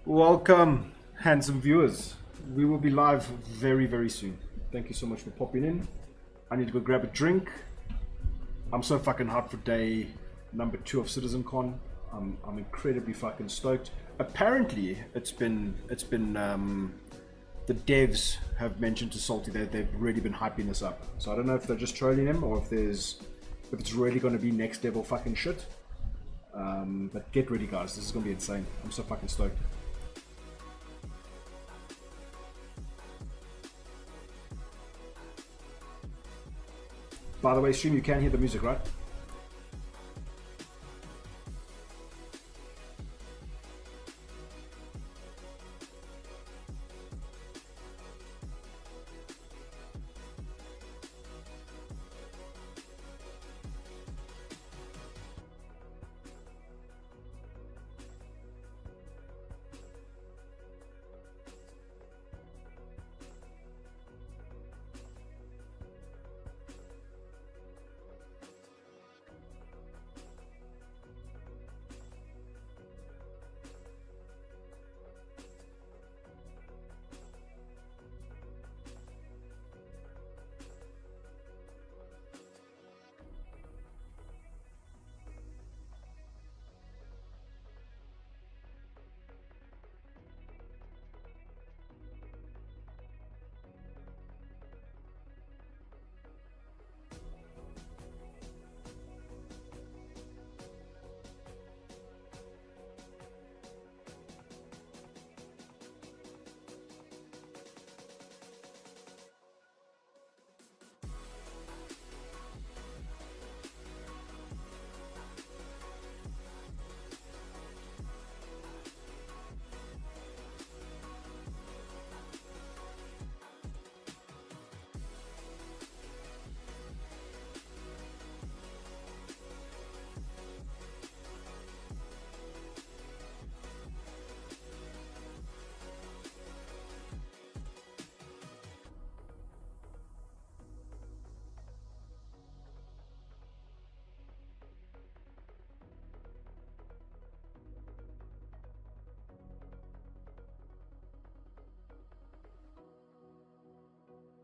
Welcome, handsome viewers. We will be live very, very soon. Thank you so much for popping in. I need to go grab a drink. I'm so fucking hyped for day number 2 of CitizenCon. I'm incredibly fucking stoked. Apparently, it's been the devs have mentioned to Salty that they've really been hyping this up. So I don't know if they're just trolling him or if it's really going to be next level fucking shit. But get ready, guys. This is going to be insane. I'm so fucking stoked. By the way, stream, you can hear the music, right?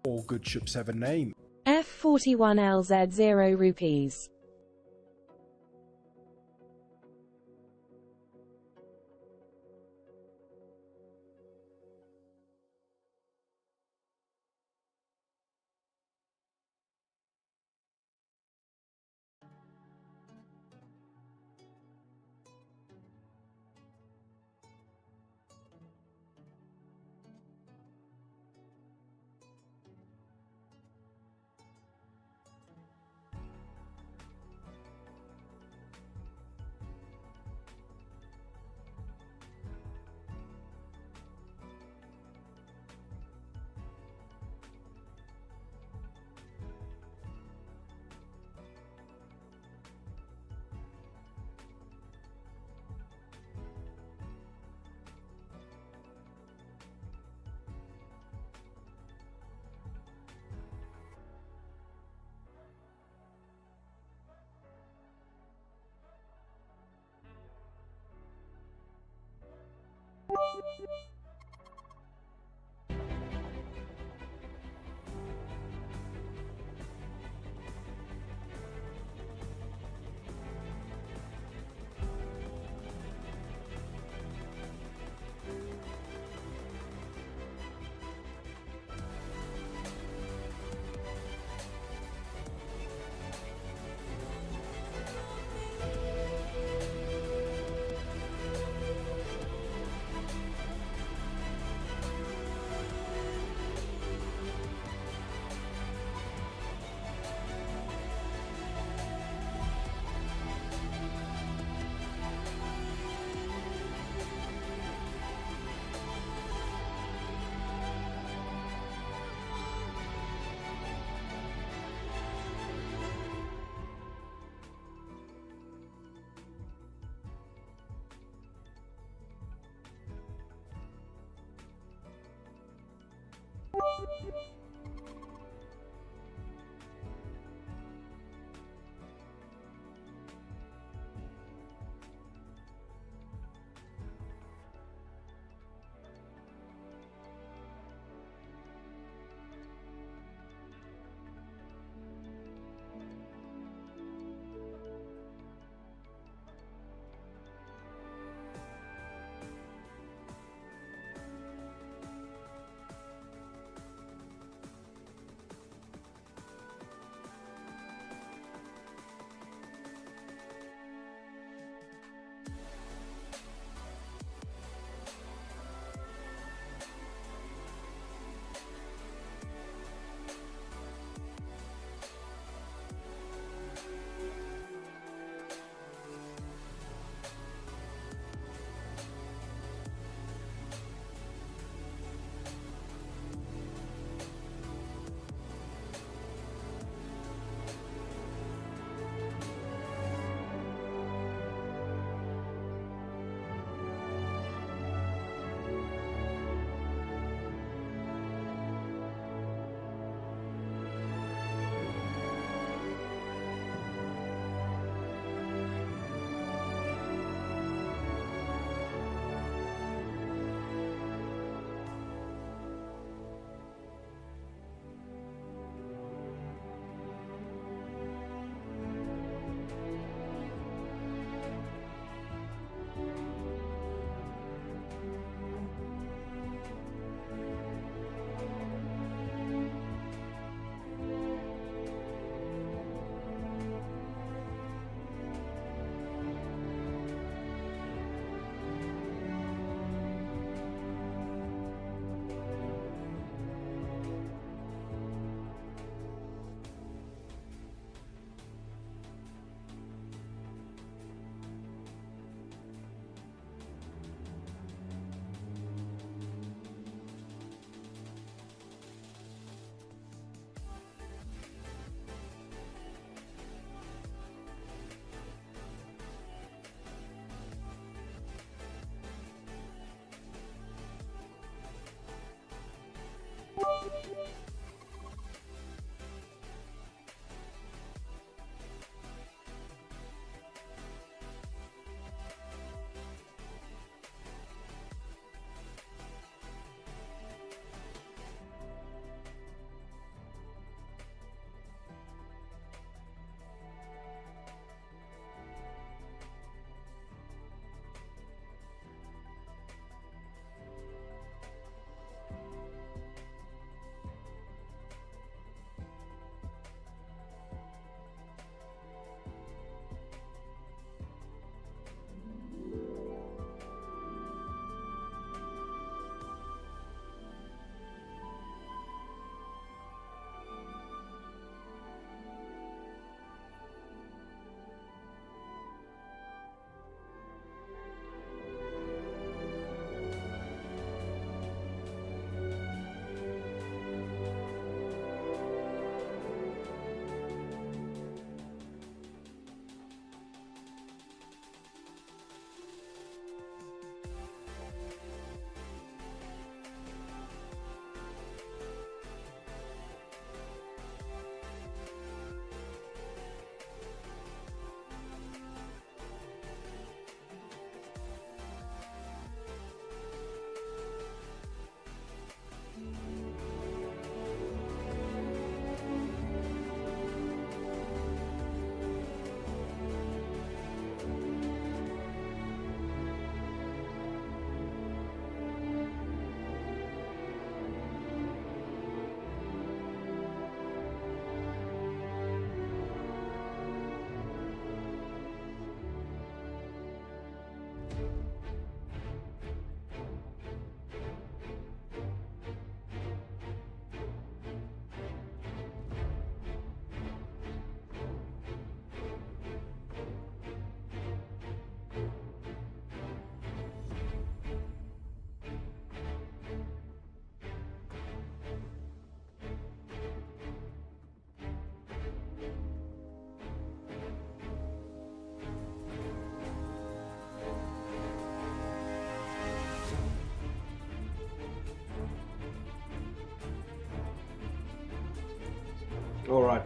All good ships have a name. F41LZ 0 rupees.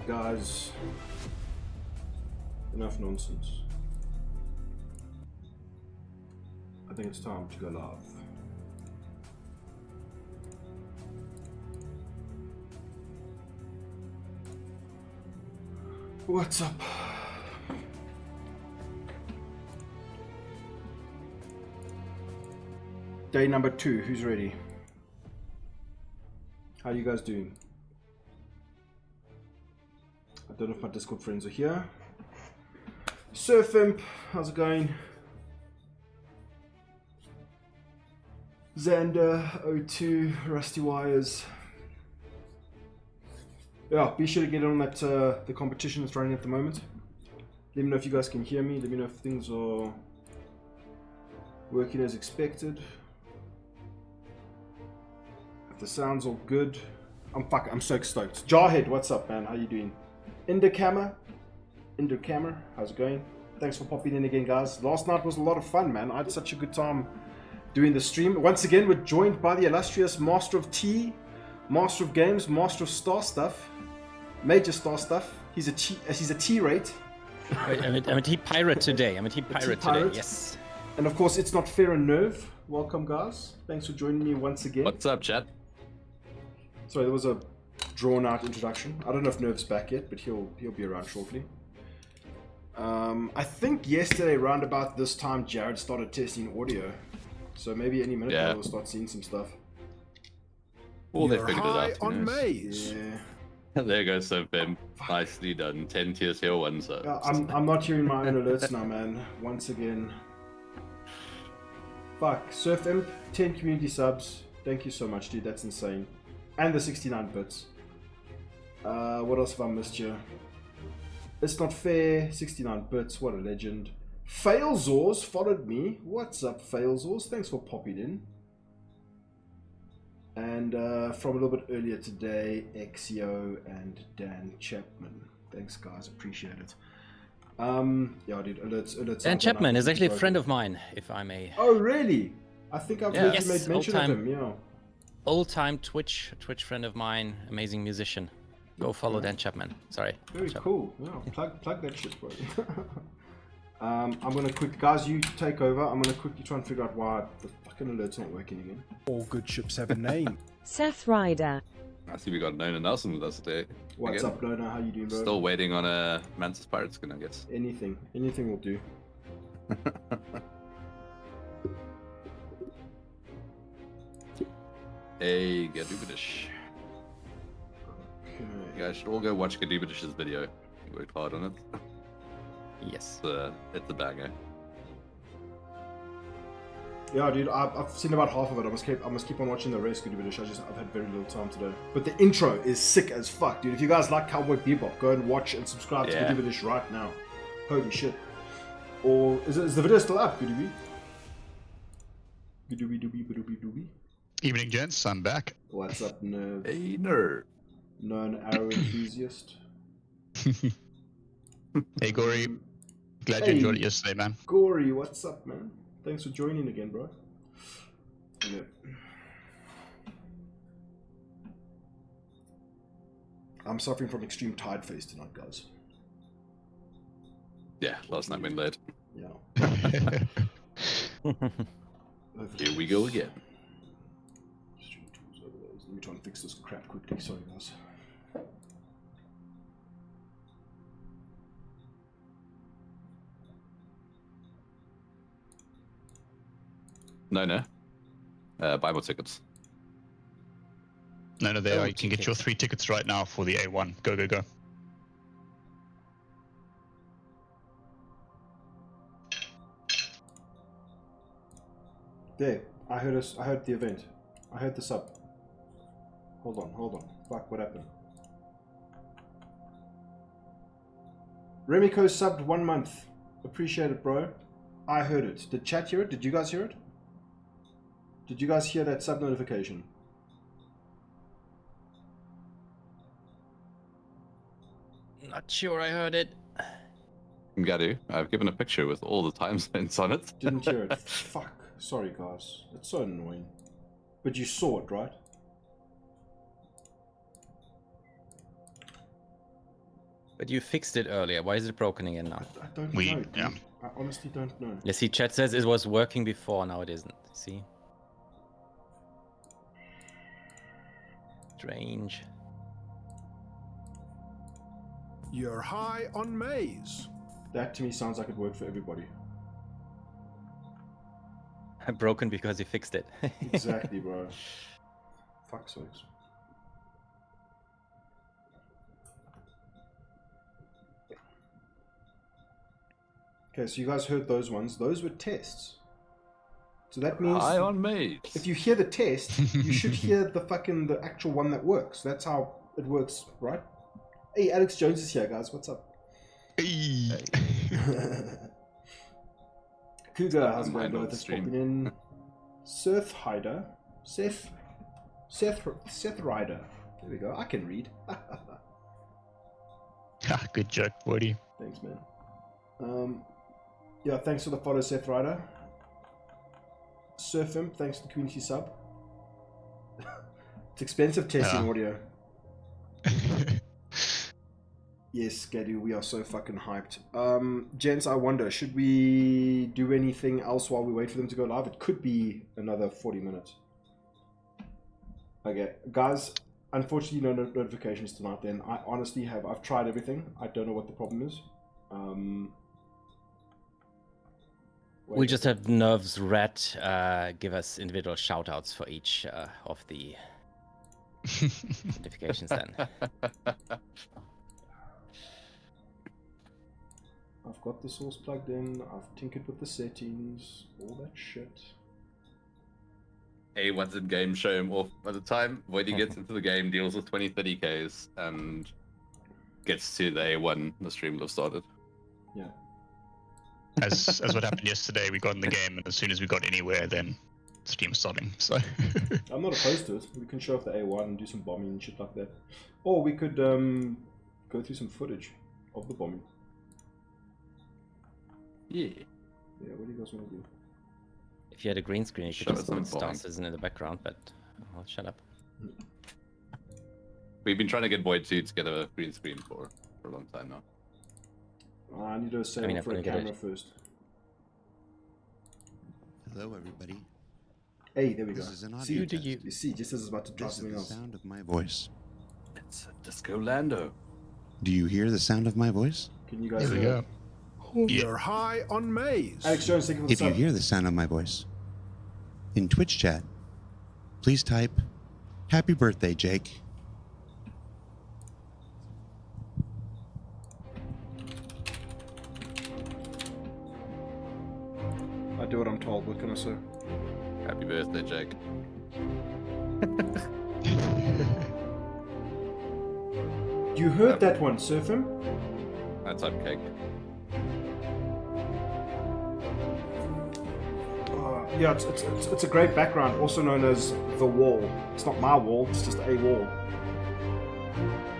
guys. Enough nonsense. I think it's time to go live. What's up? Day number 2, who's ready? How are you guys doing? I don't know if my Discord friends are here. Surf Imp, how's it going? Xander, O2, Rusty Wires. Yeah, be sure to get on that the competition that's running at the moment. Let me know if you guys can hear me. Let me know if things are working as expected. If the sound's all good. I'm so stoked. Jarhead, what's up, man? How you doing? Indocamera, how's it going? Thanks for popping in again, guys. Last night was a lot of fun, man. I had such a good time doing the stream. Once again, we're joined by the illustrious Master of Tea, Master of Games, Master of Star Stuff, Major Star Stuff. He's a T rate. I'm a tea pirate today. Today. Yes. And of course, it's not fair and Nerve. Welcome, guys. Thanks for joining me once again. What's up, chat? Sorry, there was a drawn-out introduction. I don't know if Nerve's back yet, but he'll be around shortly. I think yesterday, round about this time, Jared started testing audio. So maybe any minute now we'll start seeing some stuff. Well, they figured it out. On Maze. Yeah. There goes Surfim. Nicely done. 10 tiers here, 1 sub. I'm not hearing my own alerts now, man. Once again. Fuck. Surf Imp, 10 community subs. Thank you so much, dude. That's insane. And the 69 bits. What else have I missed here? It's not fair. 69 bits. What a legend. Failzors followed me. What's up, Failzors? Thanks for popping in. And from a little bit earlier today, Exio and Dan Chapman. Thanks, guys. Appreciate it. Yeah, dude. Alerts. Dan Chapman is actually a friend of mine, if I may. Oh, really? I think I've heard you made mention of him. Yeah. Old-time Twitch friend of mine, amazing musician. Go follow Dan Chapman. Sorry. Very cool. Yeah, plug that shit, bro. I'm gonna guys, you take over. I'm gonna quickly try and figure out why the fucking alert's not working again. All good ships have a name. Seth Ryder. I see we got Nona Nelson with us today. What's up, Nona? How you doing, bro? Still waiting on a Mantis Pirate skin, I guess. Anything will do. Hey, Gadubadish. Okay. You guys should all go watch Gadubadish's video. He worked hard on it. Yes. It's a banger. Yeah, dude, I've seen about half of it. I must keep on watching the rest. I've had very little time today. But the intro is sick as fuck, dude. If you guys like Cowboy Bebop, go and watch and subscribe to Goody Dish right now. Holy shit. Or is the video still up, Goody Bee? Goody. Evening, gents. I'm back. What's up, Nerve? Hey, nerd. Known arrow enthusiast. Hey, Gory. Glad you enjoyed it yesterday, man. Gory, what's up, man? Thanks for joining again, bro. Yeah. I'm suffering from extreme tide phase tonight, guys. Yeah, last night went late. Yeah. Here we go again. Let me try and fix this crap quickly. Sorry, guys. No. Buy more tickets. No, they are. You can get your 3 tickets right now for the A1. Go. There. I heard the event. I heard the sub. Hold on. Fuck, what happened? Remiko subbed 1 month. Appreciate it, bro. I heard it. Did chat hear it? Did you guys hear it? Did you guys hear that sub notification? Not sure I heard it. Gadu, I've given a picture with all the time spent on it. Didn't hear it. Fuck. Sorry, guys. It's so annoying. But you saw it, right? But you fixed it earlier. Why is it broken again now? I don't We- know, dude. yeah. I honestly don't know. Yeah, see, chat says it was working before, now it isn't. See? Strange. You're high on maize. That to me sounds like it worked for everybody. Broken because you fixed it. Exactly, bro. Fuck sakes. Okay, so you guys heard those ones. Those were tests. So that means High on maze. if you hear the test, you should hear the actual one that works. That's how it works, right? Hey, Alex Jones is here, guys. What's up? Hey. Cougar, how's it going? Mind on Both is stream. popping in. Seth Hyder. Seth Ryder. There we go. I can read. Good joke, Voidy. Thanks, man. Yeah, thanks for the follow, Seth Ryder. Surf Imp, thanks for the community sub. It's expensive testing Yeah. audio. Yes, Gadu, we are so fucking hyped. Gents, I wonder, should we do anything else while we wait for them to go live? It could be another 40 minutes. Okay, guys, unfortunately no notifications tonight then. I honestly I've tried everything. I don't know what the problem is. We'll just have Nerves Red give us individual shoutouts for each of the notifications then. I've got the source plugged in, I've tinkered with the settings, all that shit. A1's in game, show him off. By the time Voidy gets into the game, deals with 20-30 Ks, and gets to the A1, the stream will have started. Yeah. As what happened yesterday, we got in the game, and as soon as we got anywhere, then stream starting. So I'm not opposed to it. We can show off the A1 and do some bombing and shit like that. Or we could go through some footage of the bombing. Yeah. Yeah, what do you guys want to do? If you had a green screen, you could Show just us some put Star bombing. Citizen in the background, but I'll shut up. We've been trying to get Void to get a green screen for a long time now. I need to save I'm up for a gonna get camera it. first. Hello, everybody. Hey, there we This go. is an audio See, test. you see, just as I was about to try This is something the else. sound of my voice. It's a Disco Lando. Do you hear the sound of my voice? Can you guys there we hear? go. You're high on maize. Alex Jones, thank you for the If you sub. hear the sound of my voice in Twitch chat, please type "Happy birthday, Jake." I do what I'm told. What can I say? Happy birthday, Jake. You heard that one, Surf him? That's up cake. Yeah, it's a great background, also known as the wall. It's not my wall, it's just a wall.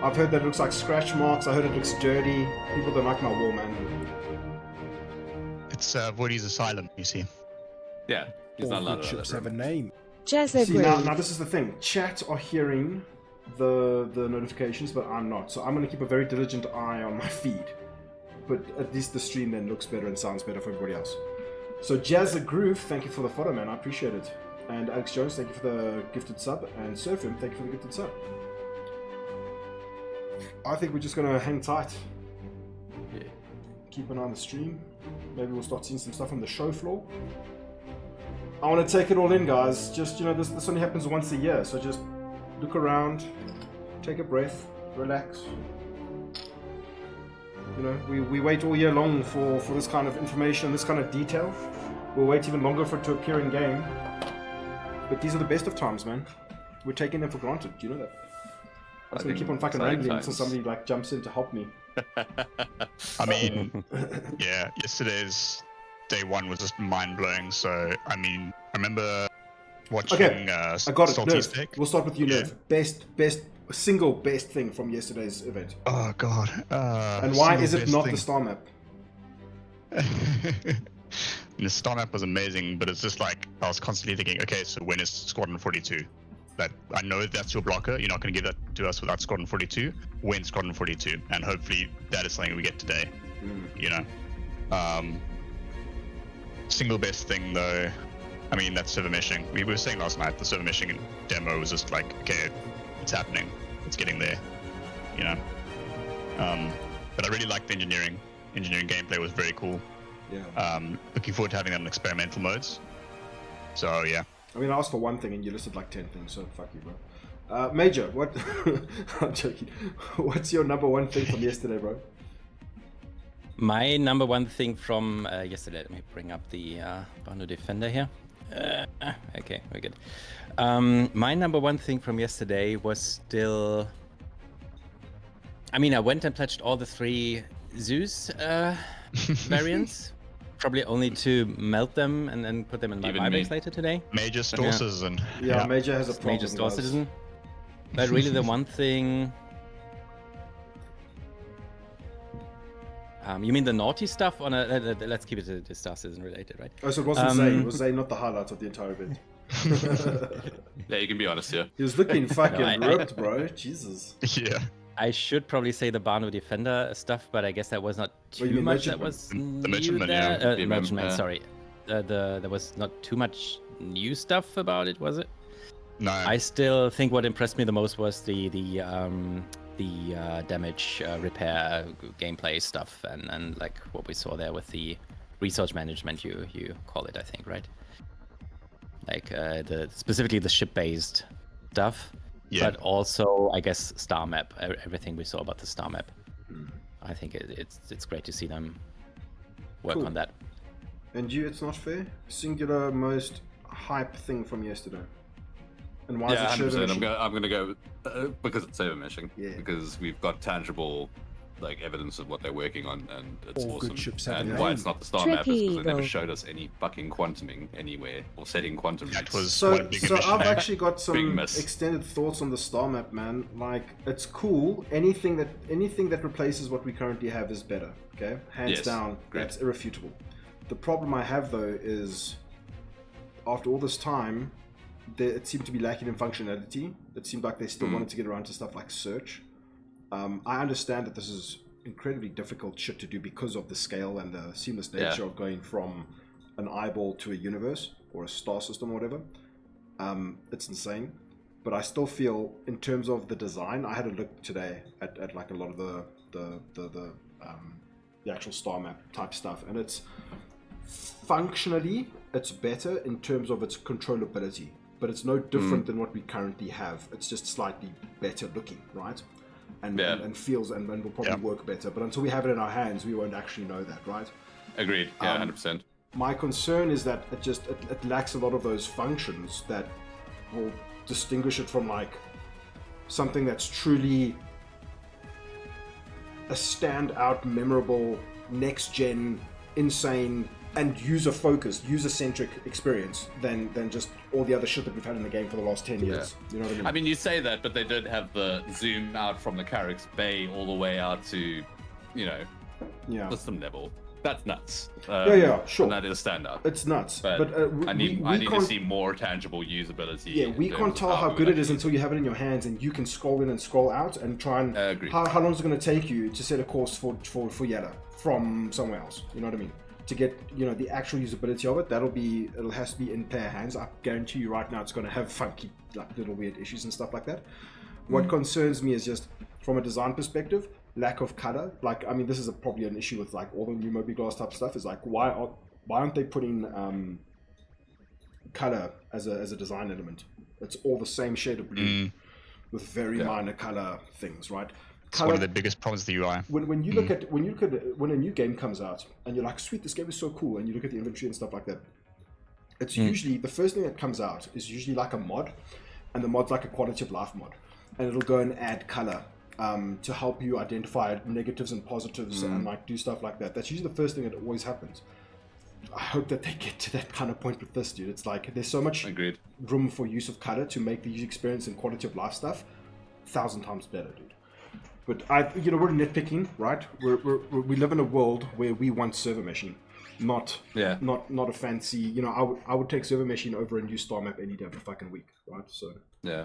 I've heard that it looks like scratch marks, I heard it looks dirty. People don't like my wall, man. It's Voidy's asylum, you see. Yeah, he's All not allowed good to ships have a room. name. Jezza See, now Groove. this is the thing. Chat are hearing the notifications, but I'm not. So I'm going to keep a very diligent eye on my feed. But at least the stream then looks better and sounds better for everybody else. So Jazza Groove, thank you for the follow, man. I appreciate it. And Alex Jones, thank you for the gifted sub. And Surfim, thank you for the gifted sub. I think we're just going to hang tight. Yeah. Keep an eye on the stream. Maybe we'll start seeing some stuff on the show floor. I want to take it all in, guys. Just, this only happens once a year. So just look around, take a breath, relax. We wait all year long for this kind of information, this kind of detail. We'll wait even longer for it to appear in game. But these are the best of times, man. We're taking them for granted. Do you know that? I'm just gonna keep on fucking Exciting wrangling until times. somebody jumps in to help me. I mean, yeah, yesterday's day one was just mind blowing. So I mean, I remember watching Okay, I got it. Salty Nerf. Stick. We'll start with you, Yeah. Nerf. Single best thing from yesterday's event. Oh god. And why single is it best not thing. the star map? The star map was amazing, but it's just like I was constantly thinking, okay, so when is Squadron 42? that I know that's your blocker. You're not going to give that to us without Squadron 42. Win Squadron 42, and hopefully that is something we get today. You know, single best thing though. I mean, that's server meshing. We were saying last night the server meshing demo was just like, okay, it's happening. It's getting there. You know. But I really liked the engineering. Engineering gameplay was very cool. Yeah. Looking forward to having that in experimental modes. So yeah. I mean, I asked for one thing and you listed like 10 things, so fuck you, bro. Major, what? I'm joking. What's your number one thing from yesterday, bro? My number one thing from yesterday, let me bring up the Bando Defender here. Okay, we're good. My number one thing from yesterday was still... I mean, I went and pledged all the 3 Zeus variants. Probably only to melt them and then put them in my buybacks later today. Major store citizen. Yeah, Major has a problem. Major store citizen. But really the one thing... you mean the naughty stuff? On let's keep it to Star Citizen related, right? Oh, so it wasn't Zane. It was Zane not the highlight of the entire event? Yeah, you can be honest here. He was looking fucking ripped, bro. Jesus. Yeah. I should probably say the Bando Defender stuff, but I guess that was not too much that was new Merchantman, there. yeah. The Merchantman, sorry. There was not too much new stuff about it, was it? No. I still think what impressed me the most was the damage repair gameplay stuff and like what we saw there with the resource management you call it, I think, right? Like specifically the ship-based stuff. Yeah. But also, I guess, star map. Everything we saw about the star map. I think it's great to see them work on that. And you, it's not fair? Singular most hype thing from yesterday. And why Yeah, is it 100%. I'm gonna go because it's server meshing. Yeah. Because we've got tangible like evidence of what they're working on, and it's All awesome. good ships have and a why name. it's not the star map is because they never Tricky showed us any fucking quantuming anywhere or setting quantum That rates. was quite a So, big so omission. I've actually got Big some miss. extended thoughts on the star map, man. Like, it's cool. Anything that replaces what we currently have is better. Okay, hands Yes, down. great. That's irrefutable. The problem I have though is, after all this time, it seemed to be lacking in functionality. It seemed like they still wanted to get around to stuff like search. I understand that this is incredibly difficult shit to do because of the scale and the seamless nature of going from an eyeball to a universe or a star system or whatever. It's insane, but I still feel in terms of the design, I had a look today at like a lot of the actual star map type stuff, and it's functionally it's better in terms of its controllability, but it's no different than what we currently have. It's just slightly better looking, right? And feels and will probably work better. But until we have it in our hands, we won't actually know that, right? Agreed. Yeah, 100%. My concern is that it lacks a lot of those functions that will distinguish it from like something that's truly a standout, memorable, next-gen, insane, and user-focused, user-centric experience than just all the other shit that we've had in the game for the last 10 years. You know what I mean? I mean, you say that, but they did have the zoom out from the Carrick's Bay all the way out to, you know, system level. That's nuts. Sure. And that is standout. It's nuts. But I need to can't see more tangible usability. Yeah, we can't tell how good it is until you have it in your hands and you can scroll in and scroll out and try and... Agreed. How long is it going to take you to set a course for Yellow from somewhere else? You know what I mean? To get, you know, the actual usability of it, it'll has to be in pair hands. I guarantee you right now it's going to have funky, like, little weird issues and stuff like that. What concerns me is just, from a design perspective, lack of color. Like, I mean, this is probably an issue with like all the new mobiGlas type stuff. Is like, why aren't they putting color as a design element? It's all the same shade of blue with very minor color things, right? It's one of the biggest problems with the UI. When you look at when a new game comes out and you're like, sweet, this game is so cool, and you look at the inventory and stuff like that, it's usually the first thing that comes out is usually like a mod, and the mod's like a quality of life mod, and it'll go and add color to help you identify negatives and positives and like do stuff like that. That's usually the first thing that always happens. I hope that they get to that kind of point with this, dude. It's like there's so much room for use of color to make the user experience and quality of life stuff 1,000 times better, dude. But we're nitpicking, right? We live in a world where we want server meshing, not a fancy. You know, I would take server machine over a new star map any day of the fucking week, right? So yeah,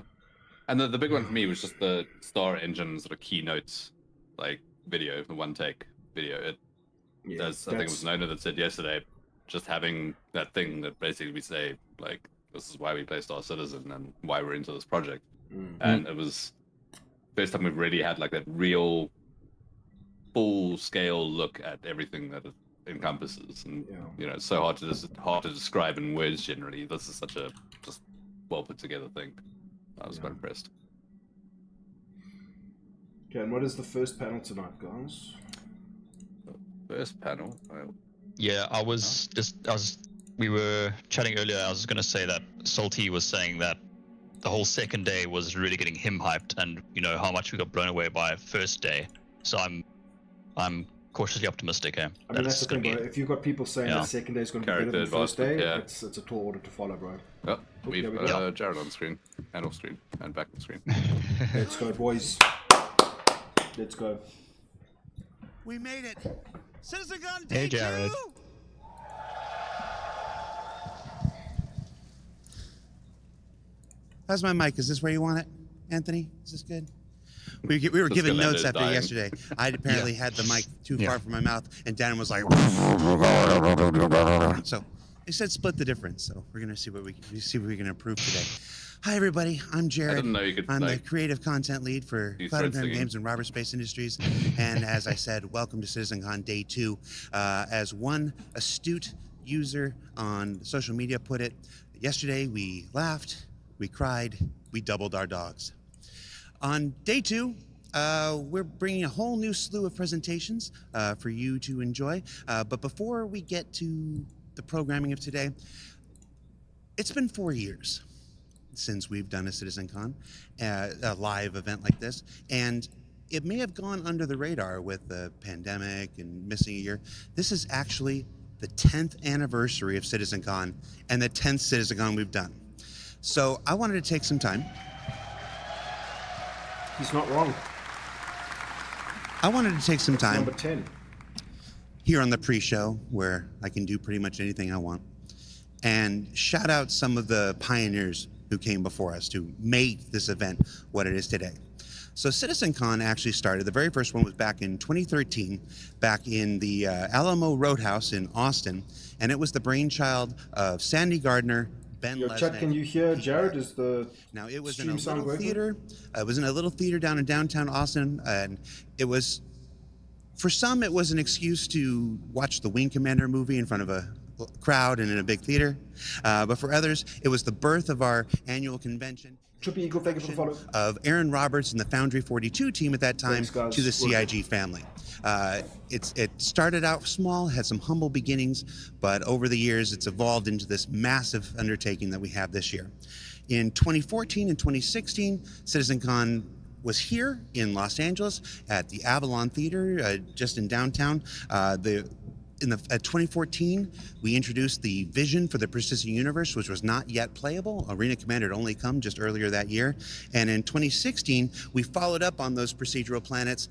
and the big one for me was just the Star Engine sort of keynotes, like video, the one take video. I think it was Nona that said yesterday, just having that thing that basically we say like, this is why we play Star Citizen and why we're into this project, and it was first time we've really had like that real full scale look at everything that it encompasses, and you know, it's so hard to describe in words generally. This is such a just well put together thing. I was quite impressed. Okay, and what is the first panel tonight, guys? First panel. We were chatting earlier. I was going to say that Salty was saying that the whole second day was really getting him hyped, and you know how much we got blown away by first day. So I'm cautiously optimistic. I mean, that's the thing, bro. If you've got people saying the second day is going to be better than the first day, it's a tall order to follow, bro. Oh, we've Jared on screen, and off screen, and back on screen. Let's go, boys. Let's go. We made it. CitizenCon Hey, Jared. How's my mic? Is this where you want it, Anthony? Is this good? We were giving notes after yesterday. I apparently had the mic too far from my mouth, and Dan was like, so they said split the difference. So we're gonna see what we can improve today. Hi everybody, I'm Jared. I didn't know you could, I'm the creative content lead for Cloud & Games and Robert Space Industries, and as I said, welcome to CitizenCon Day 2. As one astute user on social media put it, yesterday we laughed, we cried, we doubled our dogs. On Day 2, we're bringing a whole new slew of presentations for you to enjoy. But before we get to the programming of today, it's been 4 years since we've done a CitizenCon, a live event like this. And it may have gone under the radar with the pandemic and missing a year. This is actually the 10th anniversary of CitizenCon and the 10th CitizenCon we've done. So I wanted to take some time. He's not wrong. I wanted to take some time Number 10. here on the pre-show, where I can do pretty much anything I want, and shout out some of the pioneers who came before us to make this event what it is today. So CitizenCon actually started, the very first one was back in 2013, back in the Alamo Roadhouse in Austin, and it was the brainchild of Sandy Gardner, Ben Yo, Lesnick. chat, can you hear Jared? Is the Now it was stream in a sound little working? theater. It was in a little theater down in downtown Austin, and it was, for some, it was an excuse to watch the Wing Commander movie in front of a crowd and in a big theater. But for others, it was the birth of our annual convention. Trippy Eagle, thank you for the follow. Of Aaron Roberts and the Foundry 42 team at that time. Thanks, guys. To the CIG family. It started out small, had some humble beginnings, but over the years it's evolved into this massive undertaking that we have this year. In 2014 and 2016, CitizenCon was here in Los Angeles at the Avalon Theater, just in downtown. At 2014, we introduced the vision for the persistent universe, which was not yet playable. Arena Commander had only come just earlier that year. And in 2016, we followed up on those procedural planets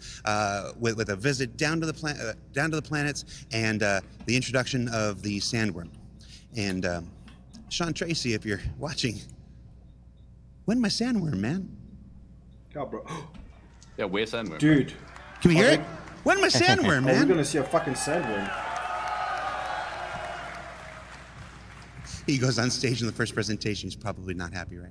with a visit down to the planets and the introduction of the Sandworm. And Sean Tracy, if you're watching, when my Sandworm, man? Yeah, bro. Yeah, where's Sandworm? Dude. Can we hear it? When my Sandworm, man? We're going to see a fucking Sandworm. He goes on stage in the first presentation. He's probably not happy right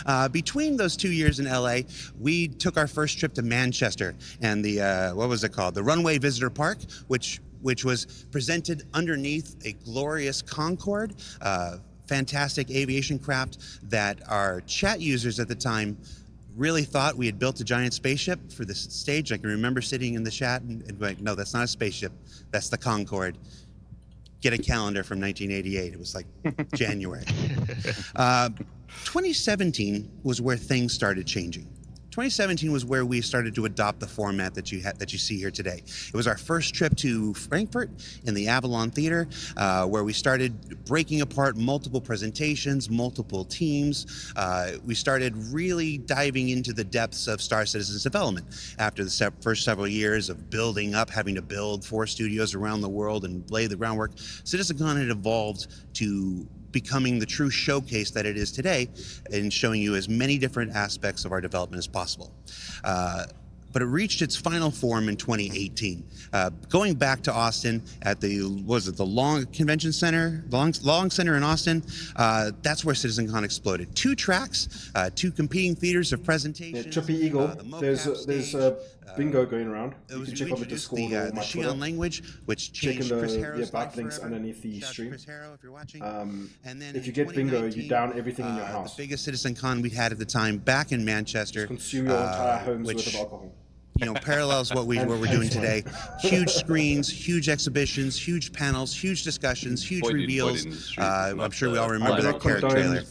now. Between those 2 years in LA, we took our first trip to Manchester and the, what was it called? The Runway Visitor Park, which was presented underneath a glorious Concorde, fantastic aviation craft that our chat users at the time really thought we had built a giant spaceship for this stage. I can remember sitting in the chat and like, no, that's not a spaceship. That's the Concorde. Get a calendar from 1988. It was like January. 2017 was where things started changing. 2017 was where we started to adopt the format that you see here today. It was our first trip to Frankfurt in the Avalon Theater, where we started breaking apart multiple presentations, multiple teams. We started really diving into the depths of Star Citizen's development. After the first several years of building up, having to build 4 studios around the world and lay the groundwork, CitizenCon had evolved to becoming the true showcase that it is today and showing you as many different aspects of our development as possible. But it reached its final form in 2018. Going back to Austin at the Long Convention Center, Long Center in Austin, that's where CitizenCon exploded. 2 tracks, 2 competing theaters of presentations. Yeah, Chippy Eagle, there's a bingo going around. You can check on the Discord or my the Twitter. Xi'an language, which changed Chris Harrow's life links forever. underneath the Shout out to stream. Chris Harrow, if you're watching. And then If you in get bingo, you 2019, down everything in your house. The biggest CitizenCon we had at the time back in Manchester. Consume your entire home's worth which, of alcohol. you know, parallels what we're doing today. Huge screens, huge exhibitions, huge panels, huge discussions, huge reveals. I'm sure we all remember that Carrick trailer.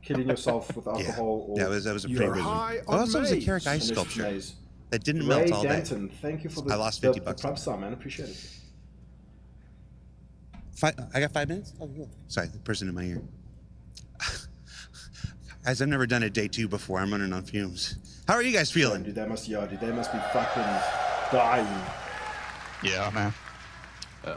Killing yourself with alcohol. Yeah, or that was a You're pretty high good on one. Also, it was a maze. Carrick ice Finish sculpture maze. that didn't Ray melt all day. Danton, thank you for the I lost $50 the prep star, man. Appreciate it. I got 5 minutes? Oh, cool. Sorry, the person in my ear. Guys, I've never done a day 2 before. I'm running on fumes. How are you guys feeling? Dude, they must be fucking dying. Yeah, man. I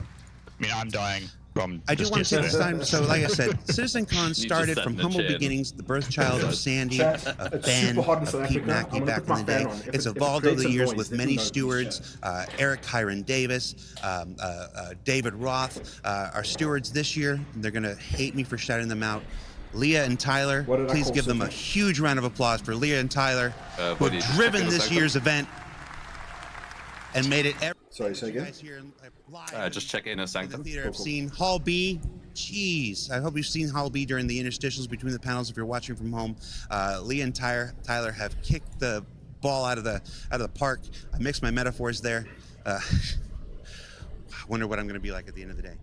mean, I'm dying from. I do just want to take this yesterday. time. So, like I said, CitizenCon just started sat from in the humble chair. beginnings, the birth child of Sandy, Chat, of it's Ben, super hot in of South Pete Africa. Mackey I'm gonna back put in the my fan day. on. If It's it evolved over creates the a years noise, with let me many know, please, stewards, Eric Hiron Davis, David Roth, our stewards this year. They're going to hate me for shouting them out. Leah and Tyler, What did I please call give them a Sophie? huge round of applause for Leah and Tyler, who Voidy, have just driven check in a this second. year's event and made it every Sorry, say again? Just check in a the sanctum. theater. I've seen Hall B. Jeez, I hope you've seen Hall B during the interstitials between the panels. If you're watching from home, Leah and Tyler have kicked the ball out of the park. I mixed my metaphors there. I wonder what I'm going to be like at the end of the day.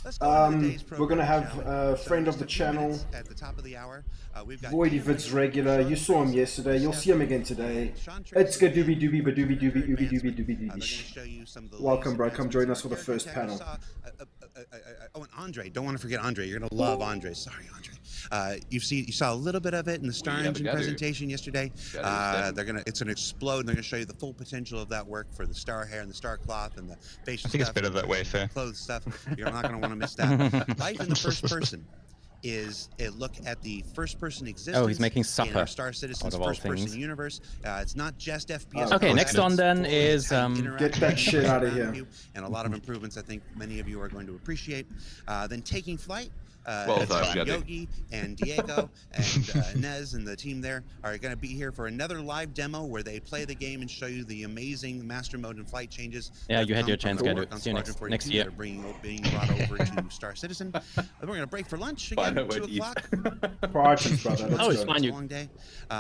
Let's go into today's program, We're gonna have shall we? a friend just of the a few channel, minutes at the top of the hour. We've got Voidy Dan Vids here, regular. Sean You saw him Tracy, yesterday. You'll see him again today. Sean It's Tracy, good doobie doobie ba doobie doobie They're doobie doobie advancement. doobie They're gonna doobie. show you some of the Welcome, latest bro. Come join us advancements. for the first Every time I panel. saw, and Andre, don't want to forget Andre. You're gonna love Andre. Sorry, Andre. You saw a little bit of it in the Star Yeah, Engine gotta. presentation yesterday. Gotta, It's gonna explode. And they're gonna show you the full potential of that work for the star hair and the star cloth and the facial I think it's stuff better and that way, fair. clothes stuff. You're not gonna want to miss that. Life in the first person is a look at the first-person existence. Oh, he's making in supper our Star Citizen's out of all first-person things. universe. It's not just FPS. Okay, next on then It's is, how you interact Get with that the shit universe outta around here. you, and a lot of improvements I think many of you are going to appreciate. Then taking flight. Well done, Gabby. Yogi and Diego and Nez and the team there are going to be here for another live demo where they play the game and show you the amazing master mode and flight changes. Yeah, that you had your come chance, from Gadu. work on See you Squadron next 42 year. that are being brought over to Star Citizen. We're going to break for lunch again Fine, I at 2 won't eat. o'clock. Priorities, brother. Let's Oh, it's go. fine. It's a You- long day.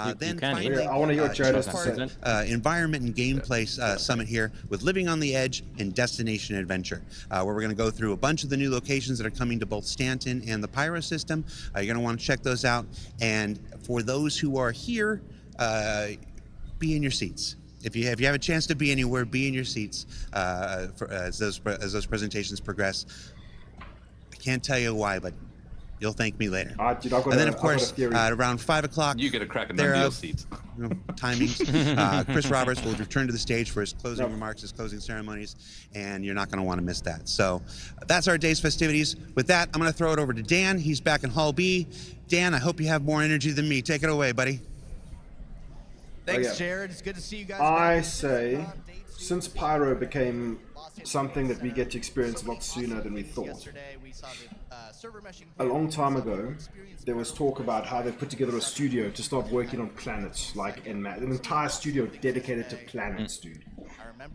you Then can eat. finally, Yeah, I wanna hear what Jared has to part say. of, Environment and Gameplay Summit here with Living on the Edge and Destination Adventure, where we're going to go through a bunch of the new locations that are coming to both Stanton and the Pyro system. You're going to want to check those out. And for those who are here, be in your seats. If you have a chance to be anywhere, be in your seats as those presentations progress. I can't tell you why, but you'll thank me later. Dude, I've got And then, a- of I've got a course, theory. around 5 o'clock, You get a crack in They're, the seat. timings. Chris Roberts will return to the stage for his closing remarks, his closing ceremonies, and you're not going to want to miss that. So that's our day's festivities. With that, I'm going to throw it over to Dan. He's back in Hall B. Dan, I hope you have more energy than me. Take it away, buddy. Thanks, yeah. Jared. It's good to see you guys. I back. say, since Pyro became something that we get to experience a lot sooner than we thought, a long time ago, there was talk about how they put together a studio to start working on planets, like an entire studio dedicated to planets, dude.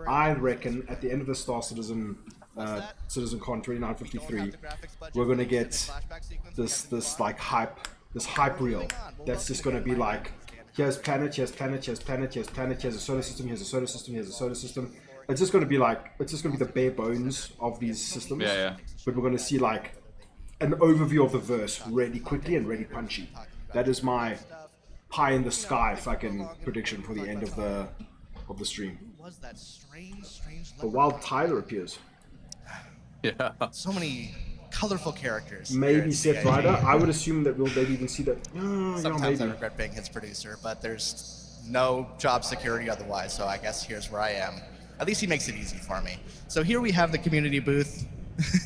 I reckon at the end of the Star Citizen CitizenCon 2953, we're gonna get this like hype reel that's just gonna be like, here's planet, here's planet, here's planet, here's planet, here's a solar system, here's a solar system, here's a solar system. It's just gonna be like, it's just gonna be the bare bones of these systems. Yeah. But we're gonna see like an overview of the verse really quickly and really punchy. That is my pie in the sky fucking prediction for the end of the stream. Who was that strange But while Tyler appears, Yeah. so many colorful characters. maybe Seth Ryder. I would assume that we'll maybe even see that. Sometimes I maybe. regret being his producer, but there's no job security otherwise, so I guess here's where I am. At least he makes it easy for me. So here we have the community booth.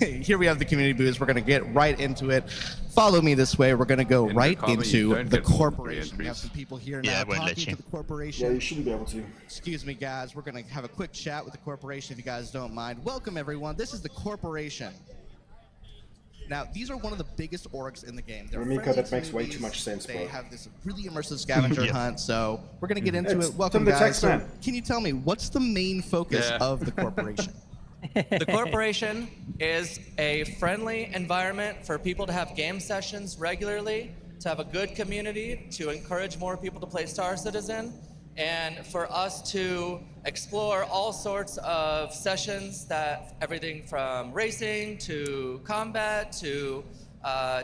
Here we have the community booth. We're going to get right into it. Follow me this way. We're going to go right into the corporation. We have some people here now talking to the corporation. Yeah, you shouldn't be able to. Excuse me, guys. We're going to have a quick chat with the corporation if you guys don't mind. Welcome, everyone. This is the corporation. Now, these are one of the biggest orgs in the game. They're Ramika, friendly that makes way too communities. much sense, They bro. have this really immersive scavenger hunt, so we're going to get into It's it. Welcome, from the guys. text, So, man. can you tell me, what's the main focus of the corporation? The corporation is a friendly environment for people to have game sessions regularly, to have a good community, to encourage more people to play Star Citizen, and for us to explore all sorts of sessions, that everything from racing to combat to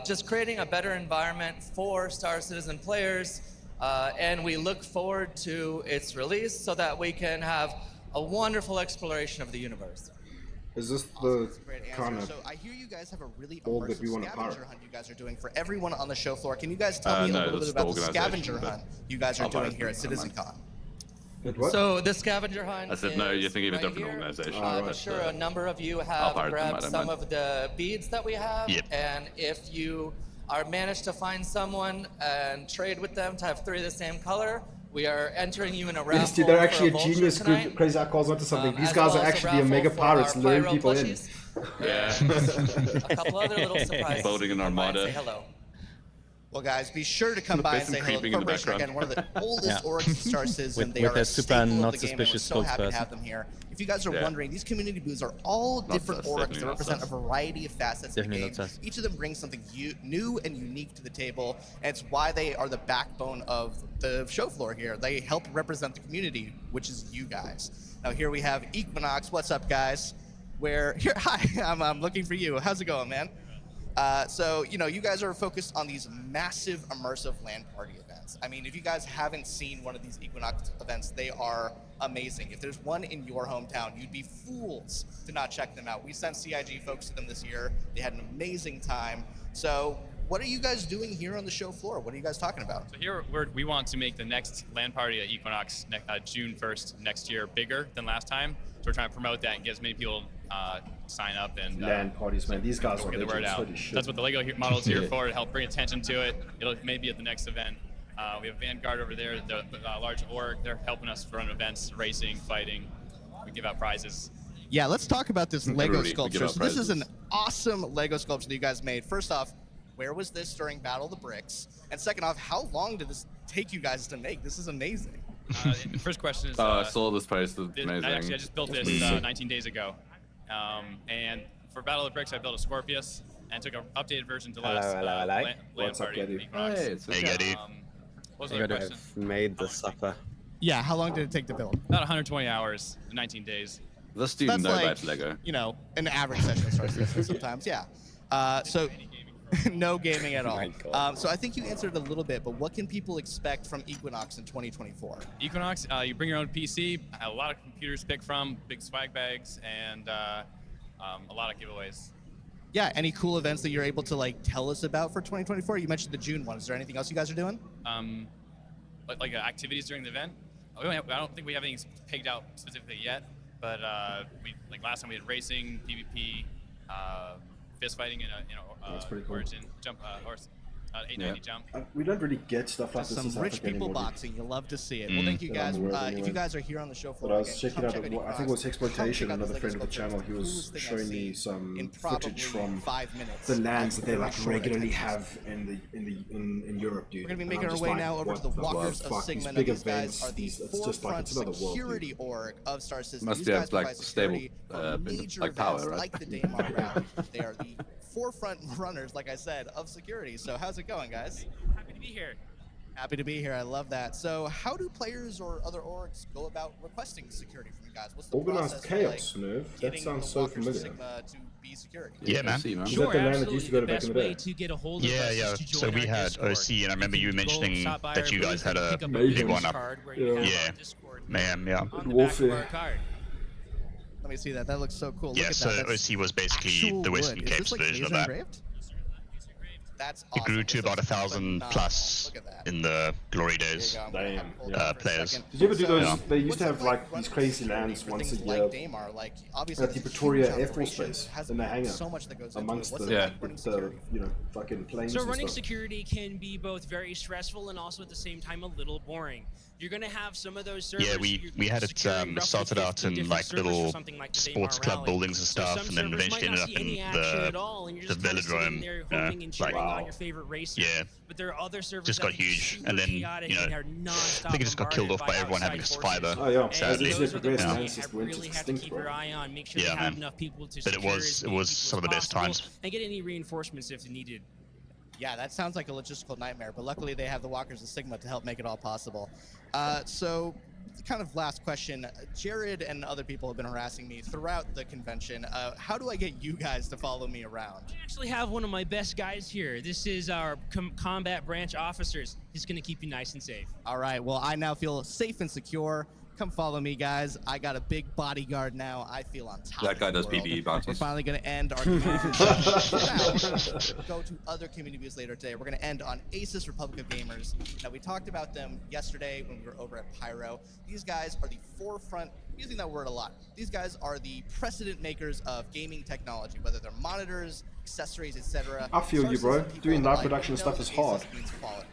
just creating a better environment for Star Citizen players. And we look forward to its release so that we can have a wonderful exploration of the universe. Is this Awesome. the That's a great kind answer. of So I hear you guys have a really org that we immersive wanna scavenger pirate? hunt you guys are doing for everyone on the show floor. Can you guys tell me a No, little that's bit the about the organization, scavenger but hunt you guys are I'll doing pirate here at them, never mind. CitizenCon? what? So the scavenger hunt. I said, no, you're is thinking of a right different here. organization. I'm sure a number of you have pirate them, I grabbed don't some mind. of the beads that we have, Yep. and if you are managed to find someone and trade with them to have 3 of the same color, we are entering you in a raffle. Yes, dude, they're for actually a vulture genius tonight. group. Crazy Out calls onto something. These As guys well are as a actually a raffle mega for pirates, our luring pyro people in. plushies. Yeah. A couple other little surprises. Building an Come by and armada. Say hello. Well, guys, be sure to come by and There's some say hello. The creeping in the corporation, again, background. one of the oldest Yeah. orgs in Star Citizen. They With are a a super staple not of the game, and we're suspicious so happy to spokesperson. have them here. If you guys are Yeah. wondering, these community booths are all different sus, orgs definitely that not represent sus. a variety of facets of the Definitely game. not sus. Each of them brings something new and unique to the table, and it's why they are the backbone of the show floor here. They help represent the community, which is you guys. Now here we have Equinox. What's up, guys? Hi, I'm looking for you. How's it going, man? So, you guys are focused on these massive immersive LAN party events. I mean, if you guys haven't seen one of these Equinox events, they are amazing. If there's one in your hometown, you'd be fools to not check them out. We sent CIG folks to them this year. They had an amazing time. So, what are you guys doing here on the show floor? What are you guys talking about? So here we want to make the next LAN party at Equinox June 1st next year bigger than last time. So we're trying to promote that and get as many people sign up and LAN parties, man. These guys are get the word legends. out. Holy shit. That's what the Lego model is here for, to help bring attention to it. It'll maybe at the next event. We have Vanguard over there, the large org. They're helping us run events, racing, fighting. We give out prizes. Yeah, let's talk about this Lego Everybody, we give sculpture. out So this is an prizes. awesome Lego sculpture that you guys made. First off, where was this during Battle of the Bricks? And second off, how long did this take you guys to make? This is amazing. The first question is. I saw this post. It's I amazing. just built this 19 days ago. And for Battle of the Bricks, I built a Scorpius and took an updated version to last LAN What's up, party at Getty? Equinox. Hey, it's Hey, Getty. What was I the other gotta question? have made the supper. Yeah, how long did it take to build? About 120 hours, 19 days. This dude That's knows like, about Lego. an average session starts sometimes, yeah. So, no gaming at all. My God. So I think you answered a little bit, but what can people expect from Equinox in 2024? Equinox, you bring your own PC, a lot of computers to pick from, big swag bags, and a lot of giveaways. Yeah, any cool events that you're able to tell us about for 2024? You mentioned the June one. Is there anything else you guys are doing? Activities during the event. I don't think we have anything pegged out specifically yet, but last time we had racing, PvP, fist fighting in That's pretty cool. Origin, jump, horse, 890 jump. We don't really get stuff like Just this in some South rich Africa people anymore, dude. boxing. You'll love to see it. Well, thank you That I'm guys. aware of If anyway. you guys are here on the show floor, But I was again, checking come out, check I Equinox. think it was Come Exploitation, check out another this friend of the Lego channel. sculpture. He It's was the coolest thing I've showing me seen some in footage from probably 5 minutes. the lands that they Very short regularly attention. have in Europe, dude. We're gonna be And making I'm our just way like, now over what to the the Walkers of fuck, Sigma. these big These guys events, are the it's just like forefront it's another world, security dude. org of Star Citizen. Must These be guys like provide stable, security for major like power, events right? like the Daemon round. They are the forefront runners, like I said, of security. So how's it going, guys? Happy to be here. Happy to be here. I love that. So how do players or other orgs go about requesting security from you guys? What's the Organized process chaos, for, Nerve. That getting sounds the so Walkers of familiar. Sigma to be security. Yeah, man. Is that Sure, the land that absolutely. used to go The to back best in the way day? to get a hold of Yeah, us yeah. is to join So we our had Discord. OC, and I remember you can go mentioning stop by that our you guys booth had and a pick up Mayhem. business one up. card where you have Yeah. our Discord Mayhem, yeah. on the back of Warfare. our card. Let me see that. That looks so cool. Look Yeah, at so that. That's OC was basically actual the Western wood. Is Cape's this, like, version of laser that. engraved? That's It awesome. grew to This about looks 1,000 phenomenal. plus Look at that. in the glory There you days. go. I'm gonna have Damn, it pulled yeah. up for a Players. second. Did you ever do those? So, They used what's to it have like running these crazy security lands for once a things year like Daymar? Like, obviously, at the it's a Pretoria huge Air Force operation. Base Has in the hangar so much that goes into amongst it. What's the, it like running security? fucking planes So and running stuff. security can be both very stressful and also at the same time a little boring. You're gonna have some of those servers. Yeah, we had it securing roughly started out 15 in different like servers for little something like the sports Daymar club Rally. buildings and So stuff, some and then servers eventually might ended not up see any in action at all, and you're just kind of sitting velodrome. there hoping and cheering Wow. on your favorite racer. Yeah. But there are other servers Just that got can be huge, super and then, chaotic you know, and are non-stop I think it just got killed off bombarded by everyone having outside a fiber. forces. Oh yeah, And sadly. as it those are the progressed, ones man, you it's just went really have to extinct, keep your bro. eye on. Make sure Yeah, you have man. enough people to But secure it as was many some of people the as best possible times. and get any reinforcements if needed. Yeah, that sounds like a logistical nightmare, but luckily they have the Walkers of Sigma to help make it all possible. So, kind of last question. Jared and other people have been harassing me throughout the convention. How do I get you guys to follow me around? I actually have one of my best guys here. This is our combat branch officers. He's going to keep you nice and safe. All right, well, I now feel safe and secure. Come follow me, guys. I got a big bodyguard now. I feel on top That guy of the does world. PvE bounties. We're finally going to end our community show. Go to other community views later today. We're going to end on Asus Republic of Gamers. Now, we talked about them yesterday when we were over at Pyro. These guys are the forefront, using that word a lot. These guys are the precedent makers of gaming technology, whether they're monitors, accessories, etc. I feel you, bro. Doing live production stuff is hard.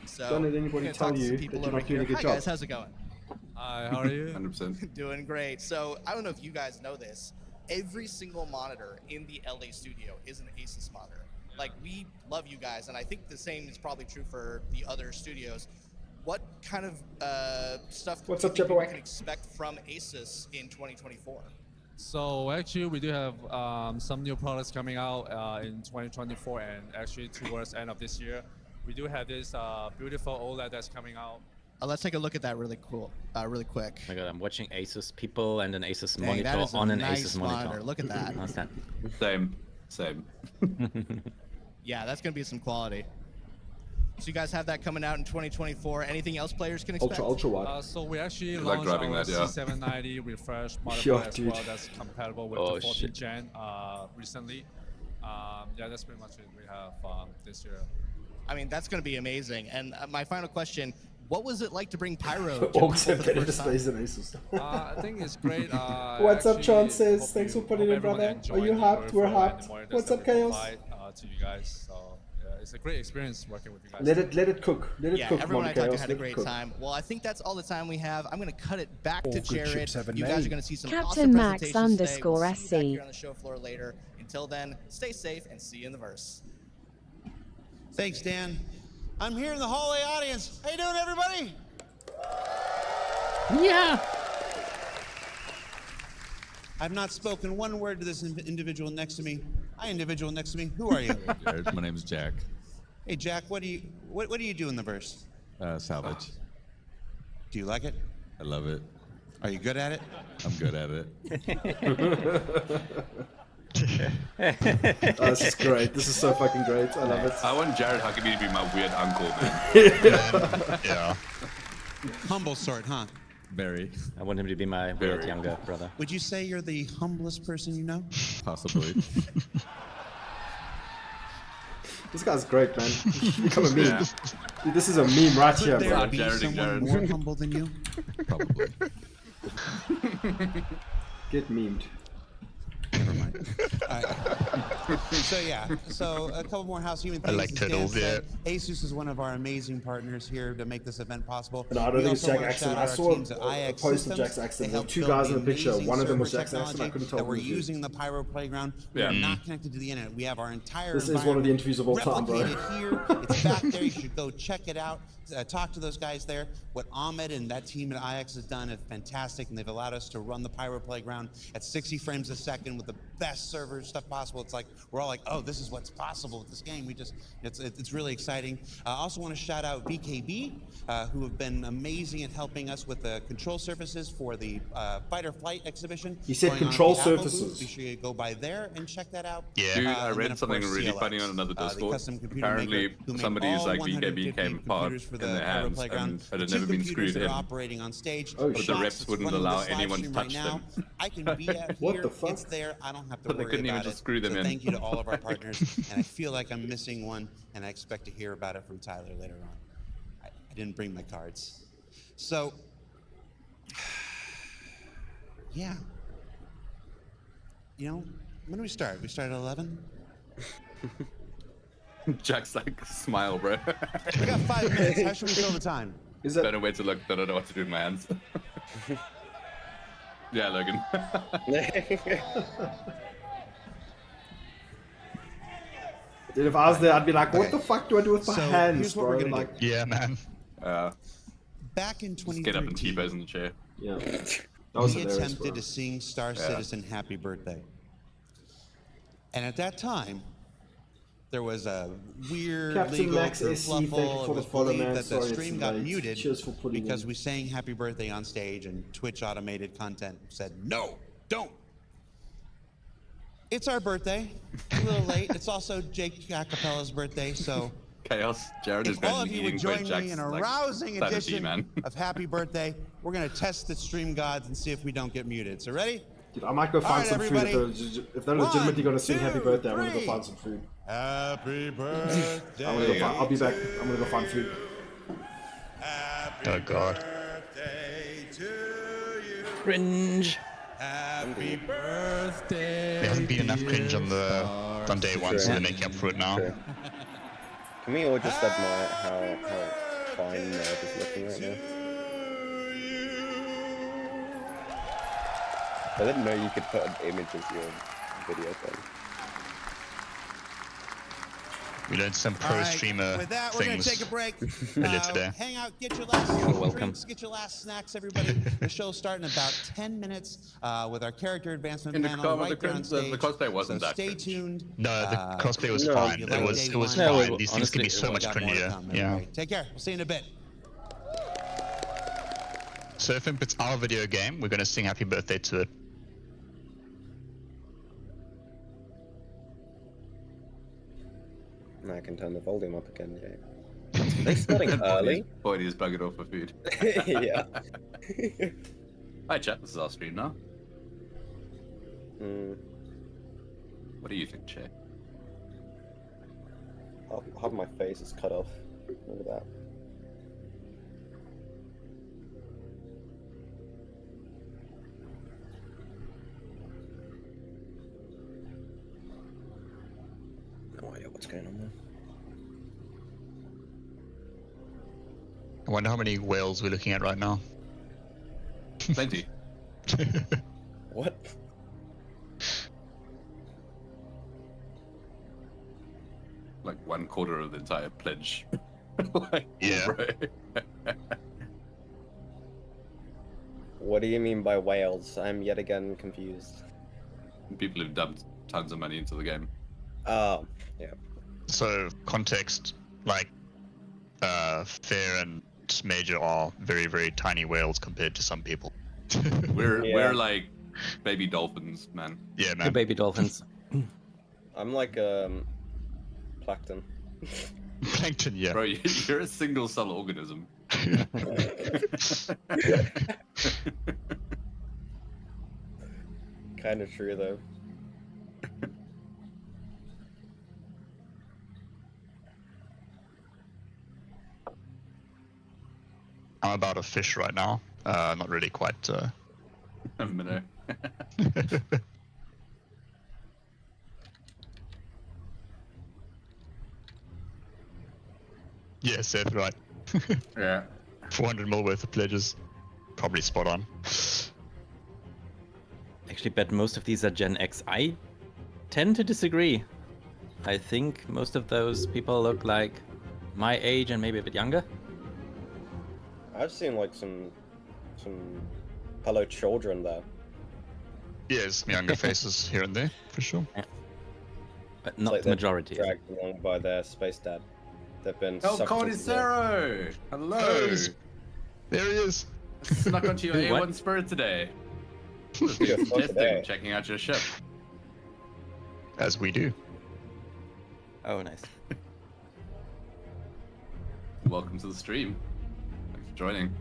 So, Don't let anybody we're gonna tell talk to some you people that you're over not doing a here. good Hi, job. guys, how's it going? Hi, how are you? 100%. Doing great. So I don't know if you guys know this. Every single monitor in the LA studio is an Asus monitor. Like, we love you guys, and I think the same is probably true for the other studios. What kind of stuff do you think we can expect from Asus in 2024? So actually, we do have some new products coming out in 2024, and actually towards the end of this year, we do have this beautiful OLED that's coming out. Let's take a look at that really quick. Oh my god, I'm watching Asus people and an Asus Dang, monitor that is a on an nice Asus monitor. monitor. Look at that. How's that? Same. Yeah, that's going to be some quality. So you guys have that coming out in 2024. Anything else players can expect? Ultra wide. So we actually Like launched driving our that, yeah. C790 refresh Yo, motherboard as dude. well that's compatible with Oh, the 14th shit. gen recently. Yeah, that's pretty much it we have this year. I mean, that's going to be amazing. And my final question, what was it like to bring Pyro to Orcs people have for the better first time? displays than Asus. I think it's great. What's up, actually Chon says? hope Thanks you- for putting hope in, brother. everyone Are you enjoyed the hyped? We're peripheral and hyped. the monitors What's that up, we Chaos? provide, to you guys. So yeah, it's a great experience working with you guys. Let it cook. Let it Yeah, cook. everyone I Monica, talked to else had a let it great cook. time. Well, I think that's all the time we have. I'm going to cut it back All to good Jared. chips have a You guys name. are going to see some Captain awesome Max presentations today. We'll _ see you back SC. here on the show floor later. Until then, stay safe and see you in the verse. Thanks, Dan. I'm here in the hallway audience. How you doing, everybody? Yeah. I've not spoken one word to this individual next to me. Hi, individual next to me. Who are you? Jared, my name's Jack. Hey, Jack. What do you do in the verse? Salvage. Do you like it? I love it. Are you good at it? I'm good at it. Oh, this is great. This is so fucking great. I love it. I want Jared Huckabee to be my weird uncle, man. Yeah. Humble sort, huh? Very. I want him to be my weird younger brother. Would you say you're the humblest person you know? Possibly. This guy's great, man. You should become a meme. Dude, this is a meme right here, Could bro. there be someone more humble than you? Probably. Get memed. Never mind. So a couple more housekeeping I things. like As Dan turtles, said, Asus is one of our amazing partners here to make this event possible. No, I don't We think it's also Jack wanna Axton. shout I out our saw teams at a IX post of Systems. Jack's Axton. They There were helped two build guys in the the picture. amazing One of them was server Jack's Axton. I technology couldn't tell that who we're was who. using the Pyro Playground. We Yeah. are not connected to the internet. We have our entire This is one of the interviews of all time, bro. replicated here. It's back there. You should go check it out. Talk to those guys there. What Ahmed and that team at IX has done is fantastic, and they've allowed us to run the Pyro Playground at 60 frames a second with the best server stuff possible. It's like we're all like, oh, this is what's possible with this game. It's really exciting. I also want to shout out VKB, who have been amazing at helping us with the control surfaces for the Fight or Flight exhibition. He said going on control at the Apple surfaces. booth. Be sure you go by there and check that out. Yeah. Dude, I And then, read of something course, really CLX, funny on another the Discord. custom computer Apparently, maker who made somebody's all like 150 VKB came apart computers for the in their Aero hands Playground. and it had Two never been computers screwed that are in. operating on stage. Oh, The shit. The box reps that's wouldn't running allow this live anyone to stream touch right now, them. I can be at What here. the fuck? It's there. I don't have to But they worry couldn't even about just it. screw them so in. thank you to all of our partners, and I feel like I'm missing one, and I expect to hear about it from Tyler later on. I didn't bring my cards, so yeah. You know, when do we start? We start at 11. Jack's like, smile, bro. We got 5 minutes. How should we fill the time? Is that Don't know where to look. Don't know what to do with my hands. Yeah, Logan. Dude, if I was there, I'd be like, what Okay. the fuck do I do with my So, hands, here's what bro? we're gonna Like, Yeah, man. Back in Just get up and 2013, T-pose in the chair. yeah. That was we hilarious, attempted bro. to sing Star Citizen Happy Birthday. And at that time, there was a weird Captain legal Max SC, thank you kerfluffle. for It the was follow, believed man. that the Sorry it's stream got late. muted Cheers for putting because in. we sang Happy Birthday on stage, and Twitch automated content said, no, don't. It's our birthday. A little late. It's also Jake Acapella's birthday, so Chaos. Jared is if all going of to you be would eating join Bird me Jack's in a like, rousing sanity, edition man. of Happy Birthday, we're going to test the stream gods and see if we don't get muted. So ready? Dude, I might go find right, some food. everybody. If they're legitimately going to sing One, Happy two, Birthday, I'm going to go three. find some food. Happy birthday. I'll be back. I'm going to go find food. Oh god. Birthday to you. Cringe. Happy There birthday. hasn't been enough cringe on day one, so they're making up for it now. True. Can we all just admire how fine Nerd is looking right now? I didn't know you could put an image as your video thing. We learned some pro All right, streamer with that, we're going to things take a break. earlier today. Hang out, get your last welcome. drinks, get your last snacks, everybody. The show's starting in about 10 minutes with our character advancement In the panel car, right there on stage. the cosplay wasn't so that stay cringe. tuned. No, the cosplay was no, fine. you It like was day fine. one. These things can be so much Got more to cringier. come, Yeah. everybody. Take care. We'll see you in a bit. So if it's our video game, we're gonna sing Happy Birthday to it. Now I can turn the volume up again, yeah. Are they starting early? Voidy is bugging off for food. Yeah. Hi chat, this is our stream now. Mm, What do you think, Che? half my face is cut off. Look at that. No idea what's going on there. I wonder how many whales we're looking at right now. Plenty. What? Like 1/4 of the entire pledge. Like, Yeah. bro. What do you mean by whales? I'm yet again confused. People who've dumped tons of money into the game. Oh, yeah. So context, like Fair and Major are very, very tiny whales compared to some people. We're like baby dolphins, man. Yeah, The man. baby dolphins. I'm like plankton. Plankton, yeah. Bro, you're a single cell organism. Kind of true though. I'm about a fish right now. Not really quite. A minnow. Yeah, Seth, right. Yeah. 400 mil worth of pledges. Probably spot on. Actually, bet most of these are Gen X. I tend to disagree. I think most of those people look like my age and maybe a bit younger. I've seen like some hello children there. Yeah, some younger faces here and there. for sure. Yeah. But It's not like the majority. they're dragged along by their space dad. They've been El sucked into the- Cordicero! Hello! There he is. Snuck onto your Who, what? A1 Spirit today. Good Just for testing, today. checking out your ship. As we do. Oh, nice. Welcome to the stream. Thanks for joining.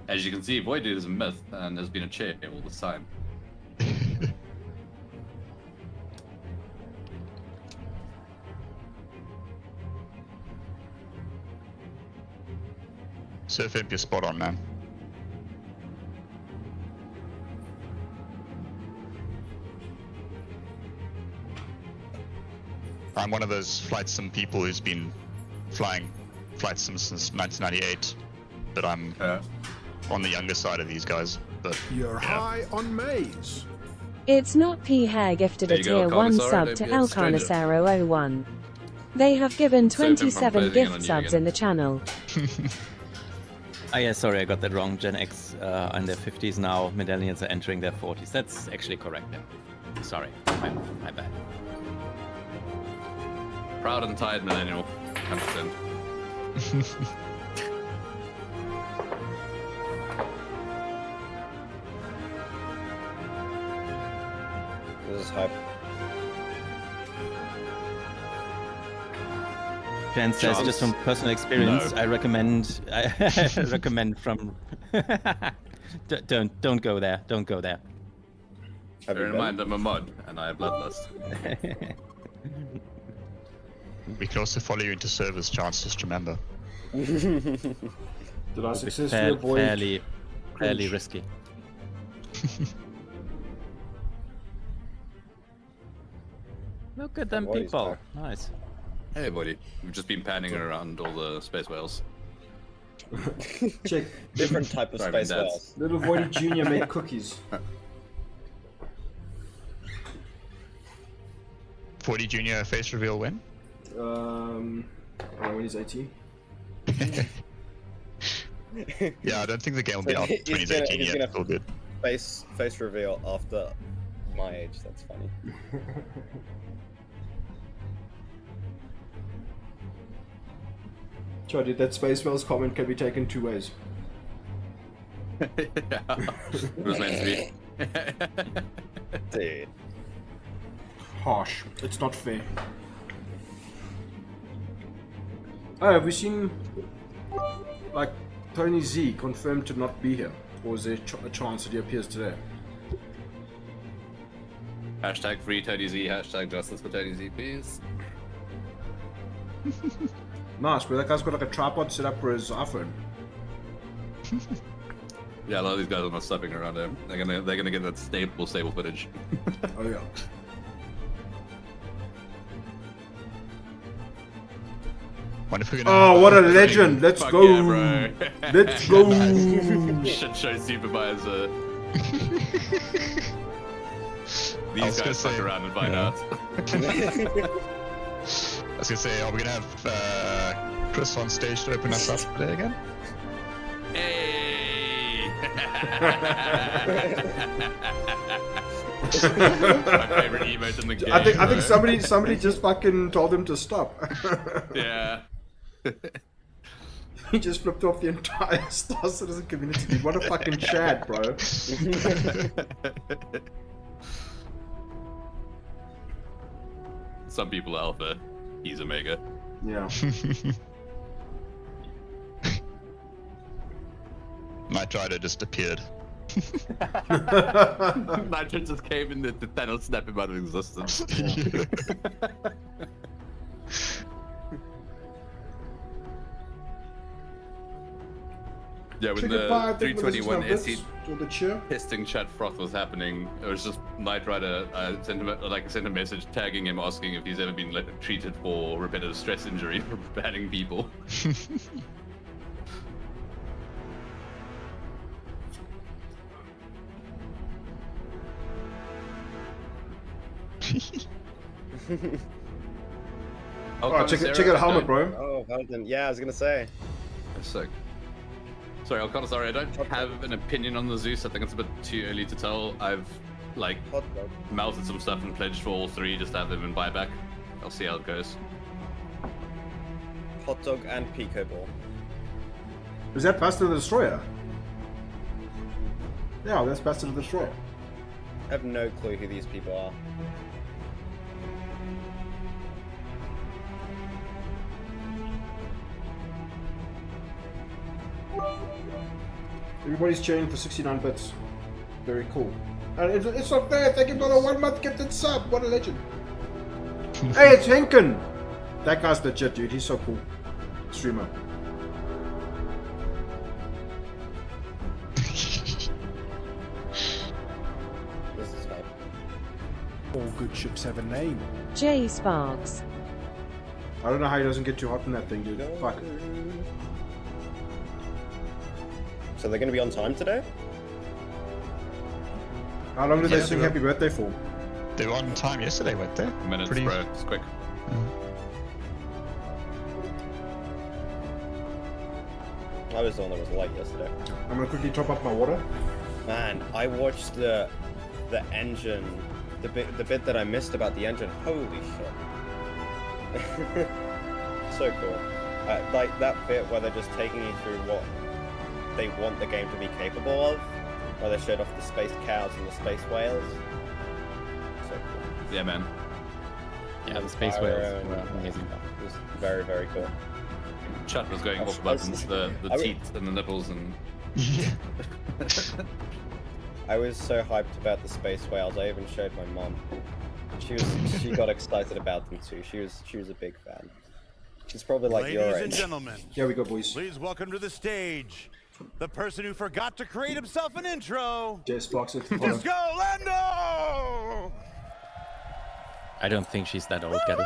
As you can see, Voidy is a myth and has been a chair all this time. Surf Imp, you're spot on, man. I'm one of those flight sim people who's been flying flight sims since 1998, but I'm on the younger side of these guys. But You're high on maize. It's not P. Hair gifted There a you go, tier 1 Carnosaur, sub don't to be a El stranger. Carnicero 01. They have given So if I'm 27 closing in on gift you subs again. in the channel. Oh yeah, sorry, I got that wrong. Gen X are in their 50s now. Millennials are entering their 40s. That's actually correct. Yeah. Sorry, my bad. Proud and tired millennial. 100%. This is hype. Jen says, just from personal experience, No. I recommend from don't go there. Don't go there. Bear in mind I'm a mod and I have bloodlust. we can also follow you into servers, Chance, just remember. Did I successfully avoid fairly cringe? risky. Look at them Voidy's people. back. Nice. Hey, buddy. We've just been panning around all the space whales. Check. Different type of Sorry, space Dads. whales. Little Voidy Jr. made cookies. 40 Junior face reveal when? When he's 18. Yeah, I don't think the game will be So out he's 2018 gonna- he's yet. gonna- It's all good. Face reveal after my age. That's funny. Try dude, that Space Whales comment can be taken two ways. Yeah. It was meant to be. Dude. Harsh. It's not fair. Oh, have we seen like Tony Z confirmed to not be here? Or is there a chance that he appears today? Hashtag free Tony Z, hashtag justice for Tony Z, please. Nice, but that guy's got like a tripod set up for his iPhone. Yeah, a lot of these guys are not stepping around him. They're gonna get that stable footage. Oh yeah. Wonder if we're gonna Oh, what a legend! Let's Fuck go! yeah, bro. Let's go! Shit show supervisor. I was These gonna guys fuck say, around and find yeah. out. I was gonna say, are we gonna have Chris on stage to open us up today again? Hey! My favorite emote in the game. I think bro. somebody just fucking told him to stop. Yeah. He just flipped off the entire Star Citizen community. Dude. What a fucking Chad, bro. Some people are alpha, he's omega. Yeah. Night Rider just appeared. Nitro just came in the Thanos snap him out of existence. Yeah, when Triggered the by, I think, when this is 321 now SC bits, or the chair. testing chat froth was happening, it was just Knight Rider sent a message tagging him, asking if he's ever been treated for repetitive stress injury for banning people. Oh, check out helmet, bro. Oh, Valentine. Yeah, I was gonna say. That's sick. Sorry, Alcott, sorry, I don't have an opinion on the Zeus. I think it's a bit too early to tell. I've, like, melted some stuff and pledged for all three just to have them in buyback. I'll see how it goes. Hot dog and Pico Ball. Is that Bastard the Destroyer? Yeah, that's Bastard the Destroyer. I have no clue who these people are. Everybody's cheering for 69 bits. Very cool. And it's not there. Thank you for the 1 month gifted sub. What a legend. Hey, it's Henkin. That guy's legit, dude. He's so cool. Streamer. This is hype. All good ships have a name. J Sparks. I don't know how he doesn't get too hot in that thing, dude. Fuck. So they're going to be on time today? How long did they sing Happy Birthday for? They were on time yesterday, weren't they? Minutes, bro. It's quick. I was the one that was late yesterday. I'm gonna quickly top up my water. Man, I watched the engine, the bit that I missed about the engine. Holy shit! So cool. Like that bit where they're just taking you through what they want the game to be capable of, where they showed off the space cows and the space whales. So cool. Yeah, man. Yeah, the space whales were amazing. It was very, very cool. Chat was going off buttons, the teeth and the nipples and... I was so hyped about the space whales, I even showed my mom. She got excited about them too. She was a big fan. She's probably like your age. Ladies and gentlemen, here we go, boys. Please welcome to the stage the person who forgot to create himself an intro. Just box it. Disco Lando! I don't think she's that old, Gabby.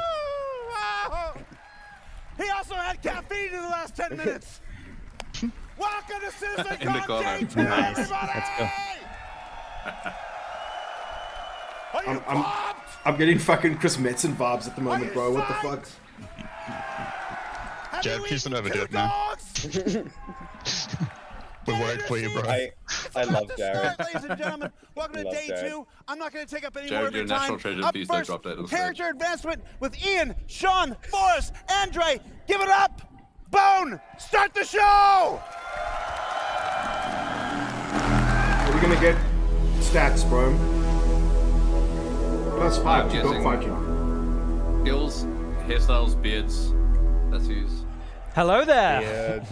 He also had caffeine in the last 10 minutes. Welcome to CitizenCon In the corner. Day 2, Nice. everybody! Let's go. Are you pumped? I'm getting fucking Chris Metzen vibes at the moment, bro. What the fuck? Jared, please don't overdo it, man. We're worried for you, bro. I love Jared. Ladies and gentlemen, welcome to Love Day Jared. 2. I'm not going to take up any Jared, more of your your national time. treasure Up piece they first, dropped out of the character advancement with Ian, Sean, Forrest, Andre. Give it up! Bone! Start the show! We're gonna get stats, bro. +5 to dog fighting. Skills, hairstyles, beards. That's who's. Hello there.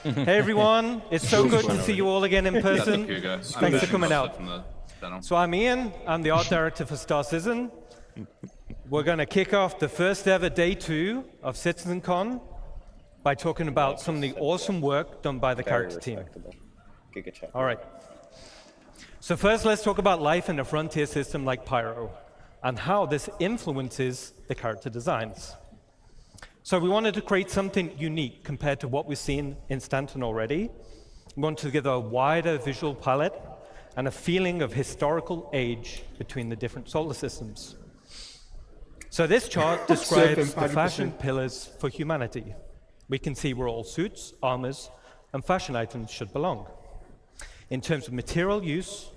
Hey everyone, it's so good to see you all again in person. Thanks for coming out. So I'm Ian, I'm the art director for Star Citizen. We're going to kick off the first ever Day 2 of CitizenCon by talking about some of the awesome work done by the character team. All right. So first, let's talk about life in a frontier system like Pyro and how this influences the character designs. So we wanted to create something unique compared to what we've seen in Stanton already. We wanted to give a wider visual palette and a feeling of historical age between the different solar systems. So this chart describes the fashion pillars for humanity. We can see where all suits, armors, and fashion items should belong. In terms of material use,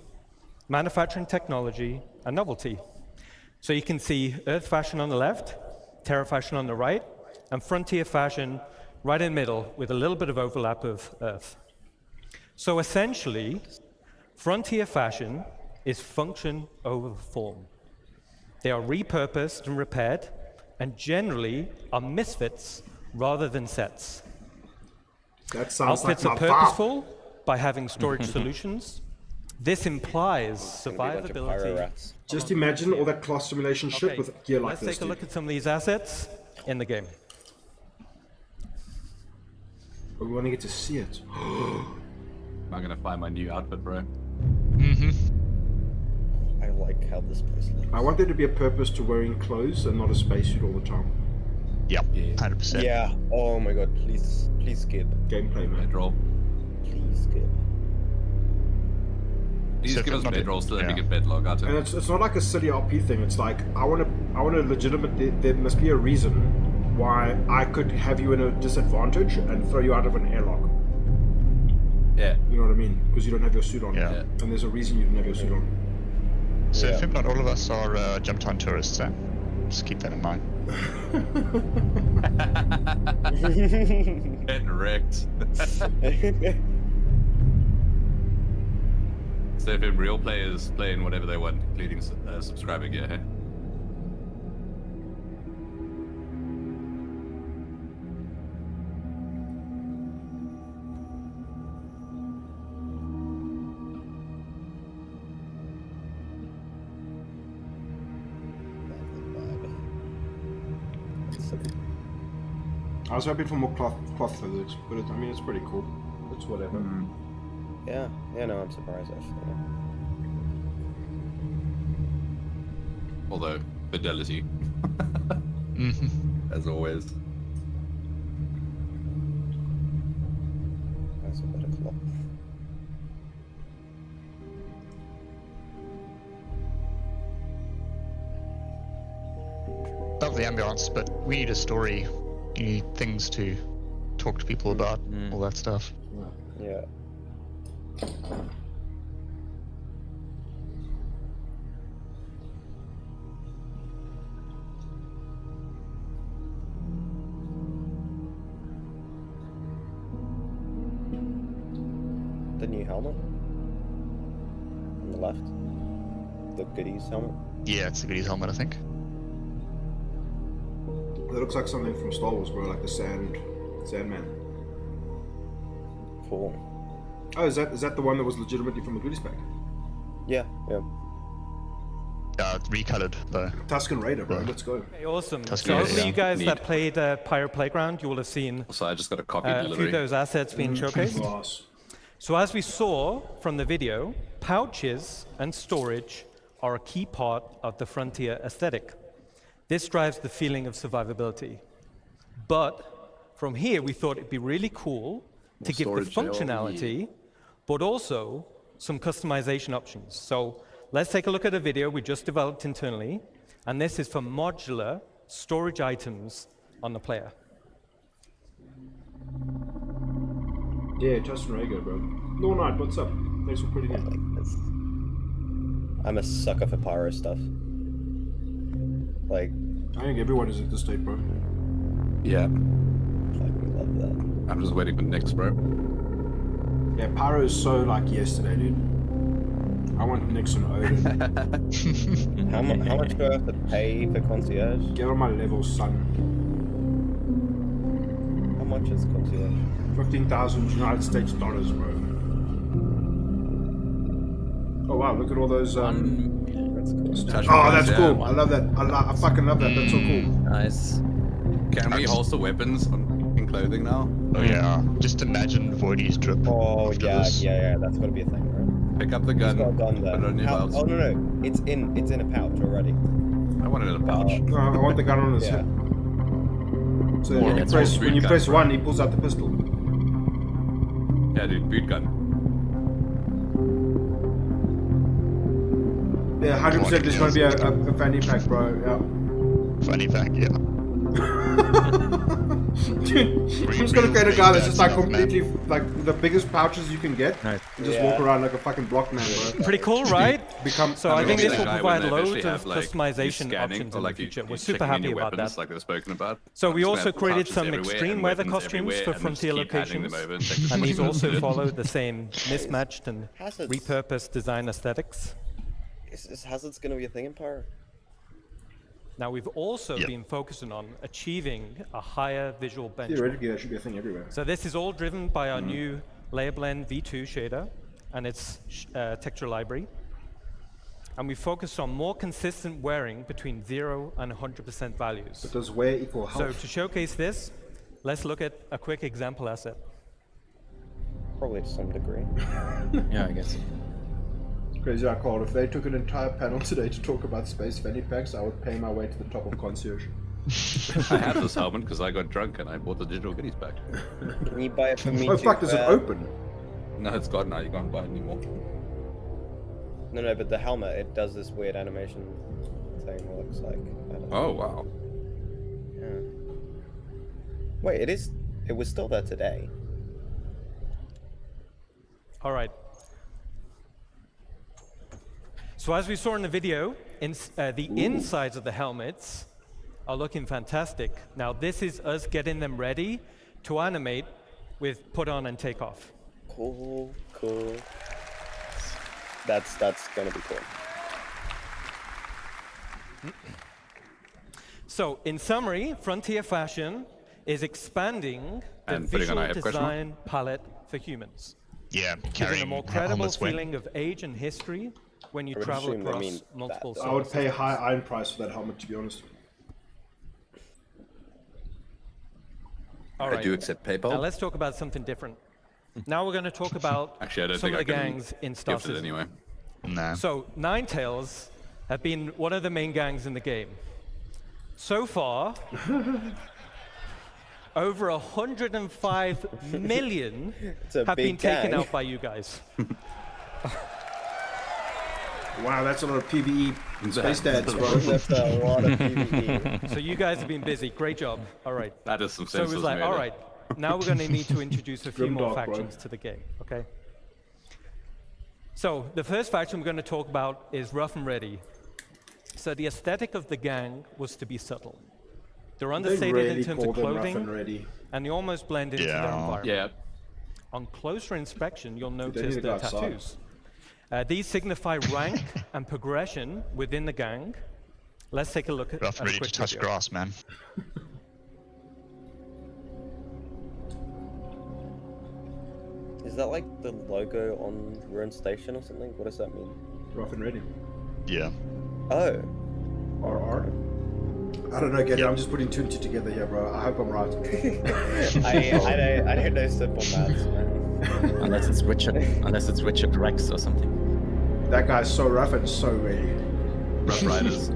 manufacturing technology, and novelty. So you can see Earth fashion on the left, Terra fashion on the right, and Frontier fashion right in the middle with a little bit of overlap of Earth. So essentially, Frontier fashion is function over form. They are repurposed and repaired, and generally are misfits rather than sets. That sounds Outfits like are purposeful by having storage solutions. This implies survivability. Just imagine all that class simulation shit with gear like this. Let's take a look at some of these assets in the game. But we want to get to see it. I'm gonna find my new outfit, bro. I like how this place looks. I want there to be a purpose to wearing clothes and not a spacesuit all the time. Yep, 100%. Yeah. Oh my god, please skip. Gameplay, man. Bedroll. Please skip. Please give us bedrolls so that we get bedlog out of And it's not like a silly RP thing. It's like I want to legitimate. There must be a reason why I could have you in a disadvantage and throw you out of an airlock. Yeah. You know what I mean? Because you don't have your suit on. Yeah. And there's a reason you didn't have your suit on. So if not all of us are jump time tourists, just keep that in mind. Get wrecked. So if real players playing whatever they want, including subscriber gear, hey? I was hoping for more cloth physics, but I mean, it's pretty cool. It's whatever. Yeah, no, I'm surprised actually. Although, fidelity. As always. That's a bit of cloth. Love the ambience, but we need a story. You need things to talk to people about, all that stuff. Yeah. The new helmet on the left, the goodies helmet. Yeah, it's the goodies helmet, I think. That looks like something from Star Wars, bro, like the Sandman. Cool. Oh, is that the one that was legitimately from the goodies pack? Yeah. Recolored though. Tusken Raider, bro. Yeah. Let's go. Okay, awesome. Tusken So Raider, hopefully you guys Neat. that played Pirate Playground, you will have seen So I just got a copy a few delivery. of those assets being showcased. Class. So as we saw from the video, pouches and storage are a key part of the Frontier aesthetic. This drives the feeling of survivability. But from here, we thought it'd be really cool to give the storage, functionality, but also some customization options. So let's take a look at a video we just developed internally, and this is for modular storage items on the player. Yeah, Justin Rager, bro. No Knight, what's up? Thanks for putting in. I'm a sucker for pyro stuff. Like, I think everyone is at this state, bro. Yeah. fucking love that. I'm just waiting for Nick's, bro. Yeah, Pyro is so like yesterday, dude. I want Nixon Odin. How much do I have to pay for concierge? Get on my level, son. How much is concierge? 15,000 United States dollars, bro. Oh wow, look at all those. That's cool. Oh, that's cool. I love that. I fucking love that. That's so cool. Nice. Can we holster weapons in clothing now? Oh yeah. Just imagine Voidy's drip. Oh after yeah, this. yeah. That's gotta be a thing, right? Pick up the gun. It's got a gun there. Put it on your belt. Oh no, it's in a pouch already. I want it in a pouch. No, I want the gun on his Yeah. hip. So Yeah, when you that's press, all when you boot press gun, one, he pulls out the pistol. Yeah, dude, boot gun. Yeah, 100% there's going to be a fanny pack, bro. Yeah. Fanny pack, yeah. Dude, I'm just going to create a guy that's just like completely, like the biggest pouches you can get. Nice. And just walk around like a fucking block man, bro. Pretty cool, right? So I think Maybe this the will guy provide when they loads eventually of have, like, customization you scanning, options or, in like, the future. you We're super checking in happy your about weapons, that. like they've spoken about. So I'm we just also gonna have created pouches some everywhere extreme and weather weapons costumes everywhere for and just Frontier keep handing locations, them over and take and these them. also follow the same mismatched and Hazards. repurposed design aesthetics. Is hazards gonna be a thing in pyro? Now we've also been focusing on achieving a higher visual benchmark. Theoretically, that should be a thing everywhere. So this is all driven by our new Layer Blend V2 shader and its texture library. And we focused on more consistent wearing between 0 and 100% values. But does wear equal So health? to showcase this, let's look at a quick example asset. Probably to some degree. Yeah, I guess. Crazy I called. If they took an entire panel today to talk about space fanny packs, I would pay my way to the top of concierge. I have this helmet because I got drunk and I bought the digital goodies pack. Can you buy it for me Oh too? fuck, does it open? No, it's gone now. You can't buy it anymore. No, but the helmet, it does this weird animation thing. It looks like. I don't know. Oh wow. Yeah. Wait, it was still there today. All right. So as we saw in the video, the insides of the helmets are looking fantastic. Now this is us getting them ready to animate with put on and take off. Cool. That's gonna be cool. So in summary, Frontier Fashion is expanding the And putting on visual a question mark? design palette for humans. Yeah, Giving a carrying more on credible this way. feeling of age and history when you I would travel assume they across mean multiple that. I would surfaces. pay high iron price for that helmet, to be honest. All I right. do accept PayPal. Now let's talk about something different. Now we're going to talk about Actually, I don't some think of the I can gangs in Star gift it Citizen. anyway. Nah. So Ninetales have been one of the main gangs in the game. So far, over 105 million It's a have been big taken gang. out by you guys. Wow, that's a lot of PvE space dads, bro. That's a lot of PvE. So you guys have been busy. Great job. All right. That is some So it sense. was like, all right, now we're going to need to introduce a few more Grimdark, bro. factions to the game, okay? So the first faction we're going to talk about is Rough and Ready. So the aesthetic of the gang was to be subtle. They're They understated really in terms call of them rough clothing, and ready. and they almost blend into their environment. Yeah. On closer inspection, you'll they notice need to the go outside. tattoos. These signify rank and progression within the gang. Let's take a look at Rough a ready to quick touch video. grass, man. Is that like the logo on Ruin Station or something? What does that mean? Rough and ready. Yeah. Oh. RR. I don't know, Getty. I'm just putting two and two together here, bro. I hope I'm right. I don't know simple maths, man. Unless it's Richard Rex or something. That guy's so rough and so ready. Rough Riders.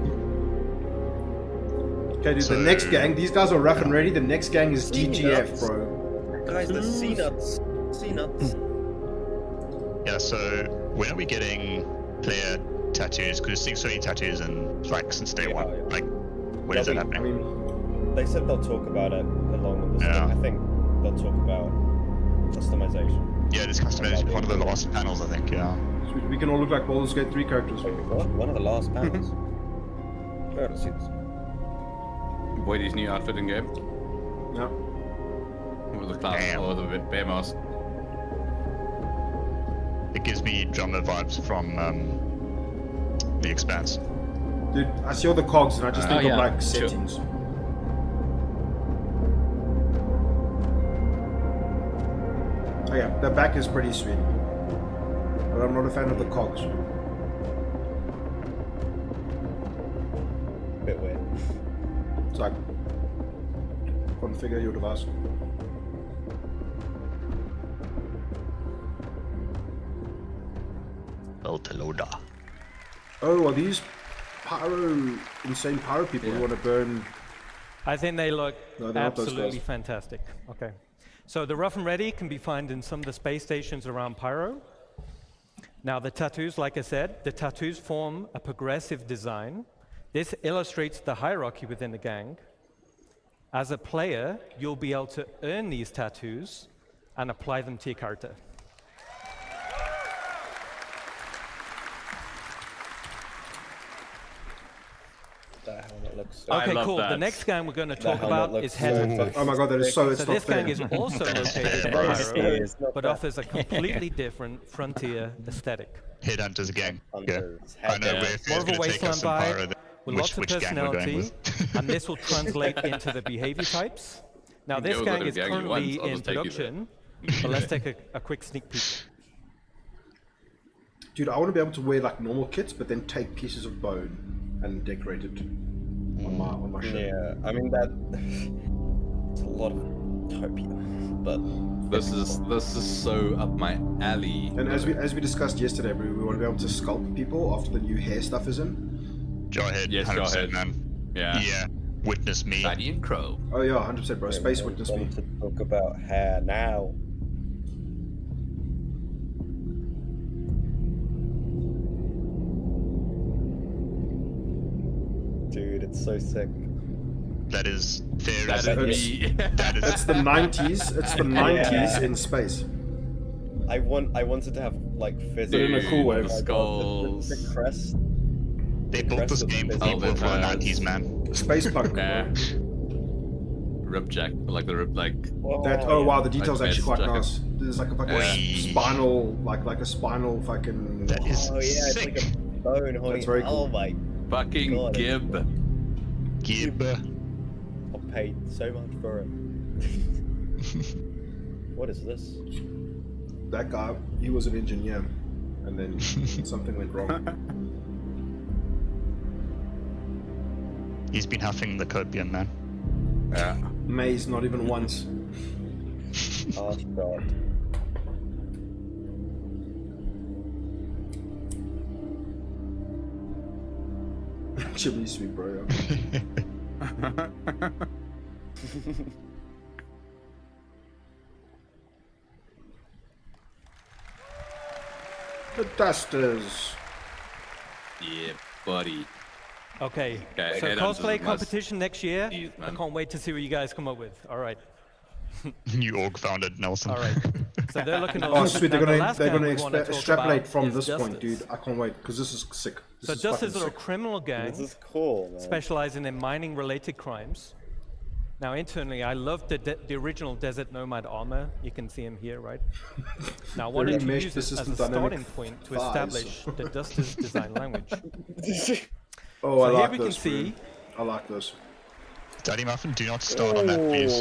Okay, dude, the next gang, these guys are rough and ready. The next gang is DGF, bro. Guys, the C-nuts. C-nuts. Yeah, so when are we getting player tattoos? Because we're seeing so many tattoos and flags since day one. Like, when is that happening? I mean, they said they'll talk about it along with this. Yeah. I think they'll talk about customization. Yeah, this customization is one of the last panels, I think, yeah. So we can all look like Baldur's Gate 3 characters. What? One of the last panels? I gotta see this. Voidy's new outfit in game. Yeah. With the clown or the bear mask. It gives me drummer vibes from The Expanse. Dude, I see all the cogs and I just think of like sure. settings. Oh yeah, the back is pretty sweet. But I'm not a fan of the cogs. Bit weird. It's like, configure your device. Ultaloda. Oh, are these insane pyro people who want to burn? I think they look No, they're not those absolutely guys. fantastic. Okay. So the Rough and Ready can be found in some of the space stations around Pyro. Now the tattoos, like I said, the tattoos form a progressive design. This illustrates the hierarchy within the gang. As a player, you'll be able to earn these tattoos and apply them to your character. That helmet looks so Okay, cool. The next gang we're going to talk about is Headhunters. Oh my god, that is so, it's So not this gang fair. is also located in bro. Pyro, It's not but fair. offers a completely different frontier aesthetic. Headhunters gang. Yeah. Hunters, I know head- where if More it's of a going to take us wasteland in vibe, Pyro, then with which, lots of which gang we're going personality, with. and this will translate into the behavior types. Now, this Go gang with is the gang you want, currently I'll in just take you there. production, but let's take a quick sneak peek. Dude, I want to be able to wear like normal kits, but then take pieces of bone and decorate it on my shirt. Yeah, I mean that. It's a lot of utopia, but This is so up my alley. And as we discussed yesterday, we want to be able to sculpt people after the new hair stuff is in. Jawhead, Yes, 100%, Jawhead. man. Yeah. Yeah. Witness me. Daddy and Crow. Oh yeah, 100%, bro. Space witness me. to talk about hair now. Dude, it's so sick. That is fair. That as is me. That is. It's the 90s. It's the 90s in space. I wanted to have like physics. But in a cool way. Oh my God, the crest. They built this game for people for the 90s, man. Space punk. Yeah. Ribjack, like the rib, like. That. Oh wow, the details like actually quite jacket. nice. There's like a fucking spinal, like a spinal fucking. That is Oh yeah, sick. it's like a bone holding. That's very cool. Oh my Fucking God, Gib. Gib. I paid so much for it. What is this? That guy, he was an engineer, and then something went wrong. He's been huffing the copium, man. Yeah. Maze, not even once. Oh God. Chimney sweep, bro. The Dusters. Yeah, buddy. Okay. Okay, So head on to cosplay the competition next year. Jeez, I man. can't wait to see what you guys come up with. All right. New org founded Nelson. All right. So they're looking at. Oh sweet, they're now, the gonna last they're gang gonna we wanna talk extrapolate about from is this point, Dusters. dude. I can't wait because this is sick. So This is Dusters fucking are a sick. criminal gang This is cool, man. specializing in mining-related crimes. Now, internally, I love the original Desert Nomad armor. You can see him here, right? Now, I wanted to meshed use the this as system a dynamic starting point to thighs. establish the Dusters design language. Oh, So I here like we this. can see. Bro. I like this. Daddy Muffin, do not start on that, please.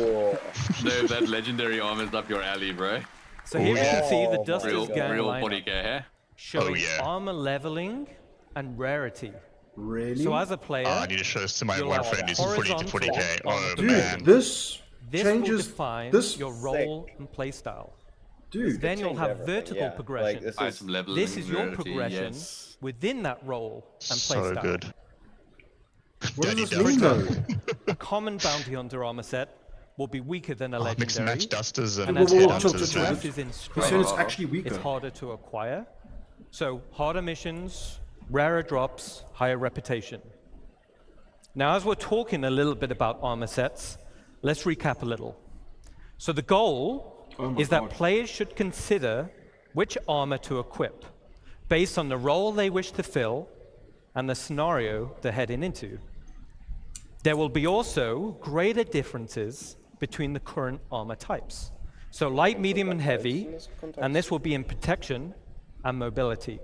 No, that legendary arm is up your alley, bro. So here we can see the Oh, Dusters Real, gang real lineup body care, huh? showing Oh, yeah. armor leveling and rarity. Really? So as a player, I need to show this to my you'll one have friend who's horizontal 40 to 40k. armor Oh, Dude, man. this this will changes. define This, your role and playstyle. dude. Then you'll change have everything, vertical yeah. progression. Like, this I is some leveling This is your rarity, progression yes. within that role and So playstyle. good. What Daddy does this mean, Duster. though? A common bounty hunter armor set will be weaker than a Oh, mix and legendary. match dusters and And as Whoa, it whoa, chill, headhunters, chill, man. increases in This strength, unit's actually weaker. it's harder to acquire. So harder missions, rarer drops, higher reputation. Now, as we're talking a little bit about armor sets, let's recap a little. So the goal Oh my is that God. players should consider which armor to equip based on the role they wish to fill and the scenario they're heading into. There will be also greater differences between the current armor types. So light, medium, and heavy, and this will be in protection and mobility.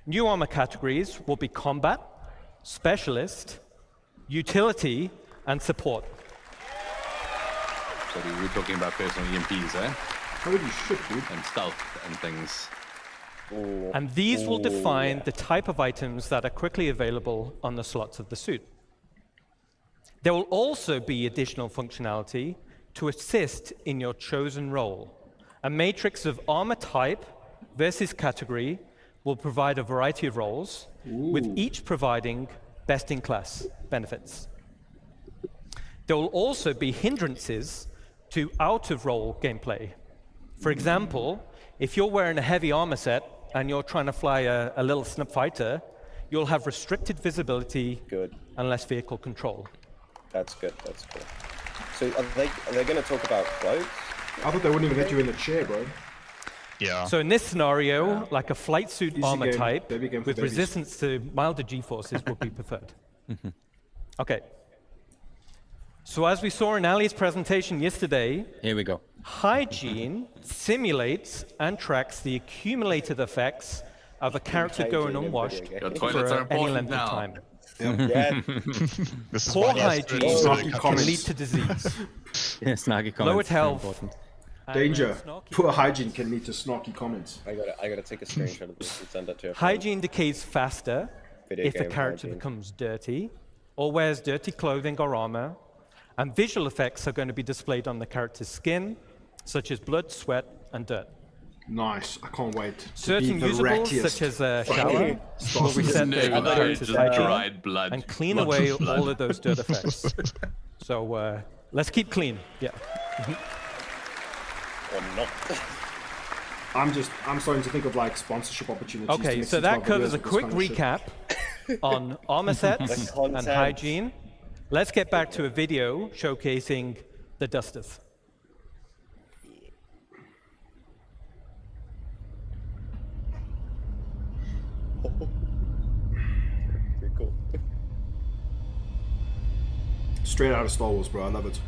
New armor categories will be combat, specialist, utility, and support. So we're talking about personal EMPs, eh? Holy shit, dude. And stealth and things. Ooh. And these will Ooh, define yeah. the type of items that are quickly available on the slots of the suit. There will also be additional functionality to assist in your chosen role. A matrix of armor type versus category will provide a variety of roles, with each providing best-in-class benefits. There will also be hindrances to out-of-role gameplay. For example, if you're wearing a heavy armor set and you're trying to fly a little snub fighter, you'll have restricted visibility and less vehicle control. That's good. That's good. So are they going to talk about clothes? I thought they wouldn't even let you in the chair, bro. Yeah. So in this scenario, like a flight suit Easy armor game, type baby game for with babies. resistance to milder G-forces would be preferred. Okay. So as we saw in Ali's presentation yesterday, Here we go. hygiene simulates and tracks the accumulated effects of a character going Hygiene in unwashed video Your toilets are for any important length now. of time. Yeah. This is Poor why he has to hygiene go to the Snarky country. can lead comments. to disease, Yeah, snarky comments. lowered very health, important. and, Danger. snarky- Poor hygiene can lead to snarky comments. I gotta take a screenshot of this and send that to a friend. Hygiene decays faster Video if a game character hygiene. becomes dirty or wears dirty clothing or armor, and visual effects are going to be displayed on the character's skin, such as blood, sweat, and dirt. Nice. I can't wait. to Certain be the usables, rattiest such as a fucking shower, will reset the No, character's just hygiene dried blood. and clean Lots away of blood. all of those dirt effects. So let's keep clean. Yeah. Or not. I'm starting to think of like sponsorship opportunities. to Okay, make so some that videos covers a with this quick kind of shit. recap on armor sets The and content. hygiene. let's get back to a video showcasing the dusters. Pretty cool. Straight out of Star Wars, bro. I love it.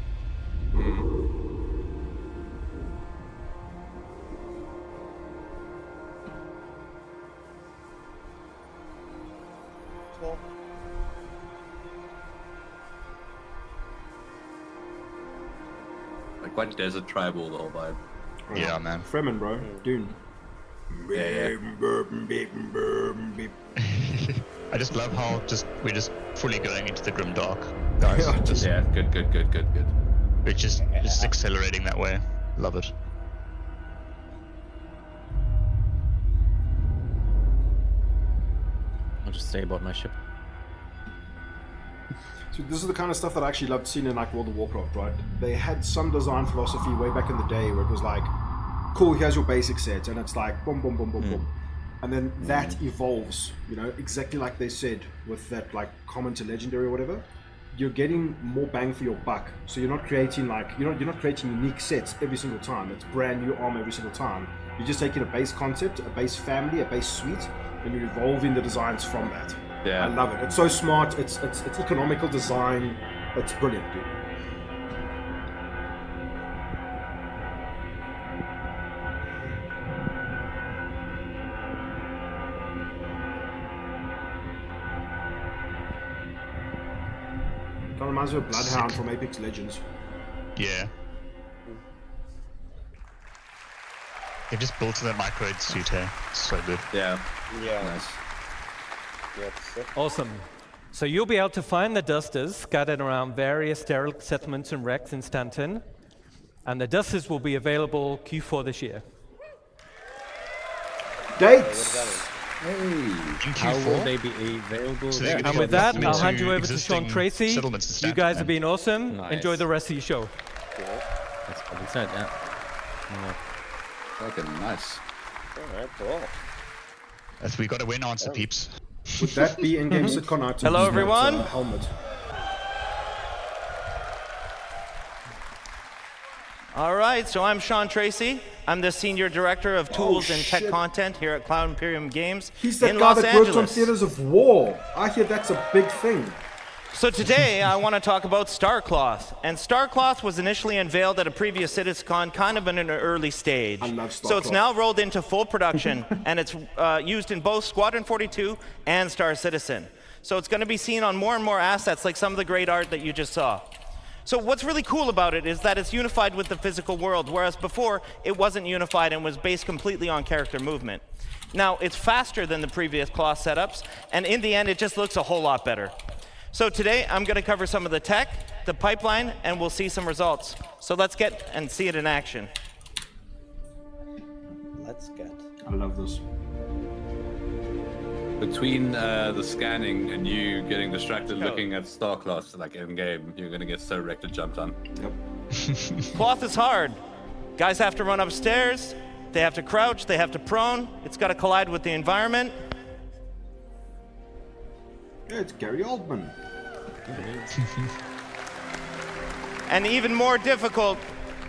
Cool. Like quite desert tribal, the whole vibe. Yeah, man. Fremen, bro. Dune. I just love how we're just fully going into the grim dark, guys. Yeah, good. We're just accelerating that way. Love it. I'll just stay aboard my ship. So this is the kind of stuff that I actually loved seeing in like World of Warcraft, right? They had some design philosophy way back in the day where it was like, cool, here's your basic set, and it's like boom, boom, boom, boom, boom. And then that evolves, you know, exactly like they said with that like common to legendary or whatever. You're getting more bang for your buck. So you're not creating like you're not creating unique sets every single time. It's brand new armor every single time. You're just taking a base concept, a base family, a base suite, and you're evolving the designs from that. Yeah, I love it. It's so smart. It's economical design. It's brilliant, dude. Kind of reminds me of Bloodhound from Apex Legends. Yeah. They've just built that micro suit here. So good. Yeah. Yeah. Nice. Yeah, it's sick. Awesome. So you'll be able to find the dusters scattered around various derelict settlements and wrecks in Stanton. And the dusters will be available Q4 this year. Dates! How will they be available? So there? And with that, I'll hand you over to existing Sean Tracy. settlements in You Stanton, guys man. have been awesome. Nice. Enjoy the rest of your show. That's what he said, yeah. Fucking nice. Alright, cool. As we got a win answer, peeps. Would that be in-game sitcom items? Hello, not, everyone. Helmet. All right, so I'm Sean Tracy. I'm the Senior Director of Tools and Tech Content here at Cloud Imperium Games He's that in guy Los that works on Angeles. Theaters of War. I hear that's a big thing. So today I want to talk about Starcloth. And Starcloth was initially unveiled at a previous CitizenCon kind of in an early stage. I love So it's Starcloth. now rolled into full production and it's used in both Squadron 42 and Star Citizen. So it's going to be seen on more and more assets like some of the great art that you just saw. So what's really cool about it is that it's unified with the physical world, whereas before it wasn't unified and was based completely on character movement. Now it's faster than the previous cloth setups, and in the end it just looks a whole lot better. So today I'm going to cover some of the tech, the pipeline, and we'll see some results. So let's get and see it in action. Let's get. I love this. Between the scanning and you getting distracted looking at Starcloth like in game, you're gonna get so wrecked and jumped on. Yep. Cloth is hard. Guys have to run upstairs, they have to crouch, they have to prone, it's got to collide with the environment. Yeah, it's Gary Oldman. And even more difficult,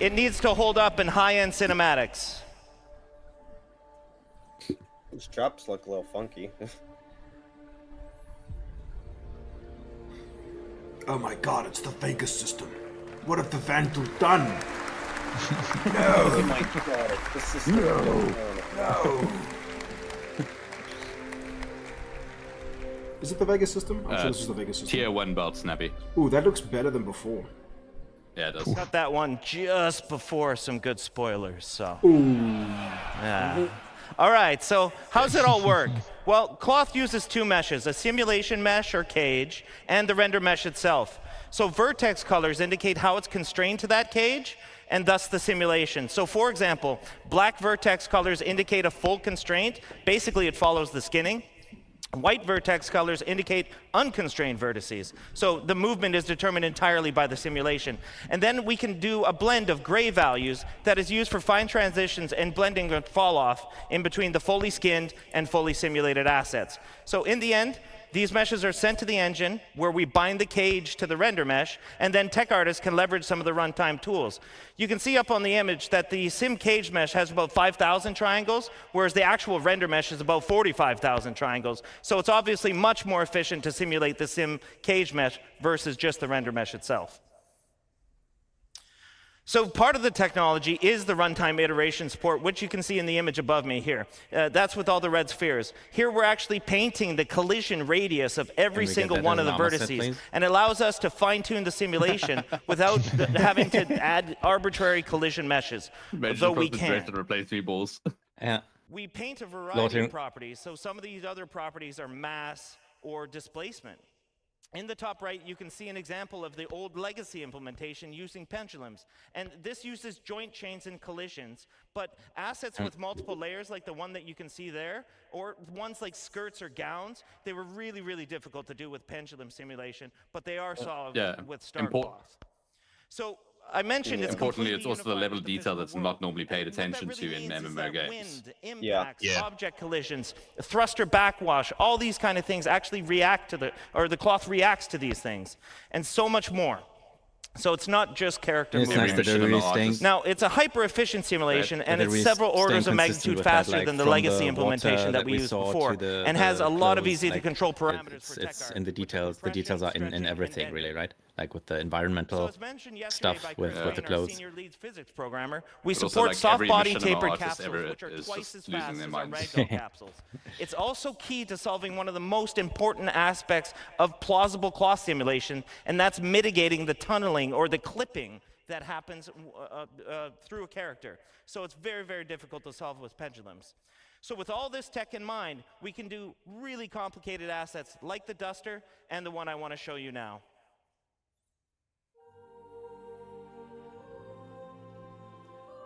it needs to hold up in high-end cinematics. These drops look a little funky. Oh my god, it's the Vegas system. What have the Vandal done? Oh my god, it's the system. No. Is it the Vegas system? I'm sure this is the Vegas system. Tier 1 belt snappy. Ooh, that looks better than before. Yeah, it does. Got that one just before some good spoilers, so. Ooh. Yeah. All right, so how's it all work? Well, Cloth uses two meshes, a simulation mesh or cage, and the render mesh itself. So vertex colors indicate how it's constrained to that cage, and thus the simulation. So for example, black vertex colors indicate a full constraint. Basically, it follows the skinning. White vertex colors indicate unconstrained vertices. So the movement is determined entirely by the simulation. And then we can do a blend of gray values that is used for fine transitions and blending and fall off in between the fully skinned and fully simulated assets. So in the end, These meshes are sent to the engine where we bind the cage to the render mesh, and then tech artists can leverage some of the runtime tools. You can see up on the image that the sim cage mesh has about 5,000 triangles, whereas the actual render mesh is about 45,000 triangles. So it's obviously much more efficient to simulate the sim cage mesh versus just the render mesh itself. So part of the technology is the runtime iteration support, which you can see in the image above me here. That's with all the red spheres. Here we're actually painting the collision radius of every single one of the vertices, and it allows us to fine-tune the simulation without having to add arbitrary collision meshes, though we can. To replace meatballs. Yeah. We paint a variety of properties, so some of these other properties are mass or displacement. In the top right, you can see an example of the old legacy implementation using pendulums. And this uses joint chains and collisions, but assets with multiple layers like the one that you can see there, or ones like skirts or gowns, they were really, really difficult to do with pendulum simulation, but they are solved with Starcloth. So I mentioned it's importantly, it's also the level of detail that's not normally paid attention to in MMO games. Wind, impacts, object collisions, thruster backwash, all these kind of things actually react to the cloth reacts to these things, and so much more. So it's not just character movement. Now, it's a hyper-efficient simulation, and it's several orders of magnitude faster than the legacy implementation that we used before, and has a lot of easy-to-control parameters for tech It's in the details. The details are in everything, really, right? Like with the environmental stuff with the clothes. Senior lead physics programmer, we support soft-body tapered capsules, which are twice as fast as our ragdoll capsules. It's also key to solving one of the most important aspects of plausible cloth simulation, and that's mitigating the tunneling or the clipping that happens through a character. So it's very, very difficult to solve with pendulums. So with all this tech in mind, we can do really complicated assets like the Duster and the one I want to show you now.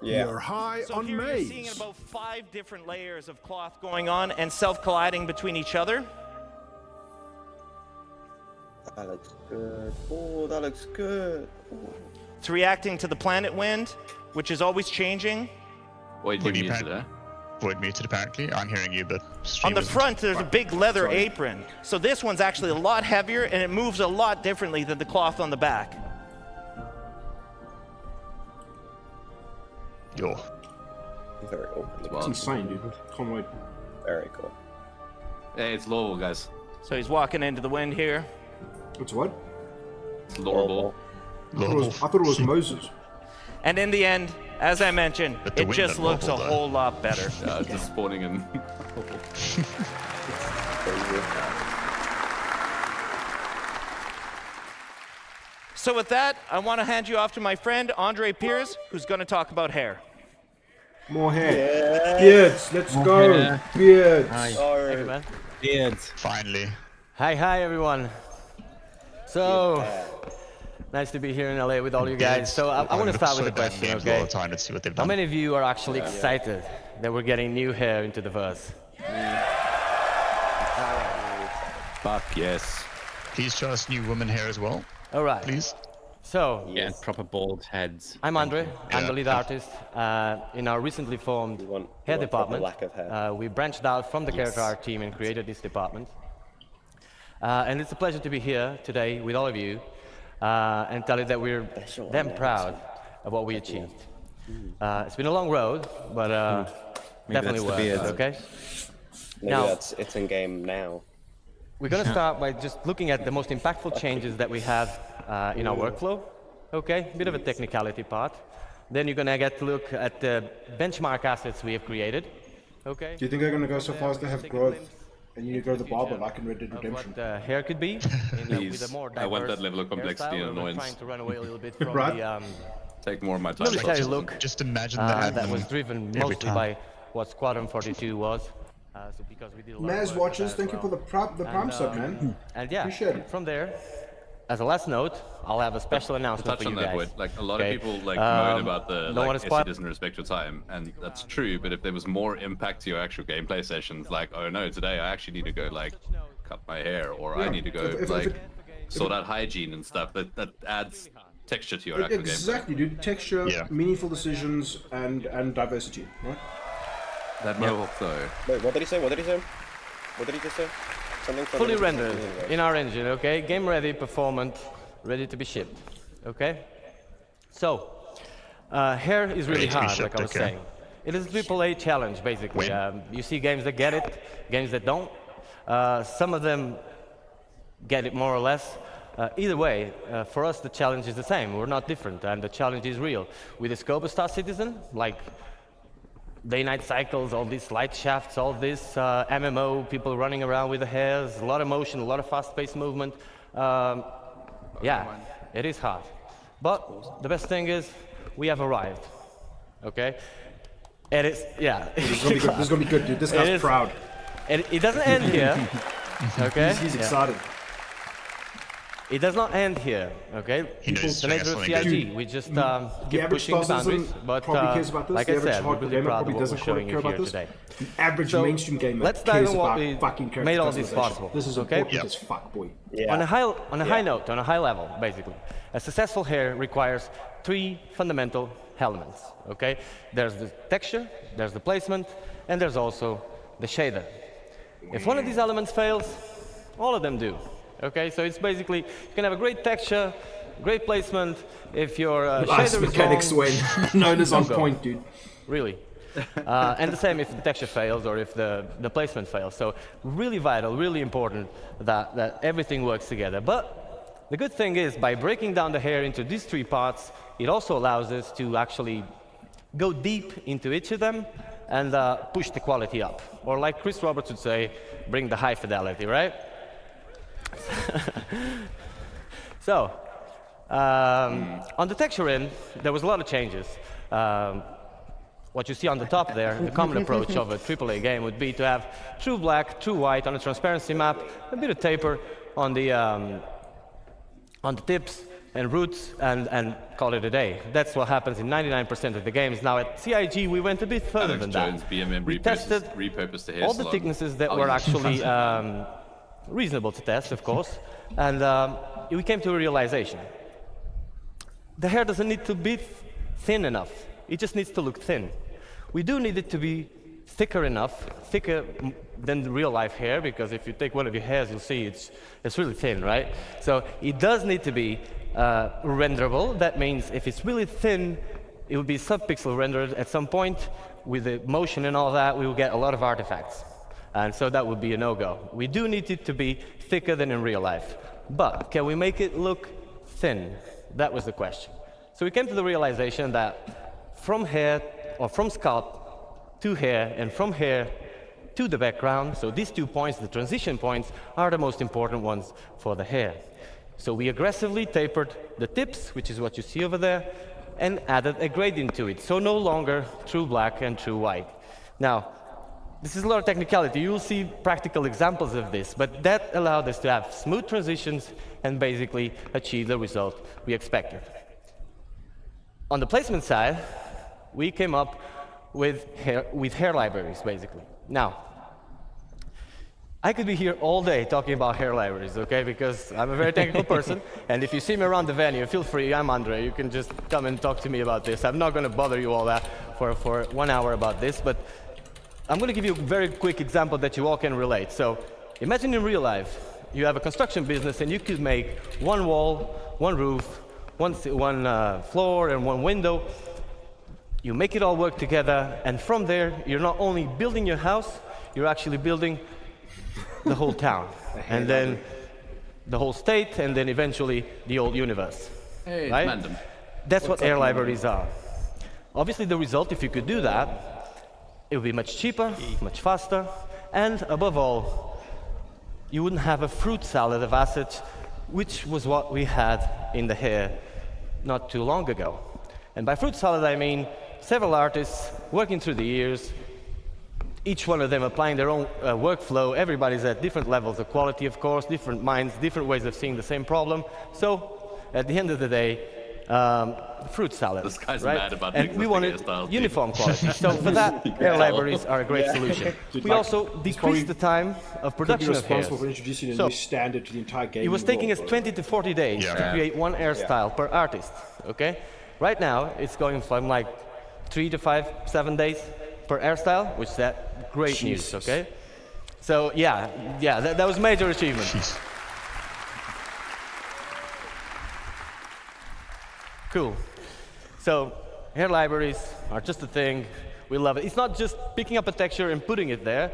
You're high so on here maze. You're seeing about 5 different layers of cloth going on and self-colliding between each other. That looks good. Oh, that looks good. Ooh. It's reacting to the planet wind, which is always changing. Void muted apparently. I'm hearing you, but on the front, there's a big leather apron. So this one's actually a lot heavier, and it moves a lot differently than the cloth on the back. Yo. Very cool. It's insane, dude. Can't wait. Very cool. Hey, it's Lowell, guys. So he's walking into the wind here. It's what? It's Lowell. I thought it was Moses. And in the end, as I mentioned, it just looks a whole lot better. It's just spawning in. So with that, I want to hand you off to my friend, Andre Piers, who's going to talk about hair. More hair. Beards, let's go. Beards. Hey, man. Beards. Finally. Hi, everyone. So, nice to be here in LA with all you guys. So I want to start with a question, okay? How many of you are actually excited that we're getting new hair into the verse? Fuck yes. Please show us new woman hair as well. All right. Please. So, yeah, and proper bald heads. I'm Andre. I'm the lead artist in our recently formed hair department. We branched out from the character art team and created this department. And it's a pleasure to be here today with all of you and tell you that we're damn proud of what we achieved. It's been a long road, but definitely worth it, okay? Maybe now, it's in game now. We're going to start by just looking at the most impactful changes that we have in our workflow, okay? A bit of a technicality part. Then you're going to get to look at the benchmark assets we have created, okay? Do you think they're going to go so far as to have growth? And you need to go to the barber like in Red Dead Redemption. What the hair could be. With a more I want that level of complexity and annoyance. Trying to run away a little bit from right? the take more of my time. military look. Just imagine that. That was driven mostly by what Squadron 42 was. So because we did a lot Maz of work watches, thank you for the prime sub, man. And yeah, appreciate it. From there, as a last note, I'll have a special announcement for you guys. Point, like a lot of people moan about the SE doesn't respect your time, and that's true. But if there was more impact to your actual gameplay sessions, like oh no, today I actually need to go like cut my hair, or I need to go sort out hygiene and stuff, that adds texture to your actual gameplay. Exactly, dude. Texture, meaningful decisions, and diversity, right? That mohawk though. Wait, what did he say? What did he say? What did he just say? fully rendered in our engine, okay? Game ready, performant, ready to be shipped, okay? So, hair is really hard, like I was saying. It is a AAA challenge, basically. You see games that get it, games that don't. Some of them get it more or less. Either way, for us the challenge is the same. We're not different, and the challenge is real. With the scope of Star Citizen, like day-night cycles, all these light shafts, all this MMO, people running around with the hairs, a lot of motion, a lot of fast-paced movement. Yeah, it is hard. But the best thing is we have arrived, okay? And it's, yeah. This is going to be good, dude. This guy's proud. And it doesn't end here, okay? He's excited. It does not end here, okay? The nature of CIG, we just keep pushing the boundaries, but like I said, we're really proud of what we're showing you here today. The average mainstream gamer let's dive in what we fucking made all this possible. This is okay? important as fuck, boy. On a high note, on a high level, basically, a successful hair requires 3 fundamental elements, okay? There's the texture, there's the placement, and there's also the shader. If one of these elements fails, all of them do. Okay, so it's basically, you can have a great texture, great placement. If your shader mechanics is wrong, known as on point, dude. Really. And the same if the texture fails or if the placement fails. So really vital, really important that everything works together. But the good thing is, by breaking down the hair into these 3 parts, it also allows us to actually go deep into each of them and push the quality up. Or like Chris Roberts would say, bring the high fidelity, right? So, on the texture end, there was a lot of changes. What you see on the top there, the common approach of a AAA game would be to have true black, true white on a transparency map, a bit of taper on the tips and roots, and call it a day. That's what happens in 99% of the games. Now at CIG, we went a bit further than that. We tested all the thicknesses that were actually reasonable to test, of course, and we came to a realization. The hair doesn't need to be thin enough. It just needs to look thin. We do need it to be thicker enough, thicker than real life hair, because if you take one of your hairs, you'll see it's really thin, right? So it does need to be renderable. That means if it's really thin, it will be sub-pixel rendered at some point. With the motion and all that, we will get a lot of artifacts. And so that would be a no-go. We do need it to be thicker than in real life. But can we make it look thin? That was the question. So we came to the realization that from hair, or from scalp to hair, and from hair to the background, so these 2 points, the transition points, are the most important ones for the hair. So we aggressively tapered the tips, which is what you see over there, and added a gradient to it. So no longer true black and true white. Now, this is a lot of technicality. You'll see practical examples of this, but that allowed us to have smooth transitions and basically achieve the result we expected. On the placement side, we came up with hair libraries, basically. Now, I could be here all day talking about hair libraries, okay, because I'm a very technical person, and if you see me around the venue, feel free, I'm Andre, you can just come and talk to me about this. I'm not going to bother you all that for 1 hour about this, but I'm going to give you a very quick example that you all can relate. So imagine in real life, you have a construction business and you could make 1 wall, 1 roof, one floor and 1 window. You make it all work together, and from there, you're not only building your house, you're actually building the whole town, and then the whole state, and then eventually the whole universe. Hey, right? Random. That's what air libraries are. Obviously, the result, if you could do that, it would be much cheaper, much faster, and above all, you wouldn't have a fruit salad of assets, which was what we had in the hair not too long ago. And by fruit salad, I mean several artists working through the years, each one of them applying their own workflow. Everybody's at different levels of quality, of course, different minds, different ways of seeing the same problem. So, at the end of the day, fruit salad. This guy's right? mad about and we wanted uniform quality. So for that, air libraries are a great solution. Dude, we also decreased the time of production of hairs. For introducing a so new standard to the entire game. It was taking us 20 to 40 days to create 1 hairstyle per artist. Okay, right now it's going from like 3 to 5, 7 days per hairstyle, which is that great news. Okay, So yeah, that was major achievement. Jeez. Cool. So hair libraries are just a thing. We love it. It's not just picking up a texture and putting it there.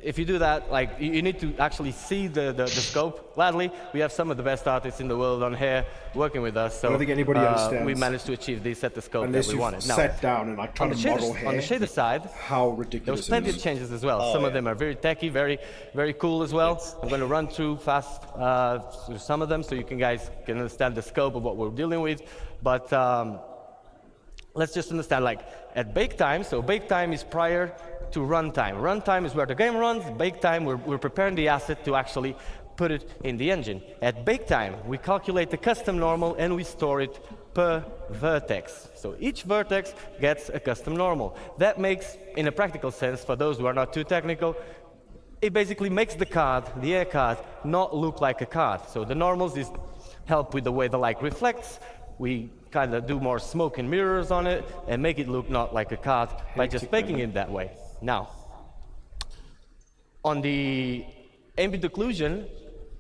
If you do that, like you need to actually see the scope. Gladly, we have some of the best artists in the world on hair working with us. So I don't think anybody understands. We managed to achieve this at the scope Unless that we wanted. Unless you've sat down and like trying to model hair. On the shader side, how ridiculous there was plenty of changes as well. Some of them are very techy, very cool as well. I'm going to run through fast through some of them so you guys can understand the scope of what we're dealing with. But let's just understand, like at bake time. So bake time is prior to runtime. Runtime is where the game runs. Bake time, we're preparing the asset to actually put it in the engine. At bake time, we calculate the custom normal and we store it per vertex. So each vertex gets a custom normal. That makes, in a practical sense, for those who are not too technical, it basically makes the card, the air card, not look like a card. So the normals is help with the way the light reflects. We kind of do more smoke and mirrors on it and make it look not like a card by just baking it that way. Now, on the ambient occlusion,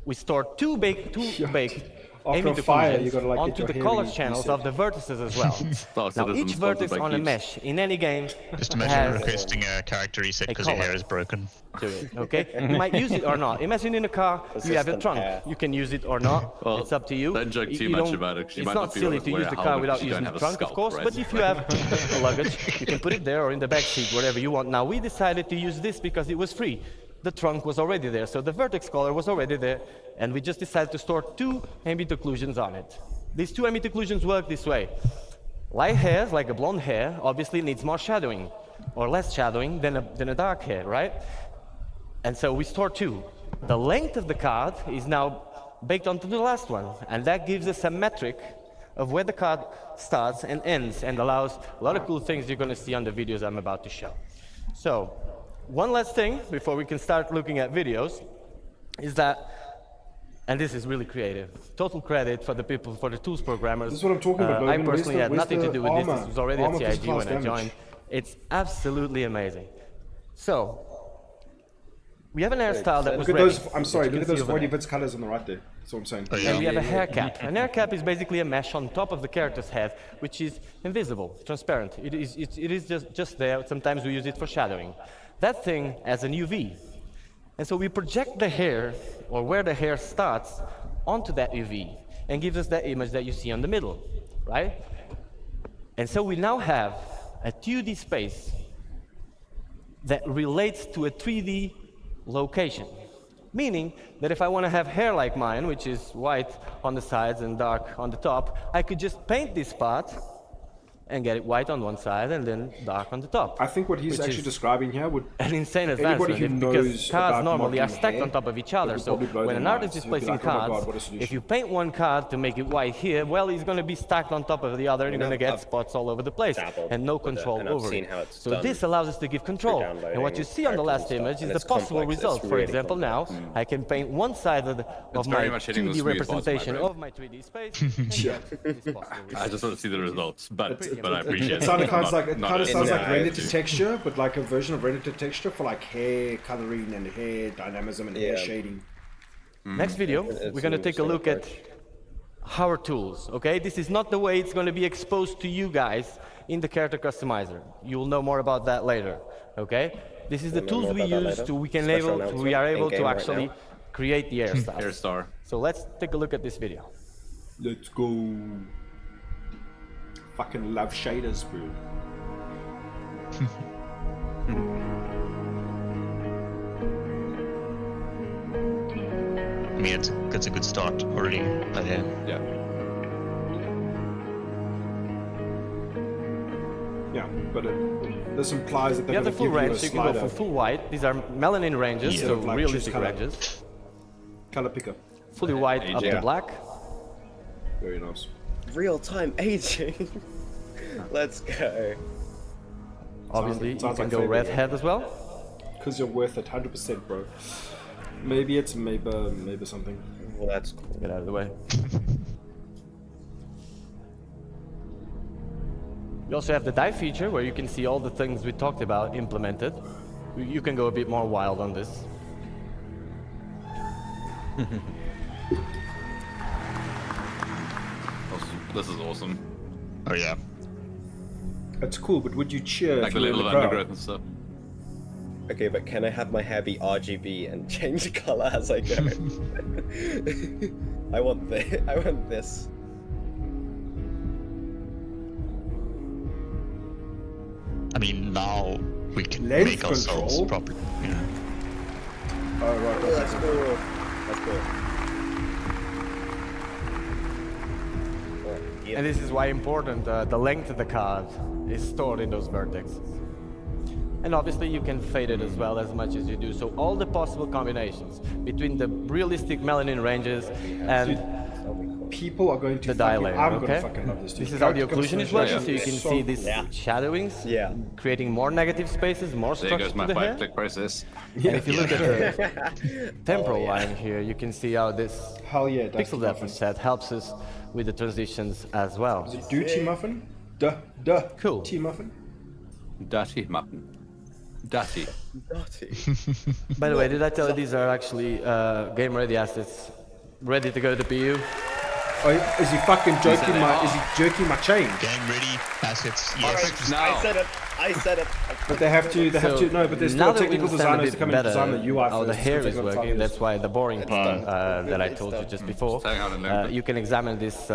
we store two baked ambient occlusions onto the color channels of the vertices as well. Now, each vertex on a mesh in any game just imagine requesting a character reset because your hair is broken. To it, okay? You might use it or not. Imagine in a car, you have a trunk. You can use it or not. Well, it's up to you. Don't joke too much about it. It's not silly to use the car without using the trunk, of course, but if you have a luggage, you can put it there or in the back seat, wherever you want. Now, we decided to use this because it was free. The trunk was already there, so the vertex color was already there, and we just decided to store two ambient occlusions on it. These two ambient occlusions work this way. Light hairs, like a blonde hair, obviously needs more shadowing, or less shadowing than a dark hair, right? And so we store two. The length of the card is now baked onto the last one, and that gives us a metric of where the card starts and ends, and allows a lot of cool things you're going to see on the videos I'm about to show. So, one last thing before we can start looking at videos is that, and this is really creative, total credit for the people, for the tools programmers. This is what I'm talking about, I personally had nothing to do with this. Armor? This was already at CIG when I damage. joined. It's absolutely amazing. So, we have an hairstyle that was Look at ready. those, I'm sorry, look at those Voidy Voidy Vids colors on the right there. That's what I'm saying. And we have a hair cap. An hair cap is basically a mesh on top of the character's head, which is invisible, transparent. It is just there. Sometimes we use it for shadowing. That thing has an UV. And so we project the hair, or where the hair starts, onto that UV, and gives us that image that you see on the middle, right? And so we now have a 2D space that relates to a 3D location. Meaning that if I want to have hair like mine, which is white on the sides and dark on the top, I could just paint this part and get it white on one side and then dark on the top. I think what he's actually describing here would an insane advancement, because cards normally are stacked on top of each other. So when an artist is placing cards, if you paint one card to make it white here, well, it's going to be stacked on top of the other, and you're going to get spots all over the place and no control over it. So this allows us to give control. And what you see on the last image is the possible result. For example, now I can paint one side of my 2D representation of my 3D space. I just want to see the results, but I appreciate it. It kind of sounds like render to texture, but like a version of render to texture for like hair coloring and hair dynamism and hair shading. Next video, we're going to take a look at our tools, okay? This is not the way it's going to be exposed to you guys in the character customizer. You'll know more about that later, okay? This is the tools we use we are able to actually create the hairstyle. So let's take a look at this video. Let's go. Fucking love shaders, bro. I mean, it's a good start already. Yeah. Yeah, but this implies that you have the full range, so you can go for full white. These are melanin ranges, so like realistic ranges. Color picker. Fully white up to black. Very nice. Real-time aging. Let's go. Obviously, you can go red head as well. Because you're worth it, 100%, bro. Maybe it's maybe something. Well, that's cool. Get out of the way. You also have the dye feature, where you can see all the things we talked about implemented. You can go a bit more wild on this. This is awesome. Oh yeah. It's cool, but would you cheer Like if the you were in little the crowd? undergrowth and stuff. Okay, but can I have my hair be RGB and change color as I go? I want this. I mean, now we can Length make ourselves control? proper. Yeah. Oh, right. Oh, that's cool. That's cool. And this is why important, the length of the card is stored in those vertexes. And obviously you can fade it as well as much as you do. So all the possible combinations between the realistic melanin ranges and people are going to the dye layer, I'm okay? gonna fucking love this. This is how the occlusion is working, so you can see these cool. shadowings, creating more negative spaces, more There structure goes my to the hair. 5-click process. And if you look at the temporal line here, you can see how this pixel depth set helps us with the transitions as well. Is it Duty Muffin? Cool. T-Muffin? Dirty muffin. Dirty. By the way, did I tell you these are actually game-ready assets, ready to go to PU? Oh, is he fucking joking my? Is he jerking my chain? Game-ready assets. Yes. I said it. But they have to. No, but there's now still that we technical understand a designers bit to come and design the better UI how first. the hair It's is gonna take working, 5 years. that's why the boring part that I told you just before, you can examine these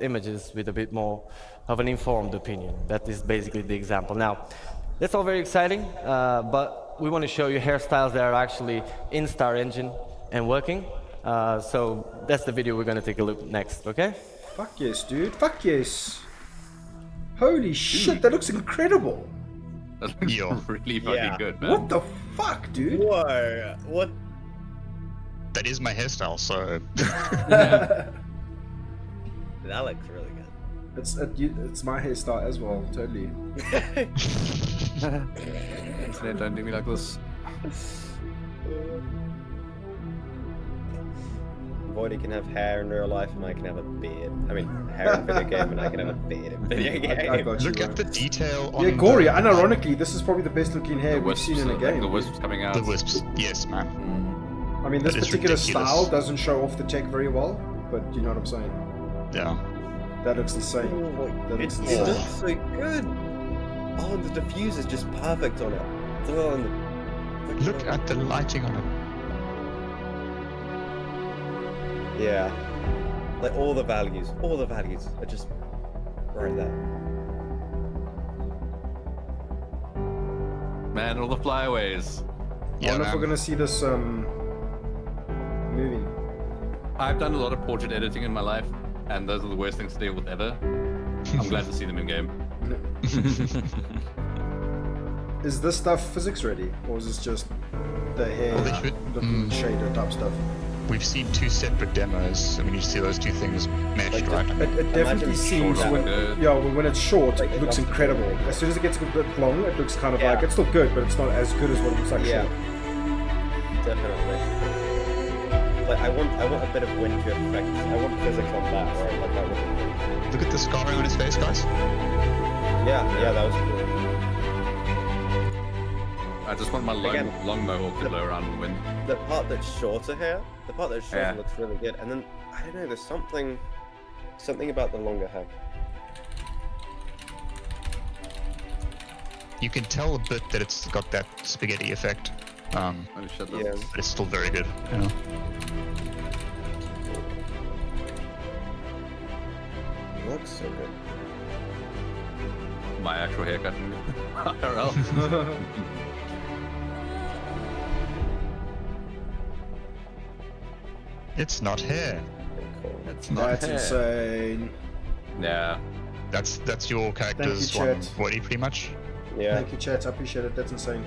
images with a bit more of an informed opinion. That is basically the example. Now, that's all very exciting, but we want to show you hairstyles that are actually in Star Engine and working. So that's the video we're going to take a look next, okay? Fuck yes, dude. Fuck yes. Holy shit, that looks incredible. That looks really fucking good, man. What the fuck, dude? Whoa. What? That is my hairstyle, so. That looks really good. It's my hairstyle as well, totally. Internet, don't do me like this. Voidy can have hair in real life and I can have a beard. I mean, hair in video game and I can have a beard in video game. I got you, Look at the detail on Yeah, gory. Unironically, this is probably the best looking hair we've seen in a game. The wisps coming out. The wisps, yes, man. I mean, this That is particular ridiculous. style doesn't show off the tech very well, but you know what I'm saying. Yeah. That looks insane. That looks It insane. looks so good. Oh, and the diffuse is just perfect on it. Oh, and Look at the lighting on it. yeah. Like all the values are just right there. Man, all the flyaways. I wonder if we're gonna see this moving. I've done a lot of portrait editing in my life, and those are the worst things to deal with ever. I'm glad to see them in game. Is this stuff physics ready, or is this just the hair, Well, they should- the shader type stuff? We've seen two separate demos. I mean, you see those two things meshed, right? It definitely seems when it's short, it looks incredible. As soon as it gets a bit long, it looks kind of like it's still good, but it's not as good as what it looks like short. Definitely. Like I want a bit of wind to effect. I want physics on that, right? Like that would be cool. Look at the scarring on his face, guys. Yeah, that was cool. I just want my long mohawk to blow around in the wind. The part that's shorter here, looks really good. And then I don't know, there's something about the longer hair. You can tell a bit that it's got that spaghetti effect. But it's still very good. You know? It looks so good. My actual haircut. IRL. It's not hair. It's not That's insane. Yeah. That's your character's Thank you, one chat. body, pretty much. Yeah. Thank you, chat. I appreciate it. That's insane.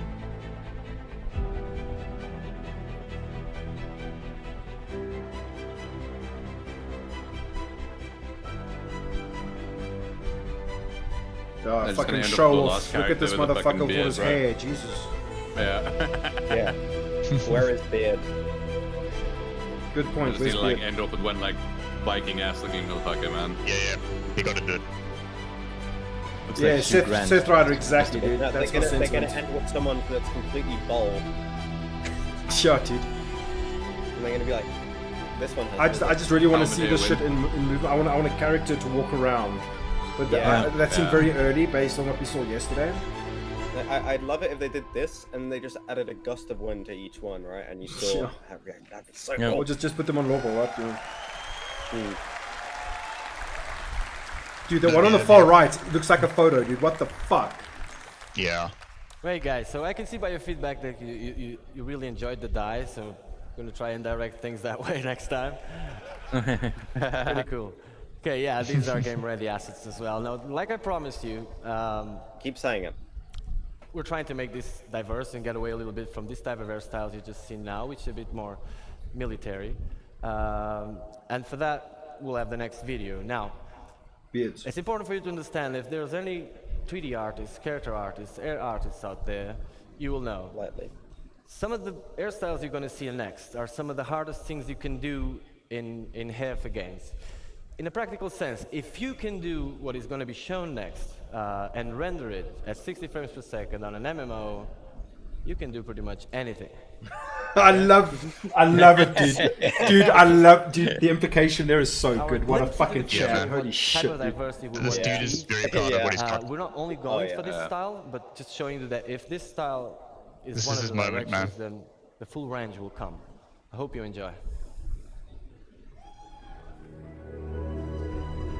Oh, just fucking gonna end up show with the off. last Look at this character with a fucking motherfucker with beard, his right? hair. Jesus. Yeah. Yeah. Where is beard? Good I point. just Where's need to like beard? end off with one like Viking ass looking motherfucker, man. Yeah. You gotta do it. Looks Yeah, like Seth Ryder, exactly, dude. No, That's they're my gonna sentiment. end with someone that's completely bald. Yeah, dude. And they're gonna be like, this one has I just really want to see Comedy this win. shit in movement. I want a character to walk around. But Yeah. that seemed very early based on what we saw yesterday. I'd love it if they did this and they just added a gust of wind to each one, right? And you saw Yeah. that'd be so Or cool. just put them on normal, right? Dude, the one on the far right looks like a photo, dude. What the fuck? Yeah. Great, guys. So I can see by your feedback that you really enjoyed the die, so I'm going to try and direct things that way next time. Pretty cool. Okay, yeah, these are game-ready assets as well. Now, like I promised you... Keep saying it. We're trying to make this diverse and get away a little bit from this type of hairstyles you just seen now, which is a bit more military. And for that, we'll have the next video. Now, Vids. it's important for you to understand if there's any 3D artists, character artists, air artists out there, you will know. Lightly. Some of the hairstyles you're going to see next are some of the hardest things you can do in hair for games. In a practical sense, if you can do what is going to be shown next and render it at 60 frames per second on an MMO, you can do pretty much anything. I love it, dude. Dude, the implication there is so good. What a fucking chat. Holy shit, dude. This dude is very proud of what he's got. We're not only going for this style, but just showing you that if this style is This one is of his the moment, directions, man. then the full range will come. I hope you enjoy.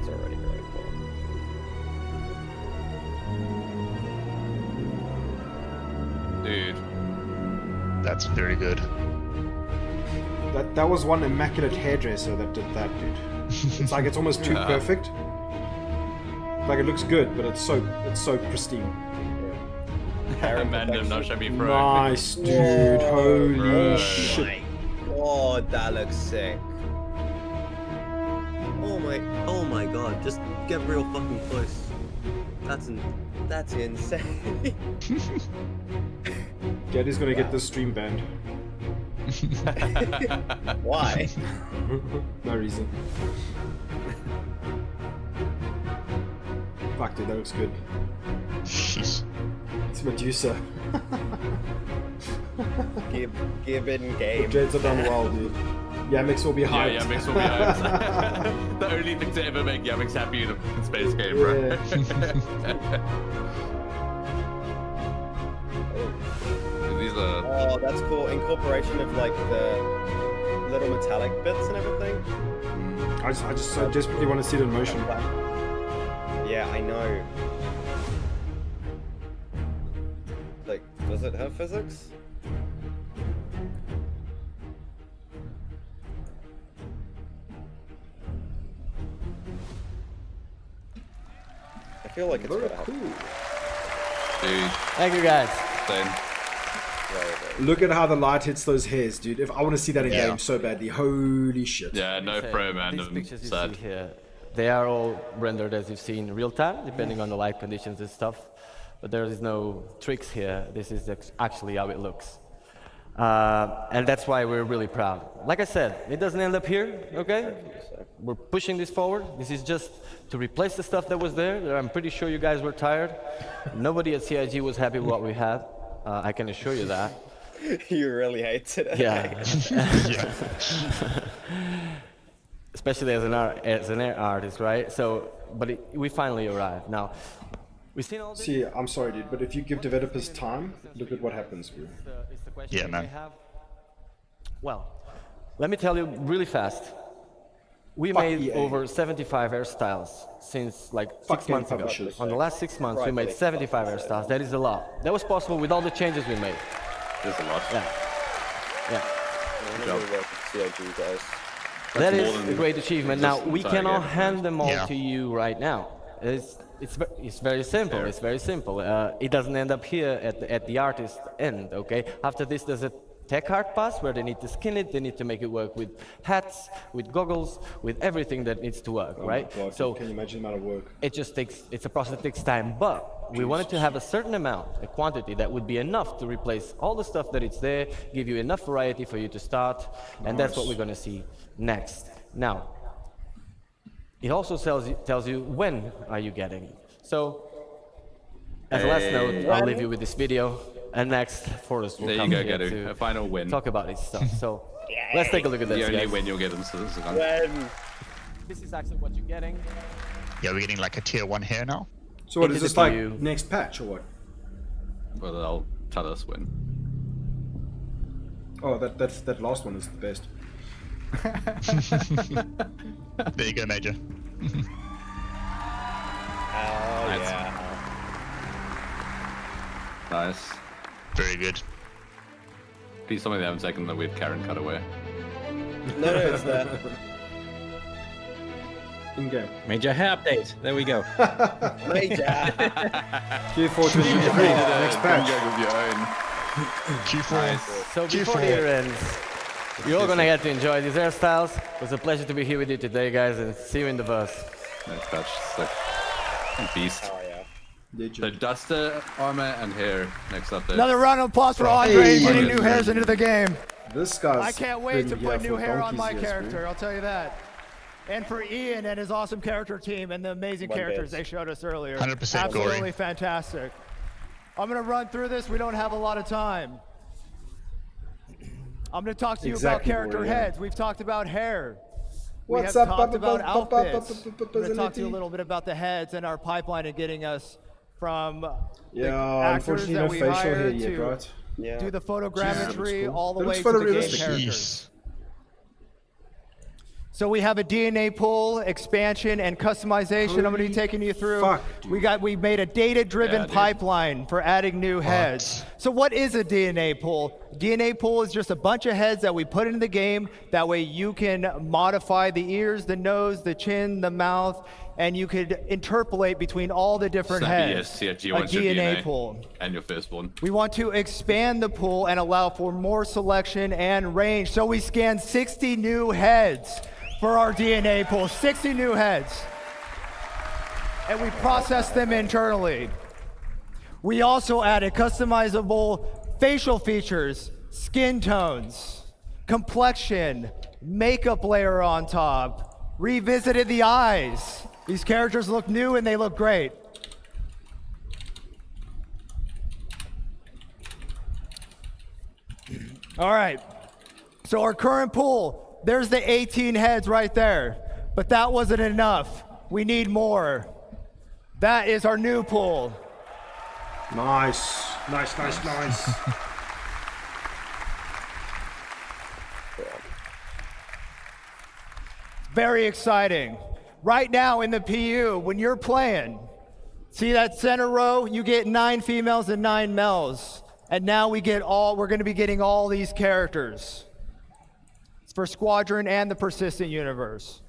It's already really cool. Dude. That's very good. That was one immaculate hairdresser that did that, dude. It's like it's almost too Yeah. perfect. Like it looks good, but it's so pristine. Random, not show me pro. Nice, dude. Holy Bro. shit. Oh, that looks sick. Oh my god, just get real fucking close. That's insane. Daddy's gonna get this stream banned. Why? No reason. Fuck, dude, that looks good. Jeez. It's Medusa. Gibbon The game. dreads are done well, dude. Yamix will be hyped. Yeah, Yamix will be hyped. The only thing to ever make Yamix happy in a space game, right? These are... Oh, that's cool. Incorporation of like the little metallic bits and everything. I just so desperately want to see it in motion. Yeah, I know. Like, does it have physics? I feel like it's Very gotta have. cool. Dude. Thank you, guys. Same. Look at how the light hits those hairs, dude. If I want to see that in Yeah. game so badly, holy shit. Yeah, no So, pro, man. These I'm pictures you sad. see here, they are all rendered as you've seen in real time, depending on the light conditions and stuff. But there is no tricks here. This is actually how it looks. And that's why we're really proud. Like I said, it doesn't end up here, okay? We're pushing this forward. This is just to replace the stuff that was there. I'm pretty sure you guys were tired. Nobody at CIG was happy with what we had. I can assure you that. You really hated it. Yeah. Especially as an air artist, right? So, but we finally arrived. Now, we've seen all this. See, I'm sorry, dude, but if you give developers time, look at what happens, bro. It's the question Yeah, that man. they have. Well, let me tell you really fast. We Fuck made EA. over 75 hairstyles since like Fuck 6 months game ago. publishers. On the last 6 months, we made Rightly. 75 hairstyles. That is a lot. That was possible with all the changes we made. There's a lot. Yeah. Yeah. I'm gonna work with CIG, guys. That more is than a great achievement. just Now, we entire cannot game. hand them all Yeah. to you right now. It's very simple. It's very simple. It doesn't end up here at the artist end, okay? After this, there's a tech art pass where they need to skin it. They need to make it work with hats, with goggles, with everything that needs to work, Oh right? my God, So can you imagine the amount of work? it just takes, it's a process that takes time, but we wanted to have a certain amount, a quantity that would be enough to replace all the stuff that it's there, give you enough variety for you to start, and that's what we're going to see next. Now, it also tells you when are you getting it. So As a last note, I'll leave you with this video, and next, Forrest will come here to a final win. talk about his stuff. So let's take a look at this, The only guys. win you'll get in CitizenCon. This is actually what you're getting. Yeah, we're getting like a tier 1 here now. So what is this like next patch or what? Well, they'll tell us when. Oh, that last one is the best. There you go, Major. Oh, Nice. yeah. Nice. Very good. Please tell me they haven't taken the weird Karen cutaway. No, it's there. In-game. Major hair update. There we go. Major. Q4 2023. Next patch. Q4. So before the year ends, you're all gonna get to enjoy these hairstyles. It was a pleasure to be here with you today, guys, and see you in the verse. Next patch. Sick. Beast. Oh, yeah. So duster, armor, and hair next update. Another round of applause for Andre getting new hairs into the game. This guy's I can't wait to been here put new for hair on donkey's my years, character, man. I'll tell you that. And for Ian and his awesome character team and the amazing One characters bit. they showed us earlier. 100% Absolutely gory. fantastic. I'm going to run through this. We don't have a lot of time. I'm going to talk to you about Exactly, character Warrior. heads. We've talked about hair. We What's have up, talked about outfits. I'm going to talk to you a Facility? little bit about the heads and our pipeline and getting us from the Yeah, actors unfortunately that no we facial hire hair yet, to right? Yeah. do the photogrammetry all the That way looks to the game photorealistic. characters. So we have a DNA pool, expansion, and customization. I'm going to be taking you through. Fuck, we made a data-driven Yeah, dude. pipeline for adding new heads. So what is a DNA pool? DNA pool is just a bunch of heads that we put into the game. That way you can modify the ears, the nose, the chin, the mouth, and you could interpolate between all the different heads. Yes, you A want your DNA DNA pool. and your firstborn. We want to expand the pool and allow for more selection and range. So we scanned 60 new heads for our DNA pool, 60 new heads. And we processed them internally. We also added customizable facial features, skin tones, complexion, makeup layer on top, revisited the eyes. These characters look new and they look great. All right, so our current pool, there's the 18 heads right there, but that wasn't enough. We need more. That is our new pool. Nice. Nice. Very exciting. Right now in the PU, when you're playing, see that center row? You get 9 females and 9 males. And now we're going to be getting all these characters. It's for Squadron and the Persistent Universe.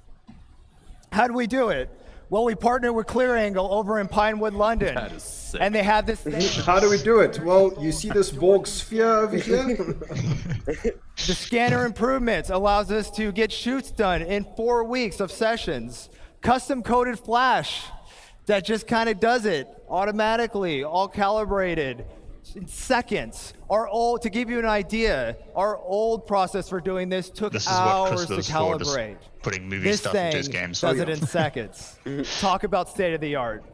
How do we do it? Well, we partnered with Clear Angle over in Pinewood, London. That is sick. And they have this thing. How do we do it? Well, you see this Borg sphere over here? The scanner improvements allows us to get shoots done in 4 weeks of sessions. Custom coded flash that just kind of does it automatically, all calibrated in seconds. To give you an idea, our old process for doing this took This is what Chris hours to lives for, just calibrate. putting movie This stuff thing into his games. does it in seconds. Talk about state of the art.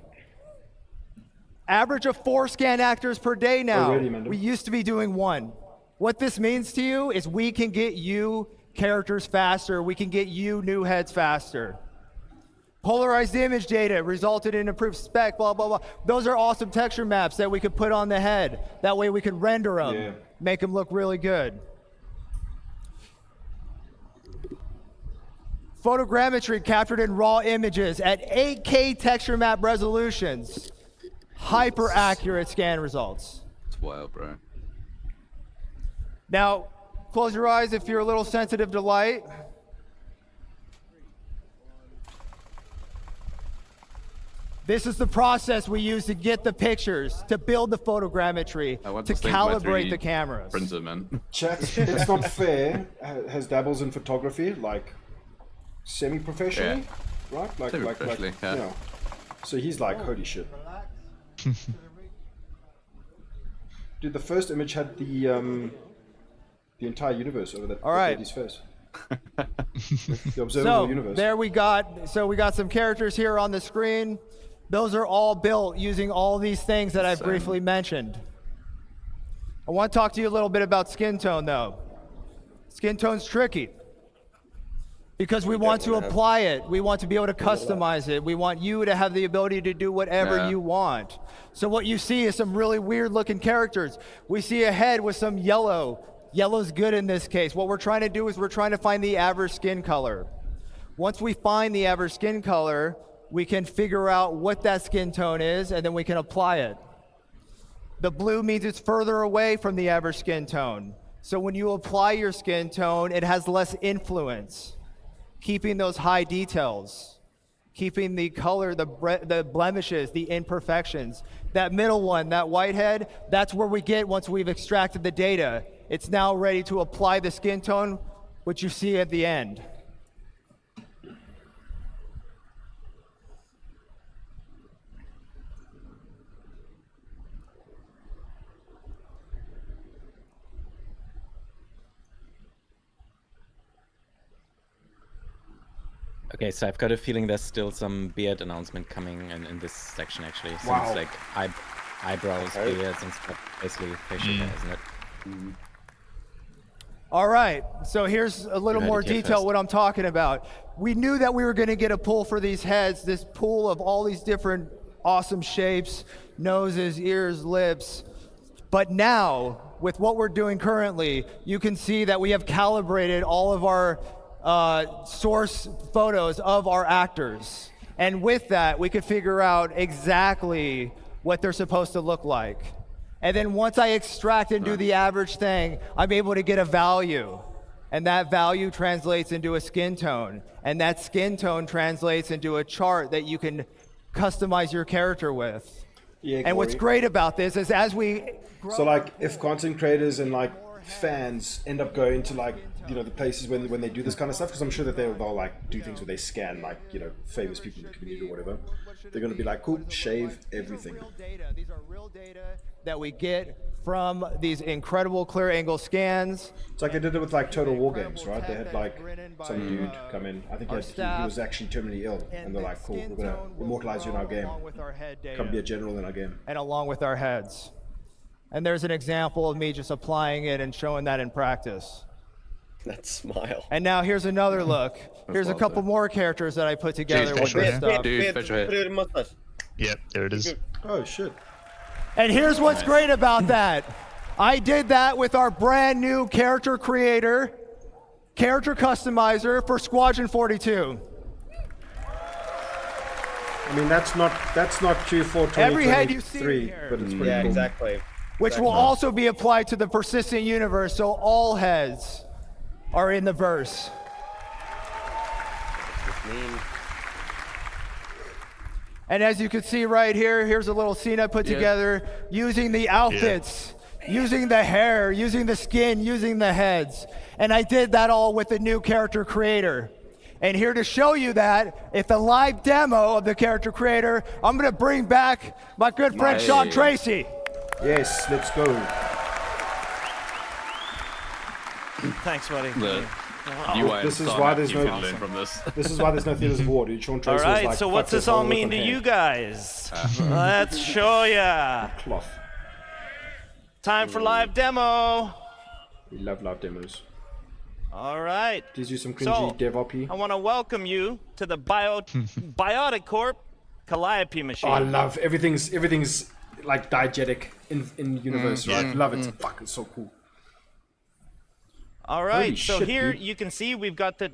Average of 4 scan actors per day now. Already, Mendel. We used to be doing 1. What this means to you is we can get you characters faster. We can get you new heads faster. Polarized image data resulted in improved spec, blah, blah, blah. Those are awesome texture maps that we could put on the head. That way we could render them, make them look really good. Photogrammetry captured in raw images at 8K texture map resolutions. Hyper accurate scan results. It's wild, bro. Now, close your eyes if you're a little sensitive to light. This is the process we use to get the pictures, to build the photogrammetry, to calibrate the cameras. Printer, man. Chat, It's Not Fair has dabbles in photography, like semi-professionally, right? Like, Semi-professionally, yeah. you know. So he's like, holy shit. Dude, the first image had the entire universe over that lady's face. The observable universe. There we got some characters here on the screen. Those are all built using all these things that I've briefly mentioned. I want to talk to you a little bit about skin tone, though. Skin tone's tricky because we want to apply it. We want to be able to customize it. We want you to have the ability to do whatever you want. So what you see is some really weird looking characters. We see a head with some yellow. Yellow's good in this case. What we're trying to do is we're trying to find the average skin color. Once we find the average skin color, we can figure out what that skin tone is, and then we can apply it. The blue means it's further away from the average skin tone. So when you apply your skin tone, it has less influence, keeping those high details, keeping the color, the blemishes, the imperfections. That middle one, that whitehead, that's where we get once we've extracted the data. It's now ready to apply the skin tone, which you see at the end. Okay, so I've got a feeling there's still some beard announcement coming in this section, actually. So Wow. it's like eyebrows, beards, and stuff. Basically, facial hair, isn't it? All right, so here's a little more detail what I'm talking about. We knew that we were going to get a pool for these heads, this pool of all these different awesome shapes, noses, ears, lips. But now, with what we're doing currently, you can see that we have calibrated all of our source photos of our actors. And with that, we could figure out exactly what they're supposed to look like. And then once I extract and do the average thing, I'm able to get a value. And that value translates into a skin tone. And that skin tone translates into a chart that you can customize your character with. Yeah, and what's great about this is as we grow, so like if content creators and like fans end up going to like, you know, the places when they do this kind of stuff, because I'm sure that they'll like do things where they scan like, you know, famous people in the community or whatever. They're going to be like, cool, shave everything. These are real data that we get from these incredible clear angle scans. It's like they did it with like Total War Games, right? They had like some dude come in. I think he was actually terminally ill, and they're like, cool, we're going to immortalize you in our game. Come be a general in our game. And along with our heads. And there's an example of me just applying it and showing that in practice. That smile. And now here's another look. Here's a couple more characters that I put together with this stuff. Yep, there it is. Oh, shit. And here's what's great about that. I did that with our brand new character creator, character customizer for Squadron 42. I mean, that's not Q4 Every head you see here, but it's pretty cool. Exactly. Which will also be applied to the persistent universe, so all heads are in the verse. And as you can see right here, here's a little scene I put together using the outfits, using the hair, using the skin, using the heads. And I did that all with the new character creator. And here to show you that, it's a live demo of the character creator, I'm going to bring back my good friend Sean Tracy. Yes, let's go. Thanks, buddy. This is why there's no This is why there's no Theaters of War, dude. Sean Tracy all right, was like, so what's this all mean to you guys? Let's show ya. Cloth. Time for live demo. We love live demos. All right. Gives you some cringy DevOps. I want to welcome you to the Biotic Corp Calliope machine. Oh, I love everything's like diegetic in universe, right? Love it. Fucking so cool. All right, Holy so shit, here dude. you can see we've got the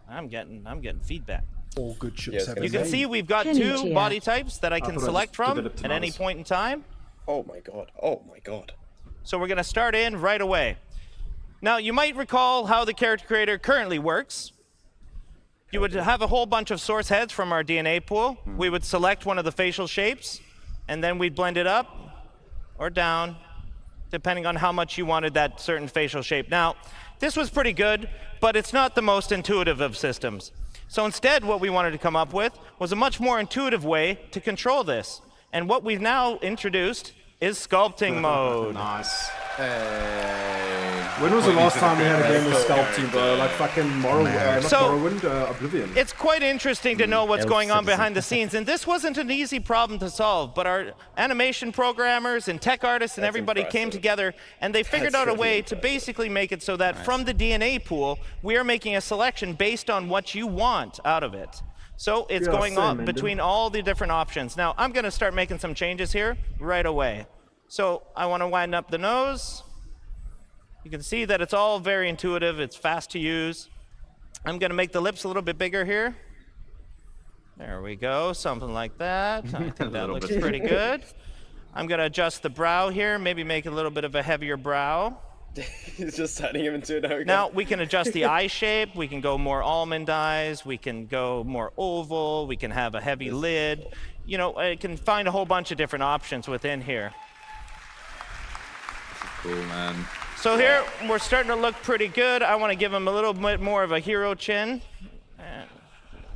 I'm getting feedback. All good ships have You can see we've got two body types that I can select from at any point in time. Oh my god. Oh my god. So we're going to start in right away. Now, you might recall how the character creator currently works. You would have a whole bunch of source heads from our DNA pool. We would select one of the facial shapes, and then we'd blend it up or down, depending on how much you wanted that certain facial shape. Now, this was pretty good, but it's not the most intuitive of systems. So instead, what we wanted to come up with was a much more intuitive way to control this. And what we've now introduced is sculpting mode. Nice. When was the last time we had a game with sculpting, bro? Like fucking Morrowind, Oblivion. It's quite interesting to know what's going on behind the scenes, and this wasn't an easy problem to solve, but our animation programmers and tech artists and everybody came together, and they figured out a way to basically make it so that from the DNA pool, we are making a selection based on what you want out of it. So it's going on between all the different options. Now, I'm going to start making some changes here right away. So I want to widen up the nose. You can see that it's all very intuitive. It's fast to use. I'm going to make the lips a little bit bigger here. There we go, something like that. I think that looks pretty good. I'm going to adjust the brow here, maybe make a little bit of a heavier brow. He's just turning him into an ogre. Now we can adjust the eye shape. We can go more almond eyes. We can go more oval. We can have a heavy lid. You know, I can find a whole bunch of different options within here. Cool, man. So here, we're starting to look pretty good. I want to give him a little bit more of a hero chin. And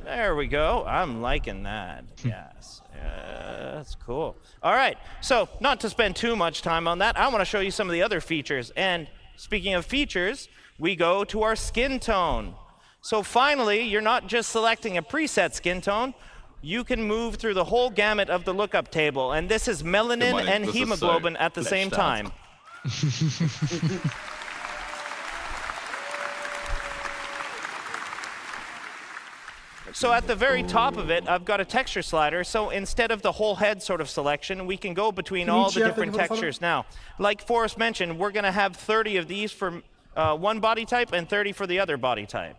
there we go. I'm liking that. Yes. That's cool. All right. So not to spend too much time on that, I want to show you some of the other features. And speaking of features, we go to our skin tone. So finally, you're not just selecting a preset skin tone. You can move through the whole gamut of the lookup table. And this is melanin and hemoglobin at the same time. So at the very top of it, I've got a texture slider. So instead of the whole head sort of selection, we can go between all the different textures. Now, like Forrest mentioned, we're going to have 30 of these for one body type and 30 for the other body type.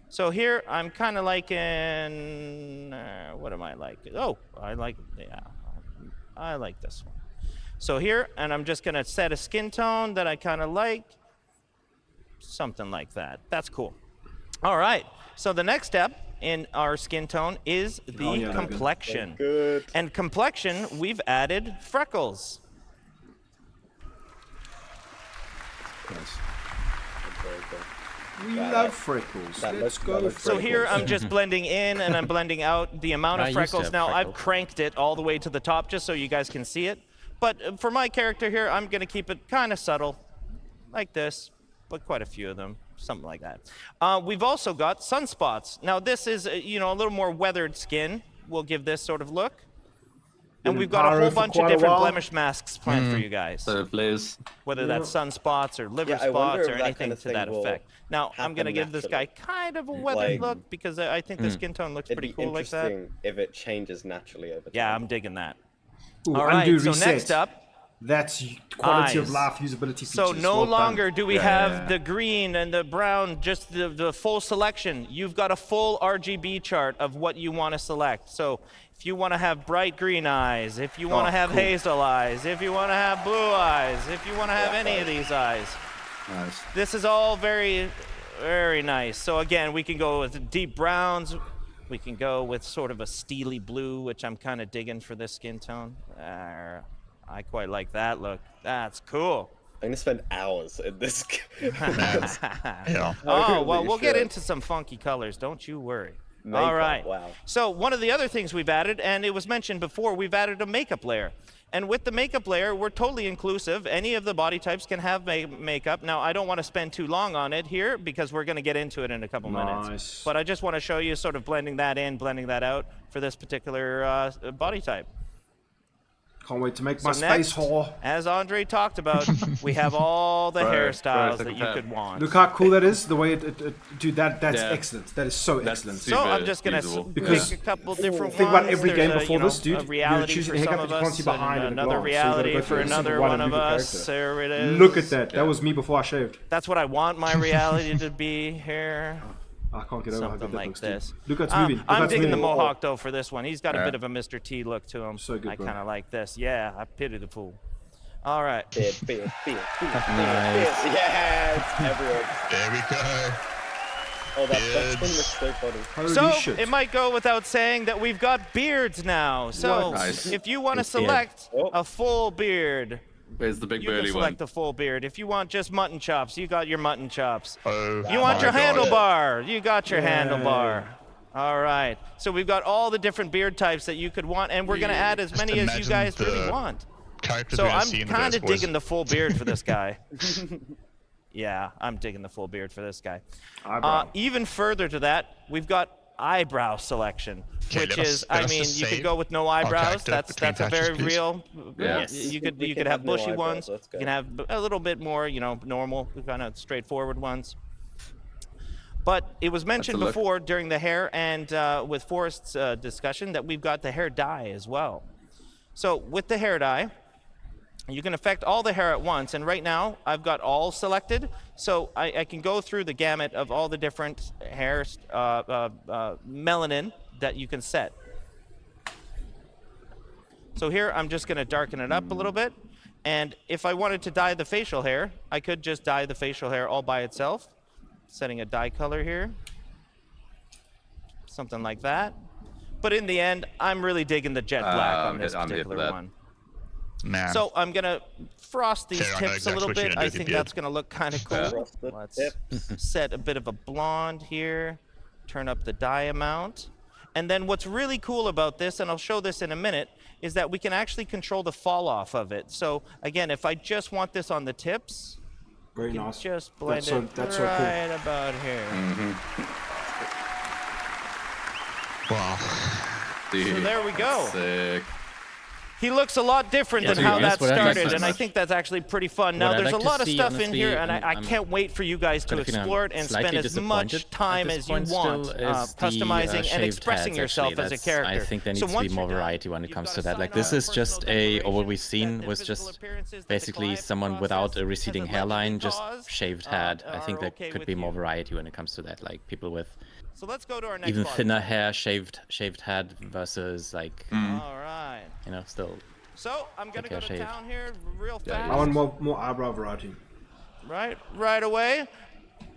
So here, I'm kind of liking, what am I like? Oh, I like this one. So here, and I'm just going to set a skin tone that I kind of like. Something like that. That's cool. All right. So the next step in our skin tone is the complexion. Good. And complexion, we've added freckles. Nice. We love freckles. Let's go. So here I'm just blending in and I'm blending out the amount of freckles. Now I've cranked it all the way to the top just so you guys can see it. But for my character here, I'm going to keep it kind of subtle, like this, but quite a few of them, something like that. We've also got sunspots. Now this is, you know, a little more weathered skin. We'll give this sort of look. And we've got a whole bunch of different blemish masks planned for you guys. So please. Whether that's sunspots or liver spots or anything to that effect. Now, I'm going to give this guy kind of a weathered look because I think the skin tone looks pretty cool like that. It'd be interesting if it changes naturally over time. Yeah, I'm digging that. Ooh, all right, so reset. next up, that's quality of life usability features. So no longer do we have the green and the brown, just the full selection. You've got a full RGB chart of what you want to select. So if you want to have bright green eyes, if you want to have hazel eyes, if you want to have blue eyes, if you want to have any of these eyes. Nice. This is all very, very nice. So again, we can go with deep browns. We can go with sort of a steely blue, which I'm kind of digging for this skin tone. I quite like that look. That's cool. I'm gonna spend hours in this. Yeah. Oh, well, we'll get into some funky colors. Don't you worry. Makeup, all right. Wow. So one of the other things we've added, and it was mentioned before, we've added a makeup layer. And with the makeup layer, we're totally inclusive. Any of the body types can have makeup. Now, I don't want to spend too long on it here because we're going to get into it in a couple minutes. But I just want to show you sort of blending that in, blending that out for this particular body type. Can't wait to make my space whore. As Andre talked about, we have all the hairstyles that you could want. Look how cool that is. The way dude, that's excellent. That is so excellent. So I'm just gonna pick a couple different think ones. about every game before this, dude. A reality You're choosing for a some haircut of that you can't us, see behind and in the another glass. reality So for another one of us. There it is. Look at that. That was me before I shaved. That's what I want my reality to be here. I can't get over something how like this. Look at moving. I'm digging the mohawk though for this one. He's got a bit of a Mr. T look to him. So good, I kind of like this. Yeah, I pity the fool. All right. Yes, everyone. There we go. Oh, that one was so funny. So it might go without saying that we've got beards now. So if you want to select a full beard, where's the big you can burly select one? the full beard. If you want just mutton chops, you got your mutton chops. Oh, you want your handlebar, you got your handlebar. All right. So we've got all the different beard types that you could want, and we're going to add as many as you guys really want. characters So we're gonna I'm see in the kind of Verse Boys. digging the full beard for this guy. Yeah, I'm digging the full beard for this guy. Even further to that, we've got eyebrow selection, which is, I mean, you could go with no eyebrows. That's a very real. Yes. You We could can have have no bushy eyebrows, ones. let's go. You can have a little bit more, you know, normal, kind of straightforward ones. But it was mentioned look. before during the hair and with Forrest's discussion that we've got the hair dye as well. So with the hair dye, you can affect all the hair at once, and right now I've got all selected, so I can go through the gamut of all the different hair melanin that you can set. So here I'm just going to darken it up a little bit, and if I wanted to dye the facial hair, I could just dye the facial hair all by itself, setting a dye color here, something like that. But in the end, I'm really digging the jet black on this particular one. Man. So I'm going to frost these Fair, I know tips a exactly little what you're bit. gonna do I with your think beard. that's going to look kind of cool. Let's set a bit of a blonde here, turn up the dye amount. And then what's really cool about this, and I'll show this in a minute, is that we can actually control the fall off of it. So again, if I just want this on the tips, Very you can nice. just blend That's it so cool. right about here. Wow. So there we go. Sick. He looks a lot different Yeah, than to be how honest, that what I'd like started, to- and I think that's actually pretty fun. Now, What I'd there's like a to lot of see, stuff in honestly, here, and I I'm can't wait for you guys to got a feeling I'm explore it and spend slightly as much disappointed time at as this you point want still is the, customizing and shaved expressing heads, yourself actually. as a That's- character. I think there So needs to once be more you're done, variety when it you've comes got to a that. Like, sign this off is just a, or what we've seen that was the just physical appearances that the basically client someone without a process receding has hairline, allegedly just caused, shaved head. I think are there okay could with be more you. variety when it comes to that. Like, people with So let's go to our next even body thinner type. hair, shaved head versus like, All right. you know, still. So I'm going to go to shaved. town here real I fast. want more eyebrow variety. Right away.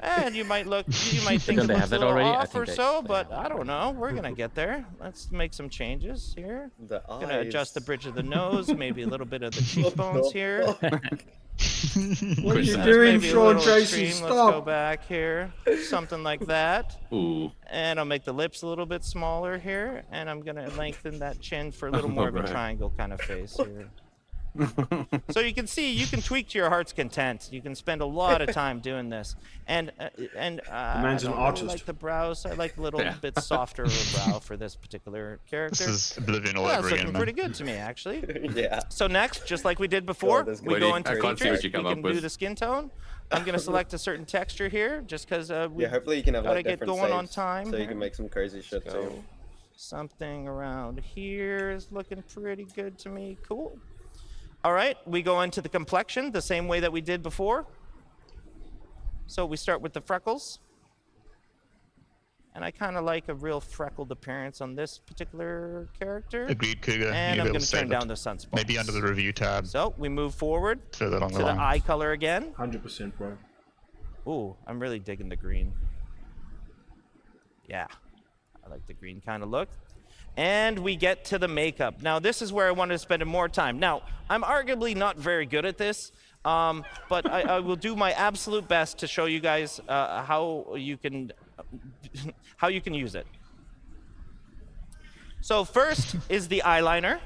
And you might think don't it they looks have a that little already? I off think or they- so, but I don't know. We're gonna get there. Let's make some changes here. Gonna adjust the bridge of the nose, maybe a little bit of the cheekbones here. What are you That's doing, maybe a Sean little Tracy? extreme. Let's go Stop. back here, something like that. Ooh. And I'll make the lips a little bit smaller here, and I'm gonna lengthen that chin for a little more of a Alright. triangle kind of face here. So you can see, you can tweak to your heart's content. You can spend a lot of time doing this, and I man's an don't really artist. like the brows. I like a little Yeah. bit softer of a brow for this particular character. This is Oblivion all Well, over that's again, looking man. pretty good to me, actually. Yeah. So next, just like we did before, this we Voidy, go into I can't see what features. you We come can up do with. the skin tone. I'm gonna select a certain texture here, just because we Yeah, hopefully you can have gotta like get different going on saves, time. so you here. can make some crazy shit So too. something around here is looking pretty good to me. Cool. All right, we go into the complexion the same way that we did before. So we start with the freckles. And I kind of like a real freckled appearance on this particular character. Agreed, Cougar. And You'll I'm be able going to to turn save down it. the sunspots. Maybe under the review tab. So we move forward Further along to the the line. eye color again. 100%, bro. Ooh, I'm really digging the green. Yeah, I like the green kind of look. And we get to the makeup. Now, this is where I wanted to spend more time. Now, I'm arguably not very good at this, but I will do my absolute best to show you guys how you can use it. So first is the eyeliner.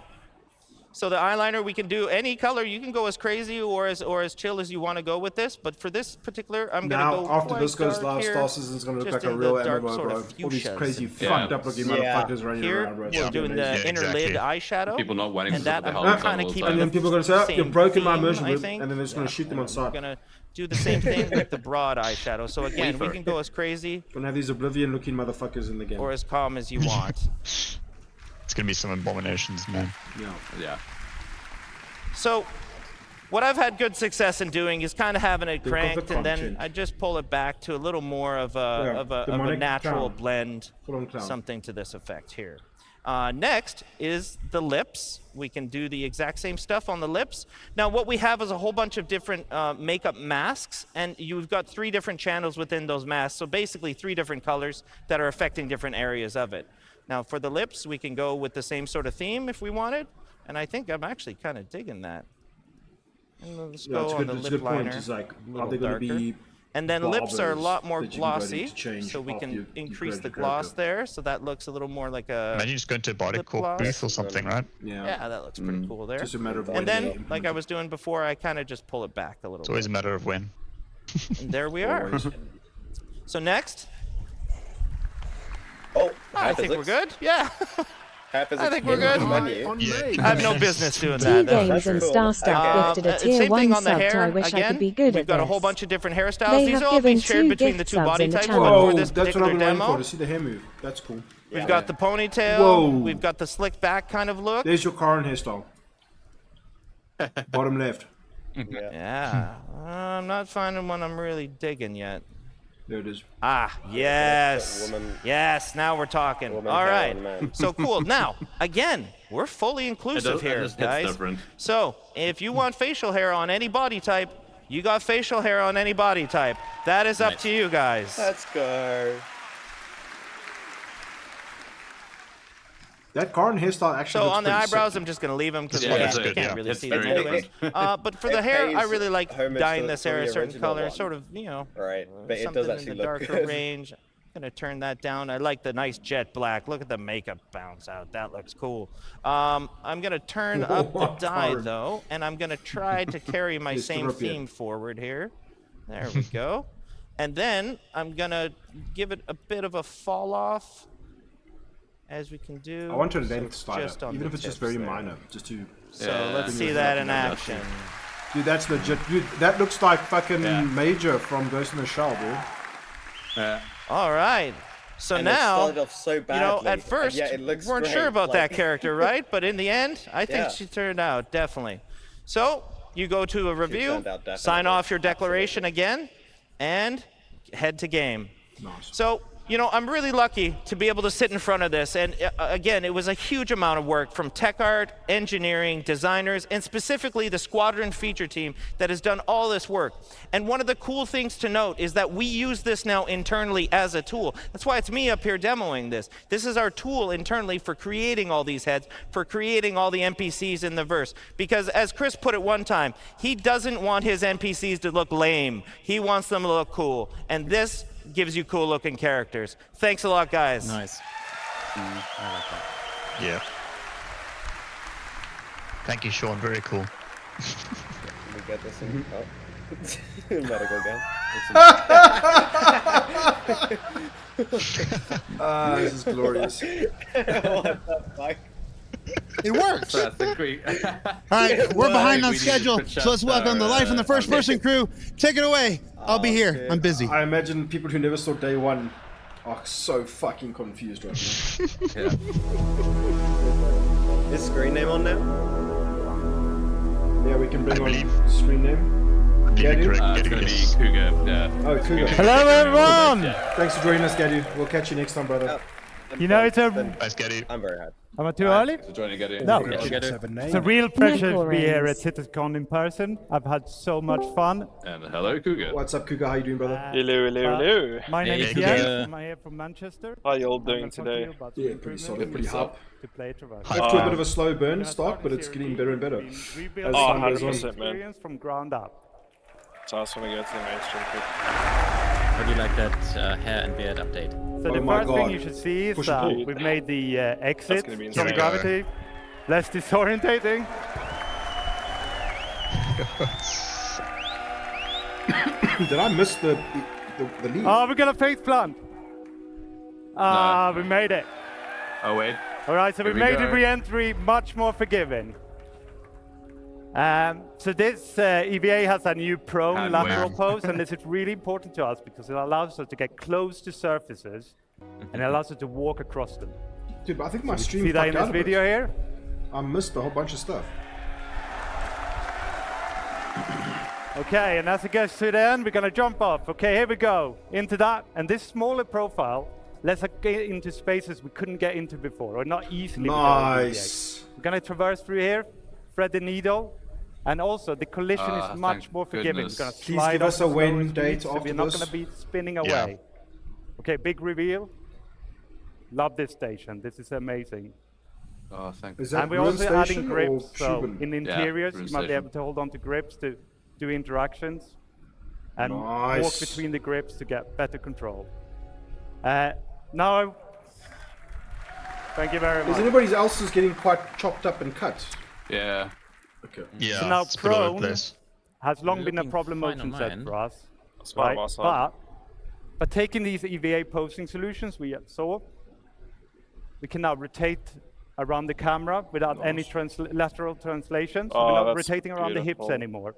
So the eyeliner, we can do any color. You can go as crazy or as chill as you want to go with this. But for this particular, I'm going to go Now, after quite this goes dark live, here, Star Citizen's going to look just like a in real the dark MMO, sort bro. of All these fuchsias crazy and fucked up looking motherfuckers running Here, around, bro. It's we're gonna be doing the amazing. inner lid eyeshadow. People not wanting and to that put the I'm helmet kind on of all the keeping time. And then people are going to say, oh, same you've broken my theme, immersion, I and think. then they're just going to shoot them on We're sight. going to do the same thing with the broad eyeshadow. So again, we Weaver. can go as crazy Gonna have these Oblivion looking motherfuckers in the game. or as calm as you want. It's gonna be some abominations, man. Yeah. So what I've had good success in doing is kind of having it The cranked, and then content. I just pull it back to a little more of a demonic natural clown. blend, Full-on clown. something to this effect here. Next is the lips. We can do the exact same stuff on the lips. Now what we have is a whole bunch of different makeup masks, and you've got 3 different channels within those masks, so basically 3 different colors that are affecting different areas of it. Now for the lips, we can go with the same sort of theme if we wanted, and I think I'm actually kind of digging that. And let's Yeah, go it's on good, the it's a lip good point. liner, It's like, a are little they going to darker. be And then lips are a lot more that you can go to glossy, change so we after can you increase grab the the gloss character. there, so that looks a little more like a. Imagine just going to a body lip corp gloss. booth or something, right? Yeah, that looks pretty cool there. Just a matter of when and they then, implement like I it. was doing before, I kind of just pull it back a little It's always bit. a matter of when. And there we are. Always. So next, Oh, I think we're good. Yeah. I think we're good. Yeah. I have no business doing Two that. though. games and Star Stuff gifted a tier Same 1 thing on the sub to hair. I wish Again, I could be good we've at got a this. whole bunch of different hairstyles. They These have will all be given shared 2 between the gift two subs body in the types channel. for Whoa, this that's what particular I've been waiting for, demo. to see the hair move. That's cool. We've got the ponytail. Whoa. We've got the slick back kind of look. There's your Karen hairstyle. Bottom left. Yeah. I'm not finding one I'm really digging yet. There it is. Ah, yes. Yes, now we're talking. All right. So cool. Now, again, we're fully inclusive here, guys. So, if you want facial hair on any body type, you got facial hair on any body type. That is up to you guys. Let's go. That Karen hairstyle actually So looks on the pretty eyebrows, sick. I'm just going to leave them because Yeah, you that's good, can't yeah. really It's see them very anyways. But for the It hair, I pays really like homage dyeing to this the hair a certain original color, one. sort of, you know, Right, but it something does actually in the look darker good. range. I'm gonna turn that down. I like the nice jet black. Look at the makeup bounce out. That looks cool. I'm gonna turn up the dye though, and I'm gonna try to carry my Yes, same European. theme forward here. There we go. And then I'm gonna give it a bit of a fall off, as we can do. I want to so length slider, just on even the if it's just tips very there. minor, just to. So let's see that in action. Dude, that's legit. Dude, that looks like fucking Major from Ghost in the Shell, dude. All right. So And it now, started off so you know, badly, at and first, yet it looks weren't great, sure about that like- character, right? But in the end, I think Yeah. she turned out, definitely. So you go to a review, turned out sign definitely. off your declaration again, and head to game. Nice. So, you know, I'm really lucky to be able to sit in front of this. And again, it was a huge amount of work from tech art, engineering, designers, and specifically the squadron feature team that has done all this work. And one of the cool things to note is that we use this now internally as a tool. That's why it's me up here demoing this. This is our tool internally for creating all these heads, for creating all the NPCs in the verse. Because as Chris put it one time, he doesn't want his NPCs to look lame. He wants them to look cool. And this gives you cool looking characters. Thanks a lot, guys. Nice. I like that. Yeah. Thank you, Sean. Very cool. Can we get this in? Oh. Medical gun. This is glorious. What the fuck? It works. That's a great. All right, we're behind on schedule, so let's welcome the Life from the First Person crew. Take it away. I'll be here. I'm busy. I imagine people who never saw day one are so fucking confused right now. Is screen name on now? Yeah, we can bring I believe- on screen name. Gadu? It's gonna be Cougar. Yeah. Oh, Cougar. Hello, everyone. Thanks for joining us, Gadu. We'll catch you next time, brother. You know, it's a. Nice, Getty. I'm very happy. Am I too early? So joining Getty. No. It's a real pleasure to be here at CitizenCon in person. I've had so much fun. And hello, Cougar. What's up, Cougar? How you doing, brother? Hello. My name is Hey, Jens. Cougar. I'm here from Manchester. How you all I'm doing gonna talk to today? you about some Yeah, pretty solid, improvements pretty hype. to play Traverse. Left to a bit of a slow burn start, but it's getting better and better. Rebuild Oh, the 100%, man. experience from ground up. So I just want to go to the mainstream quick. How do you like that hair and beard update? So Oh the my first thing God. you should see is Push and pull. we've made the exit gonna be from insane. gravity less disorientating. Did I miss the lead? Oh, we're gonna face plant. We made it. Oh wait. All right, so we Here we made go. the re-entry much more forgiving. So this EVA has a new prone And lateral where? pose, and this is really important to us because it allows us to get close to surfaces, and it allows us to walk across them. Dude, but I think my So stream see that in fucked this out a bit. video here? I missed a whole bunch of stuff. Okay, and as it gets to the end, we're gonna jump off. Okay, here we go. Into that, and this smaller profile lets us get into spaces we couldn't get into before, or not easily. without EVA. Nice. We're gonna traverse through here, thread the needle, and also the collision is much thank more forgiving. goodness. We're gonna Please slide give off us the a win slower date speed, so after we're not this. gonna be spinning Yeah. away. Okay, big reveal. Love this station. This is amazing. Oh, thank Is that And we're Ruin also Station adding grips, or so Shubin? in Yeah, interiors Ruin you might be Station. able to hold on to grips to do interactions. and walk between the grips to get better control. Now, thank you very much. Is anybody else's getting quite chopped up and cut? Yeah. Okay. So now prone has long been a problem motion set for us. Right? But taking these EVA posing solutions we saw, we can now rotate around the camera without any lateral translation. So we're not rotating around the hips anymore.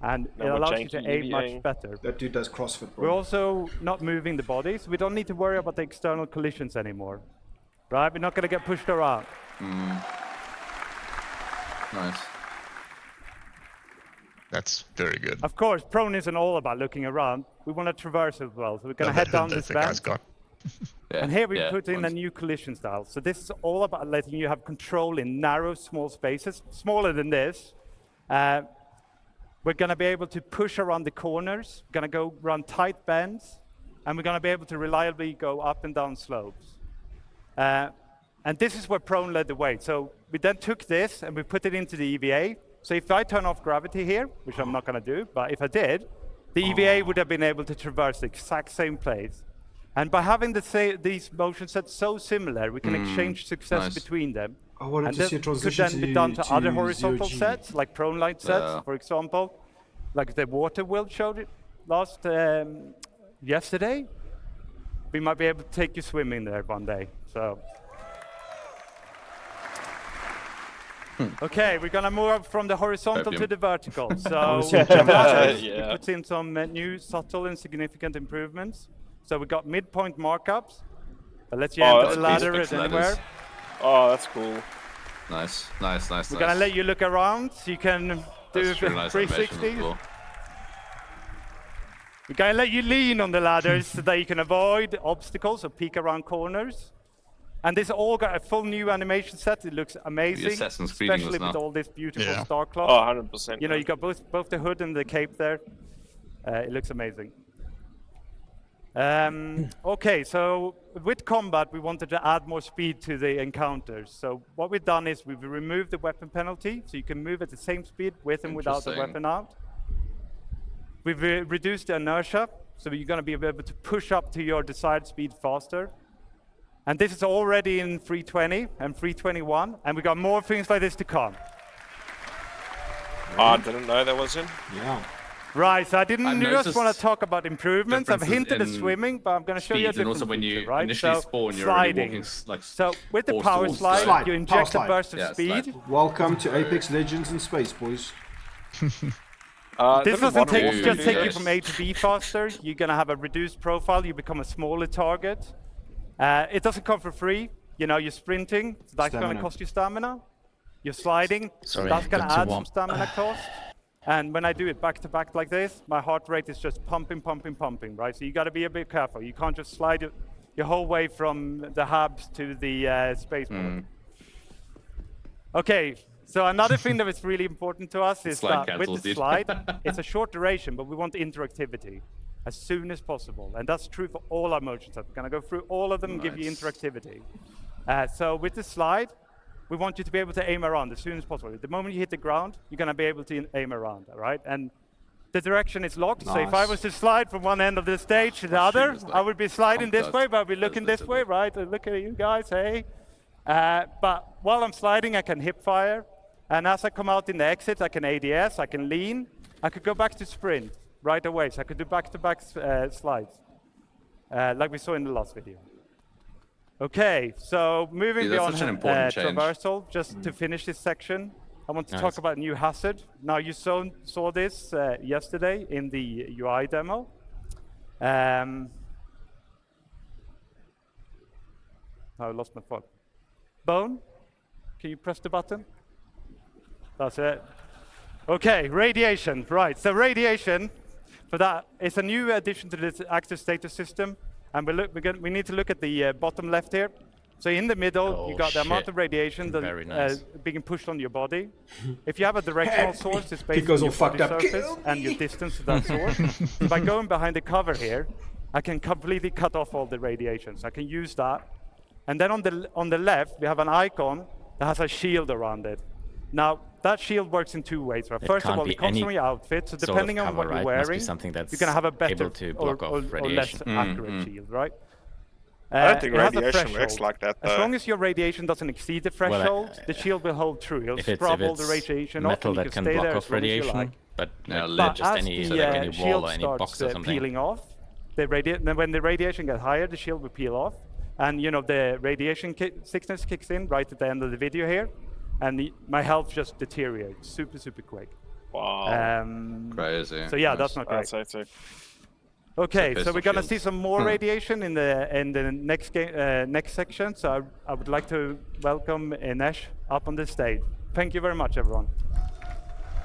And it allows you to aim much better. That dude does CrossFit, bro. We're also not moving the body, so we don't need to worry about the external collisions anymore. Right? We're not going to get pushed around. Nice. That's very good. Of course, prone isn't all about looking around. We want to traverse as well. So we're going to head down this bank. And here we put in a new collision style. So this is all about letting you have control in narrow, small spaces. Smaller than this. We're going to be able to push around the corners. We're going to go run tight bends. And we're going to be able to reliably go up and down slopes. And this is where prone led the way. So we then took this and we put it into the EVA. So if I turn off gravity here, which I'm not going to do, but if I did, the EVA would have been able to traverse the exact same place. And by having these motion sets so similar, we can exchange success between them. I wanted and to see a transition could then be done to other horizontal ZOG. sets, like prone light sets, for example. Like the water wheel showed it last yesterday. We might be able to take you swimming there one day. So. Okay, we're gonna move up from the horizontal to the vertical. So we put in some new subtle and significant improvements. So we got midpoint markups. That lets you enter the ladder anywhere. Oh, that's cool. Nice. We're gonna let you look around so you can do 360. We're gonna let you lean on the ladders so that you can avoid obstacles or peek around corners. And this all got a full new animation set. It looks amazing, especially with all this beautiful star cloth. Oh, 100%. You know, you got both the hood and the cape there. It looks amazing. Okay, so with combat, we wanted to add more speed to the encounters. So what we've done is we've removed the weapon penalty, so you can move at the same speed with and without the weapon out. We've reduced the inertia, so you're going to be able to push up to your desired speed faster. And this is already in 320 and 321, and we got more things like this to come. Oh, I didn't know that was in. Yeah. Right, so I didn't just want to talk about improvements. I've hinted at swimming, but I'm going to show you a different and also when you feature, right? initially spawn, you're already walking like so with the power slide, you inject a burst of speed. Welcome to Apex Legends in space, boys. This doesn't just take you from A to B faster. You're going to have a reduced profile. You become a smaller target. It doesn't come for free. You know, you're sprinting, so that's going to cost you stamina. You're sliding, that's going to add some stamina cost. And when I do it back to back like this, my heart rate is just pumping, right? So you got to be a bit careful. You can't just slide your whole way from the hubs to the spaceport. Okay, so another thing that is really important to us is that with the slide, it's a short duration, but we want interactivity as soon as possible. And that's true for all our motion sets. We're going to go through all of them and give you interactivity. So with the slide, we want you to be able to aim around as soon as possible. The moment you hit the ground, you're going to be able to aim around, all right? And the direction is locked. So if I was to slide from one end of the stage to the other, I would be sliding this way, but I'd be looking this way, right? Look at you guys, hey. But while I'm sliding, I can hip fire. And as I come out in the exit, I can ADS, I can lean. I could go back to sprint right away. So I could do back-to-back slides, like we saw in the last video. Okay, so moving beyond traversal, just to finish this section, I want to talk about new hazard. Now, you saw this yesterday in the UI demo. I lost my phone. Bone, can you press the button? That's it. Okay, radiation, right. So radiation, for that, it's a new addition to this active status system. And we need to look at the bottom left here. So in the middle, you got the amount of radiation that being pushed on your body. If you have a directional source, it's based on your body surface and your distance to that source. By going behind the cover here, I can completely cut off all the radiation. So I can use that. And then on the left, we have an icon that has a shield around it. Now, that shield works in two ways. Right? First of all, it comes from your outfit, so depending on what you're wearing, you're going to have a better or less accurate shield, right? I don't think radiation works like that, though. As long as your radiation doesn't exceed the threshold, the shield will hold true. It'll scrub all the radiation off, and you can stay there as long as you like. But But just as any the wall or shield any box or starts something. peeling off, when the radiation gets higher, the shield will peel off, and the radiation sickness kicks in right at the end of the video here, and my health just deteriorates super quick. Wow. Crazy. So yeah, that's not great. That's Okay, so we're gonna shields. see some more radiation in the next section. So I would like to welcome Inesh up on the stage. Thank you very much, everyone.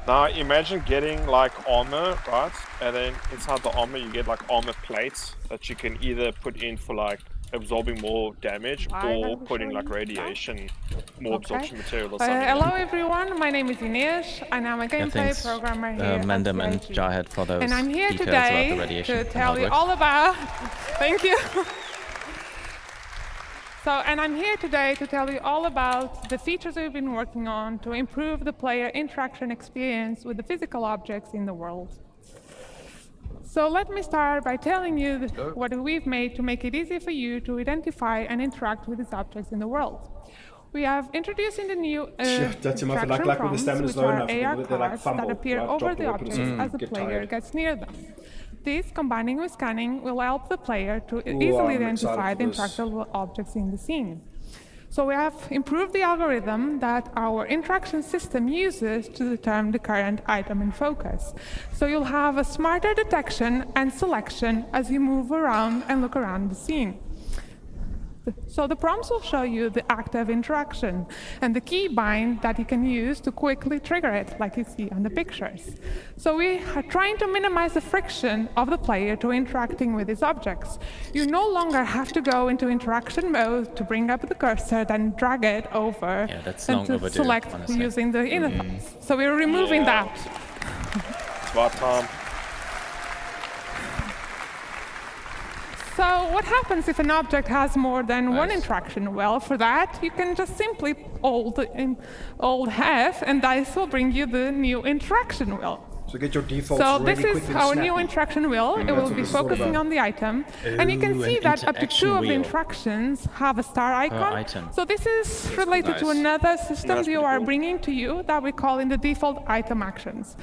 Now imagine getting like armor, right? And then inside the armor you get like armor plates that you can either put in for like absorbing more damage or putting like radiation, more absorption material or something. Hello everyone, my name is Ines and I'm a gameplay programmer here at Mandem and CIG. Jarhead for those And I'm here details today about the radiation to and tell how it you works. all about, thank you. And I'm here today to tell you all about the features we've been working on to improve the player interaction experience with the physical objects in the world. So let me start by telling you what we've made to make it easy for you to identify and interact with these objects in the world. We have introduced in the new interaction prompts, which are AR cards that appear over the objects as the player gets near them. This, combining with scanning, will help the player to easily identify the interactable objects in the scene. So we have improved the algorithm that our interaction system uses to determine the current item in focus. So you'll have a smarter detection and selection as you move around and look around the scene. So the prompts will show you the active interaction and the key bind that you can use to quickly trigger it, like you see on the pictures. So we are trying to minimize the friction of the player to interacting with these objects. You no longer have to go into interaction mode to bring up the cursor, then drag it over and to select using the interface. So we're removing that. Smart Tom. So what happens if an object has more than one interaction? Well, for that, you can just simply hold F, and this will bring you the new interaction wheel. So get your defaults So really this is quick and our snappy. new interaction wheel. It will be focusing on the item. And you can see that up to 2 of the interactions have a star icon. So this is related to another system we are bringing to you that we call in the default item actions.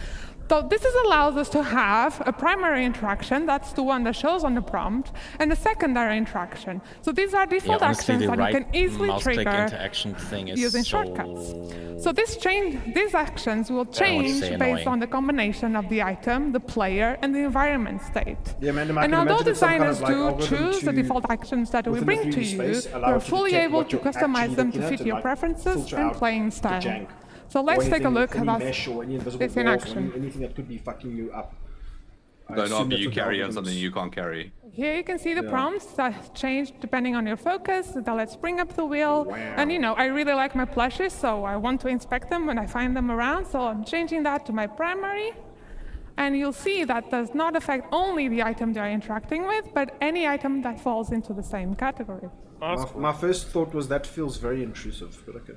So this allows us to have a primary interaction, that's the one that shows on the prompt, and a secondary interaction. So these are default actions that you can easily trigger using shortcuts. So these actions will change based on the combination of the item, the player, and the environment state. And although designers do choose the default actions that we bring to you, you're fully able to customize them to fit your preferences and playing style. So let's take a look at this in action. Anything that could be fucking you up. Don't not be you carry on something you can't carry. Here you can see the prompts that change depending on your focus. Now let's bring up the wheel. And I really like my plushes, so I want to inspect them when I find them around. So I'm changing that to my primary. And you'll see that does not affect only the item they're interacting with, but any item that falls into the same category. My first thought was that feels very intrusive, but okay.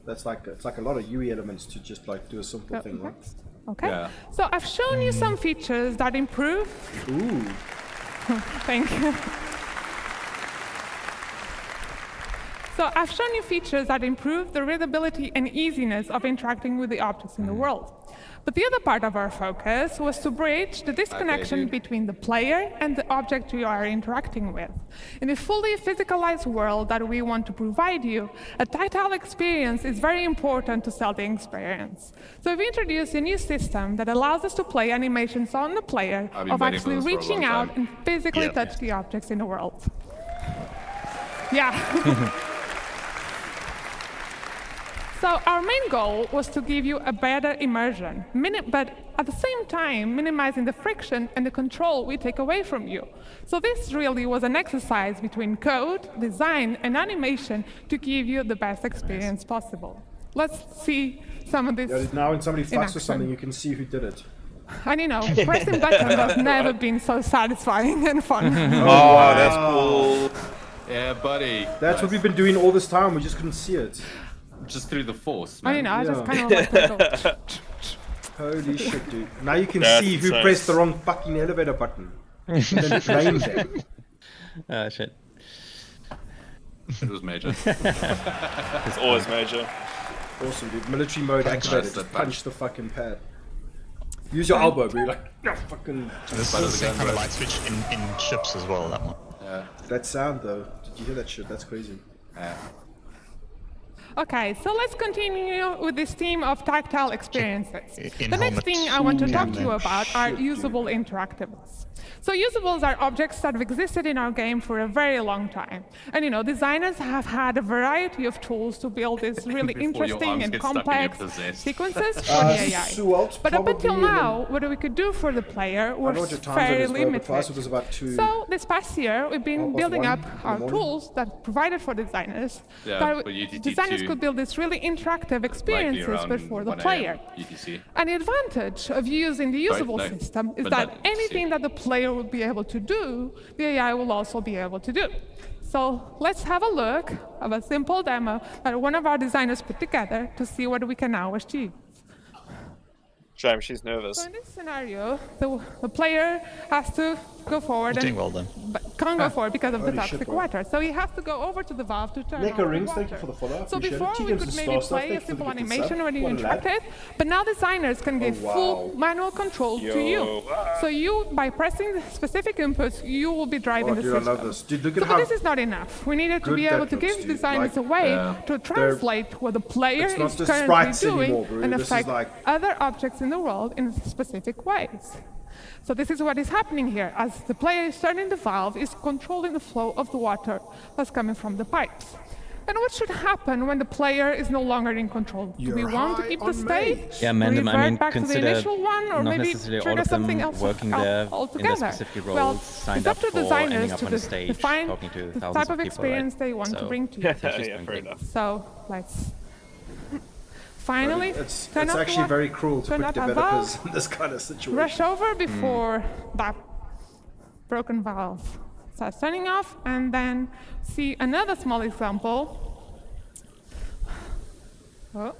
It's like a lot of UE elements to just like do a simple thing, right? Okay. Yeah. So I've shown you some features that improve. Ooh. Thank you. So I've shown you features that improve the readability and easiness of interacting with the objects in the world. But the other part of our focus was to bridge the disconnection between the player and the object you are interacting with. In a fully physicalized world that we want to provide you, a tactile experience is very important to sell the experience. So we've introduced a new system that allows us to play animations on the player of actually reaching out and physically touch the objects in the world. Yeah. So our main goal was to give you a better immersion, but at the same time minimizing the friction and the control we take away from you. So this really was an exercise between code, design, and animation to give you the best experience possible. Let's see some of this. Now when somebody fucks with something, you can see who did it. And pressing buttons has never been so satisfying and fun. Oh, wow, that's cool. Yeah, buddy. That's what we've been doing all this time, we just couldn't see it. just through the force, I man. know, I just kind of like to go. Holy shit, dude. Now you can That's see who insane. pressed the wrong fucking elevator button. And then blame them. Oh, shit. It was major. It's always major. Awesome, dude. Military mode activated. the Just punch the fucking pad. Use your elbow, bro. Like, fucking. This is the same kind of light switch in ships as well, that one. Yeah. That sound, though. Did you hear that shit? That's crazy. Yeah. Okay, so let's continue with this theme of tactile experiences. In The next thing I want to talk to you helmet. about are usable interactables. So usables are objects that have existed in our game for a very long time. And designers have had a variety of tools to build these really Before your interesting arms and get stuck in your complex possess. sequences for the AI. Sualt, But up until probably, now, what we could do for the player I know was what your time zone very is, bro, but limited. for us it was about 2. So this past year, we've been Almost building 1 up in the our morning. tools that provided for designers. Yeah, that but UTT2 designers could build these really interactive likely experiences around but for the 1 player. UTC. And the advantage of using the usable no, system is but that not anything that the player will be able to do, the AI will also be able to do. So let's have a look of a simple demo that one of our designers put together to see what we can now achieve. James, she's nervous. So in this scenario, the player has to go forward Doing and well then. but can't go forward because of the Holy shit, toxic bro. water. So he has to go over to the valve to turn Neko off Rings, the thank you water. for the follow-up. So Appreciate it. before we T-Games could and maybe Star Stuff, play a thank you for simple the good animation stuff. when you What a lad. interact it, but now designers can give wow. full manual control to you. So you, by pressing the specific inputs, you will be driving Oh, the dude, I system. love this. Dude, look at So how but this is not enough. We needed to good be that able to looks, give dude. designers Like, a way yeah. to translate what the player it's not is just currently sprites doing anymore, bro. and This is affect like- other objects in the world in specific ways. So this is what is happening here. As the player is turning the valve, is controlling the flow of the water that's coming from the pipes. And what should happen when the player is no longer in control? Do we You're want to high keep the on state? maze. Yeah, Mandem, I revert mean, back to the consider initial one, or not maybe necessarily all trigger of them something else working there in their altogether? specific Well, roles, signed it's up up to for designers ending up to on a stage, define talking to the thousands type of of people, experience right? they want to So, bring to you. that's just Yeah, one fair thing. enough. So let's finally It's turn off the actually wa- very cruel to turn put off our developers valve, in this kind of situation. rush over before that broken valve starts turning off, and then see another small example. Oh.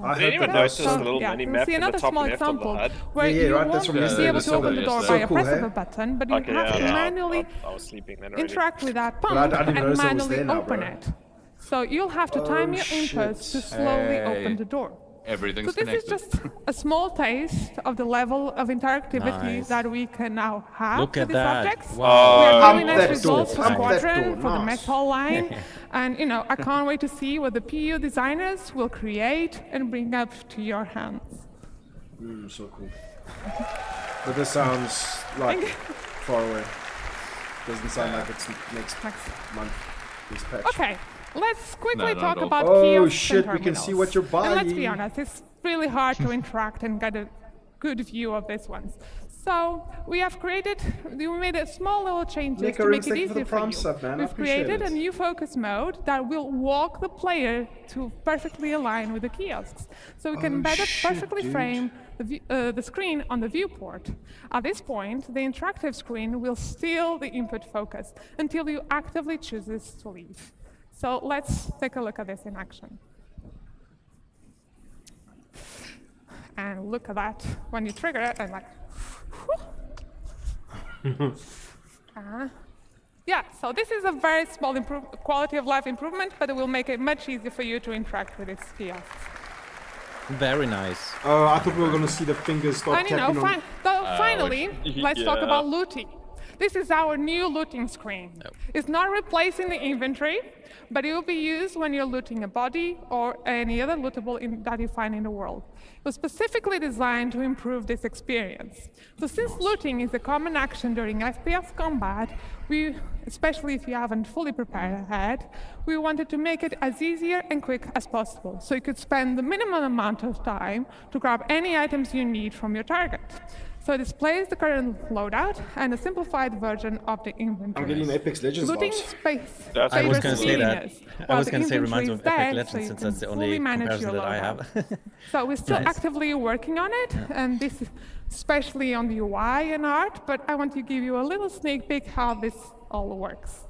I Did hope anyone that notice was- the little yeah, mini you'll map see in the another top small left of the example HUD? where Yeah, you right, that's won't from be yesterday, able we to saw open that the door yesterday. by a So press cool, of hey? a button, but you Okay, have to yeah, manually I was sleeping then already. interact with that But I pump didn't and notice I was manually there now, open bro. it. So you'll have to time your shit. inputs to slowly Hey. open the door. Everything's So this connected. is just a small taste of the level of interactivity Nice. that we can now have Look with at these that. objects. Wow. We have Pump really nice that results door, for pump that Squadron, door, for the nice. mess hall line. And I can't wait to see what the PU designers will create and bring up to your hands. So cool. But this sounds like far away. Doesn't sound like it's next month. This patch. Okay, let's quickly No, not talk at all. about Oh, kiosks shit, and we can see terminals. what you're And let's be buying. honest, it's really hard to interact and get a good view of these ones. So we made a small little changes Nick, to make thank it you for the easier for you. prompt sub, man. I We've appreciate created it. a new focus mode that will walk the player to perfectly align with the kiosks. So we can better perfectly dude. frame the screen on the viewport. At this point, the interactive screen will steal the input focus until you actively chooses to leave. So let's take a look at this in action. And look at that, when you trigger it, and like, yeah, so this is a very small quality of life improvement, but it will make it much easier for you to interact with its kiosks. Very nice. Oh, I thought we were going to see the fingers start And tapping on... finally, let's talk yeah. about looting. This is our new looting screen. It's not replacing the inventory, but it will be used when you're looting a body or any other lootable that you find in the world. It was specifically designed to improve this experience. So since looting is a common action during FPS combat, especially if you haven't fully prepared ahead, we wanted to make it as easier and quick as possible, so you could spend the minimum amount of time to grab any items you need from your target. So it displays the current loadout and a simplified version of the inventory. I'm getting Apex Legends Looting vibes. space I was going to say that. speediness, I while was the going to say reminds me inventory of is Epic there, so Legends you since can that's the fully only manage comparison your that I loadout. have. So we're still Nice. actively working on it, and this is especially on the UI and art, but I want to give you a little sneak peek how this all works.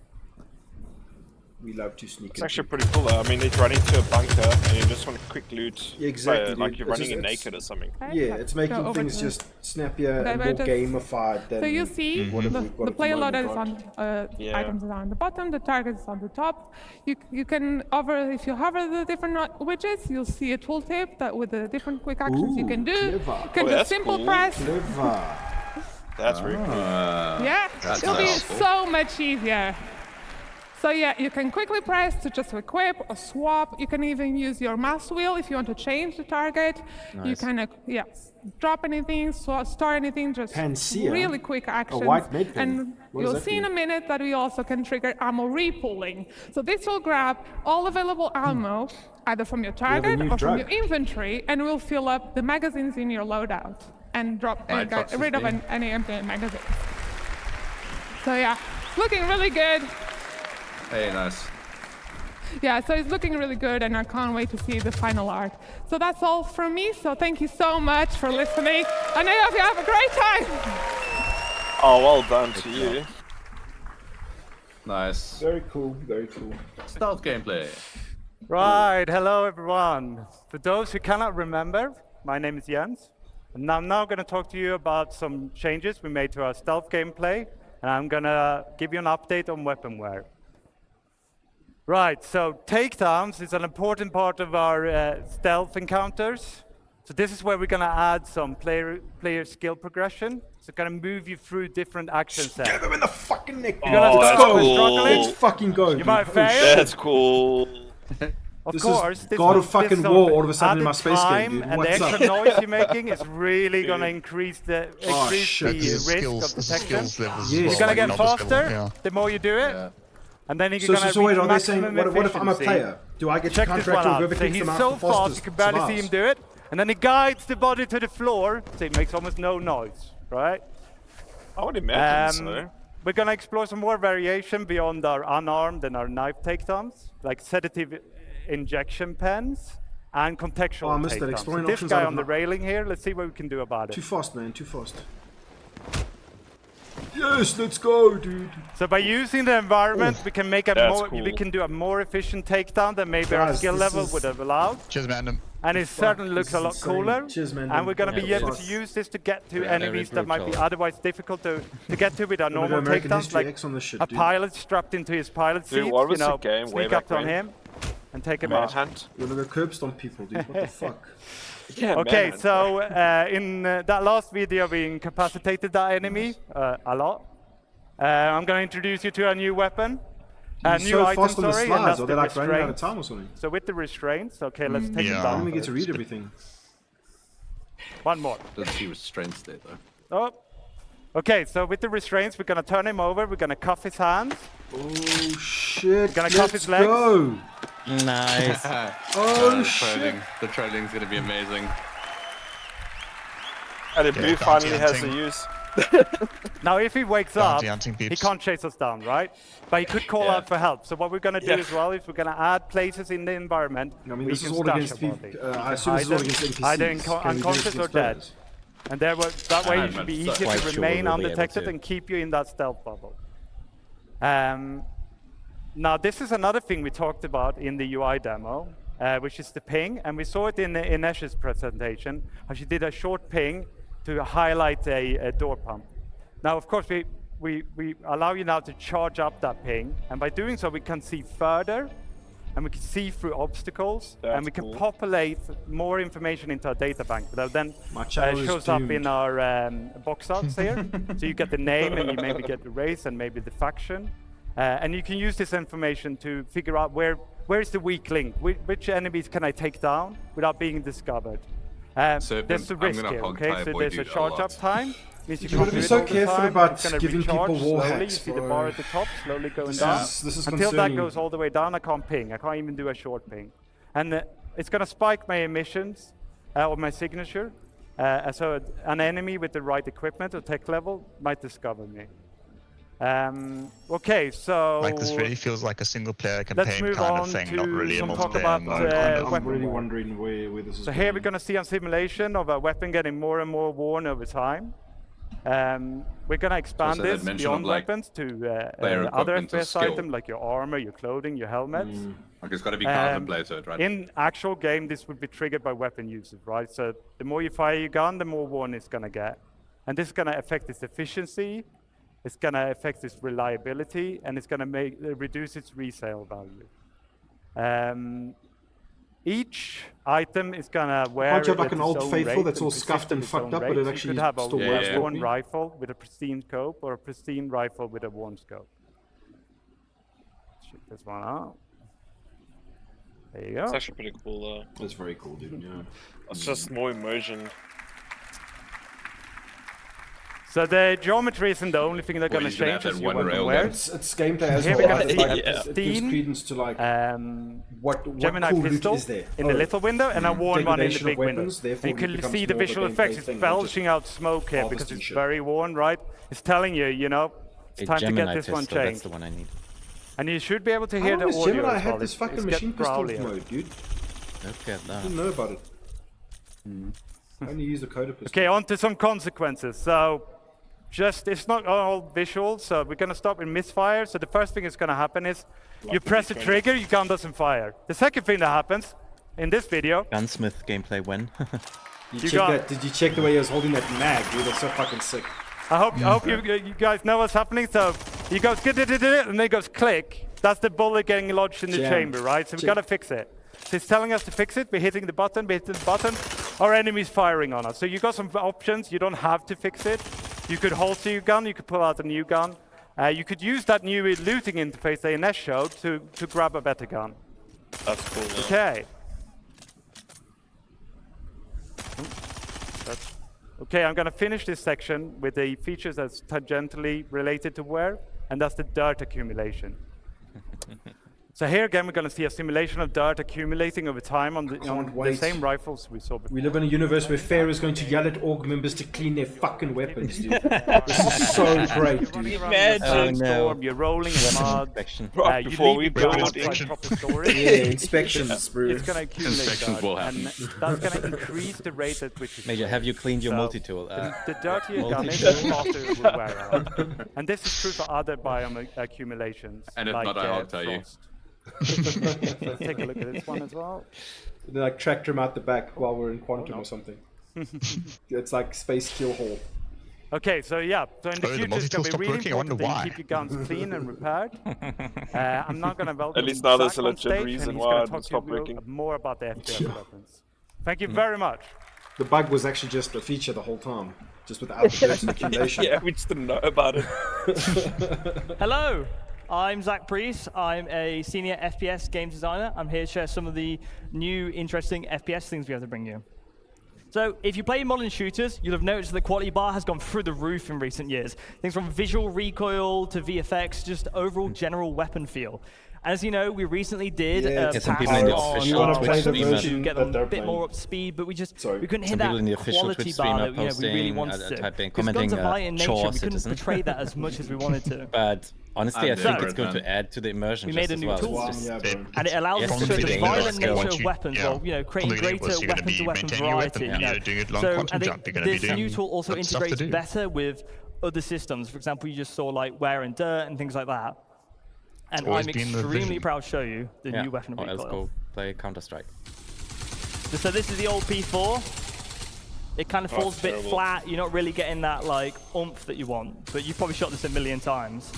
We love to sneak. It's actually pretty cool though. I mean, it's running to a bunker and you just want to quick loot. Exactly. Like you're It's running just- naked or something. Yeah, it's making things just snappier and more gamified than So you see what we've got the at player moment, loader is right? on items are on the bottom, the target is on the top. You can if you hover the different widgets, you'll see a tooltip that with the different quick actions you can do. Clever. You can just simple press. Clever. That's very cool. Yeah, it'll be so much easier. So yeah, you can quickly press to just equip or swap. You can even use your mouse wheel if you want to change the target. Nice. You can drop anything, store anything, just Panacea? really quick actions. white med pen? And What does you'll that see in do? a minute that we also can trigger ammo repooling. So this will grab all available ammo, either from your target new or from drug. your inventory, and will fill up the magazines in your loadout and get rid of any empty magazines. So yeah, it's looking really good. Hey, nice. Yeah, so it's looking really good, and I can't wait to see the final art. So that's all from me, so thank you so much for listening, and I hope you have a great time! Oh, well done to you. Nice. Very cool, very cool. Stealth gameplay. Right, hello everyone. For those who cannot remember, my name is Jens, and I'm now going to talk to you about some changes we made to our stealth gameplay, and I'm going to give you an update on weaponware. Right, so takedowns is an important part of our stealth encounters. So this is where we're going to add some player skill progression. So going to move you through different action sets. Get them in the fucking neck. You're going to start with struggling. Let's fucking go. You dude. might Oh, fail. shit. That's cool. Of This course, is this God will- of fucking this war all of a sudden in my added space game, time dude. And What's the up? extra noise you're making is really going to increase the shit. risk Skills- of detection. skills levels Yes. You're going to get not discoverable, faster yeah. the more you do it. And then you're So, going so, to so wait, reach are they saying, maximum what if I'm a efficiency. player? Do I get to Check this contract one with out. whoever So kicks he's them out so the fast, fastest you can barely see survives? him do it. And then he guides the body to the floor, so it makes almost no noise, right? I would imagine so. We're going to explore some more variation beyond our unarmed and our knife takedowns, like sedative injection pens and contextual Oh, I missed that. takedowns. Exploring So this options guy out of on the my- railing here, let's see what we can do about it. Too fast, man, too fast. Yes, let's go, dude. So by using the environment, we can make a That's more, we cool. can do a more efficient takedown than maybe our Guys, skill this level is- would have allowed. Cheers, man. And it certainly looks this a is lot insane. cooler. Cheers, man. And we're going to be Yeah, able to fast. use this to get to Yeah, enemies very that might be brutal. otherwise difficult to get to with our I'm gonna go normal American takedowns, History like X on this shit, a dude. pilot strapped into his pilot Dude, seat, what was you know, the game way sneak up back on when? him and take him out. Manhunt. You're gonna go curb stomp people, dude. What the fuck? Yeah, Okay, Manhunt. so in that last video, we incapacitated that enemy a lot. I'm going to introduce you to a new weapon. A He's new so item, fast on the sorry, and slides, that's or the they're like running out of restraints. time or something. So with the restraints, okay, let's take Yeah. it I down. don't even get to first. read everything. One more. Doesn't see restraints there though. Oh. Okay, so with the restraints, we're going to turn him over. We're going to cuff his hands. Oh shit! We're going to cuff his legs. Go. Nice. Oh the shit! trolling. The trolling's gonna be amazing. And the blue Yeah, finally bounty has a hunting. use. Now, if he wakes Bounty up, hunting he peeps. can't chase us down, right? But he could call Yeah. out for help. So what we're going to do Yeah. as well is we're going to add places in the environment I mean, where this you is can all stash against your people. body. I You assume this is can all hide against them, NPCs. either Can we do this unconscious or against dead. players? And that way it should be I'm easier quite to sure remain we'll be able undetected to. and keep you in that stealth bubble. Now, this is another thing we talked about in the UI demo, which is the ping. And we saw it in Inesh's presentation, how she did a short ping to highlight a door pump. Now, of course, we allow you now to charge up that ping. And by doing so, we can see further. And we can see through obstacles, and That's we can cool. populate more information into our data bank that then My channel is shows up doomed. in our box arts here. So you get the name, and you maybe get the race, and maybe the faction. And you can use this information to figure out where is the weak link, which enemies can I take down without being discovered. So there's the I'm risk gonna here, hog okay? tie So there's a Voidy a charge up lot. time. Means you You can gotta be do it so all the careful time, about it's gonna giving people recharge wall slowly. hacks, You see the bro. bar at the top slowly going This down. is Until that concerning. goes all the way down, I can't ping. I can't even do a short ping. And it's going to spike my emissions or my signature. So an enemy with the right equipment or tech level might discover me. Okay, so Like this really feels like a single player let's campaign move kind on of thing, not to really a some talk multiplayer about mode. kind of. I'm really weaponware. wondering where this is So going. here we're going to see a simulation of a weapon getting more and more worn over time. We're going to expand Also, that this mention beyond of, like, weapons to player other equipment or FPS skill. items like your armor, your clothing, your helmets. Like, it's got to be counterplay to it, right? In actual game, this would be triggered by weapon usage, right? So the more you fire your gun, the more worn it's going to get. And this is going to affect its efficiency, it's going to affect its reliability, and it's going to reduce its resale value. Each item is going to wear Can't you have like at an its old own faithful rate that's all and scuffed and consist of its fucked own up, but rate. it So actually you could have still a works worn properly? rifle with a pristine scope or a pristine rifle with a worn scope. Check this one out. There you go. It's actually pretty cool though. That's very cool, dude. Yeah. It's just more immersion. So the geometry isn't the only thing they're going to he's gonna change. have As that you one rail wear. gun. It's gameplay as Here well. we're going to see Like, a it gives pristine credence to like what Gemini cool loot pistol is there. in the little window and a worn one in the Degradation big of window. weapons, And therefore you it can becomes see the more of a visual gameplay effects. It's thing, not just belching out smoke here because harvesting it's shit. very worn, right? It's telling you, you know, it's A time to Gemini get this one pistol, that's changed. the one I need. And you should be able to How hear long the has audio Gemini as had well. this fucking It's machine get pistol growlier. mode, dude? Look at I that. didn't know about it. I only use the coder pistol. Okay, on to some consequences. So, it's not all visual, so we're going to stop in misfire. So the first thing that's going to happen is you press the trigger, your gun doesn't fire. The second thing that happens in this video... Gunsmith gameplay when? Did you check the way he was holding that mag, dude? That's so fucking sick. I hope you guys know what's happening. So he goes, and then he goes click. That's the bullet getting lodged in the chamber, right? So we've got to fix it. So it's telling us to fix it. We're hitting the button, Our enemy's firing on us. So you got some options. You don't have to fix it. You could holster your gun. You could pull out a new gun. You could use that new looting interface ANS showed to grab a better gun. That's cool. Man. Okay. Okay, I'm going to finish this section with the features that's tangentially related to wear, and that's the dirt accumulation. So here again, we're going to see a simulation of dirt accumulating over time on the same rifles we saw before. We live in a universe where Fair is going to yell at org members to clean their fucking weapons, dude. This is so great, dude. Imagine storm, you're rolling in mud. Before we build proper storage. Yeah, inspections, bro. It's going to accumulate Inspections dirt, will happen. and that's going to increase the rate at which it's Major, have you cleaned your multi-tool? The dirtier your gun is, the faster it will wear out. And this is true for other biome accumulations. And if like, not, I'll tell you. frost. Let's take a look at this one as well. They like tractor him out the back while we're in Quantum or something. It's like Space Kill Hall. Okay, so yeah, so in the future it's going to be really important that why. you keep your guns clean and repaired. I'm not going to welcome At least now there's a Zach on legit stage, and reason he's why gonna it talk stopped to you working. more about the FPS weapons. Thank you very much. The bug was actually just a feature the whole time, just without the dirt accumulation. Yeah, we just didn't know about it. Hello, I'm Zach Priest. I'm a senior FPS game designer. I'm here to share some of the new, interesting FPS things we have to bring you. So if you play modern shooters, you'll have noticed the quality bar has gone through the roof in recent years. Things from visual recoil to VFX, just overall general weapon feel. As you know, we recently did a patch on weapons to get them a bit more up to speed, but we couldn't hit that quality bar that we really wanted to. Because guns are violent in nature, we couldn't portray that as much as we wanted to. But honestly, I think it's going to add to the immersion. We made a new well. tool, and it allows us to show the violent nature of weapons, or creating greater weapon-to-weapon variety. So I think this new tool also integrates better with other systems. For example, you just saw like wear and dirt and things like that. And I'm extremely proud to show you the new weapon recoil. Let's go play Counter-Strike. So this is the old P4. It kind of falls a bit flat. You're not really getting that like oomph that you want, but you've probably shot this a million times.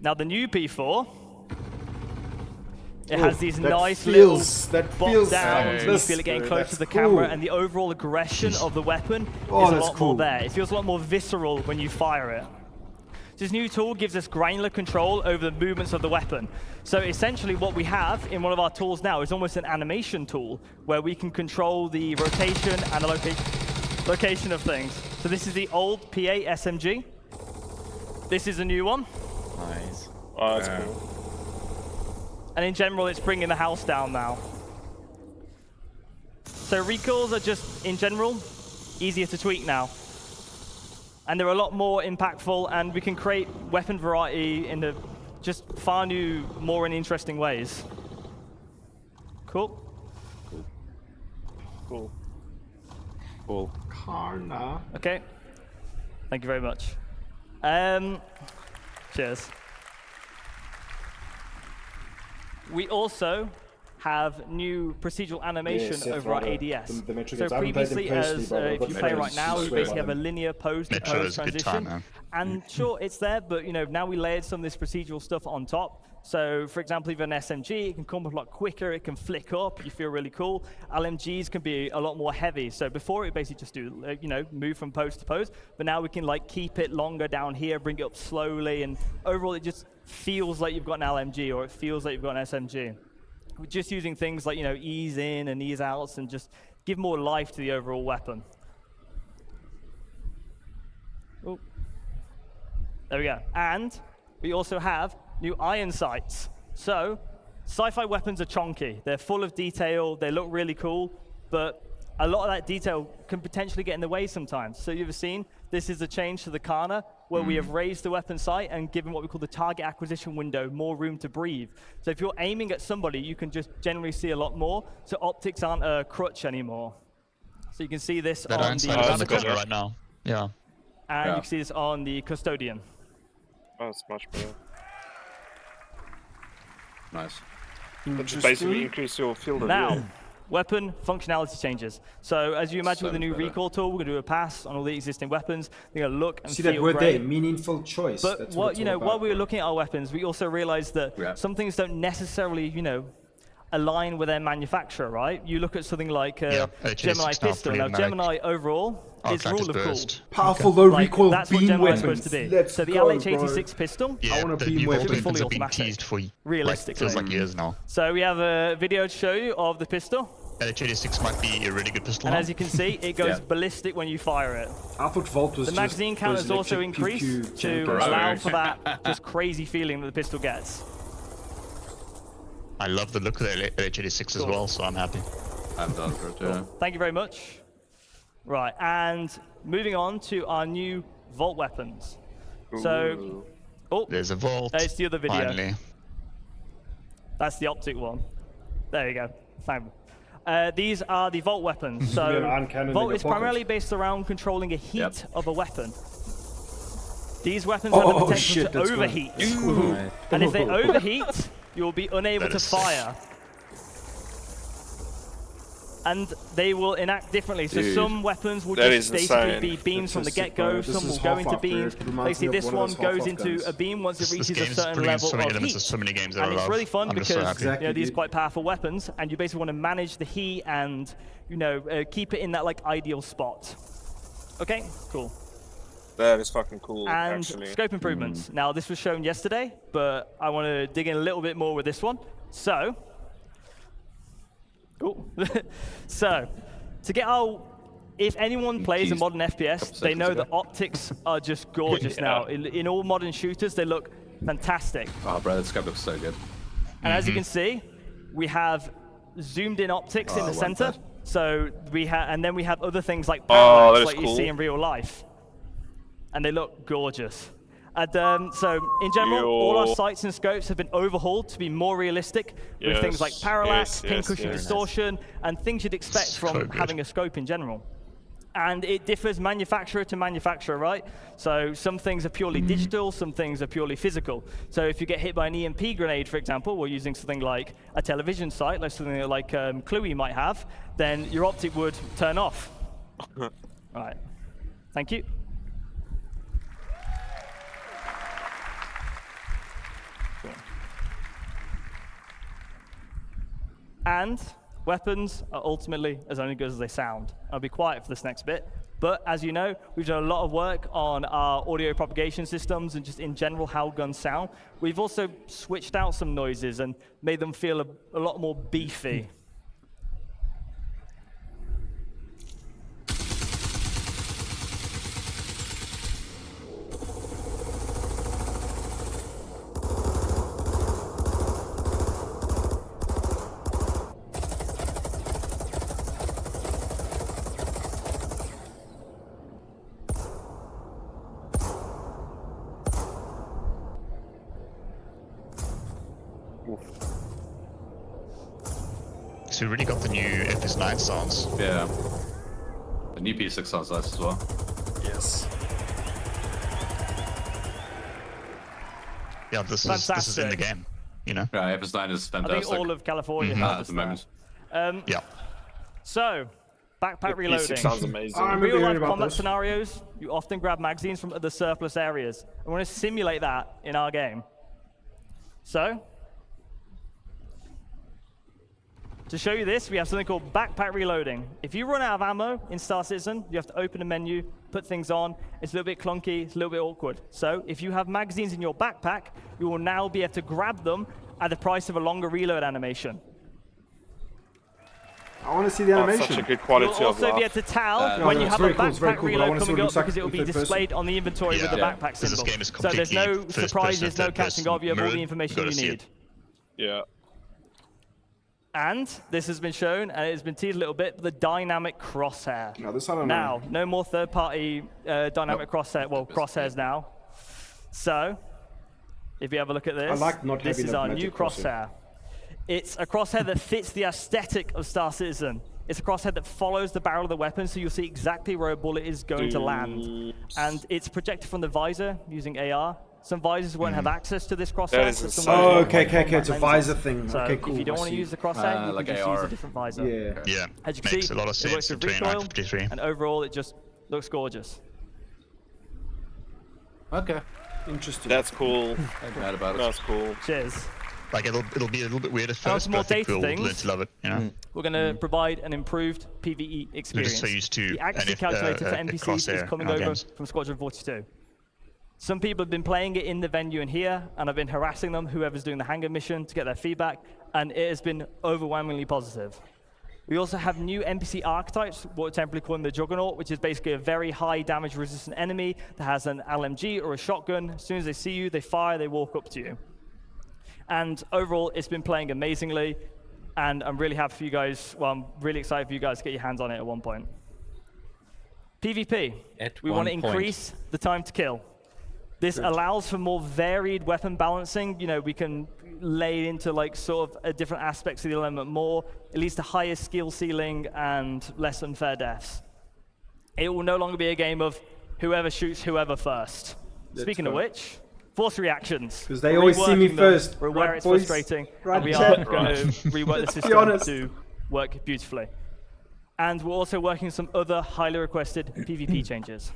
Now the new P4, it has these nice little bop downs. You feel it getting close to the camera, and the overall aggression of the weapon is a lot more there. It feels a lot more visceral when you fire it. This new tool gives us granular control over the movements of the weapon. So essentially what we have in one of our tools now is almost an animation tool where we can control the rotation and the location of things. So this is the old PA SMG. This is a new one. Nice. Oh, that's cool. And in general, it's bringing the house down now. So recoils are just, in general, easier to tweak now. And they're a lot more impactful, and we can create weapon variety in just far new, more and interesting ways. Cool. Cool. Cool. Karna. Okay. Thank you very much. Cheers. We also have new procedural animation over our ADS. The Metro So games. I haven't played them previously, personally, as but if you play right now, you basically have a linear Metro pose-to-pose is a good transition. time, man. And sure, it's there, but now we layered some of this procedural stuff on top. So, for example, if you have an SMG, it can come up a lot quicker, it can flick up, you feel really cool. LMGs can be a lot more heavy. So before, it basically just do, move from pose to pose, but now we can keep it longer down here, bring it up slowly, and overall it just feels like you've got an LMG, or it feels like you've got an SMG. We're just using things like, ease in and ease outs, and just give more life to the overall weapon. Oh. There we go. And we also have new iron sights. So, sci-fi weapons are chonky. They're full of detail, they look really cool, but a lot of that detail can potentially get in the way sometimes. So you've seen, this is a change to the Karna, where we have raised the weapon sight and given what we call the target acquisition window more room to breathe. So if you're aiming at somebody, you can just generally see a lot more, so optics aren't a crutch anymore. So you can see this That on iron the sight is on the corner right now. Yeah. And you can see this on the Custodian. Oh, it's much better. Nice. That just basically increase your field of Now, view. weapon functionality changes. So as you imagine So with the new better. recoil tool, we're going to do a pass on all the existing weapons. They're going to look and See feel that word great. there, meaningful choice. But That's what it's all while about, we were bro. looking at our weapons, we also realized that some things don't necessarily, align with their manufacturer, right? You look at something like Gemini HA6 now, pistol. pretty Now, numeric. Gemini overall is Arc rule of cool. burst. Powerful low Like, recoil that's what beam Gemini is weapons. supposed to be. Let's So the go, LH86 bro. pistol, Yeah, I want the a beam new weapon. weapons fully have been automatic. teased for Realistically. feels like years now. So we have a video to show you of the pistol. LH86 might be a really good pistol And now. as you can see, it goes ballistic when you fire it. I thought Volt was The magazine count has also increased to allow for that just crazy feeling that the pistol gets. I love the look of the LH86 as well, so I'm happy. I'm done for it, yeah. Thank you very much. Right, and moving on to our new Vault weapons. So, there's a Vault. There's the other video. Finally. That's the optic one. There you go. Thank you. These are the Vault weapons. You have an So, iron cannon in Vault your is pocket. primarily based around controlling a heat of a weapon. These weapons Oh, have the oh, potential shit, to that's good. overheat. Ooh. And if they overheat, you'll be unable That to is sick. fire. And they will enact differently. So Dude, some weapons will that just is basically insane. be beams That's from the just sick, get-go. bro. This Some is will go into half-off, dude. beams. It reminds Basically, me of this one of one those goes half-off into guns. a beam once it This reaches a game's certain bringing level so many of elements heat. of so many games that And I it's love. really fun I'm just so because happy. these quite powerful weapons, and you basically want to manage the heat and keep it in that ideal spot. Okay, cool. That is fucking cool, And actually. scope improvements. Now, this was shown yesterday, but I want to dig in a little bit more with this one. So, so to get our, if anyone plays a modern FPS, they know the optics are just gorgeous now. In all modern shooters, they look fantastic. Oh, bro, that scope looks so good. And as you can see, we have zoomed in optics in the center. So we have, and then we have other things like parallax, like you see in real life. And they look gorgeous. And so, in general, all our sights and scopes have been overhauled to be more realistic with things like parallax, pincushion distortion, and things you'd expect from having a scope in general. And it differs manufacturer to manufacturer, right? So some things are purely digital, some things are purely physical. So if you get hit by an EMP grenade, for example, or using something like a television sight, like something like Cluey might have, then your optic would turn off. Right. Thank you. And weapons are ultimately as only good as they sound. I'll be quiet for this next bit. But as you know, we've done a lot of work on our audio propagation systems and just in general how guns sound. We've also switched out some noises and made them feel a lot more beefy. So we really got the new FS9 sounds. Yeah. The new P6 sounds nice as well. Yes. Yeah, this is in the game, you know? Yeah, FS9 is fantastic. I think all of California has at the moment. Yeah. So, backpack reloading. Sounds amazing. In real-life combat scenarios, you often grab magazines from other surplus areas. I want to simulate that in our game. So, to show you this, we have something called backpack reloading. If you run out of ammo in Star Citizen, you have to open a menu, put things on. It's a little bit clunky, it's a little bit awkward. So if you have magazines in your backpack, you will now be able to grab them at the price of a longer reload animation. I want to see the animation. Such a good quality You'll also be able to tell when you have a backpack reload coming up because it will be displayed on the inventory with the backpack symbol. So there's no surprises, no catching up. You have all the information you need. Yeah. And this has been shown, and it's been teased a little bit, the dynamic crosshair. No, this I don't know. No more third-party dynamic crosshair. Well, crosshairs now. So, if you have a look at this, I like not this having is that our magic new crosshair. It's a crosshair that fits the aesthetic of Star Citizen. It's a crosshair that follows the barrel of the weapon, so you'll see exactly where a bullet is going to land. And it's projected from the visor using AR. Some visors won't have access to this crosshair. Oh, okay. It's a visor thing. So okay, cool. if you don't want to use the crosshair, you like can just AR. use a different visor. Yeah, As you can makes see, a lot of it works sense with between recoil, 953. and overall it just looks gorgeous. Okay. Interesting. That's cool. I'm mad about it. That's cool. Cheers. Like it'll be a little bit weird at Now first, some but I more think data we'll learn things. to love it. You know? We're going to provide an improved PvE experience. We're just so used to the accuracy calculator for NPCs is coming over from Squadron 42. Some people have been playing it in the venue and here, and I've been harassing them, whoever's doing the hangar mission, to get their feedback, and it has been overwhelmingly positive. We also have new NPC archetypes, what we're temporarily calling the Juggernaut, which is basically a very high damage resistant enemy that has an LMG or a shotgun. As soon as they see you, they fire, they walk up to you. And overall, it's been playing amazingly, and I'm really happy for you guys, well, I'm really excited for you guys to get your hands on it at one point. PvP, we want to increase the time to kill. This allows for more varied weapon balancing. You know, we can lay into like sort of different aspects of the element more. It leads to higher skill ceiling and less unfair deaths. It will no longer be a game of whoever shoots whoever first. Speaking of which, force reactions. Because they always see me first. We're aware right, it's boys? frustrating, Right, and we chat. are going to rework the system to work beautifully. And we're also working on some other highly requested PvP changes.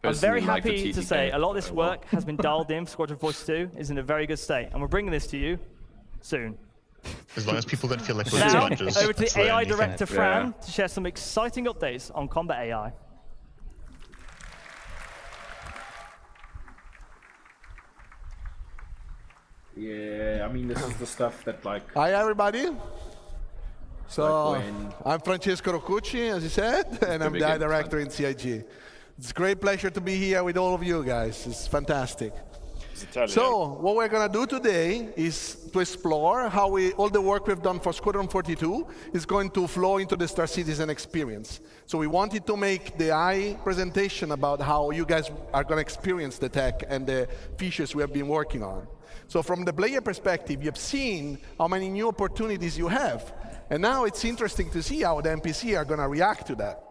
I'm very happy to say a lot of this work has been dialed in for Squadron 42, is in a very good state, and we're bringing this to you soon. As long as people don't feel like we're Now, sponges. over to that's the the AI only thing. director, Fran, to share some exciting updates on combat AI. Yeah, I mean, this is the stuff that, like... Hi, everybody. So, Like when- I'm Francesco Roccucci, as you said, and I'm the AI director in CIG. It's a great pleasure to be here with all of you guys. It's fantastic. So, what we're going to do today is to explore how all the work we've done for Squadron 42 is going to flow into the Star Citizen experience. So we wanted to make the AI presentation about how you guys are going to experience the tech and the features we have been working on. So from the player perspective, you've seen how many new opportunities you have. And now it's interesting to see how the NPC are going to react to that.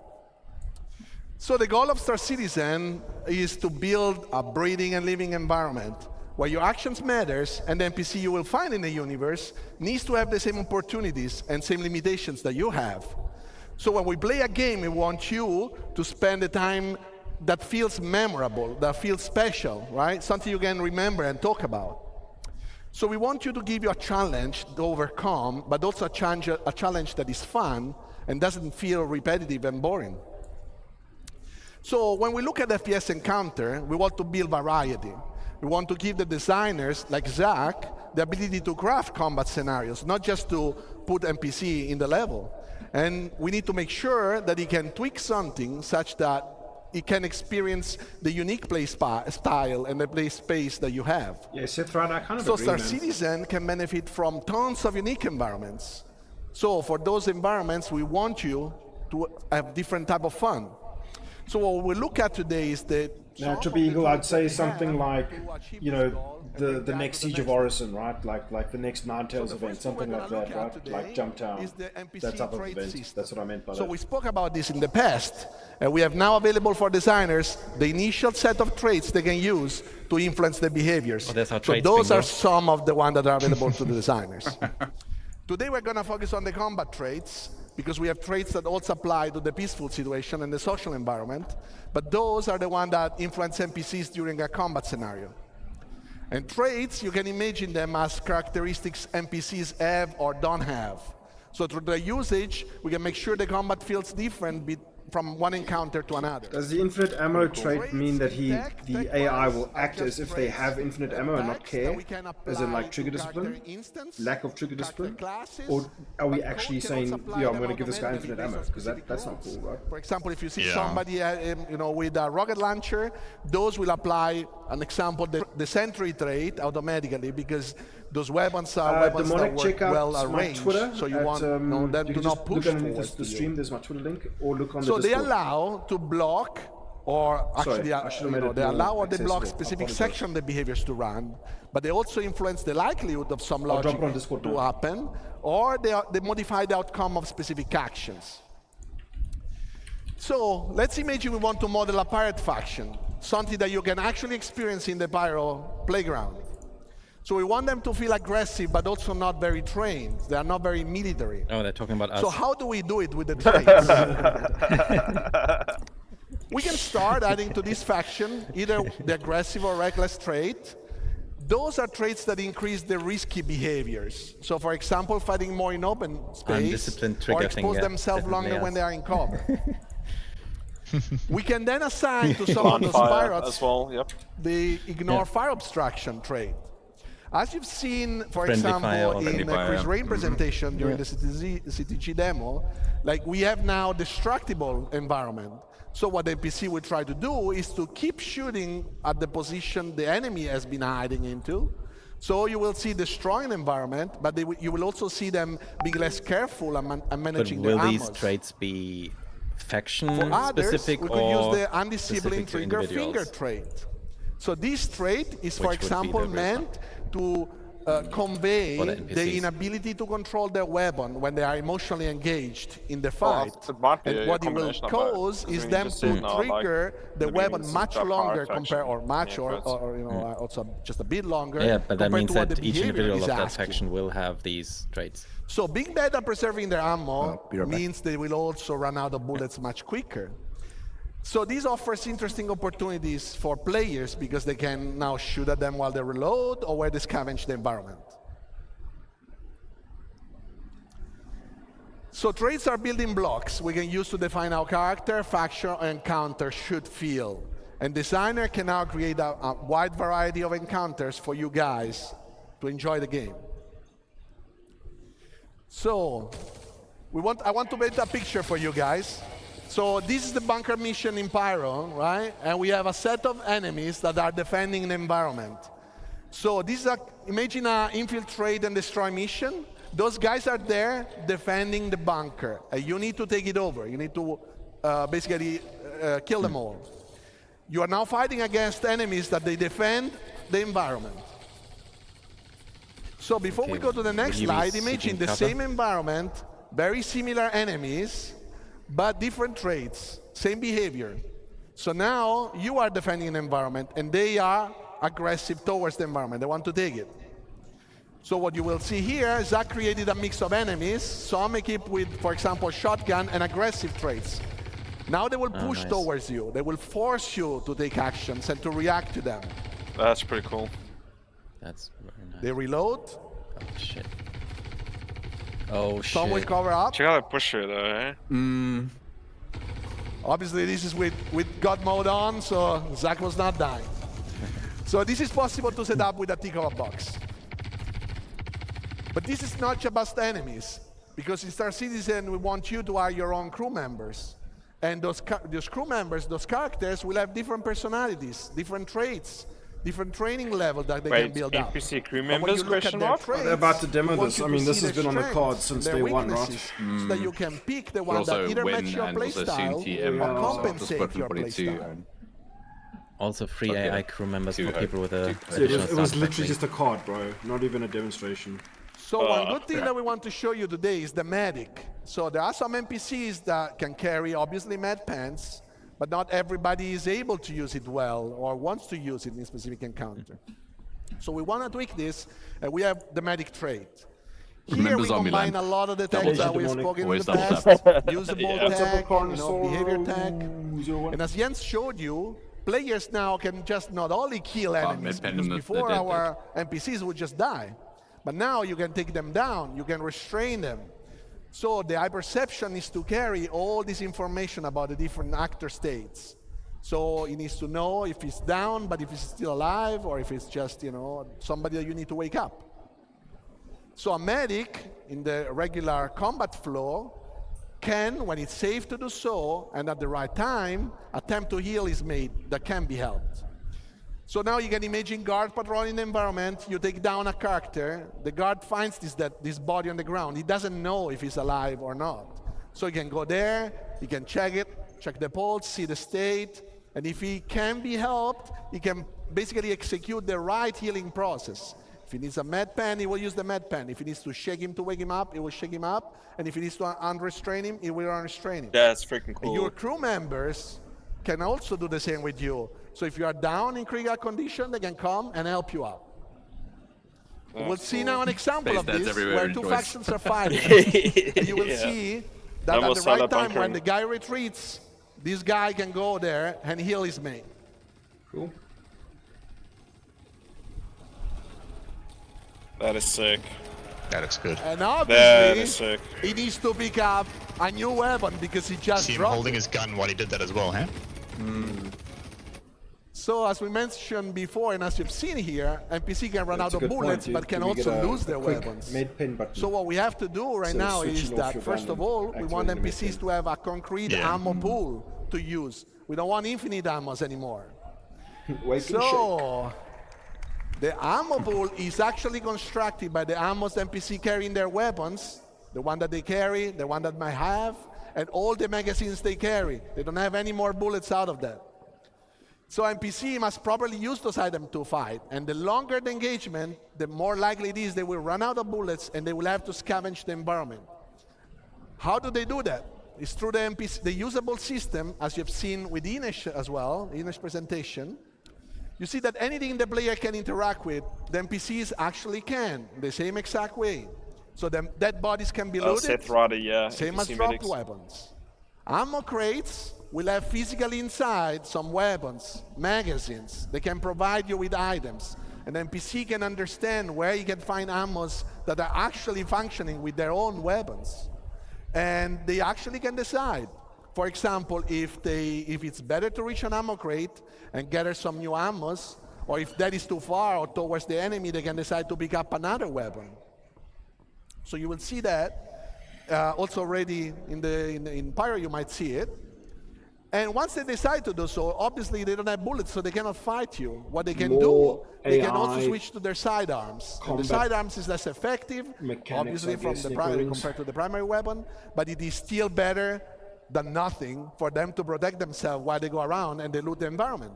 So the goal of Star Citizen is to build a breathing and living environment where your actions matters, and the NPC you will find in the universe needs to have the same opportunities and same limitations that you have. So when we play a game, we want you to spend the time that feels memorable, that feels special, right? Something you can remember and talk about. So we want you to give you a challenge to overcome, but also a challenge that is fun and doesn't feel repetitive and boring. So when we look at FPS Encounter, we want to build variety. We want to give the designers, like Zach, the ability to craft combat scenarios, not just to put NPC in the level. And we need to make sure that he can tweak something such that he can experience the unique play style and the play space that you have. Yeah, Seth, right, I kind of So agree, Star man. Citizen can benefit from tons of unique environments. So for those environments, we want you to have different type of fun. So what we look at today is the Now, to be eagle, I'd say something like, you know, the next Siege of Orison, right? Like the next Ninetales event, something like that, right? Like Jumptown, that type of event. That's what I meant by that. So we spoke about this in the past, and we have now available for designers the initial set of traits they can use to influence the behaviors. Oh, so those are some of the ones that are available to the designers. Today we're going to focus on the combat traits, because we have traits that also apply to the peaceful situation and the social environment, but those are the ones that influence NPCs during a combat scenario. And traits, you can imagine them as characteristics NPCs have or don't have. So through the usage, we can make sure the combat feels different from one encounter to another. Does the infinite ammo trait mean that the AI will act as if they have infinite ammo and not care? As in like trigger discipline? Lack of trigger discipline? Or are we actually saying, yeah, I'm going to give this guy infinite ammo? Because that's not cool, right? For example, if you see somebody with a rocket launcher, those will apply, an example, the sentry trait automatically, because those weapons are weapons that work well arranged. Twitter so you want them to not push forward the stream. There's my Twitter link, or look on the Discord. So they allow to block, or actually, they allow or they block specific section of the behaviors to run, but they also influence the likelihood of some logic to happen, or they modify the outcome of specific actions. So let's imagine we want to model a pirate faction, something that you can actually experience in the Pyro playground. So we want them to feel aggressive, but also not very trained. They are not very military. Oh, they're talking about us. So how do we do it with the traits? We can start adding to this faction either the aggressive or reckless trait. Those are traits that increase the risky behaviors. So for example, fighting more in open space, or expose themselves longer when they are in cover. We can then assign to some of those pirates as well, the ignore fire obstruction trait. As you've seen, for example, in Chris Rain presentation during the CTG demo, like we have now destructible environment. So what the NPC will try to do is to keep shooting at the position the enemy has been hiding into. So you will see destroying environment, but you will also see them being less careful and managing their ammos. Will these traits traits be faction specific, or we could use the undisciplined trigger finger trait. So this trait is, for example, meant to convey the inability to control their weapon when they are emotionally engaged in the fight. And what it will cause is them to trigger the weapon much longer compared, or much, or also just a bit longer. Yeah, but that means that each individual of that asking. faction will have these traits. So being bad at preserving their ammo means they will also run out of bullets much quicker. So this offers interesting opportunities for players because they can now shoot at them while they reload or while they scavenge the environment. So traits are building blocks we can use to define how character, faction, or encounter should feel. And designer can now create a wide variety of encounters for you guys to enjoy the game. So I want to paint a picture for you guys. So this is the bunker mission in Pyro, right? And we have a set of enemies that are defending the environment. So this is imagine an infiltrate and destroy mission. Those guys are there defending the bunker. You need to take it over. You need to basically kill them all. You are now fighting against enemies that they defend the environment. So before we go to the next slide, imagine the same environment, very similar enemies, but different traits, same behavior. So now you are defending an environment and they are aggressive towards the environment. They want to take it. So what you will see here is that created a mix of enemies, some equipped with, for example, shotgun and aggressive traits. Now they will push towards you. They will force you to take actions and to react to them. That's pretty cool. That's very nice. They reload. Oh, shit. Oh, shit. Some will cover up. Check out the pusher, though, eh? Obviously, this is with God mode on, so Zach was not dying. So this is possible to set up with a tick of a box. But this is not just enemies, because in Star Citizen, we want you to hire your own crew members. And those crew members, those characters, will have different personalities, different traits, different training level that they can build up. NPC crew members, question mark? They're about to demo this. I mean, this has been on the cards since day one, right? So that you can pick the one that either match your playstyle or compensate your playstyle. Also free AI crew members for people with a It was literally just a card, bro. Not even a demonstration. So one good thing that we want to show you today is the medic. So there are some NPCs that can carry obviously med pants, but not everybody is able to use it well or wants to use it in a specific encounter. So we want to tweak this, and we have the medic trait. Here we combine a lot of the tech that we've spoken in the past, usable tech, behavior tech. And as Jens showed you, players now can just not only kill enemies, because before our NPCs would just die. But now you can take them down, you can restrain them. So the hyperception is to carry all this information about the different actor states. So he needs to know if he's down, but if he's still alive, or if it's just, somebody that you need to wake up. So a medic in the regular combat flow can, when it's safe to do so, and at the right time, attempt to heal his mate that can be helped. So now you can imagine guard patrolling the environment, you take down a character, the guard finds this body on the ground. He doesn't know if he's alive or not. So he can go there, he can check it, check the pulse, see the state, and if he can be helped, he can basically execute the right healing process. If he needs a med pen, he will use the med pen. If he needs to shake him to wake him up, he will shake him up. And if he needs to unrestrain him, he will unrestrain him. That's freaking cool. And your crew members can also do the same with you. So if you are down in critical condition, they can come and help you out. We'll see now an example of this where two factions are fighting. And you will see that at the right time when the guy retreats, this guy can go there and heal his mate. Cool. That is sick. That looks good. And obviously, he needs to pick up a new weapon because he just See him holding his gun while he did that as well, huh? So as we mentioned before, and as you've seen here, NPC can run out of bullets, but can also lose their weapons. So what we have to do right now is that, first of all, we want NPCs to have a concrete ammo pool to use. We don't want infinite ammos anymore. So the ammo pool is actually constructed by the ammos the NPC carry in their weapons, the one that they carry, the one that might have, and all the magazines they carry. They don't have any more bullets out of that. So NPC must properly use those items to fight. And the longer the engagement, the more likely it is they will run out of bullets and they will have to scavenge the environment. How do they do that? It's through the NPC, the usable system, as you've seen with Ines as well, Ines' presentation. You see that anything the player can interact with, the NPCs actually can, the same exact way. So the dead bodies can be looted, same as dropped weapons. Ammo crates will have physically inside some weapons, magazines. They can provide you with items. An NPC can understand where you can find ammos that are actually functioning with their own weapons. And they actually can decide. For example, if it's better to reach an ammo crate and gather some new ammos, or if that is too far or towards the enemy, they can decide to pick up another weapon. So you will see that also already in Pyro, you might see it. And once they decide to do so, obviously they don't have bullets, so they cannot fight you. What they can do, they can also switch to their sidearms. And the sidearms is less effective, obviously from the primary compared to the primary weapon, but it is still better than nothing for them to protect themselves while they go around and they loot the environment.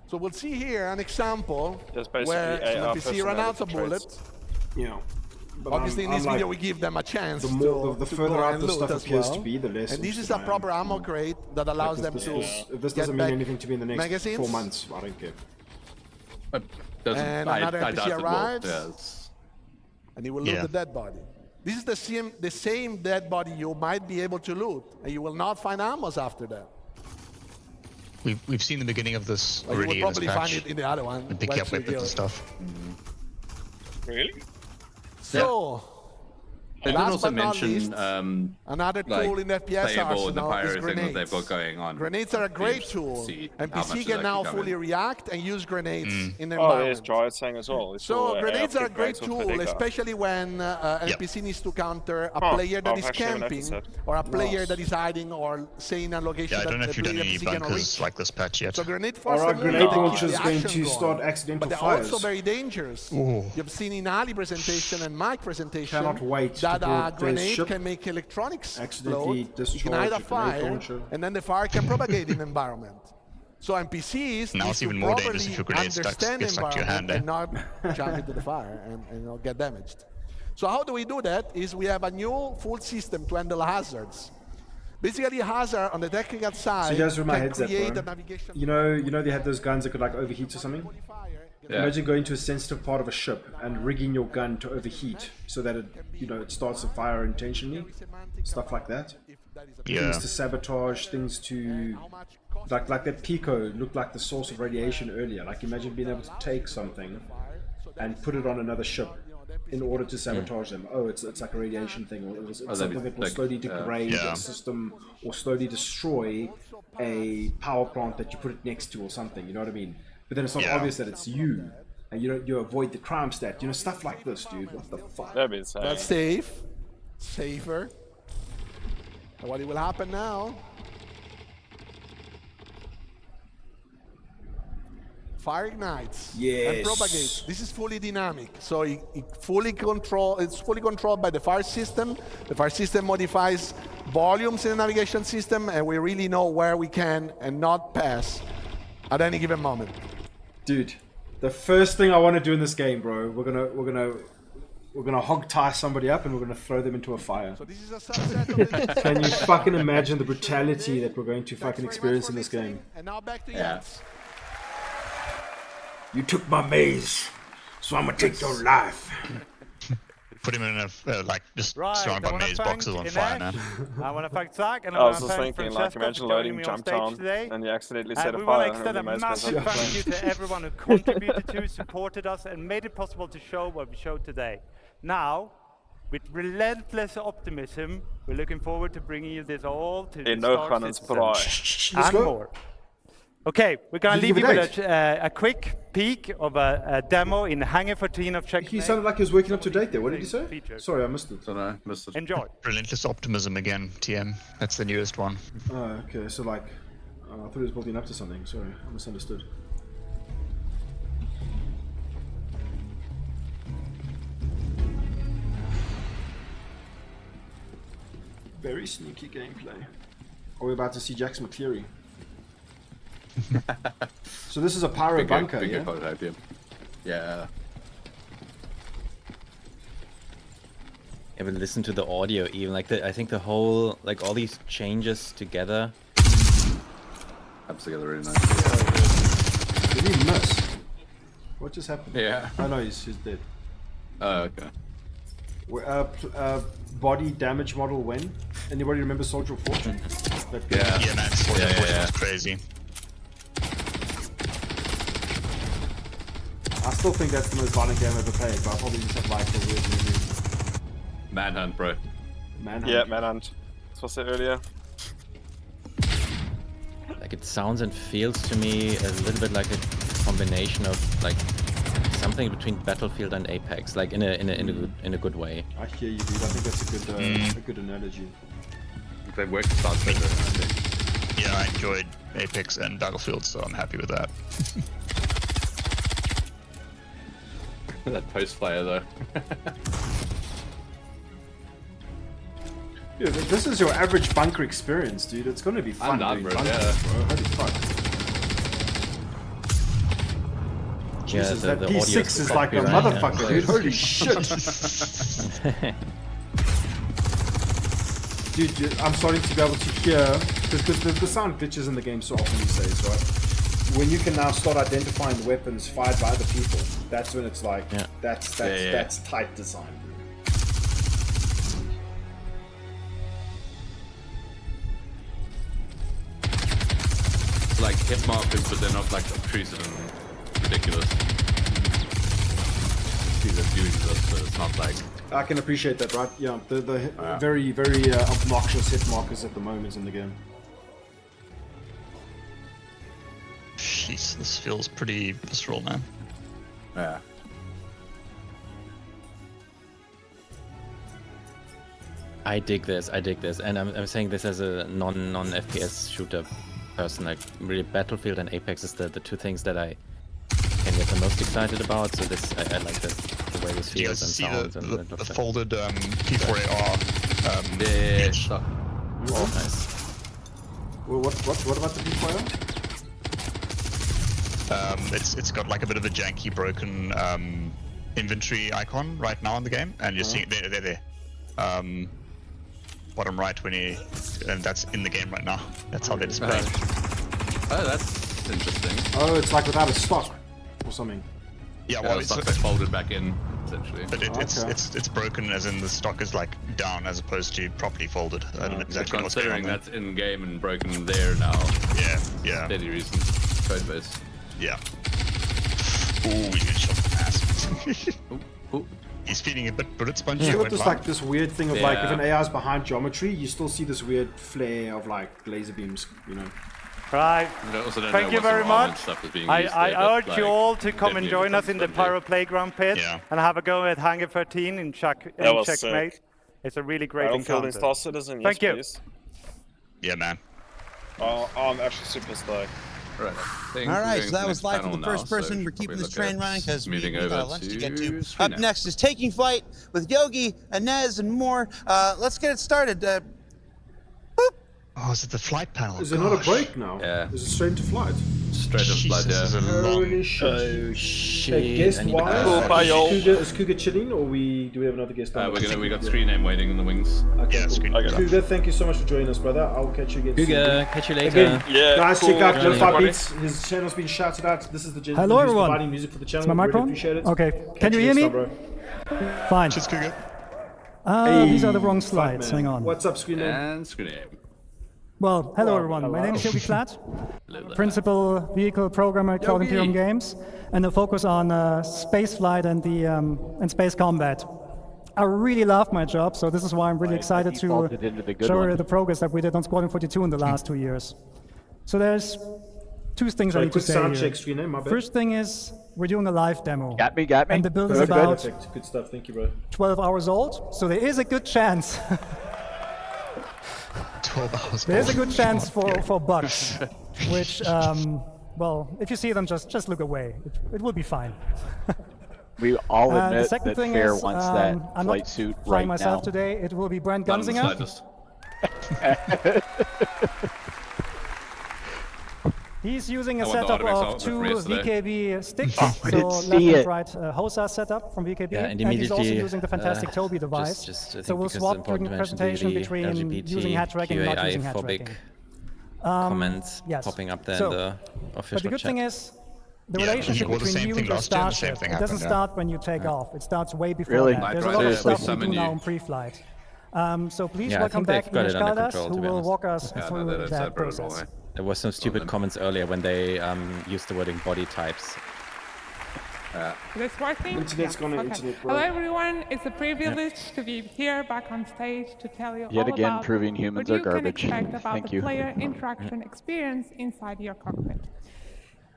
So we'll see here an example where an NPC run out of bullets. Yeah. But obviously, in this video, we give them a chance to go and loot as well. And this is a proper ammo crate that allows them to If this doesn't mean anything to me in the next magazines. 4 months, I don't care. And another NPC arrives, and he will loot the dead body. This is the same dead body you might be able to loot, and you will not find ammos after that. We've seen the beginning of this already. You will probably find it in the other one. And pick up weapons and stuff. Really? So, They did also mention another tool in FPS arsenal is grenades. They've got going on. Grenades are a great tool. NPC can now fully react and use grenades in the Oh, environment. there's Giant saying as well. So grenades are a great tool, especially when NPC needs to counter a player that is camping or a player that is hiding or saying a location I don't know that if you've done any NPC cannot bunkers reach. like this patch yet. So grenade force Our grenade launcher is going to start accidental but they're fires. also very dangerous. You've seen in Ali presentation and Mike presentation Cannot wait that to a place grenade ship, can make electronics accidentally explode. You can discharge hide a a grenade fire, launcher. and then the fire can propagate in the environment. So NPCs Now need it's to even more dangerous if properly your grenade understand gets stuck to your hand. and not jump into the fire and get damaged. So how do we do that? Is we have a new full system to handle hazards. Basically, hazard on the technical side So you guys where my can head's at, create bro. a navigation. You know they had those guns that could like overheat or something? Yeah. Imagine going to a sensitive part of a ship and rigging your gun to overheat so that it starts a fire intentionally. Stuff like that. Yeah. Things to sabotage, things to like that Pico looked like the source of radiation earlier. Like imagine being able to take something and put it on another ship in order to sabotage them. Oh, it's like a radiation thing, or it's something that will slowly degrade a system or slowly destroy a power plant that you put it next to or something. You know what I mean? But then it's not obvious that it's you, and you avoid the crime stat. You know, stuff like this, dude. What the fuck? That'd be insane. That's safe. Safer. And what will happen now? Fire ignites and propagates. This is fully dynamic, so it's fully controlled by the fire system. The fire system modifies volumes in the navigation system, and we really know where we can and not pass at any given moment. Dude, the first thing I want to do in this game, bro, we're gonna hog tie somebody up and we're gonna throw them into a fire. So this is a subset of the Can you fucking imagine the brutality that we're going to fucking experience in this game? And now back to Jens. You took my maze, so I'm gonna take your life. Put him in a just surrounded by maze boxes on fire now. I want to thank Zach, and I I was want to just thank thinking, Francesco like, imagine for joining loading me on Jump stage Town today. and you accidentally set a we fire. want to extend a massive thank you to everyone who contributed to, supported us, and made it possible to show what we showed today. Now, with relentless optimism, we're looking forward to bringing you this all to the Star Citizen and more. Okay, we're going to leave you with a quick peek of a demo in Hangar 14 of Checkmate. He sounded like he was working up to date there. What did he say? Sorry, I missed it. I missed it. Enjoy. Relentless optimism again, TM. That's the newest one. Oh, okay. So like, I thought he was building up to something. Sorry, I misunderstood. Very sneaky gameplay. Are we about to see Jax McCleary? So this is a pyro bunker, yeah? Prototype, yeah. Yeah, but listen to the audio even, like I think the whole, like all these changes together. Comes together really nice. Did he miss? What just happened? Yeah. Oh no, he's dead. Oh, okay. Body damage model when? Anybody remember Soldier of Fortune? Yeah, man, Soldier of Fortune was crazy. I still think that's the most violent game I've ever played, but I probably just have like a weird memory. Manhunt, bro. Manhunt? Yeah, Manhunt. That's what I said earlier. Like it sounds and feels to me a little bit like a combination of like something between Battlefield and Apex, like in a good way. I hear you, dude. I think that's a good analogy. They work start better, I think. Yeah, I enjoyed Apex and Battlefield, so I'm happy with that. That post fire though. Yeah, this is your average bunker experience, dude. It's gonna be fun. I'm down, bro. Bunkers, Yeah. bro. Holy fuck. Jesus, that P6 is like a motherfucker, dude. Holy shit. Dude, I'm starting to be able to hear, because the sound glitches in the game so often these days, right? When you can now start identifying weapons fired by other people, that's when it's like, that's tight design. It's like hit markers, but they're not like obtrusive and ridiculous. These are doing this, so it's not like. I can appreciate that, right? Yeah, the very, very obnoxious hit markers at the moment in the game. Jeez, this feels pretty visceral, man. Yeah. I dig this, and I'm saying this as a non-FPS shooter person. Like really, Battlefield and Apex is the two things that I can get the most excited about. So this, I like this, the way this feels and sounds. And the folded P4AR. Yeah. Oh, nice. Well, what about the P4AR? It's got like a bit of a janky, broken inventory icon right now in the game, and you're seeing it there. Bottom right and that's in the game right now. That's how they display it. Oh, that's interesting. Oh, it's like without a stock or something. Yeah, well, it's like they folded back in essentially. But it's broken, as in the stock is like down as opposed to properly folded. I don't know exactly what's going on. Considering that's in game and broken there now. Yeah. Steady reason. Code base. Yeah. Ooh, you get shot in the ass. Ooh. He's feeling a bit bullet spongy. You got this like this weird thing of like if an AI is behind geometry, you still see this weird flare of like laser beams, you know. Right. Thank you very much. I urge you all to come and join us in the Pyro Playground pit and have a go at Hangar 13 in Checkmate. It's a really great encounter. Star Citizen, Thank you. Please. Yeah, man. I'm actually super stoked. All right, so that was live from the first person. We're keeping this train running because we got a lunch to get to. Up next is Taking Flight with Yogi, Inez, and more. Let's get it started. Boop. Oh, is it the flight panel? Is it not a break now? Yeah. Is it straight into flight? Straight into flight, yeah. Holy shit. Oh shit. Okay, guest wise, is Cougar chilling, or do we have another guest? We got screen name waiting in the wings. Okay, cool. Cougar, thank you so much for joining us, brother. I'll catch you again. Cougar, catch you later. Again, guys, check out Johnny. 5 Beats. His channel's been shouted out. This is the gentleman Hello, who's everyone. providing music for the channel. Is my Really microphone? appreciate it. Okay. Catch Can you hear me? next time, bro. Fine. Just Cougar. These are the wrong slides. Hang on. What's up, screen name? And screen name. Well, hello everyone. My name is Yogi Klatt, principal vehicle programmer at Cloud Imperium Games, and I focus on space flight and and space combat. I really love my job, so this is why I'm really excited to show you the progress that we did on Squadron 42 in the last 2 years. So there's 2 things I need to say sound here. check, screen name, my bad. First thing is we're doing a live demo. Got me. And the build is about Perfect. Good stuff. Thank you, bro. 12 hours old, so there is a good chance. 12 hours There's a good chance for bugs, which, well, if you see them, just look away. It will be fine. We all admit the second that thing Fair is, wants I'm that flight not suit flying right myself now. today. It will be Brent Gunzinger. He's using a setup of 2 VKB sticks, so left and right HOSA setup from VKB, and he's also using the fantastic Toby device. I So we'll think swap it's during important the to mention presentation the between LGBT, using hat tracking and not using hat QAI-phobic tracking. comments yes. popping up there So, in the official But the good chat. thing is, the relationship between you and your starship, it doesn't start when you take off. It starts way before that. There's a lot of stuff we do now in pre-flight. So please welcome back Ines Caldas, who will walk us through that process. There was some stupid comments earlier when they used the wording body types. Is this working? Internet's gonna Okay. internet, Hello everyone, it's a privilege to be here back on stage to tell you Yet all again, about proving humans what are you garbage. can expect about Thank the you. player interaction experience inside your cockpit.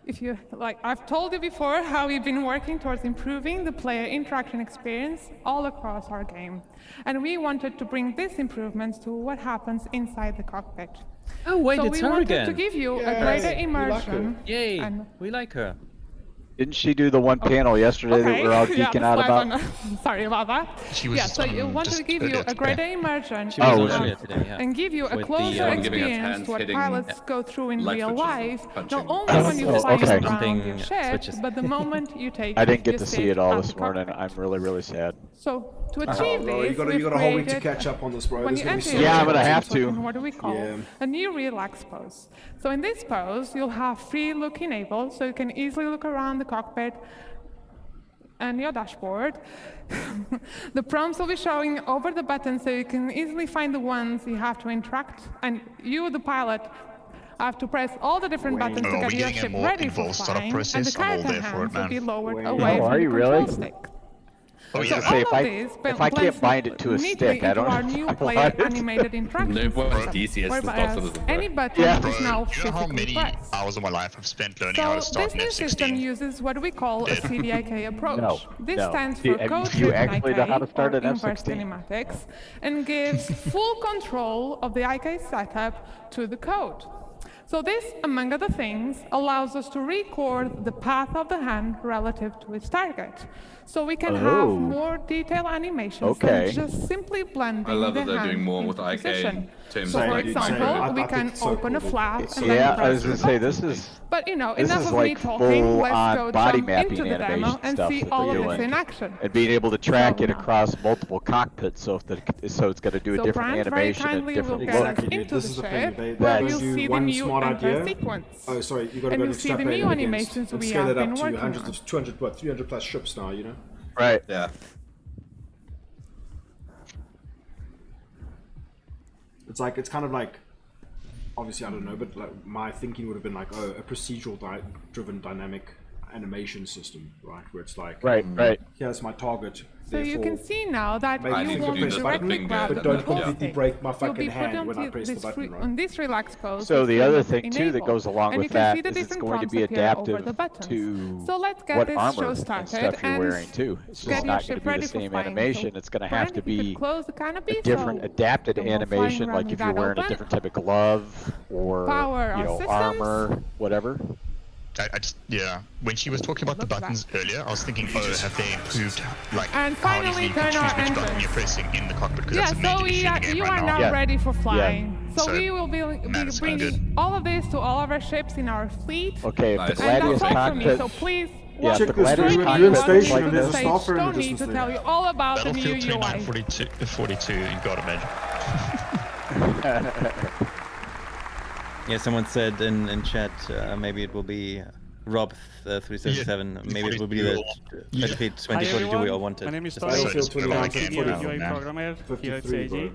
If you like, I've told you before how we've been working towards improving the player interaction experience all across our game, and we wanted to bring these improvements to what happens inside the cockpit. Oh wait, so it's we her wanted again. to give you a greater immersion. Yay, and we like her. Didn't she do the one panel yesterday that we're all geeking out about? Sorry about that. She was so you wanted to give you a greater immersion She was on earlier today, yeah. and give you a With closer the, experience to what pilots go through in light real switches life, punching. not only when you fly around Jumping your ship, switches. but the moment you take I didn't get your to seat see it all at this the morning. cockpit. I'm really, really sad. So to achieve bro, this, you we've got a whole week to created, catch up on this, bro. when There's you gonna be enter so your much ship, but I have it's to. what do we call a new relax pose. So in this pose, you'll have free look enabled, so you can easily look around the cockpit and your dashboard. The prompts will be showing over the button, so you can easily find the ones you have to interact, and you, the pilot, have to press all the different buttons to get your ship ready for flying, and the character hands will be lowered away from the control stick. Oh, So yeah. all of this if I can't bind it to a neatly stick, I into don't our know new if I player want it. animated interaction No point system, DCS whereby to start with the any button is now You know how physically many pressed. hours of my life I've spent learning how to So start this new an system F-16? uses what we call a CDIK approach. No, This no. stands Do for you code-driven actually know how to IK, start or an inverse F-16? kinematics, and gives full control of the IK setup to the code. So this, among other things, allows us to record the path of the hand relative to its target. So we can have more detailed animations than just simply blending the hand. I love that they're doing more with IK position. terms So of for like example, we can open a flap and then Yeah, press I was gonna say this is. But you know, This enough is of like me talking. full Let's on go body jump mapping into the demo animation and stuff see that all they're of this doing. in action. And being able to track it across multiple cockpits, so it's going to do a So different Brand very animation and kindly will different get look. us into This the is the ship thing. where They you'll do see the one new smart enter idea. sequence. Oh, sorry, you got to And go you'll and see the extrapolate new it animations against. Let's we scale have it up been to working hundreds on. of 200 plus ships now. You know. Right. Yeah. It's kind of like, obviously I don't know, but like my thinking would have been like, a procedural driven dynamic animation system, right? Where it's like, right. Here's my target. So you can see now that Maybe you won't directly grab but the don't whole completely stick. break my You'll fucking be put hand when I onto press the this button, right? on this relaxed pose. So with the other freedom thing too that enabled. goes along And with you can see that the is it's different going to prompts be appear over adaptive the buttons. to So let's get what this armor show and started stuff you're and wearing too. It's get just your not going ship to be ready the for same flying. animation. So It's going to Brand, have to if you could be close the canopy, a different so adapted no more flying animation, around like with if you're that wearing a open. different type of glove or Power our systems. armor, whatever. When she was talking about the buttons earlier, I was thinking, have they improved like And how finally easily you can turn our choose which button engines. you're pressing in the cockpit? Because Yeah, that's a so major issue in the game you right are now. now ready for flying. So So we will be that's bringing all of this to all of our ships in our fleet. Okay, if the And Gladius that's all for me. cockpit. So please, Yeah, welcome if the Gladius to cockpit station welcome and to there's the a stage. staffer in the Don't need distance to there. tell you all about the new Battlefield UI. 3942, you got it, man. Yeah, someone said in chat, maybe it will be Rob 377. Maybe it will be the Battlefield 2042 we all wanted. My name is Battlefield Tony. I'm a 2042. senior UI programmer here at 53, CIG. bro.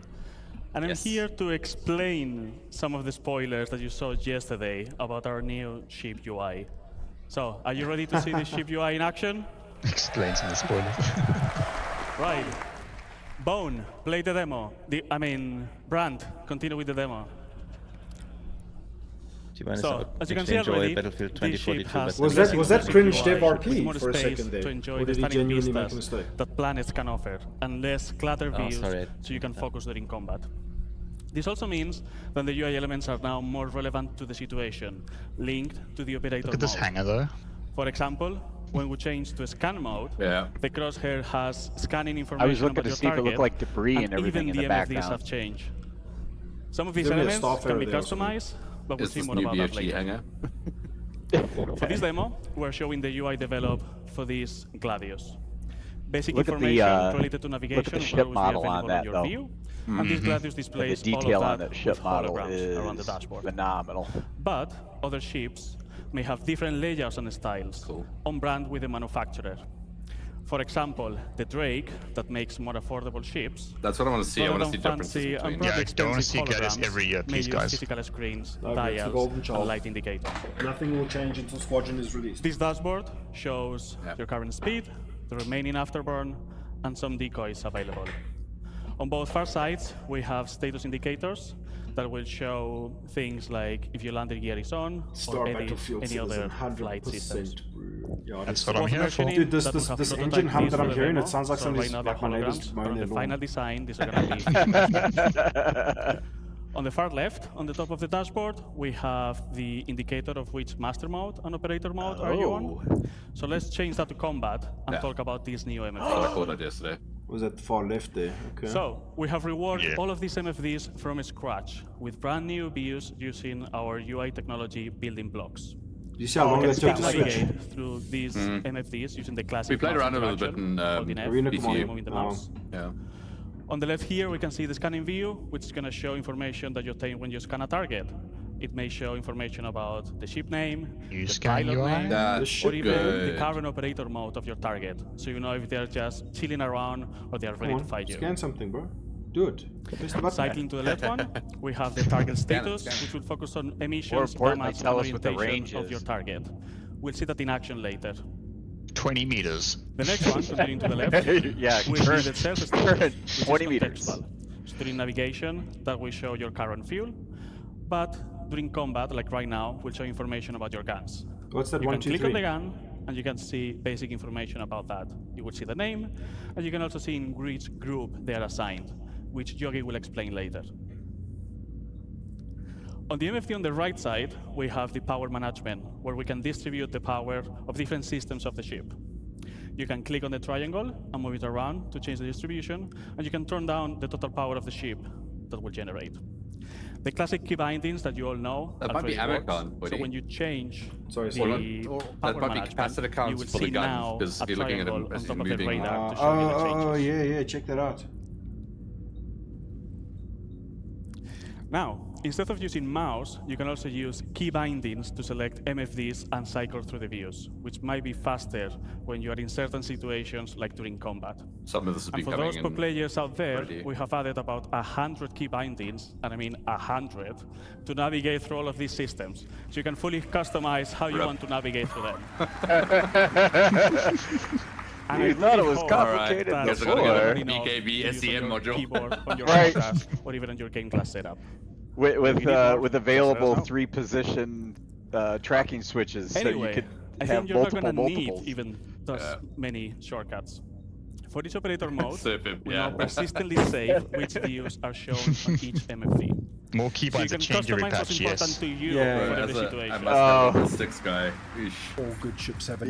And I'm here to explain some of the spoilers that you saw yesterday about our new ship UI. So, are you ready to see the ship UI in action? Explain some of the spoilers. Right. Bone, play the demo. Brand, continue with the demo. So, as you can see already, Battlefield this ship 2042. has Was that cringe dev with RP more for a space second there? to enjoy Or the did he stunning genuinely make a vistas mistake? that planets can offer, and less clutter views, so you can focus during combat. This also means that the UI elements are now more relevant to the situation, linked to the operator Look at this mode. hanger though. For example, when we change to scan mode, the crosshair has scanning information I was looking about to your see if it target, looked like debris and everything even in the the MFDs background. have changed. Some of these There is elements stuff can be there also. customized, but we'll Is see this more new about that BFG later. hanger? For this demo, we're showing the UI developed for this Gladius. Basic Look at the, information related to look at navigation the will ship always be model available on that, your though. view, and this Gladius displays the detail all on of that that ship with model holograms around the is dashboard. phenomenal. But other ships may have different layouts and styles, on brand with the manufacturer. For example, the Drake, that makes more affordable ships. That's what I want to see. I want to see differences fancy between. and very Yeah, I don't want to expensive see Gladius holograms every year, may please, use guys. physical screens, No, that's the dials, golden and child. light indicator. Nothing will change until Squadron is released. This dashboard shows your current speed, the remaining afterburn, and some decoys available. On both far sides, we have status indicators that will show things like if your landing gear is on Star or Battlefield any other 100%. flight systems. Yeah, That's what I'm here for. Dude, this engine hum that I'm hearing, it sounds like so somebody's, right now like my they're neighbor's holograms, mowing but on their the lawn. final design, these are going to be On the far left, on the top of the dashboard, we have the indicator of which master mode and operator mode are you on. So let's change that to combat and talk about these new MFDs. I called it yesterday. Was that far left there? Okay. So we have reworked all of these MFDs from scratch with brand new views using our UI technology building blocks. You see how long it took to switch? Navigate through these MFDs using the classic. We played mouse around a little bit interaction, in holding F, Arena moving Command. the mouse. Yeah. On the left here, we can see the scanning view, which is going to show information that you obtain when you scan a target. It may show information about the ship name, the scan pilot UI? name, That's or even the good. current operator mode of your target. So you know if they're just chilling around or they are ready Come to on, fight you. scan something, bro. Do it. Press the button. Cycling to the left one, we have the target status, which will focus on emissions, importantly, damage, tell and us what the orientation range of is. your target. We'll see that in action later. 20 meters. The next one, continuing to the left, Yeah, will be current- the self current which is 20 meters. contextual. So during navigation, that will show your current fuel, but during combat, like right now, will show information about your guns. What's that? You 1, can 2, click 3? on the gun, and you can see basic information about that. You will see the name, and you can also see in which group they are assigned, which Yogi will explain later. On the MFD on the right side, we have the power management, where we can distribute the power of different systems of the ship. You can click on the triangle and move it around to change the distribution, and you can turn down the total power of the ship that will generate. The classic key bindings that you all know. That might be ammo gun, so when you change that might be capacitor counts for the gun, because if you're looking at them as moving. Yeah, check that out. Now, instead of using mouse, you can also use key bindings to select MFDs and cycle through the views, which might be faster when you are in certain situations, like during combat. Some of this has been coming. And for those players out there, already. We have added about 100 key bindings, and I mean 100, to navigate through all of these systems. So you can fully customize how you want to navigate through them. And you thought it was complicated before. BKB SEM module. Keyboard on your Right. class, or even on your game class setup. With available 3-position tracking switches, Anyway, so you could I have think you're not going to multiples. need even those many shortcuts. For each operator mode, we yeah. now persistently save which views are shown on each MFD. More keybinds so that change every patch, yes. To you Yeah. for every situation. I'm sticks guy. All good ships have an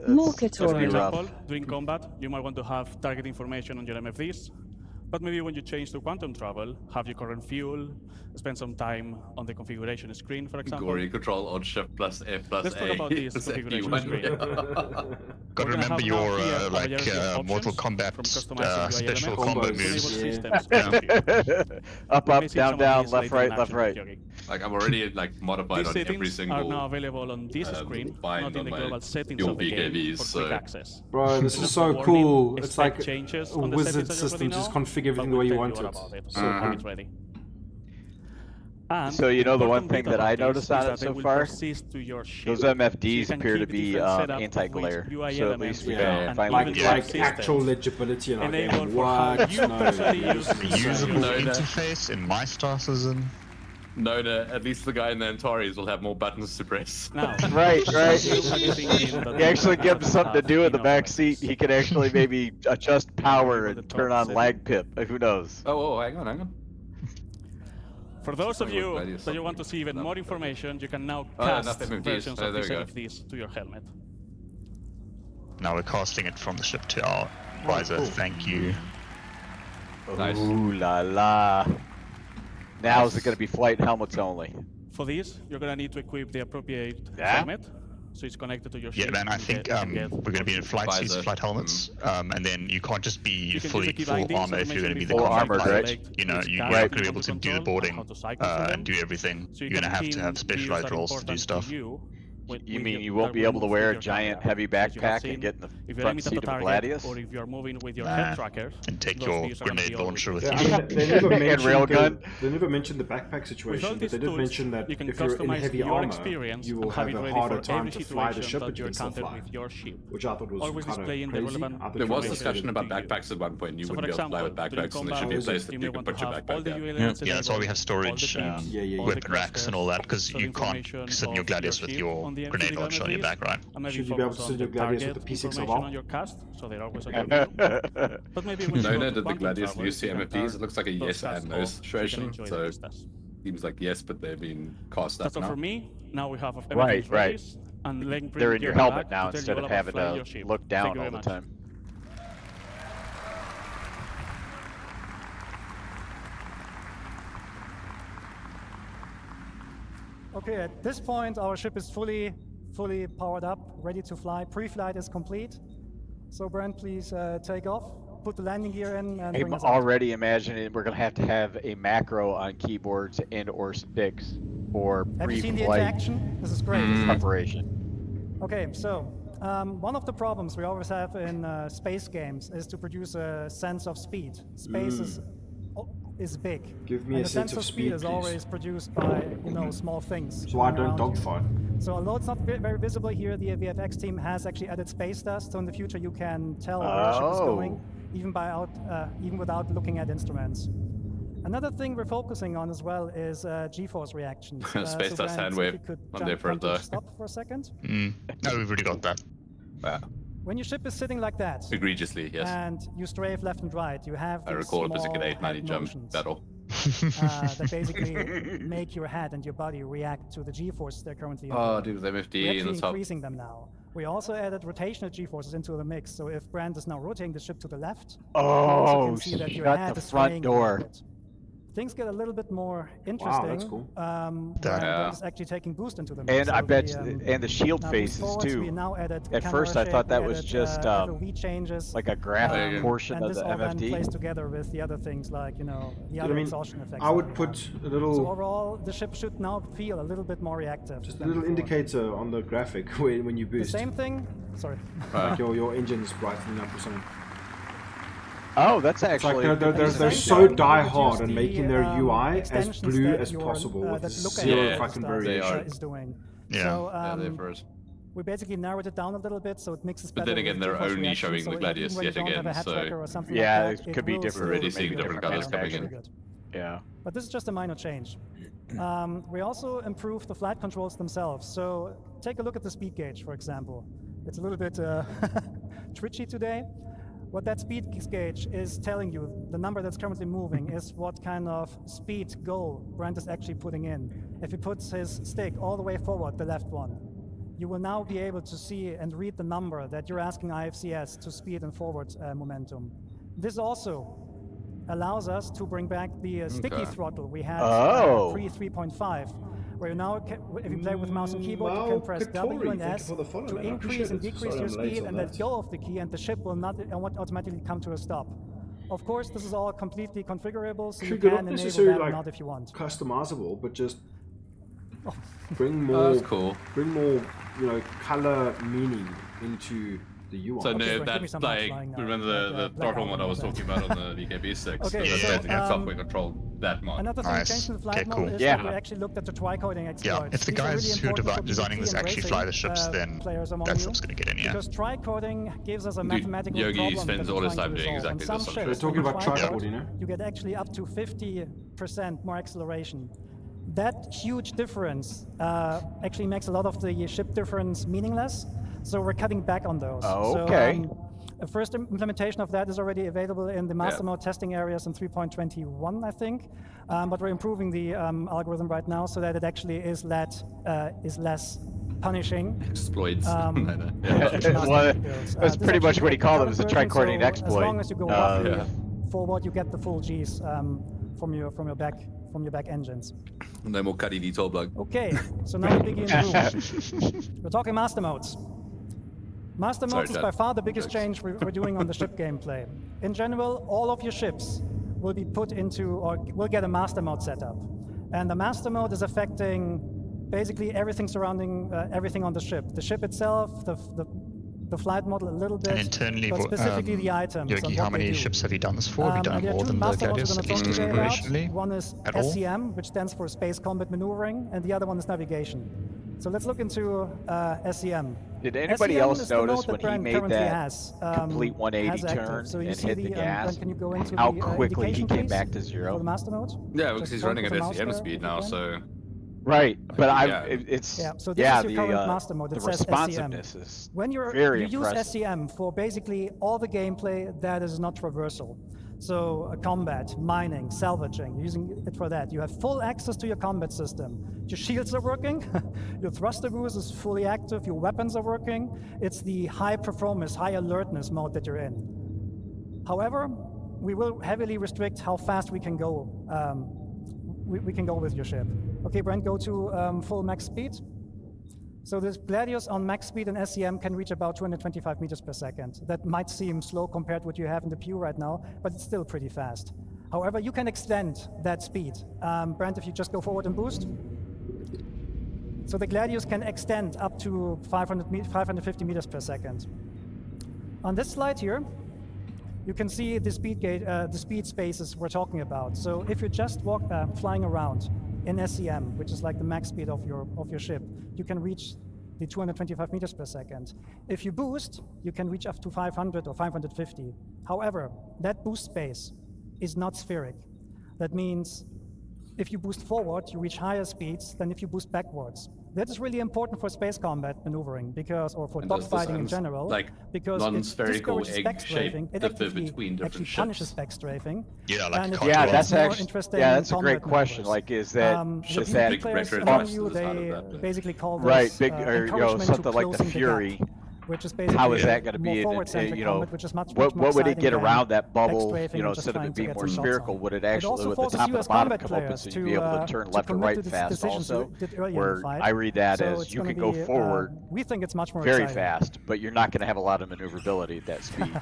More For tutorial. example, during combat, you might want to have target information on your MFDs, but maybe when you change to quantum travel, have your current fuel, spend some time on the configuration screen, for example. Gory control on shift plus F plus Let's A. talk about this plus configuration F1. screen. Got to remember your Mortal Kombat special combo moves. Up, down, down, left, right. Like I'm already modified These on every settings single. are now available on this screen, not in the global settings dual of the game BKBs, for quick access. Bro, this is so cool. It's like a wizard system, just configure everything the way you want it. So it's ready. And So you know the one thing that I noticed on it they so will far? persist to your ship. Those So you MFDs can appear to keep be different setup of anti-glare. which UI So at elements least we you can and finally even Like systems actual legibility in our game. enable for how What? you personally use Reusable your interface in my Star Citizen. No, at least the guy in the Antares will have more buttons to press. Now, Right. You You actually give him something to do in the back seat. He can actually maybe adjust power and turn on lag pip. Who knows? Oh, hang on. For those of you that you want to see even more information, you can now cast versions of these MFDs to your helmet. Now we're casting it from the ship to our visor. Thank you. Nice. Ooh la la. Now is it going to be flight helmets only? For these, you're going to need to equip the appropriate helmet, so it's connected to your ship. Yeah, man, I think we're going to be in flight suits, flight helmets, and then you can't just be fully full armor if you're going to be the combat pilot. You know, you're not going to be able to do the boarding and do everything. You're going to have specialized roles to do stuff. You mean you won't be able to wear a giant heavy backpack and get in the front seat of a Gladius? Or if you're moving with your head tracker, and take your grenade launcher with you. They never mentioned the backpack situation, but they did mention that if you're in heavy armor, you will have a harder time to fly the ship, but you can still fly. Which I thought was kind of crazy. There was discussion about backpacks at one point. You wouldn't be able to fly with backpacks, and there should be a place that you can put your backpack down. Yeah, that's why we have storage, weapon racks and all that, because you can't sit in your Gladius with your grenade launcher on your back, right? Should you be able to send your Gladius with the P6 of all? But maybe Nona did the Gladius use the MFDs. It looks like a yes and no situation. So seems like yes, but they've been cast up That's all now. for me. Now we have Right. And They're in your helmet now instead of having to look down all the time. Okay, at this point, our ship is fully powered up, ready to fly. Pre-flight is complete. So Brent, please take off. Put the landing gear in and bring I'm us out. already imagining we're going to have a macro on keyboards and or sticks for Have you seen the pre-flight interaction? This is great. preparation. Okay, so one of the problems we always have in space games is to produce a sense of speed. Space is big. Give me and a sense of speed, is please. always produced by small things. So I flying don't around you. dogfight. So although it's not very visible here, the VFX team has actually added space dust. So in the future you can tell where your ship is going, even without looking at instruments. Another thing we're focusing on as well is G-force reactions. Space so dust Brent, hand if wave you could on jump there for onto the. stop for a second. No, we've already got that. When your ship is sitting like that, Egregiously, yes. and you strafe left and right, you have I these recall it was a small good 890 head jump motions. battle. that basically make your head and your body react to the G-forces they're currently in. Oh, dude, the MFD We're in the actually top. increasing them now. We also added rotational G-forces into the mix, so if Brand is now rotating the ship to the left, you also can see that your shut head the is front swaying door. a little bit. Things get a little bit more interesting. that's cool. Brand is actually taking boost into the mix. And I So bet, the, and the shield now faces boost forwards, too. we now added At camera first, I shape, thought that we was added, just FOV changes, like a graphic portion and of this the all then plays MFD. together with the other things like, you know, the I other mean, exhaustion effects. I would that we put have. a little- So overall, the ship should now feel a little bit more reactive. Just a than little before. indicator on the graphic when you The boost. same thing. Sorry. Like your engine's brightening up or something. Oh, that's It's actually. like they're so die hard and making their UI as blue as possible with zero fucking variation. Is doing. Yeah. So, they're for us. we basically narrowed it down a little bit so it mixes But better then again, with they're GeForce only reaction, showing so the even Gladius when you yet don't have again, a head so- tracker or something Yeah, like that, it could be will different. still Already make seeing your different head colours tracker coming really in. good. Yeah. But this is just a minor change. We also improved the flight controls themselves. So take a look at the speed gauge, for example. It's a little bit twitchy today. What that speed gauge is telling you, the number that's currently moving, is what kind of speed goal Brent is actually putting in. If he puts his stick all the way forward, the left one, you will now be able to see and read the number that you're asking IFCS to speed and forward momentum. This also allows us to bring back the sticky throttle we had pre 3.5, where now, if you play with mouse and keyboard, you can press W and S to increase and decrease your speed and let go of the key, and the ship will not automatically come to a stop. Of course, this is all completely configurable, so you can Not enable necessarily that or like not if you want. customizable, but just bring more, that's cool. bring more, you know, color meaning into the UI. So no, give me that's some like, flying now, remember the Black throttle one I was Album talking about on the VKB6? Okay, So so, that's software control that mod. Another thing we changed in the flight model is that we actually looked at the tri-coding exploits. Yeah, if the These are guys really who are important for designing this PvP and actually racing, fly the ships, then players among that you, stuff's going to get in, yeah. Because tri-coding gives us a Dude, mathematical Yogi problem spends that we're all his trying time to doing resolve. exactly On this some on ships, We're talking when about you tri-code, tri-code, you know? you get actually up to 50% more acceleration. That huge difference actually makes a lot of the ship difference meaningless, so we're cutting back on those. Okay. So, a first implementation of that is already available in the master mode testing areas in 3.21, I think. But we're improving the algorithm right now so that it actually is less punishing. Exploits. Well, that's pretty much what he called it, was a tri-coordinate exploit. As long as you go roughly forward, you get the full Gs from your back engines. No more cutty detail bug. Okay, so now we begin room. We're talking master modes. Master modes is by far the biggest change we're doing on the ship gameplay. In general, all of your ships will be put into, or will get a master mode setup. And the master mode is affecting basically everything surrounding everything on the ship. The ship itself, the flight model a little bit, And internally, but specifically the items. Yogi, and how what they many do. ships have you done this for? Have you done And there are more two than the master modes Gladius, we're at going to least talk today about. operationally? One is At all? SCM, which stands for Space Combat Maneuvering, and the other one is Navigation. So let's look into SCM. Did anybody SCM else is the notice node that when he Brand made currently that has, complete 180 active. turn So you and see hit the gas? Brand, can you go into How the quickly he indication, came please, back to for zero? the master mode? Yeah, because Just he's point running at with the mouse SCM there, speed if now, you can. so... Right, but Yeah. it's Yeah, so this is your current the master mode. It the says responsiveness SCM. is When you very use impressive. SCM for basically all the gameplay that is not traversal. So combat, mining, salvaging, you're using it for that. You have full access to your combat system. Your shields are working, your thruster boost is fully active, your weapons are working. It's the high performance, high alertness mode that you're in. However, we will heavily restrict how fast we can go. We can go with your ship. Okay, Brent, go to full max speed. So this Gladius on max speed and SCM can reach about 225 meters per second. That might seem slow compared to what you have in the Pew right now, but it's still pretty fast. However, you can extend that speed. Brent, if you just go forward and boost. So the Gladius can extend up to 550 meters per second. On this slide here, you can see the speed spaces we're talking about. So if you're just flying around in SCM, which is like the max speed of your ship, you can reach the 225 meters per second. If you boost, you can reach up to 500 or 550. However, that boost space is not spheric. That means if you boost forward, you reach higher speeds than if you boost backwards. That is really important for space combat maneuvering, or for dogfighting in general, because it discourages back strafing. It actually punishes back strafing. Yeah, like that's actually that's a great question. Like, is that big players among you, they basically call this right, big or something like the Fury? Which is basically how is that going to be? Combat, which is much what would it get than around that bubble? backstrafing instead of it being more some spherical, would it actually, with the top and the bottom come open, so you'd be able to turn left or right fast? Also, where I read that as you can go forward. We think it's much more very fast, but you're not going to have a lot of maneuverability at that speed.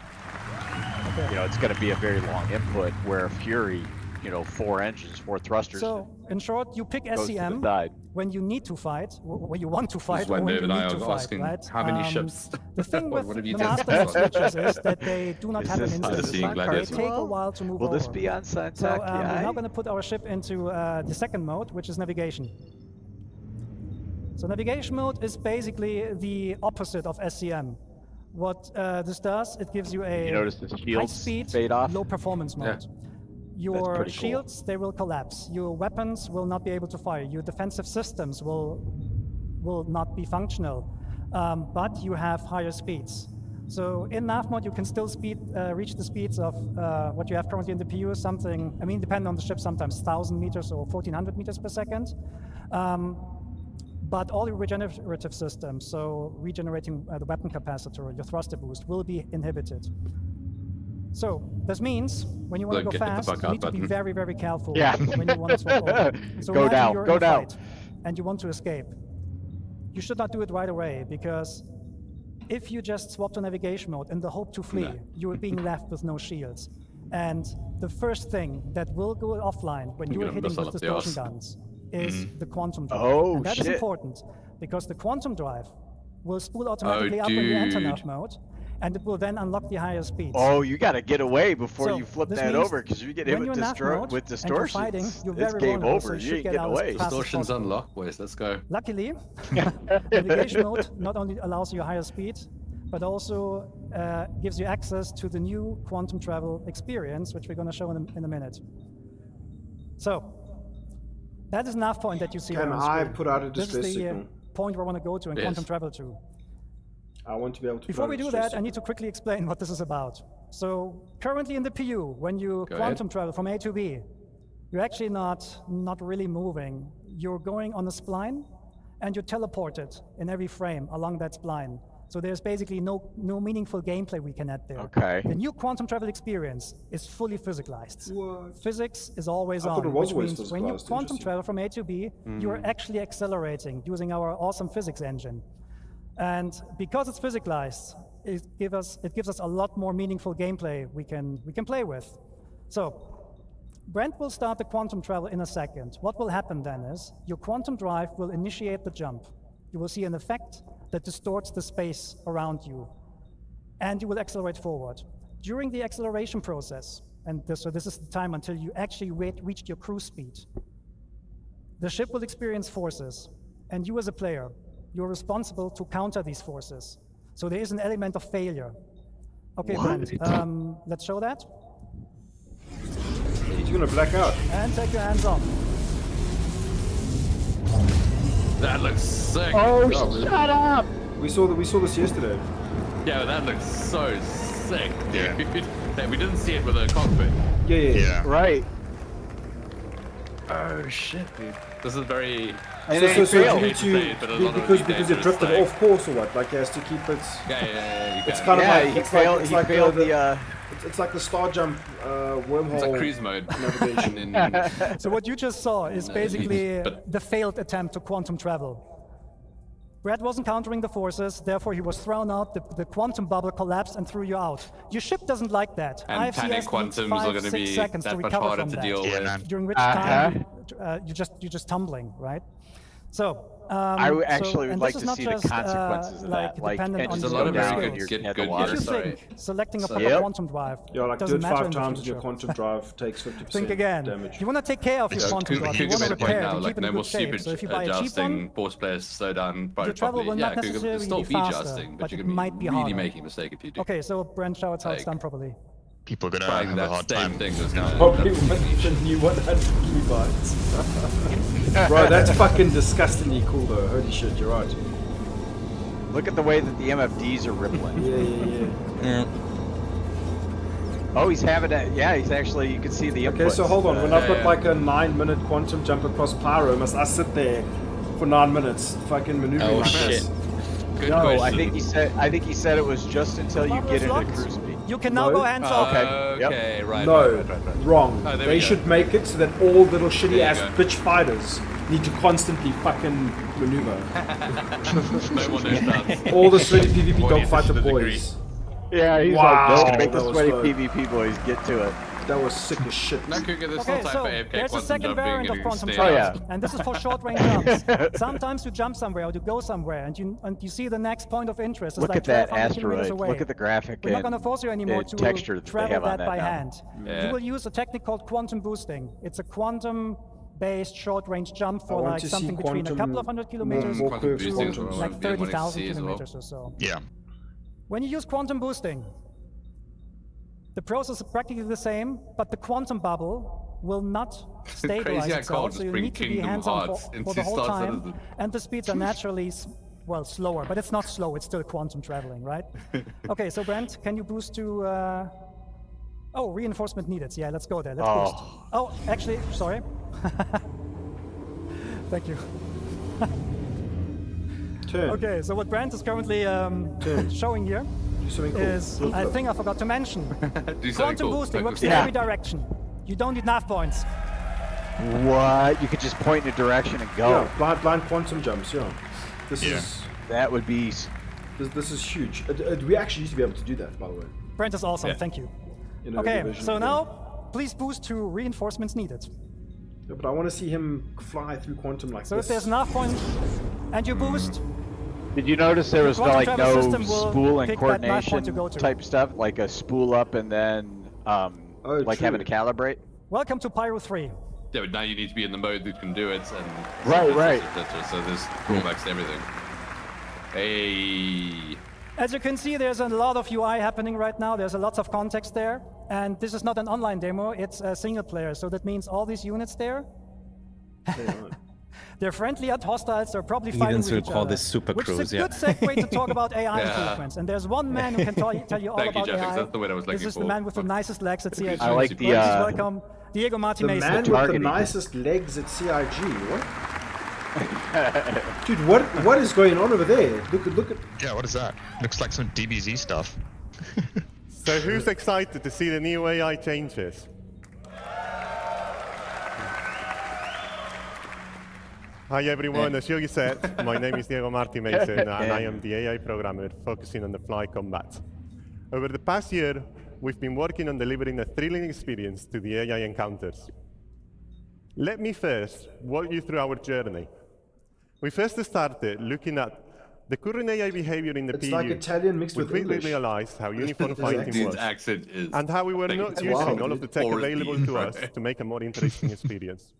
It's going to be a very long input. Where Fury, 4 engines, 4 thrusters. So, in short, you pick SCM when you need to fight, when you want to fight, or when David you need and I to are fight, asking right? how many ships. The thing with what have you the Master switches is that they do not have an instant. They take a while to move over. Will this be on Santak? So, we're now going to put our ship into the second mode, which is navigation. So navigation mode is basically the opposite of SCM. What this does, it gives you a high speed, low performance mode. Yeah. Your shields, they will collapse. Your weapons will not be able to fire. Your defensive systems will not be functional, but you have higher speeds. So in nav mode, you can still reach the speeds of what you have currently in the PU, something, depending on the ship, sometimes 1,000 meters or 1,400 meters per second. But all your regenerative systems, so regenerating the weapon capacitor, your thruster boost, will be inhibited. So this means when you want to go fast, you need to be very, very careful when you want to swap over. So go down, you're in a fight and you want to escape. You should not do it right away, because if you just swap to navigation mode in the hope to flee, you're being left with no shields. And the first thing that will go offline when you're hitting with distortion guns is the quantum drive. And that is important, because the quantum drive will spool automatically up when you enter nav mode, and it will then unlock the higher speeds. Oh, you got to get away before you flip that over, because you get hit with distortions. It's game over. You ain't getting away. Distortions unlock. Wait, let's go. Luckily, navigation mode not only allows you higher speed, but also gives you access to the new quantum travel experience, which we're going to show in a minute. So, that is nav point that you see on the screen. Can I put out a distress signal? This is the point where I want to go to and quantum travel to. I want to be able to. Before we do that, I need to quickly explain what this is about. So currently in the PU, when you quantum travel from A to B, you're actually not really moving. You're going on a spline, and you're teleported in every frame along that spline. So there's basically no meaningful gameplay we can add there. Okay. The new quantum travel experience is fully physicalized. What? Physics is always on, which means when you quantum travel from A to B, you're actually accelerating using our awesome physics engine. And because it's physicalized, it gives us a lot more meaningful gameplay we can play with. So Brent will start the quantum travel in a second. What will happen then is your quantum drive will initiate the jump. You will see an effect that distorts the space around you, and you will accelerate forward. During the acceleration process, so this is the time until you actually reach your cruise speed, the ship will experience forces, and you as a player, you're responsible to counter these forces. So there is an element of failure. Okay, Brent, let's show that. He's gonna black out. And take your hands off. That looks sick. Oh, shut up! We saw this yesterday. Yeah, but that looks so sick, dude. Yeah. We didn't see it with a cockpit. Yeah. Right. Oh shit, dude. This is very. Because it drifted off course or what? Like he has to keep it. Yeah. It's kind of like he failed the. It's like the star jump wormhole. It's like cruise mode navigation. So what you just saw is basically the failed attempt to quantum travel. Brad wasn't countering the forces, therefore he was thrown out, the quantum bubble collapsed and threw you out. Your ship doesn't like that. And panic quantums are going to be that much harder to deal with. During which time you're just tumbling, right? So I actually would like to see the consequences of that. Like, there's a lot of very good If you think selecting a proper quantum drive doesn't matter do it 5 in the times and future. your quantum drive takes 50% Think again. damage. You want to take care of your quantum drive. You want to repair it and keep it in good shape. So if you buy a cheap one, force players slow down your travel will not necessarily be faster, adjusting, but you it can might be really harder. making a mistake if you do. Okay, so Brent, show us how it's done properly. people are gonna Trying have a that hard same time. thing just now. Probably the new 100 keybites. Bro, that's fucking disgustingly cool though. Holy shit, you're right. Look at the way that the MFDs are rippling. Yeah. Oh, he's having it. Yeah, he's actually. You can see the inputs. Okay, so hold on. When I've got like a 9-minute quantum jump across Pyro, must I sit there for 9 minutes, fucking maneuvering like this? Good no, question. I think he said it was just until you get into cruise speed. You can now go hands off. Okay, right. No, right. wrong. Oh, there they we go. should make it so that all little shitty There ass you go. bitch fighters need to constantly fucking maneuver. No more no All the sweaty PvP Voidy dogfighter to the boys. Yeah, he's Wow, like, just make that the was sweaty dope. PvP boys get to it. That was sick as shit. No, Cougar, there's Okay, still time so for AFK there's a quantum second jumping variant and of quantum stay travel, out. and this is for short-range jumps. Sometimes you jump somewhere or you go somewhere, and you see the next point of interest is Look like at that 1,200 kilometers asteroid. away. Look at the graphic We're not going to and force you anymore the to texture that they travel have on that that by now. hand. Yeah. You will use a technique called quantum boosting. It's a quantum-based short-range jump I for want like to see something between a quantum couple of hundred kilometers more curves to quantum. like 30,000 kilometers or so. Yeah. When you use quantum boosting, the process is practically the same, but the quantum bubble will not stabilize Crazy I can't itself, so just you bring need to be Kingdom hands-on Hearts for into the whole Star time, Citizen. and the speeds are naturally, slower, but it's not slow, it's still quantum traveling, right? Okay, so Brent, can you boost to, oh, reinforcement needed, yeah, let's go there, let's boost. Oh, actually, sorry. Thank you. Turn. Okay, so what Brent is currently showing here is, I think I forgot to mention, Do something quantum cool. boosting works in Yeah. every direction. You don't need nav points. What? You could just point in a direction and go. Yeah, blind quantum jumps, yeah. This is That would be. this is huge. We actually used to be able to do that, by the way. Brent is awesome, Yeah. thank you. In Okay, Division, so yeah. now, please boost to reinforcements needed. Yeah, but I want to see him fly through quantum like So this. if there's nav point and you boost, Did you notice there was quantum like travel no system will spool and pick that nav point coordination to go to. type stuff, like a spool up and then like true. having to calibrate? welcome to Pyro 3. Yeah, but now you need to be in the mode that can do it, and Right. So there's drawbacks to everything. Hey. As you can see, there's a lot of UI happening right now. There's a lot of context there. And this is not an online demo, it's a single player. So that means all these units there, they're friendly and hostile, so they're probably fighting Evans with will each call other. this super which cruise, is a yeah. good segue to talk about AI Yeah. improvements. And there's one man who can tell you all Thank you, about Jeffix. AI. That's the word I was This looking is the for. man with the nicest legs at CIG. I like the, Please welcome Diego Marti The Mesa. man with the targeting. nicest legs at CIG. What? Dude, what is going on over there? Look at. Yeah, what is that? Looks like some DBZ stuff. So who's excited to see the new AI changes? Hi everyone, as Yogi said, my name is Diego Marti Mason and I am the AI programmer focusing on the fly combat. Over the past year, we've been working on delivering a thrilling experience to the AI encounters. Let me first walk you through our journey. We first started looking at the current AI behavior in the It's PU. like Italian mixed we with quickly English. realized how uniform His fighting accent. was, His accent is and how we were not it's using wild, all of the tech dude. available to us to make a more interesting experience.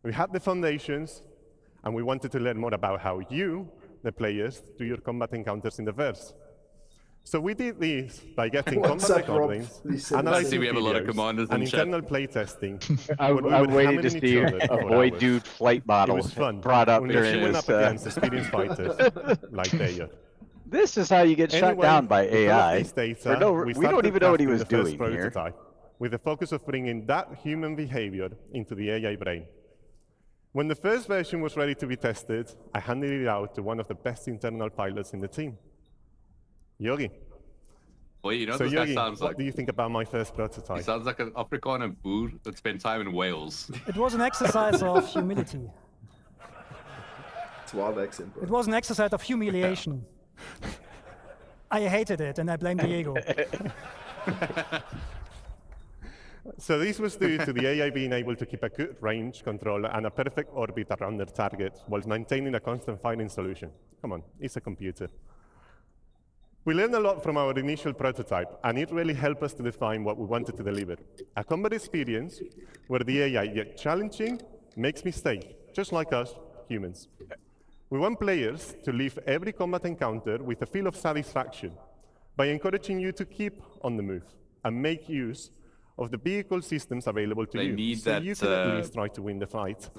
We had the foundations, and we wanted to learn more about how you, the players, do your combat encounters in the verse. So we did this by getting What's combat up, Rob? recordings, Please send analyzing I see we have a lot of videos, commanders and in chat. internal playtesting. I'm waiting to see a Void Dude flight It model was fun. brought up when during we went this. up against experienced fighters like they are. This is how you get shut Anyway, down by with all of AI. this data, For no, we don't started even know what he crafting was the first doing here. prototype, with the focus of bringing that human behavior into the AI brain. When the first version was ready to be tested, I handed it out to one of the best internal pilots in the team, Yogi. Well, you know So what this Yogi, guy sounds what like? do you think about my first He prototype? sounds like an Afrikaner boer that spent time in Wales. It was an exercise of humility. It's a wild accent, bro. It was an exercise of humiliation. I hated it, and I blame Diego. So this was due to the AI being able to keep a good range control and a perfect orbit around their target while maintaining a constant firing solution. Come on, it's a computer. We learned a lot from our initial prototype, and it really helped us to define what we wanted to deliver. A combat experience where the AI, yet challenging, makes mistakes, just like us, humans. We want players to leave every combat encounter with a feel of satisfaction by encouraging you to keep on the move, and make use of the vehicle systems available to you, so you can at least try to win the fight.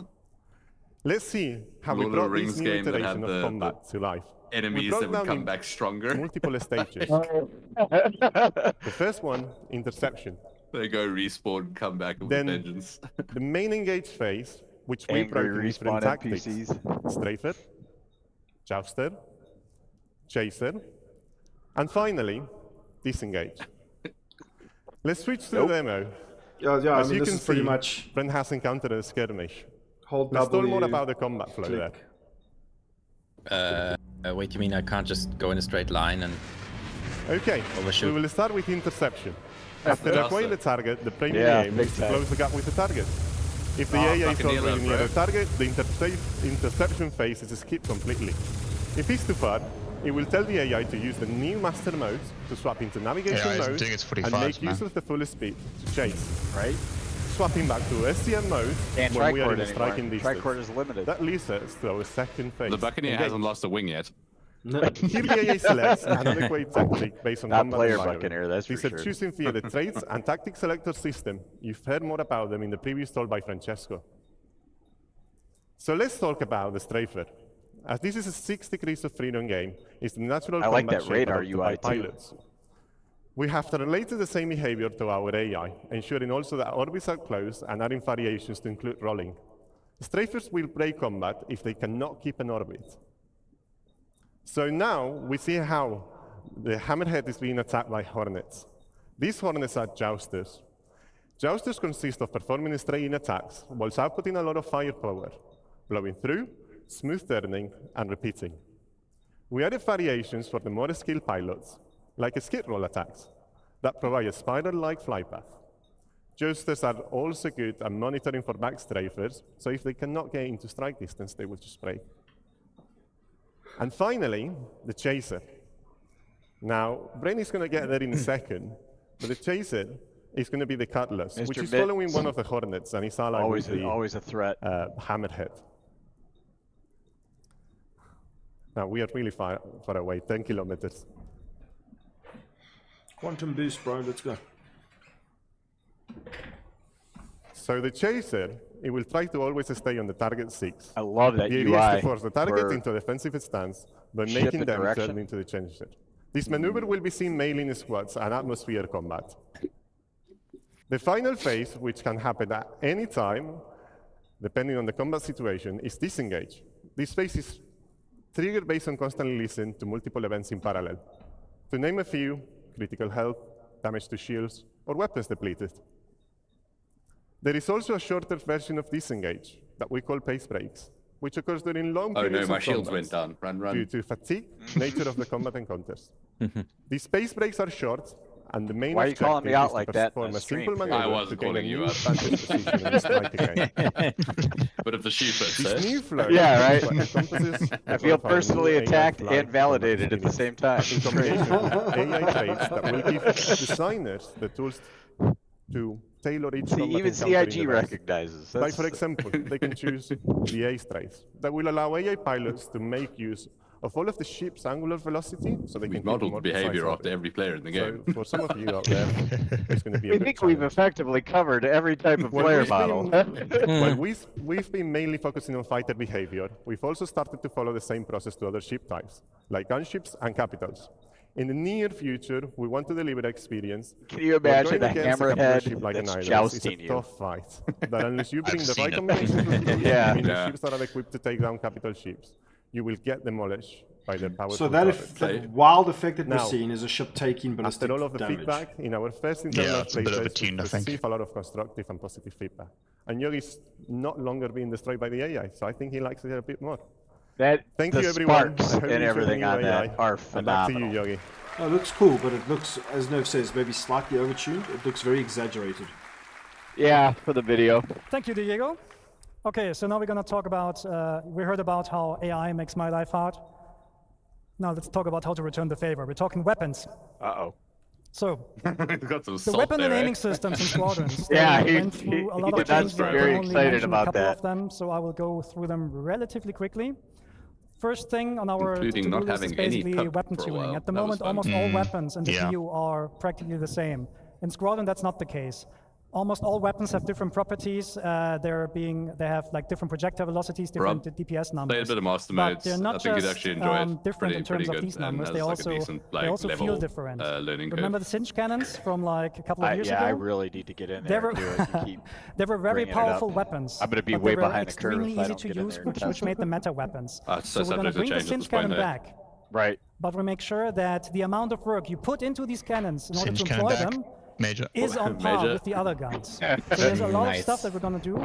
Let's see how we brought this new iteration of combat to life. Enemies that would come back stronger. Multiple stages. The first one, interception. They go respawn, come back with vengeance. The main engage phase, which we broke in different tactics. Strafer, Jouster, Chaser, and finally, disengage. Let's switch to the demo. Yeah, As I mean, you this can is pretty see, much... Brent has encountered a skirmish. Hold Let's talk W, more about the combat flow click. there. Wait, you mean I can't just go in a straight line and Okay, overshoot? we will start with interception. After acquiring the target, the player aims to close the gap with the target. If the AA is already near the target, the interception phase is skipped completely. If it's too far, it will tell the AI to use the new master mode to swap into navigation mode and make use of the full speed to chase. Right. Swapping back to SCM mode when we are in striking distance. Tricord is limited. That leads us to our second phase. The Buccaneer hasn't lost a wing yet. Here the AA selects an adequate tactic based on combat player environment. Buccaneer, that's for These are sure. choosing via the traits and tactic selector system. You've heard more about them in the previous talk by Francesco. So let's talk about the Strafer. As this is a 6 degrees of freedom game, it's the natural I like combat that shape radar adopted UI by too. pilots. We have to relate the same behavior to our AI, ensuring also that orbits are close and adding variations to include rolling. Strafers will break combat if they cannot keep an orbit. So now we see how the Hammerhead is being attacked by Hornets. These Hornets are Jousters. Jousters consist of performing straying attacks whilst outputting a lot of firepower, blowing through, smooth turning, and repeating. We added variations for the more skilled pilots, like skid roll attacks, that provide a spiral-like flight path. Jousters are also good at monitoring for back strafers, so if they cannot get into strike distance, they will just break. And finally, the Chaser. Now, Brent is going to get there in a second, but the Chaser is going to be the Cutlass, which is following one of the Hornets, and is allied with the always a threat. Hammerhead. Now, we are really far away, 10 kilometers. Quantum boost, bro, let's go. So the Chaser, it will try to always stay on the target 6. I love that the UI. idea is to force the target into a defensive stance by making them direction. turn into the Chaser. This maneuver will be seen mainly in squads and atmosphere combat. The final phase, which can happen at any time, depending on the combat situation, is disengage. This phase is triggered based on constantly listening to multiple events in parallel. To name a few, critical health, damage to shields, or weapons depleted. There is also a shorter version of disengage that we call pace breaks, which occurs during long periods Oh no, my of shields combat went down. Run. due to fatigue, nature of the combat encounters. These pace breaks are short, and the main Why are you calling me out objective is like to that in perform the a simple stream? maneuver I wasn't to gain a calling you new out. advantage position in the strike again. But if the shoe foot This says. new flow Yeah, right. encompasses I feel both our new personally AI attacked flight and validated at the combat same time. in combination with AI traits that will give designers the tools to tailor each See, combat even encounter in CIG the race. recognizes. Like, That's- for example, they can choose the A traits that will allow AI pilots to make use of all of the ship's angular velocity, so they can We've keep a modeled more behavior precise after orbit. every player in the game. So for some of you out there, it's going to be a I bit think we've effectively covered every type of well, player we've model. been, well, we've been mainly focusing on fighter behavior. We've also started to follow the same process to other ship types, like gunships and capitals. In the near future, we want to deliver experience. Can you imagine Going a against capital hammerhead ship like an that's Idols jousting is a you? tough fight. That unless you bring I've the seen right it. combination of tools, Yeah. meaning Yeah. ships that are equipped to take down capital ships, you will get demolished by their powerful So that, turrets. that wild effect that we're Now, seeing is a ship taking ballistic After all of the damage. feedback, in our first internal it's a bit of a playtest, tune, I we think. received a lot of constructive and positive feedback. And Yogi's not longer being destroyed by the AI, so I think he likes it a bit more. That Thank the you, everyone. sparks I hope and you enjoy everything the on new that AI. are And back to phenomenal. you, Yogi. Oh, it looks cool, but it looks, as Nerv says, maybe slightly overtuned. It looks very exaggerated. Yeah, for the video. Thank you, Diego. Okay, so now we're going to talk about, we heard about how AI makes my life hard. Now let's talk about how to return the favor. We're talking weapons. Uh-oh. So, Got some the salt weapon and there, aiming eh? systems and squadrons. Yeah, they he- went through a lot he of did not changes. seem I very can only excited mention about a couple that. of them, so I will go through them relatively quickly. First thing on our Including to-do not list is having any basically cup weapon for a tuning. while. At the That was moment, fun. almost all weapons in the Yeah. EU are practically the same. In Squadron, that's not the case. Almost all weapons have different properties. They have like different projectile velocities, different DPS numbers. Play a bit of Master But Modes. they're not I think you'd just actually enjoy it. different in terms of good, these numbers. and They has, also, like, a decent, they also level, feel different. learning Remember curve. the Singe cannons from like a couple of years ago? I really need to get in there and do it. You keep they were very bringing it up. powerful weapons. I'm going to be but way they were behind the curve extremely if I easy don't to get in use, there and which test made it. them meta weapons. It's So we're going to subject to bring the change at Singe this point, cannon though. back. Right. But we make sure that the amount of work you put into these cannons in order Singe to cannon employ back. them Major. is on par Major. with the other guns. So there's a lot of Nice. stuff that we're going to do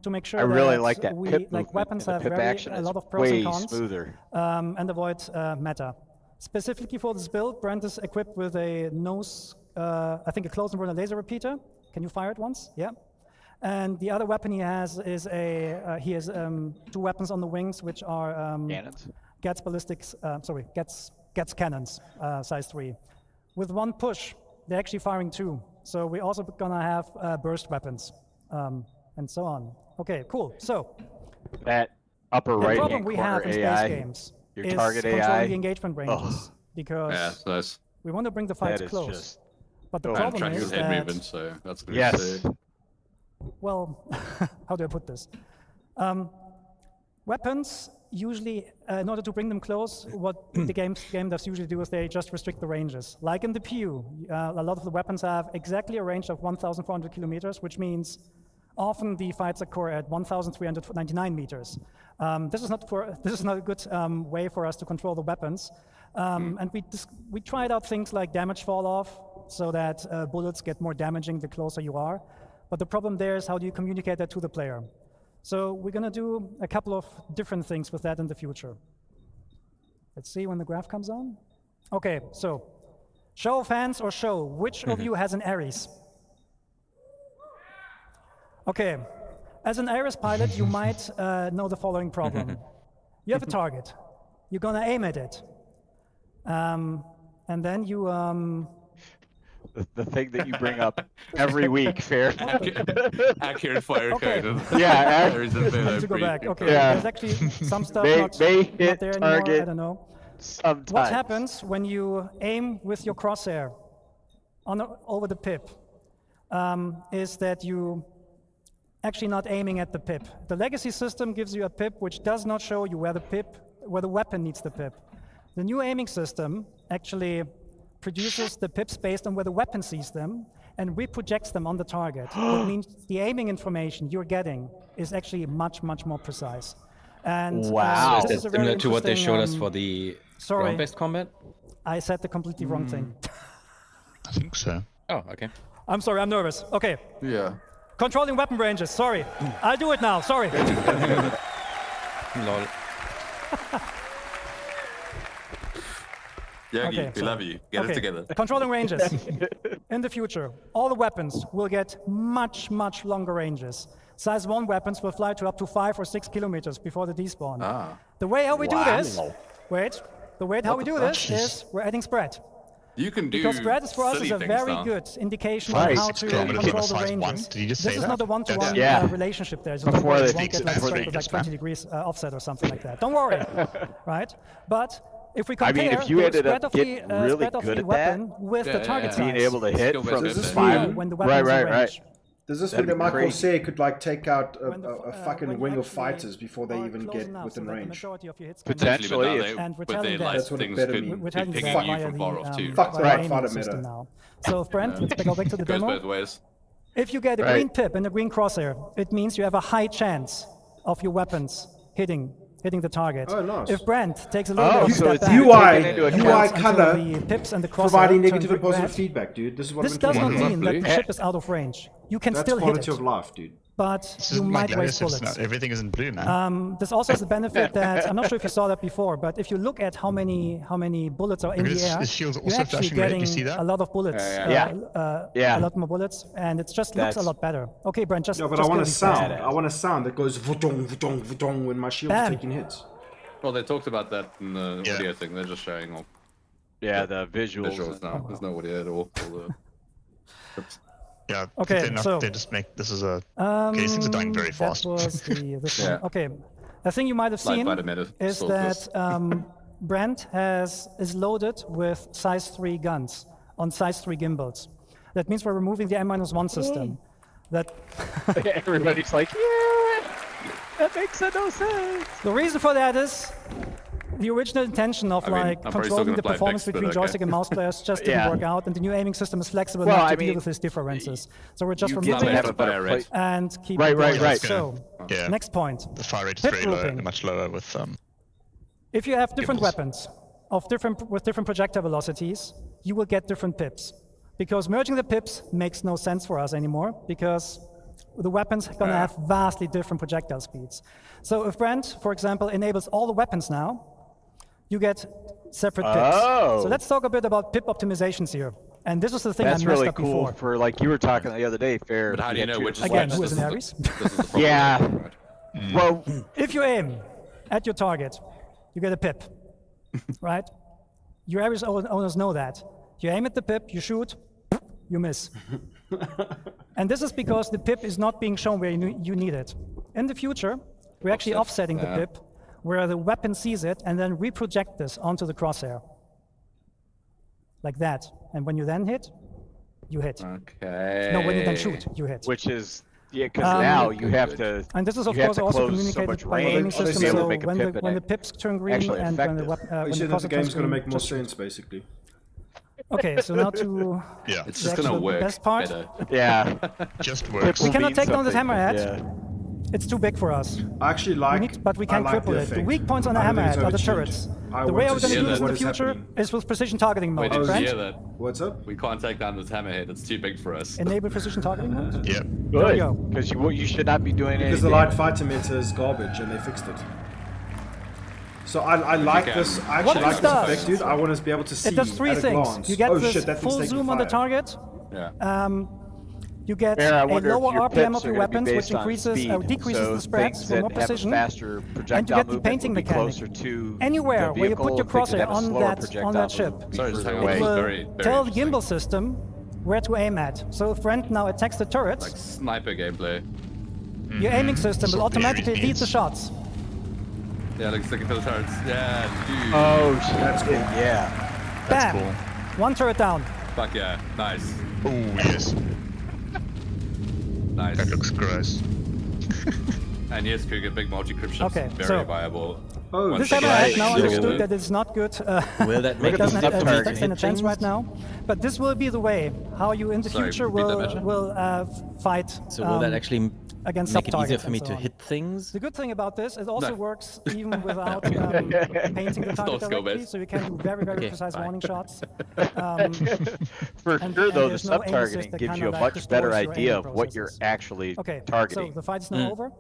to make sure I really that like that we, pip like movement weapons and have the pip action a is lot of pros way and cons smoother. and avoid meta. Specifically for this build, Brent is equipped with a I think a close and burner laser repeater. Can you fire it once? Yeah. And the other weapon he has is he has 2 weapons on the wings, which are Cannons? Gets ballistics. Gets cannons, size 3. With one push, they're actually firing 2. So we're also gonna have burst weapons, and so on. Okay, cool. So That upper the right problem hand we corner have in space AI, games your is target controlling AI. the engagement ranges Ugh. because Yeah, it's nice. we want to bring the fights That is close. just- But the Oh. I'm problem tracking is with head that movement, so that's good. Yes. well, how do I put this? Weapons usually, in order to bring them close, what the game devs usually do is they just restrict the ranges. Like in the PU, a lot of the weapons have exactly a range of 1,400 kilometers, which means often the fights occur at 1,399 meters. This is not a good way for us to control the weapons. And we tried out things like damage fall off, so that bullets get more damaging the closer you are. But the problem there is how do you communicate that to the player? So we're going to do a couple of different things with that in the future. Let's see when the graph comes on. Okay, so show of hands or show. Which of you has an Ares? Okay, as an Ares pilot, you might know the following problem. You have a target. You're going to aim at it. And then you... The thing that you bring up every week, Fair. Accurate fire Okay. code. Yeah, There's a I bit need of to go free- back. Okay, Yeah. there's actually some stuff May not hit there anymore. target I don't know. sometimes. What happens when you aim with your crosshair over the pip is that you actually not aiming at the pip. The legacy system gives you a pip which does not show you where the weapon needs the pip. The new aiming system actually produces the pips based on where the weapon sees them and reprojects them on the target. That means the aiming information you're getting is actually much, much more precise. And Wow. this Is is a that very similar to what they showed us interesting, for the sorry. ground-based combat? I said the completely wrong thing. I think so. Oh, okay. I'm sorry, I'm nervous. Okay. Yeah. Controlling weapon ranges, sorry. I'll do it now, sorry. Lol. Yogi, Okay, we love you. Get it together. Controlling ranges. In the future, all the weapons will get much, much longer ranges. Size 1 weapons will fly to up to 5 or 6 kilometers before the despawn. Ah. The way how we do this, Wow. the way how we do this is we're adding spread. You can do Because spread is for us is silly a things very now. good indication Right. of how 6 to kilometers control on a the size ranges. 1? Did you just This say is that? not a one-to-one Yeah. relationship there. So Before don't worry, they you won't fix get it, like before spread they with like expand. 20 degrees offset or something like that. Don't worry, right? But if we I compare mean, if you the ended spread up of the, getting really spread of good the at weapon with Yeah, the target yeah. size, Being able to hit Skill-based from weapon. Does 5. when the weapon is in Right. range. Does this That'd mean that be Michael crazy. Say could like take out When a fucking when wing you of actually fighters before they are even close get enough within so that the range? majority of your hits can be Potentially, But, now if- they, And we're but telling they that. like That's what it things better could mean. We're be telling you pinging that you via from far the, off too. Fuck the via right aiming fighter system meta. now. So Brent, let's go back to the Goes demo. both ways. If you get a Right. green pip and a green crosshair, it means you have a high chance of your weapons hitting the target. Oh, nice. If Brent takes a little bit of a so step it's back, taken into and account. waits UI until color the pips and the crosshair providing turn negative and brick positive red, feedback, dude. This is what this I've been does not talking about. mean that the ship is out of range. You can That's still hit quality it, of life, dude. but This you isn't might like waste Gladius, bullets. everything is in blue, man. This also has the benefit that I'm not sure if you saw that before, but if you look at how many bullets are in Look at the this- air, this shield's you're also actually flashing red. Do getting you see that? a lot of bullets. Yeah. Yeah. A lot more bullets, and it just looks a That's- lot better. Okay, Brent, just No, but just I want a go sound. before. I want a sound that goes vudong, vudong, vudong when my shield is Bam. taking hits. Well, they talked about that in the audio thing. They're just showing all Yeah, the visuals. visuals now. There's no audio at all. Yeah. Okay, they just make this is a. Okay, these things are dying very fast. That was this Yeah. one. Okay, a thing you might have Like seen Vitamin is solved this. that Brent is loaded with size 3 guns on size 3 gimbals. That means we're removing the N-1 system. That everybody's like, yeah, that makes no sense. The reason for that is the original intention of controlling the performance between joystick and mouse players just didn't work out, and the new aiming system is flexible enough to deal with these differences. So we're just removing it and keep it going. Right. So, next point. The fire rate is very low, much lower with If you have different weapons with different projectile velocities, you will get different pips. Because merging the pips makes no sense for us anymore, because the weapons are going to have vastly different projectile speeds. So if Brent, for example, enables all the weapons now, you get separate pips. So let's talk a bit about pip optimizations here. And this is the thing I messed up before. That's really cool for, like you were talking the other day, Fair. But how do you know which is again, who is an Ares? Yeah. Well, if you aim at your target, you get a pip, right? Your Ares owners know that. You aim at the pip, you shoot, you miss. And this is because the pip is not being shown where you need it. In the future, we're actually offsetting the pip where the weapon sees it and then reproject this onto the crosshair. Like that. And when you then hit, you hit. Okay. No, when you then shoot, you hit. Which is, because now you have to. And this is, of course, also communicated by the aiming system. So when the pips turn green and when the the game's going to make more sense, basically. Okay, so now to it's just gonna work best part. better. Yeah, just works. We cannot take down this hammerhead. It's too big for us. I actually like, but we can cripple it. The weak points on the hammerhead are the turrets. The way we're going to do this in the future is with precision targeting mode. Wait, did you right? hear that? What's up? We can't take down this hammerhead. It's too big for us. Enable precision targeting mode. Yep. There we go. Because you should not be doing anything. Because the light fighter meta is garbage, and they fixed it. So I like this. I actually like this effect, dude. I want to be able to see. It does three things. You get this full zoom on the target. Yeah. You get a lower RPM of your weapons, which increases decreases the spreads for more precision, and you get the painting mechanic. Anywhere where you put your crosshair on that ship, Sorry, just it will tell the gimbal system where to aim at. So if Brent now attacks the turrets, like sniper gameplay, your aiming system will automatically lead the shots. Yeah, looks like for the turrets. Yeah, dude. Oh, shit. That's cool. Yeah. Bam! Cool. One turret down. Fuck yeah, nice. Oh, yes. Nice. That looks gross. And yes, Cougar, big multi-crypt ships, very viable. Oh, this hammerhead now understood that it's not good. Will that make it doesn't stand a chance right now. But this will be the way how you in the future will fight. So will that actually against make it easier for me so to hit things? The good thing about this, it also works even without painting the target directly, so you can do very, very precise warning shots. For sure, though, the sub-targeting gives you a much better idea of what you're actually targeting. So the fight is now over.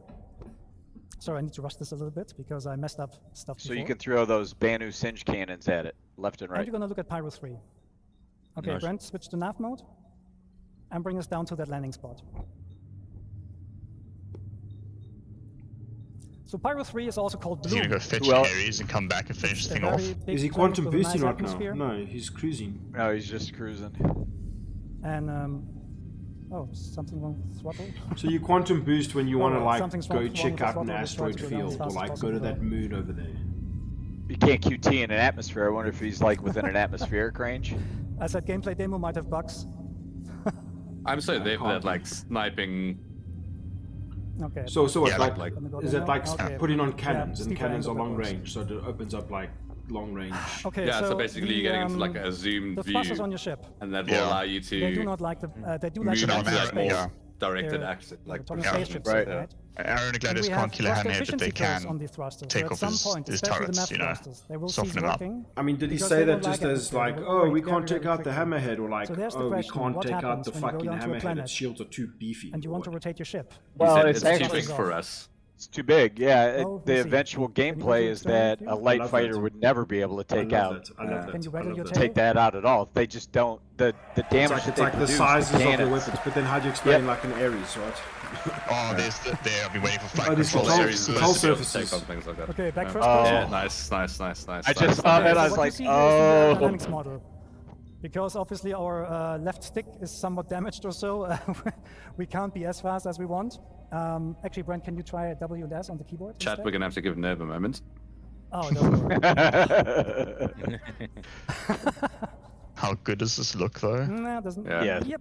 Sorry, I need to rush this a little bit because I messed up stuff before. So you can throw those Banu Singe cannons at it, left and right. And you're going to look at Pyro 3. Okay, nice. Brent, switch to nav mode and bring us down to that landing spot. So Pyro 3 is also called Bloom. He's going to go fetch Ares and come back and finish the thing off. Is he quantum boosting right now? No, he's cruising. No, he's just cruising. And, oh, something wrong with throttle? So you quantum boost when you want to like go check out an asteroid field or like go to that moon over there. You can't QT in an atmosphere. I wonder if he's like within an atmospheric range. I said gameplay demo might have bugs. I'm so there for that like sniping. Okay. So what, like is it like putting on cannons and cannons are long range, so it opens up like long range. Okay, yeah, so basically you're getting into like a zoomed view, on your ship. And that will allow you to. They do not like the. They do like the directed access, like right. Aerogliders can't kill a hammerhead, but they can take off his turrets, you know, soften him up. I mean, did he say that just as like, oh, we can't take out the hammerhead, or like, oh, we can't take out the fucking hammerhead, its shields are too beefy? And you want to rotate your ship. Well, it's too big for us. It's too big, yeah. The eventual gameplay is that a light fighter would never be able to take out. Take that out at all. They just don't. The damage it's like the sizes of the weapons, but then how do you explain like an Ares, right? Oh, I've been waiting for flight control surfaces. Okay, back first. Yeah, nice. I just saw that. I was like, oh. Dynamics model. Because obviously our left stick is somewhat damaged or so, we can't be as fast as we want. Actually, Brent, can you try W and S on the keyboard? Chat, we're gonna have to give Nerve a moment. Oh, no. How good does this look, though? Nah, doesn't. Yeah. Yep.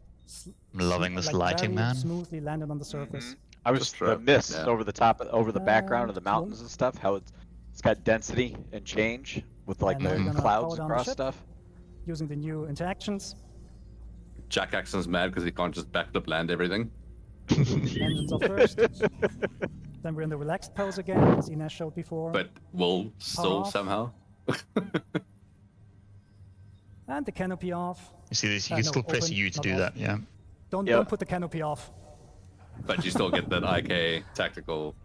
I'm loving this lighting, very man. smoothly landed on the surface. I was the mist over the top, over the background of the mountains and stuff. How it's got density and change with like And now the we're gonna clouds power down the across ship stuff. Using the new interactions. Jack Axon's mad because he can't just backflip land everything. Engines are first. Then we're in the relaxed pose again, as Ines showed before. But will still off. somehow. And the canopy off. You see this? You can still press open, U to not do off. that, yeah. Don't put the canopy off. But you still get that IK tactical.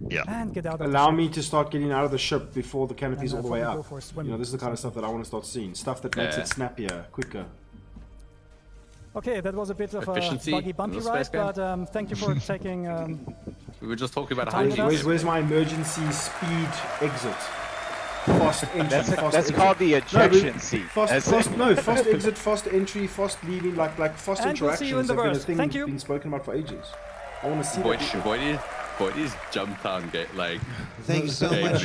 Yeah. And get out of Allow the me ship. to start getting out of the ship before the canopy's And all the way probably up. go for a swim You know, this is the kind of something. stuff that I want to start seeing. Stuff that makes Yeah. it snappier, quicker. Okay, that was a bit of Efficiency a buggy, in bumpy the space ride, game. but thank you for taking. We were just talking about how Time with us. Where's my emergency speed exit? Fast entry, fast That's exit. called the ejection seat. Fast exit, fast entry, fast leaving, like fast And we'll see you in interactions the have been a verse. thing Thank you. been spoken about for ages. I want to see that. Voidy's jump down get like. Thank you so much.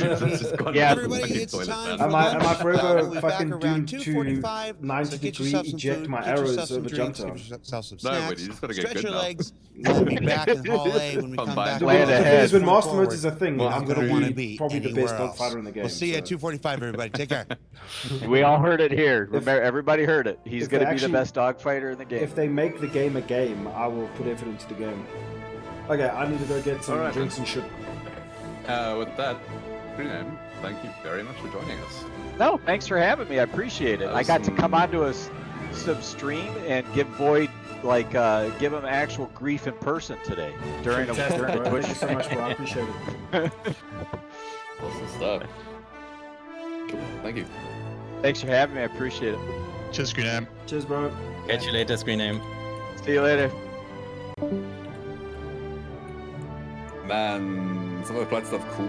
Yeah, Everybody, it's time for Am I lunch. forever We'll be back fucking around doomed to 2:45, 90 so get degree yourself some eject food, my get yourself arrows some over drinks, jump get time? yourself some No, snacks, Voidy, you just gotta get stretch good your now. legs, and we'll be back in Hall A when we come back. The thing is, when Master Modes is a thing, Well, I'm going to going to be be probably the anywhere best else. dogfighter in the game. We'll see you at so. 2:45, everybody. Take care. We all heard it here. Remember, everybody heard it. He's if going they to be the actually- best dogfighter in the game. If they make the game a game, I will put effort into the game. Okay, I need to go get some Alright, drinks and shit. With that, Greenham, thank you very much for joining us. No, thanks for having me. I appreciate it. I got to come onto a sub stream and give Void give him actual grief in person today during Fantastic, the bro. Twitch. Thank you so much, bro. I appreciate it. Awesome stuff. Cool. Thank you. Thanks for having me. I appreciate it. Cheers, Greenham. Cheers, bro. Catch you later, Screen Name. See you later. Man, some of the flight stuff, cool.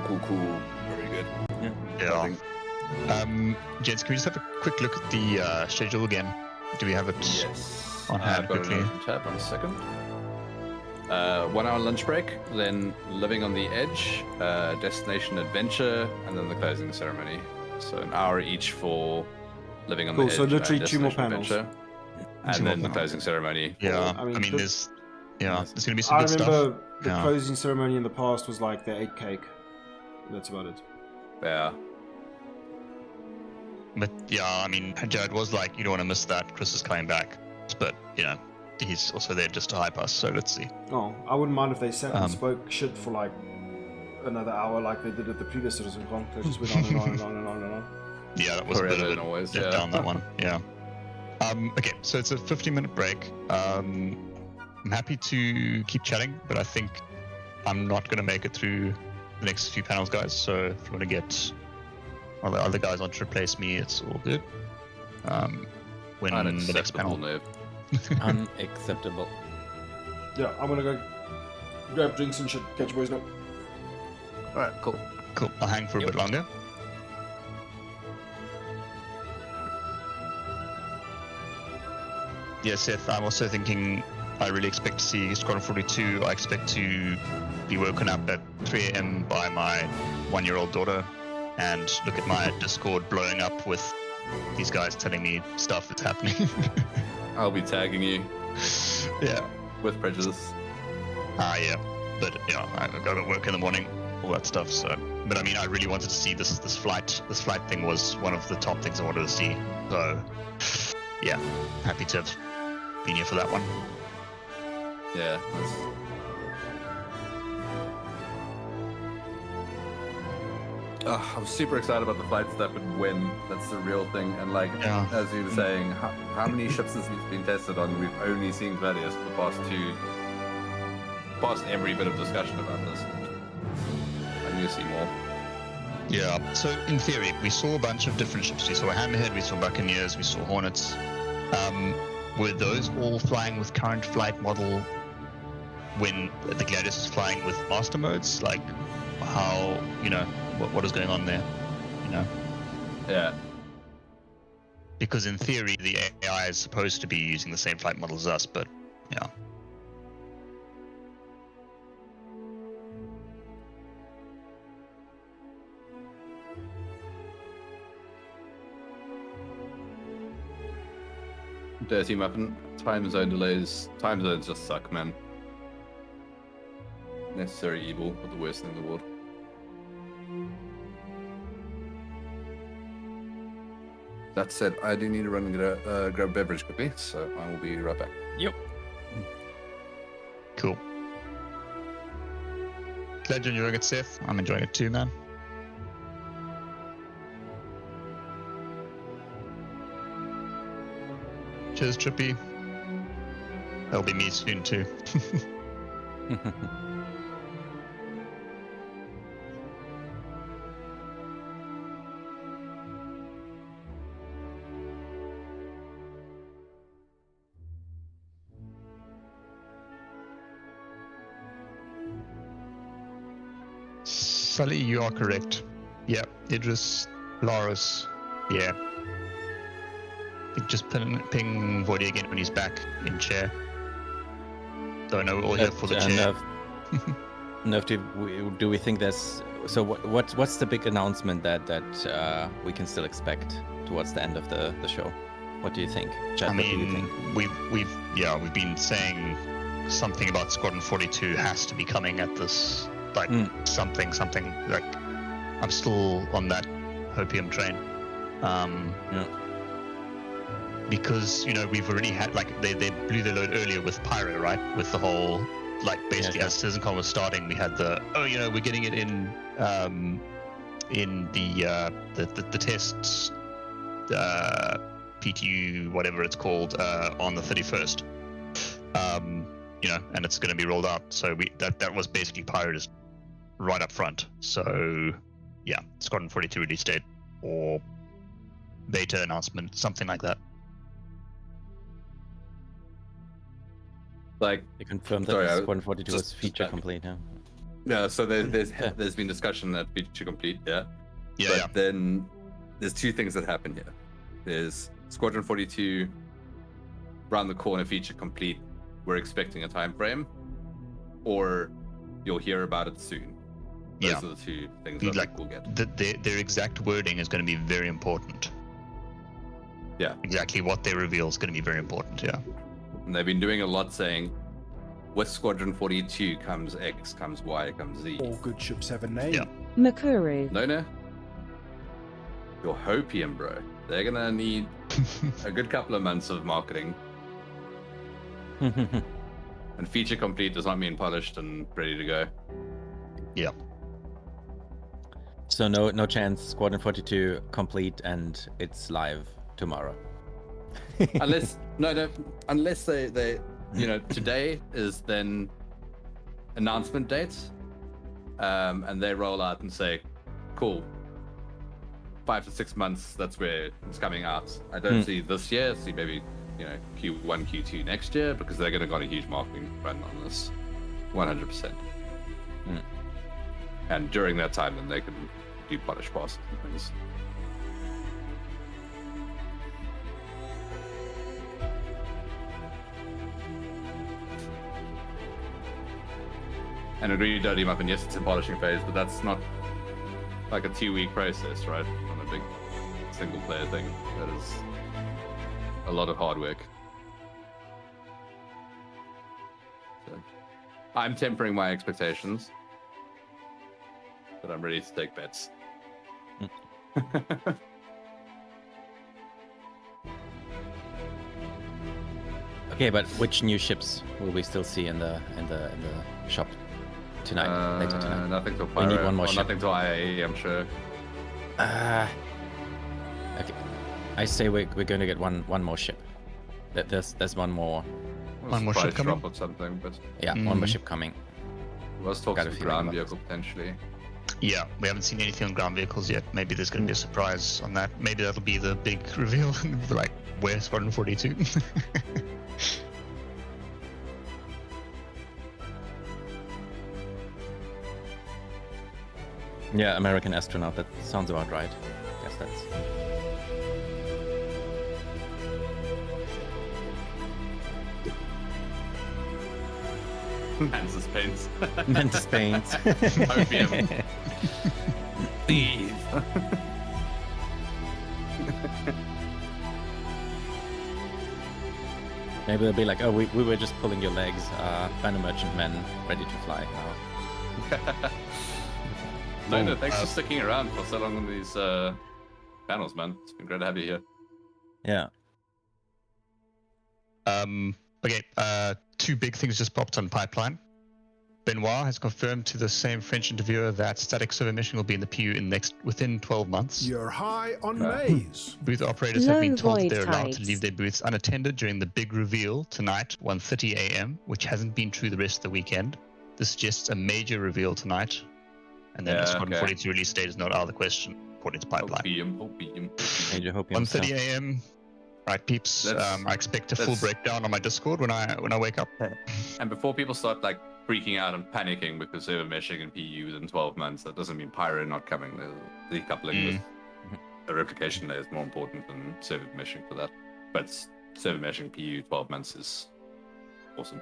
Very good. Yeah. Gents, can we just have a quick look at the schedule again? Do we have it on hand I've got quickly? it on tab, 1 second. 1 hour lunch break, then Living on the Edge, Destination Adventure, and then the closing ceremony. So an hour each for Living on Cool, the Edge. so literally and 2 more Destination panels. Adventure, and Two then more the closing ceremony. Yeah, I mean, there's going to be some I good stuff. remember the Yeah. closing ceremony in the past was like they ate cake. That's about it. Yeah. But yeah, I mean, Jared was like, you don't want to miss that. Chris is coming back, but he's also there just to hype us. So let's see. Oh, I wouldn't mind if they sat and spoke shit for like another hour, like they did at the previous CitizenCon. They just went on and on and on and on and on. Yeah, that was a bit of a always, dip yeah. down that one. Yeah. Okay, so it's a 15-minute break. I'm happy to keep chatting, but I think I'm not going to make it through the next few panels, guys. So if you want to get other guys on to replace me, it's all good. When the next panel. Unacceptable. Yeah, I'm gonna go grab drinks and shit. Catch you boys now. Alright, cool. Cool. I'll hang for a bit longer. Yeah, Seth, I'm also thinking I really expect to see Squadron 42. I expect to be woken up at 3 a.m. by my 1-year-old daughter and look at my Discord blowing up with these guys telling me stuff that's happening. I'll be tagging you. Yeah. With prejudice. Yeah. But yeah, I've got to work in the morning, all that stuff. So, but I mean, I really wanted to see this flight. This flight thing was one of the top things I wanted to see. So, yeah, happy to have been here for that one. Yeah. I'm super excited about the flight stuff and when that's the real thing. And like, as you were saying, how many ships has been tested on? We've only seen Gladius for the past every bit of discussion about this. I need to see more. Yeah, so in theory, we saw a bunch of different ships. We saw Hammerhead, we saw Buccaneers, we saw Hornets. Were those all flying with current flight model when the Gladius was flying with master modes? Like, how, what is going on there? Yeah. Because in theory, the AI is supposed to be using the same flight model as us, but yeah. Dirty muffin. Time zone delays. Time zones just suck, man. Necessary evil, but the worst thing in the world. That said, I do need to run and grab a beverage quickly, so I will be right back. Yep. Cool. Glad you're enjoying it, Seth. I'm enjoying it too, man. Cheers, Trippy. That'll be me soon too. Sully, you are correct. Yeah, Idris, Loris, yeah. Just ping Voidy again when he's back in chair. Don't know, we're all here for the chair. Nerf, do we think there's... So what's the big announcement that we can still expect towards the end of the show? What do you think? Chad, I what do you mean, think? we've been saying something about Squadron 42 has to be coming at this, like something like. I'm still on that hopium train. Because we've already had they blew their load earlier with Pyro, right? With the whole basically as CitizenCon was starting, we had the we're getting it in the tests PTU whatever it's called on the 31st. And it's going to be rolled out. So that was basically Pyro just right up front. So yeah, Squadron 42 release date or beta announcement, something like that. They confirmed that Squadron 42 was feature complete. Yeah, so there's been discussion that feature complete. But then there's two things that happen here. There's Squadron 42 round the corner feature complete. We're expecting a time frame, or you'll hear about it soon. Those are the two things that we'll get. Their exact wording is going to be very important. Yeah. Exactly what they reveal is going to be very important. Yeah. And they've been doing a lot saying, with Squadron 42 comes X, comes Y, comes Z. All good ships have a name. Yeah. Makuru. No. Your hopium, bro. They're gonna need a good couple of months of marketing. And feature complete does not mean polished and ready to go. Yeah. So no chance Squadron 42 complete and it's live tomorrow. unless they today is then announcement dates, and they roll out and say, cool, 5 to 6 months, that's where it's coming out. I don't see this year, see maybe Q1, Q2 next year, because they're going to got a huge marketing run on this, 100%. And during that time, then they can do polish passes and things. And it really does him up, and yes, it's a polishing phase, but that's not like a 2-week process, right? On a big single player thing. That is a lot of hard work. So, I'm tempering my expectations, but I'm ready to take bets. Okay, but which new ships will we still see in the shop tonight? Later tonight. Nothing till We need one more ship. Nothing till IAE, I'm sure. Okay. I say we're going to get one more ship. There's one more. One more ship coming. Or something, but one more ship coming. Let's talk some ground vehicle potentially. Yeah, we haven't seen anything on ground vehicles yet. Maybe there's going to be a surprise on that. Maybe that'll be the big reveal. Like, where's Squadron 42? Yeah, American astronaut. That sounds about right. Guess that's. Mantis paints. Mantis paints. Opium. Please. Maybe they'll be like, oh, we were just pulling your legs. Banner merchant men ready to fly now. No, thanks for sticking around for so long on these panels, man. It's been great to have you here. Yeah. Okay, two big things just popped on pipeline. Benoit has confirmed to the same French interviewer that static server meshing will be in the PU within 12 months. You're high on maize. Booth operators have been told that Void they're allowed to types. leave their booths unattended during the big reveal tonight, 1:30 a.m., which hasn't been true the rest of the weekend. This suggests a major reveal tonight, and then a Squadron 42 release date is not out of the question, according to Pipeline. Major hopium 1:30 stuff. a.m. Right, peeps. I expect a full breakdown on my Discord when I wake up. And before people start like freaking out and panicking because server meshing and PU within 12 months, that doesn't mean Pyro not coming. The decoupling with the replication layer is more important than server meshing for that. But server meshing PU 12 months is awesome.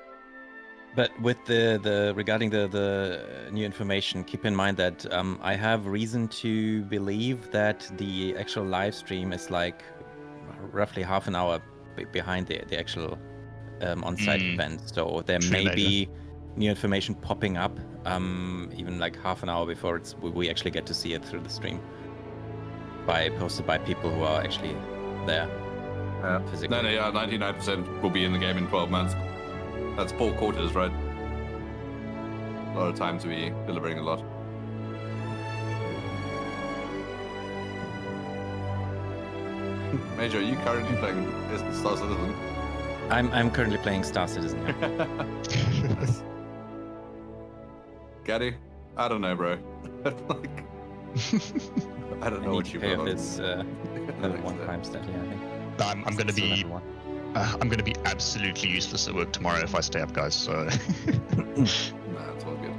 But with the regarding the new information, keep in mind that I have reason to believe that the actual live stream is like roughly half an hour behind the actual on-site event. So there may be new information popping up even like half an hour before we actually get to see it through the stream, posted by people who are actually there physically. No, 99% will be in the game in 12 months. That's 4 quarters, right? A lot of time to be delivering a lot. Major, are you currently playing Star Citizen? I'm currently playing Star Citizen. Yeah. Gaddy? I don't know, bro. Like, I don't know what you've got. This level 1 crime stat, yeah, I think. I'm going to be I'm going to be absolutely useless at work tomorrow if I stay up, guys. So nah, it's all good.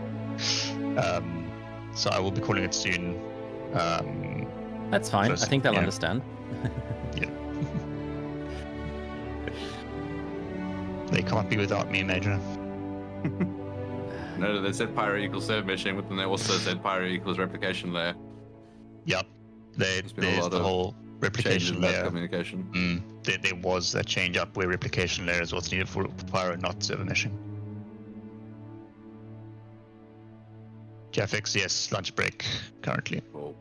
So I will be calling it soon. That's fine. I think they'll understand. Yeah. They can't be without me, Major. No, they said Pyro equals server meshing, but then they also said Pyro equals replication layer. Yep. There's the whole replication layer communication. There was that change up where replication layer is what's needed for Pyro, not server meshing. Jaffix, yes, lunch break currently. Cool.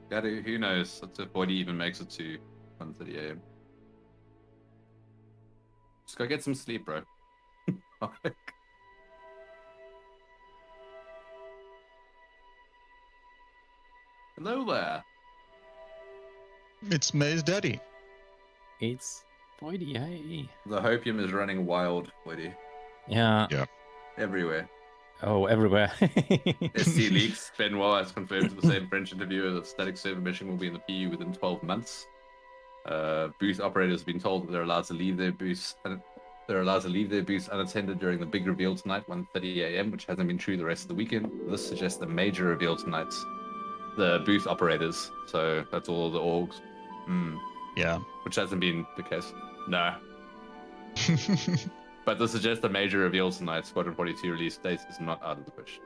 Gaddy, who knows if Voidy even makes it to 1:30 a.m. Just go get some sleep, bro. Hello there. It's May's daddy. It's Voidy, hey. The hopium is running wild, Voidy. Yeah. Everywhere. Oh, everywhere. SC leaks. Benoit has confirmed to the same French interviewer that static server meshing will be in the PU within 12 months. Booth operators have been told that they're allowed to leave their booths unattended during the big reveal tonight, 1:30 a.m., which hasn't been true the rest of the weekend. This suggests a major reveal tonight. The booth operators, so that's all the orgs. Yeah. Which hasn't been the case. No. But this suggests a major reveal tonight. Squadron 42 release date is not out of the question.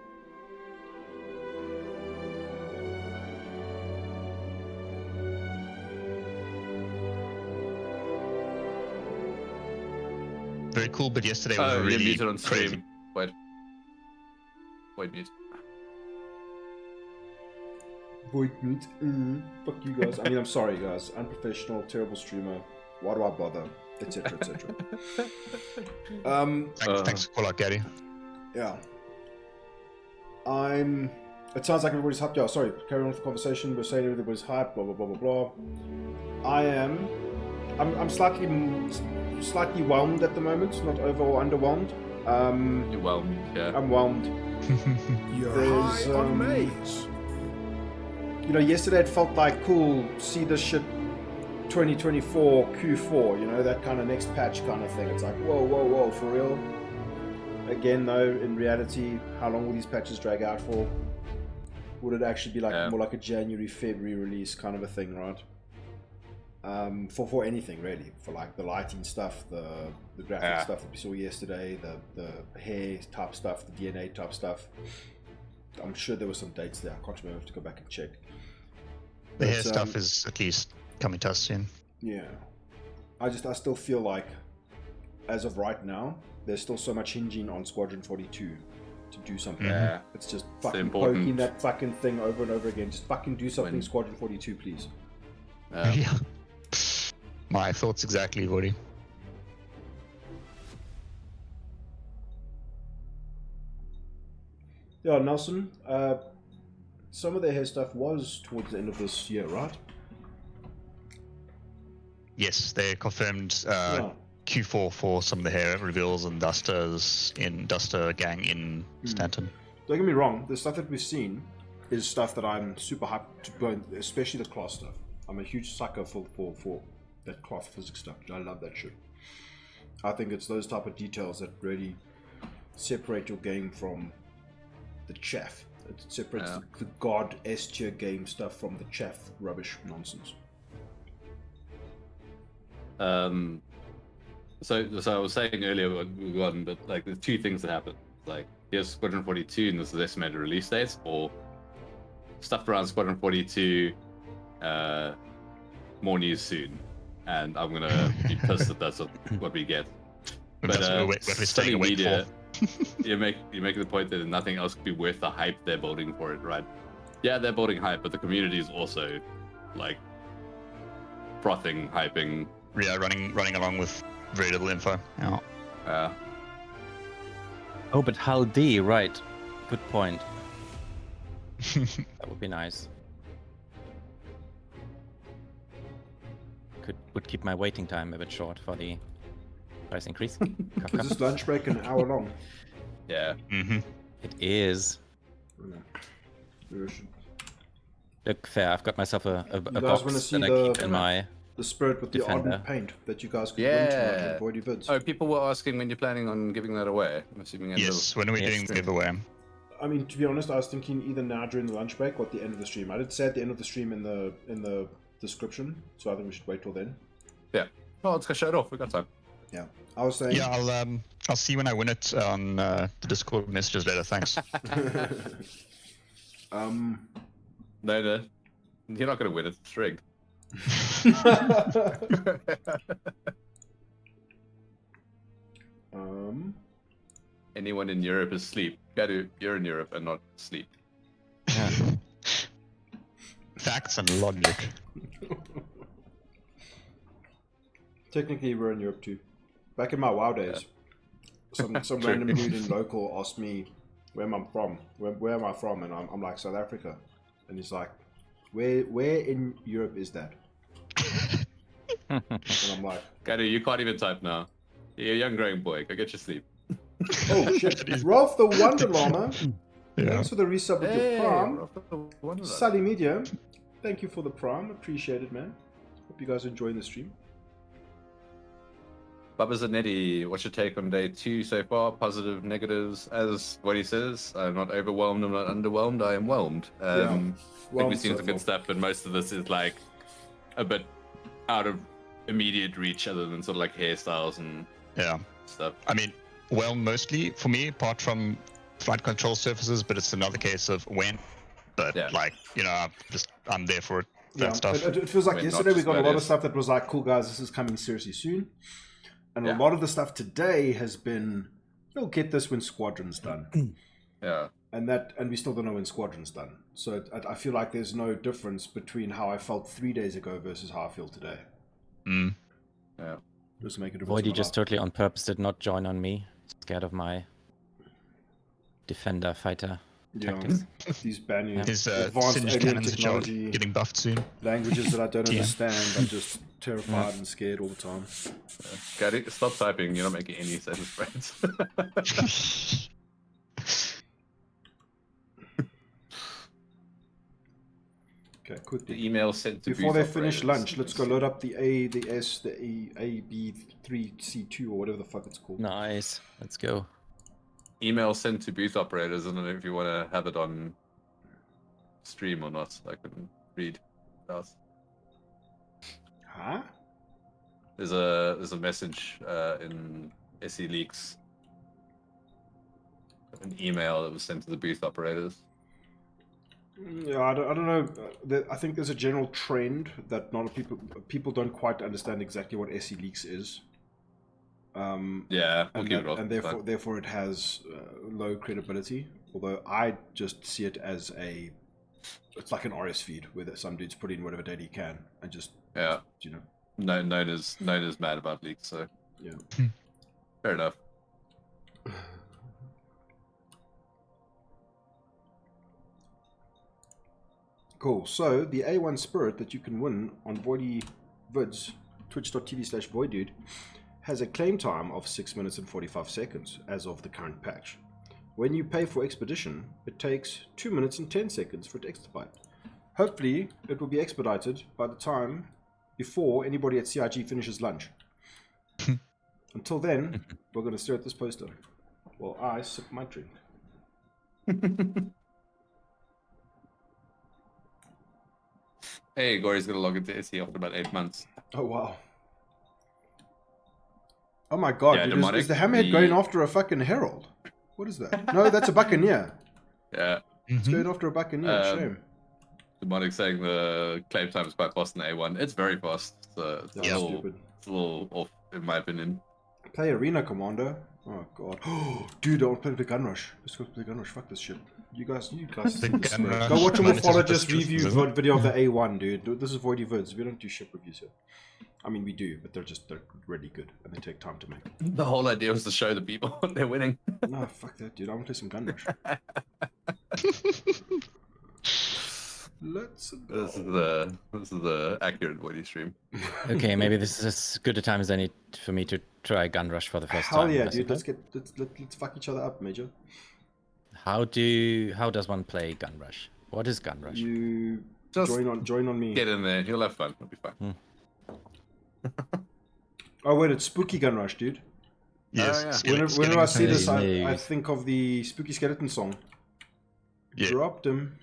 Very cool, but yesterday was really muted on crazy. stream. Wait, mute. Void mute. Fuck you guys. I mean, I'm sorry, guys. Unprofessional, terrible streamer. Why do I bother? Etc. Etc. Thanks for call out, Gary. Yeah. It sounds like everybody's hyped. Yeah, sorry. Carry on with the conversation. We're saying everybody's hyped. Blah blah blah blah blah. I'm slightly whelmed at the moment. Not over or underwhelmed. You're whelmed. Yeah. I'm whelmed. You're high on maize. You know, yesterday it felt like cool. See this shit. 2024 Q4, you know, that kind of next patch kind of thing. It's like, whoa, for real? Again, though, in reality, how long will these patches drag out for? Would it actually be like more like a January, February release kind of a thing, right? For anything really, for like the lighting stuff, the graphic stuff that we saw yesterday, the hair type stuff, the DNA type stuff. I'm sure there were some dates there. I can't remember. I have to go back and check. The hair stuff is at least coming to us soon. Yeah. I still feel like, as of right now, there's still so much hinging on Squadron 42 to do something. Yeah. It's just fucking poking that fucking thing over and over again. Just fucking do something, Squadron 42, please. Yeah. My thoughts exactly, Voidy. Yeah, Nelson, some of the hair stuff was towards the end of this year, right? Yes, they confirmed Q4 for some of the hair reveals and Duster gang in Stanton. Don't get me wrong, the stuff that we've seen is stuff that I'm super hyped to burn, especially the cloth stuff. I'm a huge sucker for that cloth physics stuff. I love that shit. I think it's those type of details that really separate your game from the chaff. It separates the god S tier game stuff from the chaff rubbish nonsense. So I was saying earlier, but like there's two things that happen. Like here's Squadron 42 and this is the estimated release date, or stuff around Squadron 42, more news soon, and I'm gonna be pissed that that's what we get. But we're staying awake media, you're making the point that nothing else could be worth the hype they're building for it, right? Yeah, they're building hype, but the community is also like frothing, hyping. Yeah, running along with very little info. Yeah. Oh, but Hull D, right? Good point. That would be nice. Would keep my waiting time a bit short for the price increase. Is this lunch break an hour long? Yeah. It is. Look, fair. I've got myself a box that I keep in my. The spirit with Defender. the ardent paint that you guys could win tonight at Voidy Vids. Oh, people were asking when you're planning on giving that away. I'm assuming. Yes, when are we doing the giveaway? I mean, to be honest, I was thinking either now during the lunch break or at the end of the stream. I did say at the end of the stream in the description, so I think we should wait till then. Yeah. Well, let's go show it off. We got time. Yeah. I was saying. Yeah, I'll see when I win it on the Discord messages later. Thanks. No, you're not gonna win it. It's rigged. Anyone in Europe is asleep. You're in Europe and not asleep. Facts and logic. Technically, we're in Europe too. Back in my WoW days, some random dude in local asked me where am I from? Where am I from? And I'm like, South Africa. And he's like, where in Europe is that? And I'm like, Gadu, you can't even type now. You're a young growing boy. Go get your sleep. Oh shit! Ralph the Wonder Llama. Thanks for the resub with your Prime. Sally Media, thank you for the Prime. Appreciate it, man. Hope you guys are enjoying the stream. Bubba Zanetti, what's your take on day 2 so far? Positive, negatives? As what he says, I'm not overwhelmed, I'm not underwhelmed, I am whelmed. I think we've seen some good stuff, but most of this is like a bit out of immediate reach, other than sort of like hairstyles and stuff. I mean, well, mostly for me, apart from flight control surfaces, but it's another case of when. But like, you know, I'm there for it. That stuff. It feels like yesterday we got a lot of stuff that was like, cool guys, this is coming seriously soon. And a lot of the stuff today has been, you'll get this when Squadron's done. And we still don't know when Squadron's done. So I feel like there's no difference between how I felt 3 days ago versus how I feel today. Yeah. Just make a difference. Voidy just totally on purpose did not join on me. Scared of my defender fighter tactics. These brand new His advanced alien cannons technology getting buffed soon. Languages that I don't understand. I'm just terrified and scared all the time. Gadu, stop typing. You're not making any sense, friends. Okay, quickly. The email sent to before they finish lunch. Let's go load up the A, the S, the A, B, 3C2 or whatever the fuck it's called. Nice. Let's go. Email sent to booth operators. I don't know if you want to have it on stream or not. I can read. Huh? There's a message in SE Leaks. An email that was sent to the booth operators. Yeah, I don't know. I think there's a general trend that not people don't quite understand exactly what SE Leaks is. Yeah, we'll keep it off, and therefore it has low credibility. Although I just see it as it's like an RS feed where some dudes put in whatever data he can and just Yeah. You know. Known as mad about leaks, so yeah. Fair enough. Cool. So the A1 Spirit that you can win on Voidy Vids, twitch.tv/Voidude, has a claim time of 6 minutes and 45 seconds as of the current patch. When you pay for Expedition, it takes 2 minutes and 10 seconds for it to expedite. Hopefully, it will be expedited by the time before anybody at CIG finishes lunch. Until then, we're going to stare at this poster while I sip my drink. Hey, Gory's going to log into SE after about 8 months. Oh, wow. Oh my god, Yeah, dude, is the Hammerhead going after a fucking Herald? What is that? No, that's a Buccaneer. Yeah. It's going after a Buccaneer, shame. Demonic saying the claim time is quite fast in A1. It's very fast. So it's, That's stupid. It's a little off, in my opinion. Play Arena Commander. Oh god. Dude, I want to play the Gun Rush. Let's go play Gun Rush. Fuck this shit. You guys go watch a Morphologist review video of the A1, dude. This is Voidy Vids. We don't do ship reviews here. I mean, we do, but they're really good and they take time to make. The whole idea was to show the people what they're winning. No, fuck that, dude. I want to play some Gun Rush. Let's go. This is the accurate Voidy stream. Okay, maybe this is as good a time as any for me to try Gun Rush for the first Hell time. yeah, dude. Let's fuck each other up, Major. How does one play Gun Rush? What is Gun Rush? You Just join on me. Get in there. You'll have fun. It'll be fun. Oh wait, it's Spooky Gun Rush, dude. Yes. Whenever I see this, I think of the Spooky Skeleton song. Yeah. Dropped him.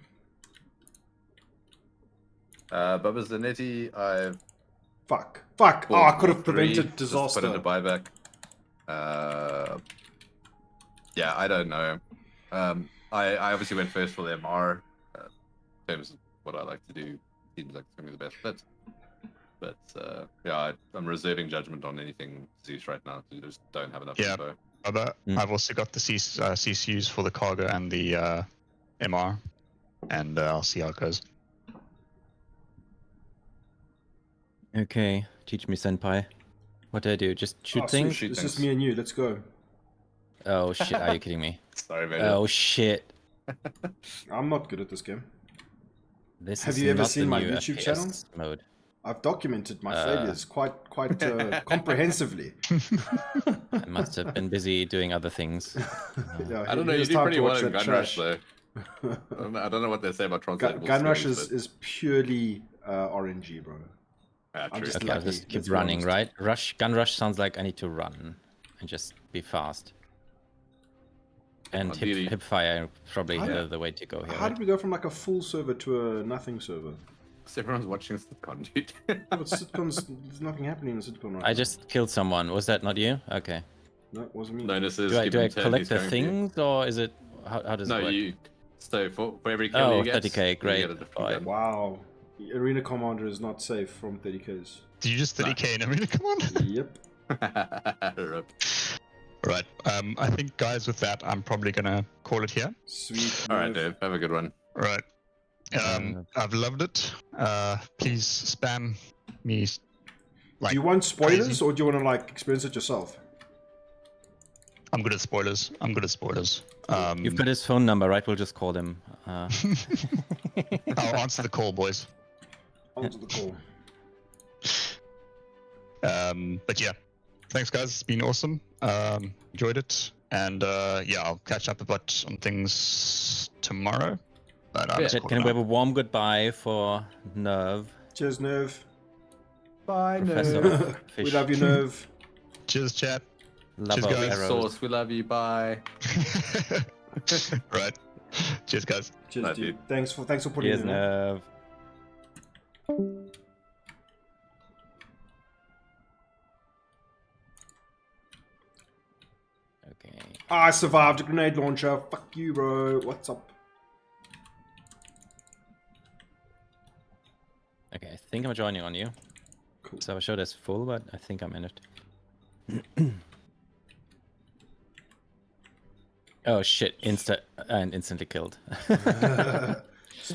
Bubba Zanetti, I've... Fuck. Oh, I could have prevented disaster. Put in a buyback. Yeah, I don't know. I obviously went first for the MR. In terms of what I like to do, seems like it's going to be the best fit. But yeah, I'm reserving judgment on anything Zeus right now. We just don't have enough info. I've also got the CCUs for the cargo and the MR, and I'll see how it goes. Okay, teach me, senpai. What do I do? Just shoot things? It's just me and you. Let's go. Oh shit! Are you kidding me? Sorry, man. Oh shit! I'm not good at this game. Have you ever seen my YouTube channel? Mode. I've documented my failures quite comprehensively. I must have been busy doing other things. Yeah, I don't know. You do pretty well in Gun Rush, though. I don't know what they say about translatable. Gun Rush is purely RNG, bro. Okay, I'll just keep running, right? Gun Rush sounds like I need to run and just be fast. And hip fire probably the way to go here. How did we go from like a full server to a nothing server? Because everyone's watching CitizenCon, dude. But there's nothing happening in CitizenCon right now. I just killed someone. Was that not you? Okay. No, it wasn't me. Do I collect the things, or is it... How does it work? No, you... So for every kill you get... 30k, great. Wow. Arena Commander is not safe from 30ks. Did you just 30k in Arena Commander? Yep. Right. I think, guys, with that, I'm probably gonna call it here. Sweet. All right, Dave. Have a good one. Right. I've loved it. Please spam me. Do you want spoilers, or do you want to like experience it yourself? I'm good at spoilers. You've got his phone number, right? We'll just call him. I'll answer the call, boys. Answer the call. But yeah, thanks, guys. It's been awesome. Enjoyed it, and yeah, I'll catch up a bit on things tomorrow. Can we have a warm goodbye for Nerve? Cheers, Nerve. Bye, Nerve. We love you, Nerve. Cheers, chat. Love Cheers, guys. Sauce, we love you. Bye. Right. Cheers, guys. Cheers, dude. Thanks for putting Cheers, in. Nerve. Okay. I survived a grenade launcher. Fuck you, bro. What's up? Okay, I think I'm joining on you. Cool. So I showed as full, but I think I'm in it. Oh shit! Instantly killed.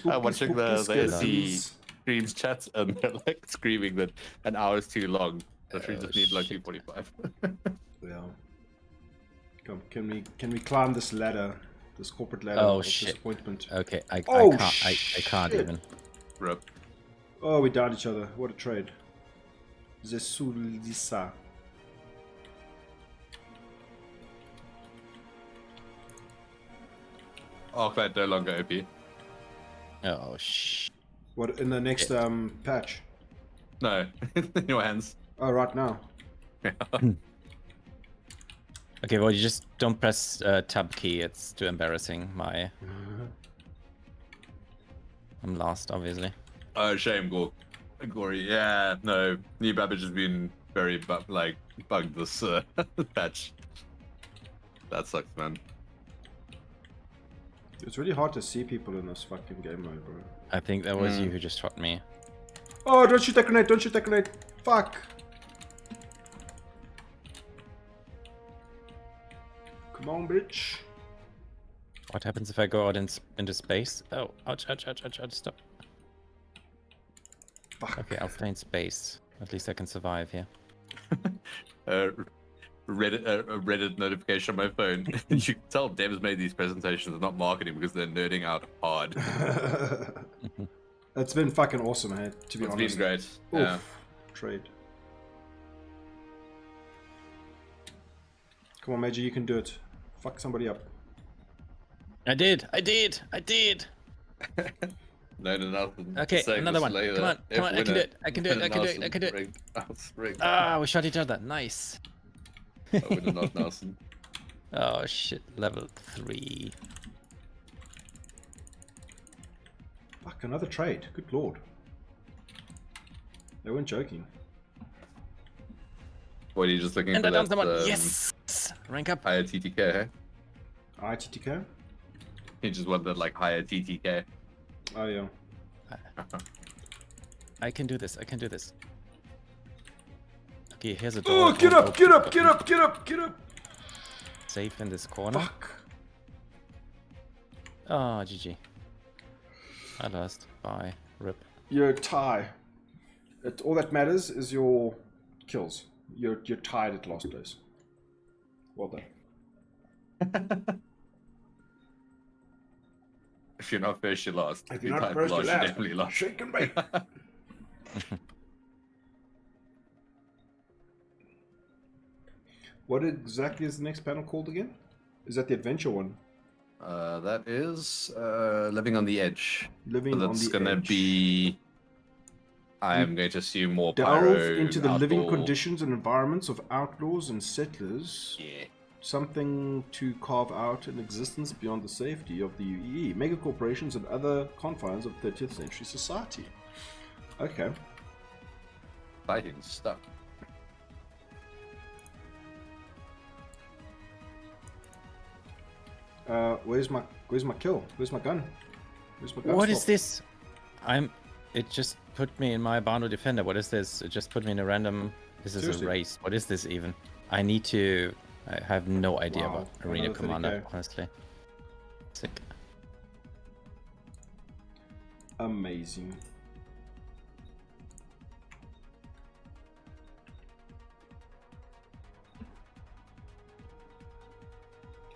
Watching the SE streams chats and they're like screaming that an hour is too long. That we just need like 2:45. Yeah. Come, can we climb this ladder, this corporate ladder Oh of shit! disappointment? Okay, I Oh, can't. I can't shit. even. Rip. Oh, we died each other. What a trade. Zesulisa. Arclight no longer OP. Oh shh. What in the next patch? No, in your hands. Oh, right now. Okay, well, you just don't press tab key. It's too embarrassing. I'm lost, obviously. Oh, shame, Gory. Yeah, no. New Babbage has been very bugged this patch. That sucks, man. It's really hard to see people in this fucking game mode, bro. I think that was you who just shot me. Oh, don't shoot that grenade! Don't shoot that grenade! Fuck! Come on, bitch. What happens if I go out into space? Oh, ouch, ouch, ouch, ouch, ouch, stop. Fuck. Okay, I'll stay in space. At least I can survive here. Reddit notification on my phone. You can tell devs made these presentations, not marketing, because they're nerding out hard. It's been fucking awesome, hey, to be honest. It's been great. Oof. Yeah. Trade. Come on, Major, you can do it. Fuck somebody up. I did. No, nothing. Okay, another one. Come on, I can do it. I can do it. Ah, we shot each other. Nice. Not Nelson. Oh shit, level 3. Fuck, another trade. Good lord. They weren't joking. What are you just looking And for? that That yes! Rank up. Higher TTK, hey? Higher TTK? He just wanted like higher TTK. Oh yeah. I can do this. Okay, here's a door. Oh, get up! Safe in this corner. Fuck. Oh, GG. I lost. Bye. Rip. You're a tie. All that matters is your kills. You're tied at last place. Well done. If you're not first, you lost. If you're not first, you definitely lost. Shake and bake. What exactly is the next panel called again? Is that the adventure one? That is Living on the Edge. Living on the Edge. That's gonna be... I am going to assume more Delve pyro into the living outdoor. conditions and environments of outlaws and settlers. Yeah. Something to carve out an existence beyond the safety of the UEE, mega corporations and other confines of 30th century society. Okay. Fighting stuff. Where's my kill? Where's my gun? Where's my gun? What is this? It just put me in my Barno Defender. What is this? It just put me in a random... This is Seriously? a race. What is this even? I need to... I have no idea Wow, about Arena another Commander, 30K. honestly. Sick. Amazing.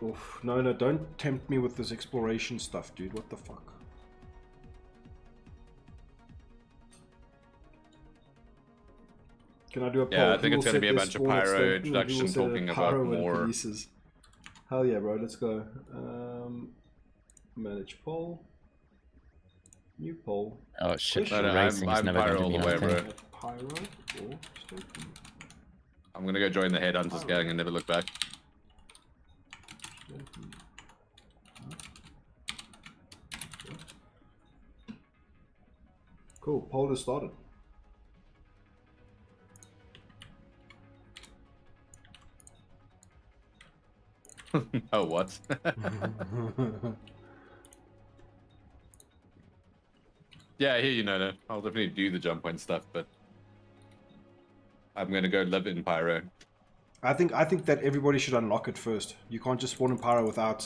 Oof, no, don't tempt me with this exploration stuff, dude. What the fuck? Can I do a poll? Yeah, I Who think it's will going to be a set bunch their of spawn pyro extent? Who will introduction set a talking about pyro and more... releases? Hell yeah, bro. Let's go. Manage poll. New poll. Oh shit, No, racing is I'm never pyro going to all be the way, my bro. thing. Pyro or Stoken? I'm going to go join the Headhunters gang and never look back. Cool, poll has started. Oh, what? Yeah, I hear you, Nono. I'll definitely do the jump point stuff, but I'm gonna go live in Pyro. I think that everybody should unlock it first. You can't just spawn in Pyro without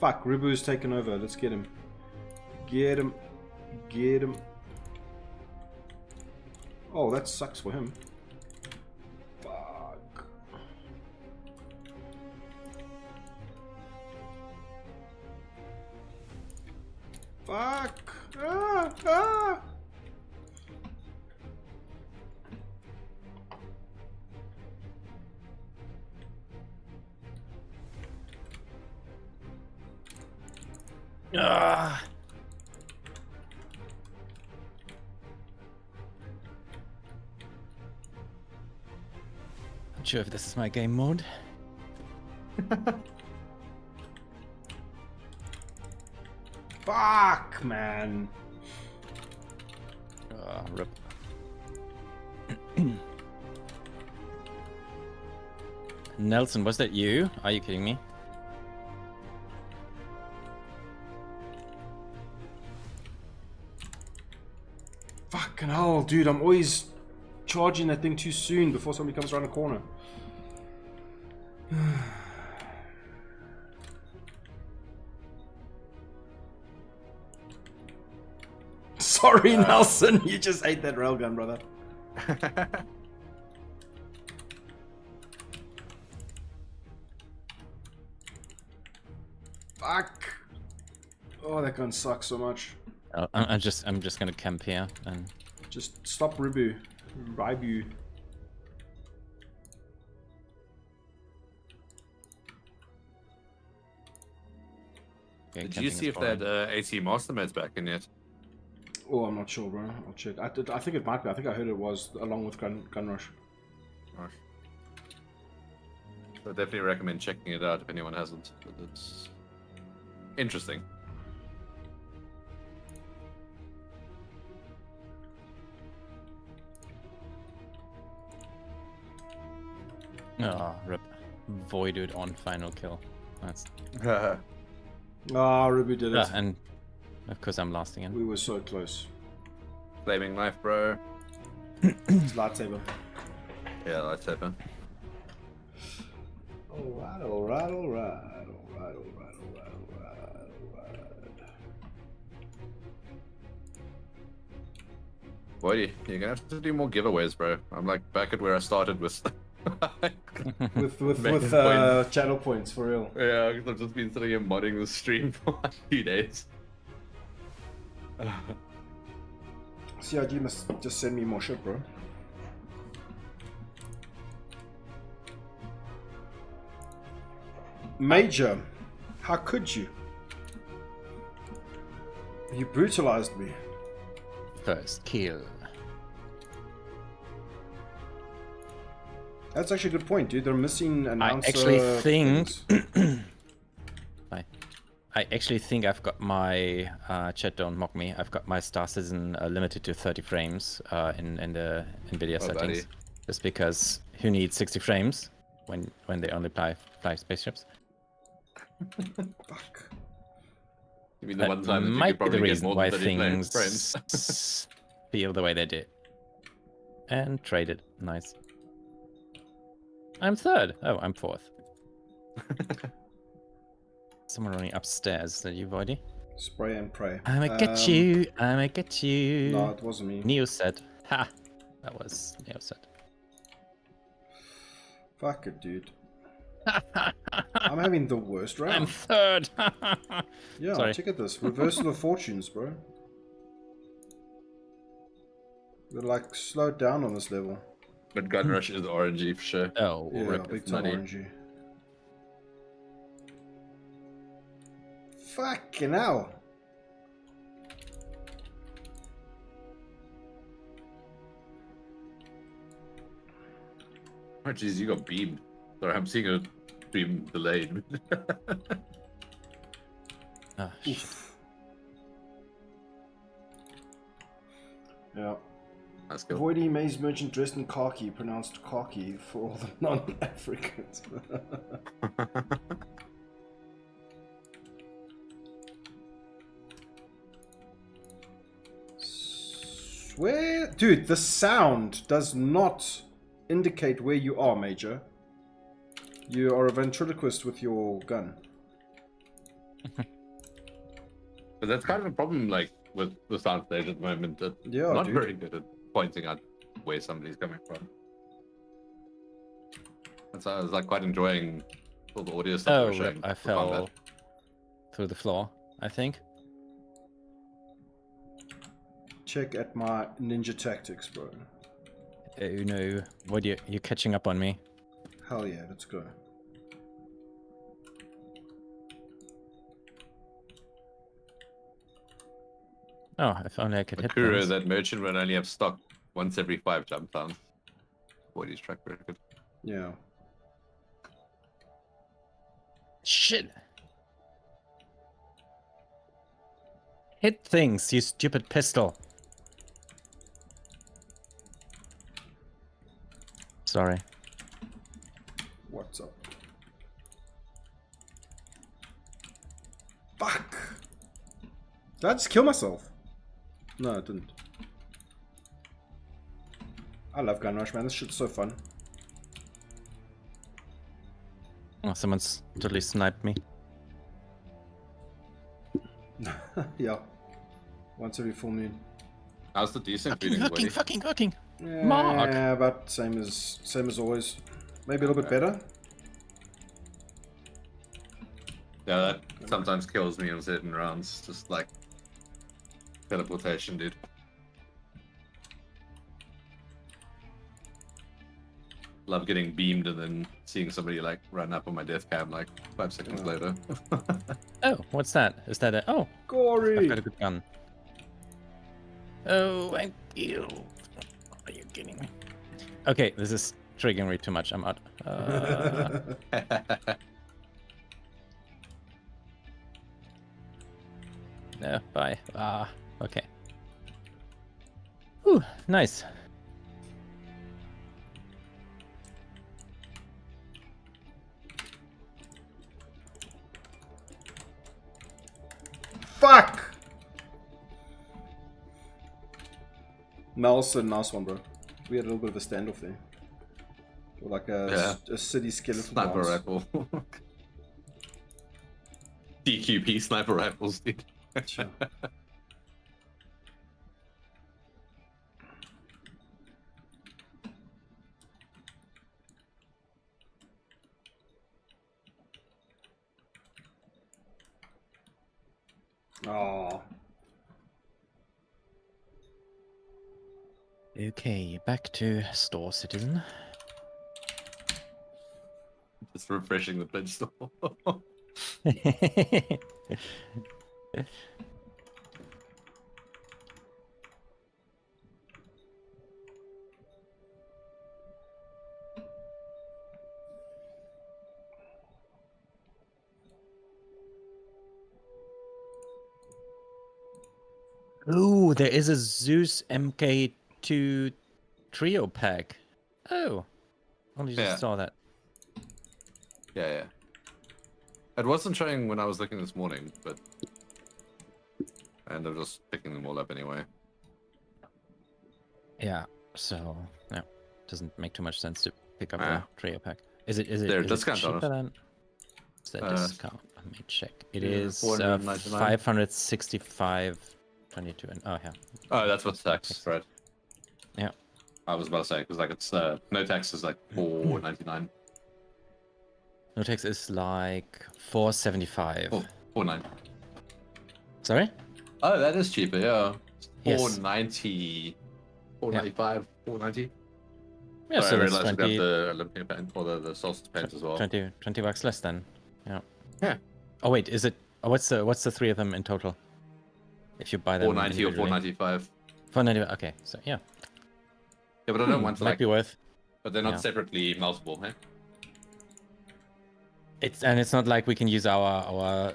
Fuck, Ribu's taken over. Let's get him. Get him. Get him. Oh, that sucks for him. Fuck. Fuck. Ah, ah. Ah. Not sure if this is my game mode. Fuck, man. Rip. Nelson, was that you? Are you kidding me? Fucking hell, dude, I'm always charging that thing too soon before somebody comes around the corner. Sorry, Nelson, you just ate that railgun, brother. Fuck. Oh, that gun sucks so much. I'm just gonna camp here and just stop Ribu. Okay, did you see if that AT Masterman's back in yet? Oh, I'm not sure, bro. I'll check. I think it might be. I think I heard it was along with Gun Rush. Gosh. So I definitely recommend checking it out if anyone hasn't. It's interesting. Oh, rip. Voided on final kill. That's. Ruby did it. And of course I'm last again. We were so close. Flaming knife, bro. It's lightsaber. Yeah, lightsaber. Alright, alright. Voidy, you're gonna have to do more giveaways, bro. I'm like back at where I started with. with channel points for real. Yeah, because I've just been sitting here modding the stream for like 2 days. CIG must just send me more shit, bro. Major, how could you? You brutalized me. First kill. That's actually a good point, dude. They're missing announcer. I actually think. I actually think I've got my chat. Don't mock me. I've got my Star Citizen limited to 30 frames in the NVIDIA settings. Buddy. Just because who needs 60 frames when they only fly spaceships? Fuck. You mean the one time that you might could be probably the get reason more why than 30 things frames. feel the way they do. And traded. Nice. I'm third. Oh, I'm fourth. Someone running upstairs. Is that you, Voidy? Spray and pray. I'ma get you. I'ma get you. No, it wasn't me. Neo said. Ha! That was Neo said. Fuck it, dude. I'm having the worst round. I'm third. Yeah, Sorry. check out this. Reversal of fortunes, bro. We're like slowed down on this level. But Gun Rush is RNG for sure. Oh, Yeah, rip. big time RNG. Fucking hell. Oh jeez, you got beamed. Sorry, I'm seeing a beam delayed. Ah, shit. Yeah. Let's go. Voidy Maze merchant dressed in khaki, pronounced khaki for all the non-Africans. Swear, dude, the sound does not indicate where you are, Major. You are a ventriloquist with your gun. But that's kind of a problem, like, with the soundstage at the moment. That not very good at pointing out where somebody's coming from. And so I was like quite enjoying all the audio stuff they were showing. I for combat. fell through the floor, I think. Check at my ninja tactics, bro. Oh no, what you're catching up on me? Hell yeah, let's go. Oh, if only I could hit Akura, things. that merchant would only have stock once every 5 jump downs. Voidy's track record. Yeah. Shit. Hit things, you stupid pistol. Sorry. What's up? Fuck! Did I just kill myself? No, I didn't. I love Gun Rush, man. This shit's so fun. Oh, someone's totally sniped me. Yeah. Once every full moon. How's the decent feeling, Fucking cooking. Yeah, but same as always. Maybe a little bit better. Yeah, that sometimes kills me in certain rounds. Just like teleportation, dude. Love getting beamed and then seeing somebody like run up on my death cam like 5 seconds later. Oh, what's that? Is that a... Oh! Gory! I've got a good gun. Oh, thank you. Are you kidding me? Okay, this is triggering me too much. I'm out. No, bye. Okay. Whew, nice. Fuck! Nelson, nice one, bro. We had a little bit of a standoff there. Or like a city skeleton. Sniper rifle. DQP sniper rifles, dude. Sure. Oh. Okay, back to store, citizen. Just refreshing the pledge store. Ooh, there is a Zeus MK2 trio pack. Oh, only just saw that. Yeah. It wasn't showing when I was looking this morning, but I ended up just picking them all up anyway. Yeah, so no, doesn't make too much sense to pick up a trio pack. Is it discount cheaper on it. than? Is that discount? Let me check. It yeah, is 565. 22 and oh yeah. Oh, that's what's tax, right? Yeah. I was about to say because like it's no tax is like $4.99. No tax is like 475. Oh, $4.99. Sorry? Oh, that is cheaper. Yeah. Yes. $4.90, $4.95, $4.90. Yeah, so so I that's realized 20, we got the Olympian paint or the solstice paint as well. 20 bucks less then. Yeah. Yeah. Oh wait, is it? What's the 3 of them in total? If you buy them. $4.90 or $4.95. $4.90. Okay, so yeah. Yeah, but I don't want to might like. Be worth. But they're not separately multiple, eh? It's not like we can use our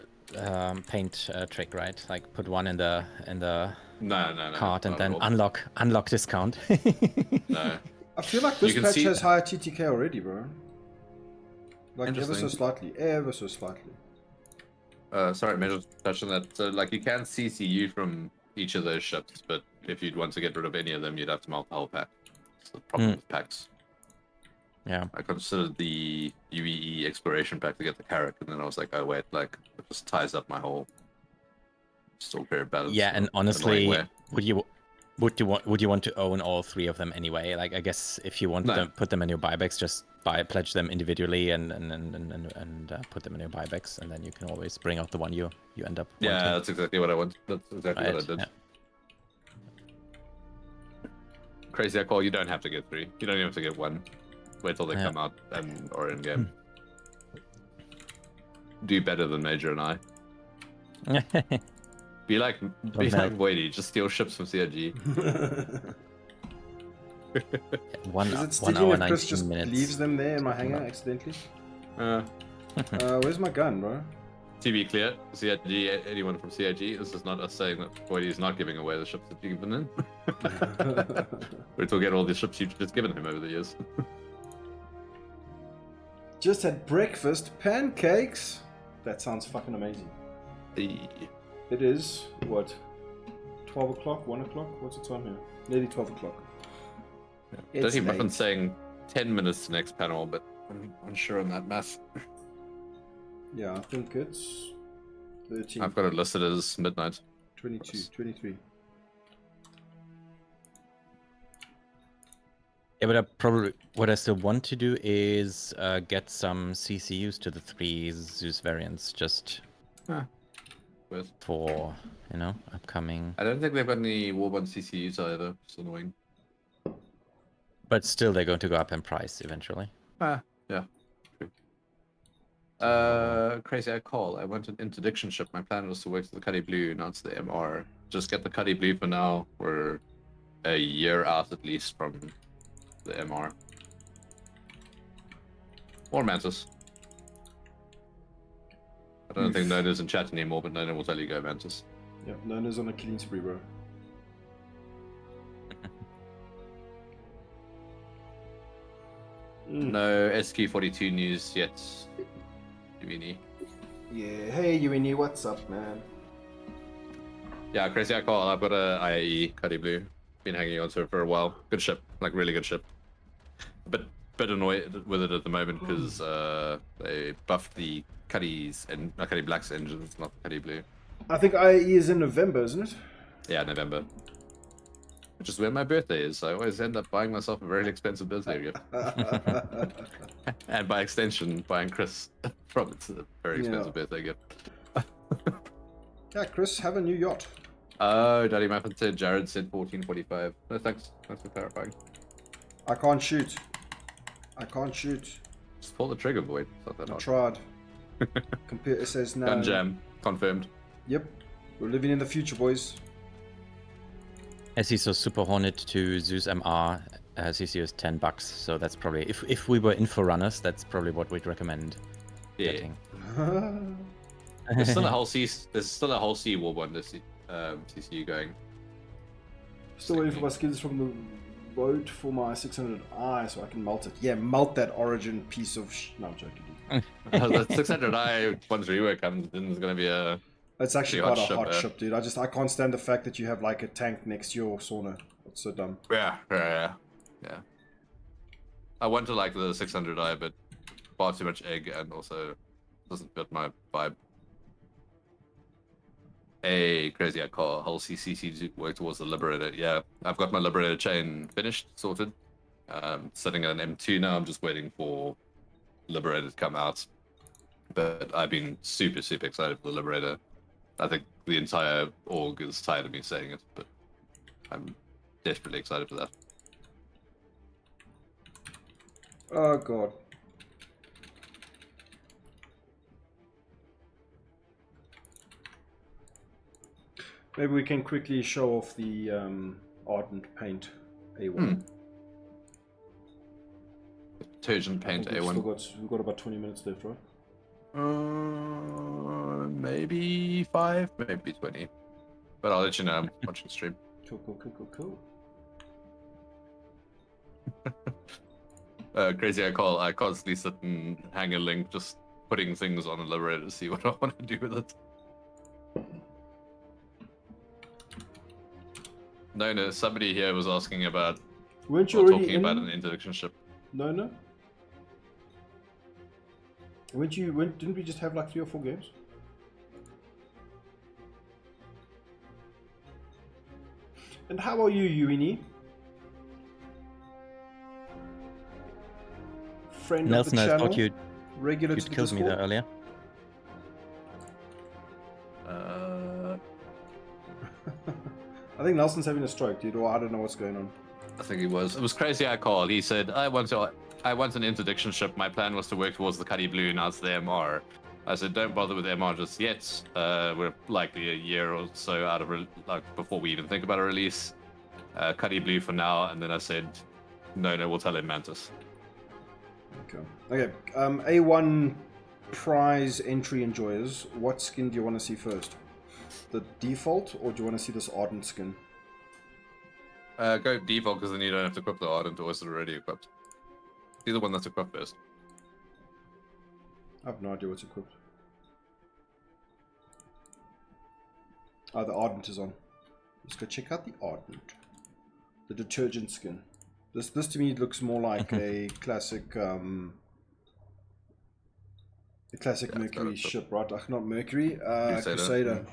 paint trick, right? Like put one in the no, cart and then unlock discount. No. I feel like this patch has higher TTK already, bro. Like ever so slightly. Sorry, Major touched on that. So like you can CCU from each of those ships, but if you'd want to get rid of any of them, you'd have to mount the whole pack. That's the problem with packs. Yeah. I considered the UEE exploration pack to get the carrot, and then I was like, oh wait, like the just ties up my whole Stormbearer balance. Yeah, and honestly, would you want to own all 3 of them anyway? Like, I guess if you want to put them in your buybacks, just pledge them individually and put them in your buybacks, and then you can always bring out the one you end up wanting. Yeah, that's exactly what I want. That's exactly what I did. Yeah. Crazy I call, you don't have to get 3. You don't even have to get 1. Wait till they come out or in game. Do better than Major and I. Be like Voidy, just steal ships from CRG. Is it sticking if Chris just leaves them there in my hangar accidentally? Where's my gun, bro? To be clear, CRG, anyone from CRG, this is not us saying that Voidy is not giving away the ships that you've given him. We're talking all the ships you've just given him over the years. Just had breakfast, pancakes. That sounds fucking amazing. It is, what, 12 o'clock, 1 o'clock? What's the time here? Nearly 12 o'clock. Yeah. Dirty Muffin's saying 10 minutes to next panel, but I'm unsure on that math. Yeah, I think it's 13. I've got it listed as midnight. 22, 23. Yeah, but what I still want to do is get some CCUs to the 3 Zeus variants, just for, upcoming. I don't think they've got any Warband CCUs either. It's annoying. But still, they're going to go up in price eventually. Yeah. True. Crazy I call. I want an interdiction ship. My plan was to work to the Cuddy Blue, not to the MR. Just get the Cuddy Blue for now. We're a year out at least from the MR. Or Mantis. I don't think Nona's in chat anymore, but Nona will tell you go Mantis. Yep, Nona's on a killing spree, bro. No SQ42 news yet, Uini. Yeah, hey Uini, what's up, man? Yeah, Crazy I call. I've got a IAE Cuddy Blue. Been hanging on to it for a while. Good ship, like really good ship. Bit annoyed with it at the moment because they buffed the Cuddy's and Cuddy Black's engines, not the Cuddy Blue. I think IAE is in November, isn't it? Yeah, November. Which is when my birthday is, so I always end up buying myself a very expensive birthday gift. And by extension, buying Chris from it's a very expensive birthday gift. Yeah, Chris, have a new yacht. Oh, Daddy Muffin said Jared said 1445. No, thanks. Thanks for clarifying. I can't shoot. Just pull the trigger, Void. It's not that hard. Tried. Computer says no. Gun jam. Confirmed. Yep. We're living in the future, boys. I see, so Super Hornet to Zeus MR CCU is $10, so that's probably, if we were info runners, that's probably what we'd recommend getting. There's still a whole C Warband CCU going. Still waiting for my skins from the road for my 600i so I can melt it. Yeah, melt that Origin piece of no, I'm joking. The 600i once rework comes in is going to be a. It's actually quite a hot ship, dude. I can't stand the fact that you have like a tank next to your sauna. It's so dumb. Yeah. I went to like the 600i, but far too much egg and also doesn't fit my vibe. Hey, Crazy I call whole CCC to work towards the Liberator. Yeah, I've got my Liberator chain finished, sorted. Sitting at an M2 now. I'm just waiting for Liberator to come out. But I've been super excited for the Liberator. I think the entire org is tired of me saying it, but I'm desperately excited for that. Oh god. Maybe we can quickly show off the Ardent Paint A1. Detergent Paint A1. We've got about 20 minutes left, right? Maybe 5, maybe 20. But I'll let you know. I'm watching stream. Cool. Crazy I constantly sit and hang a link, just putting things on the Liberator to see what I want to do with it. No, somebody here was asking about. Weren't you already talking about an interdiction ship? No. Didn't we just have like 3 or 4 games? And how are you, Uini? Friend Nelson, of the I channel. thought you'd regular to the killed me Discord. there earlier. I think Nelson's having a stroke, dude, or I don't know what's going on. I think he was. It was crazy. I called. He said, I want an interdiction ship. My plan was to work towards the Cuddy Blue, now it's the MR. I said, don't bother with MR just yet. We're likely a year or so out of before we even think about a release. Cuddy Blue for now, and then I said, no, we'll tell him Mantis. Okay. A1 prize entry enjoyers. What skin do you want to see first? The default, or do you want to see this Ardent skin? Go default, because then you don't have to equip the Ardent, or is it already equipped? See the one that's equipped first. I have no idea what's equipped. The Ardent is on. Let's go check out the Ardent. The detergent skin. This to me looks more like a classic Mercury ship, right? Not Mercury, Crusader.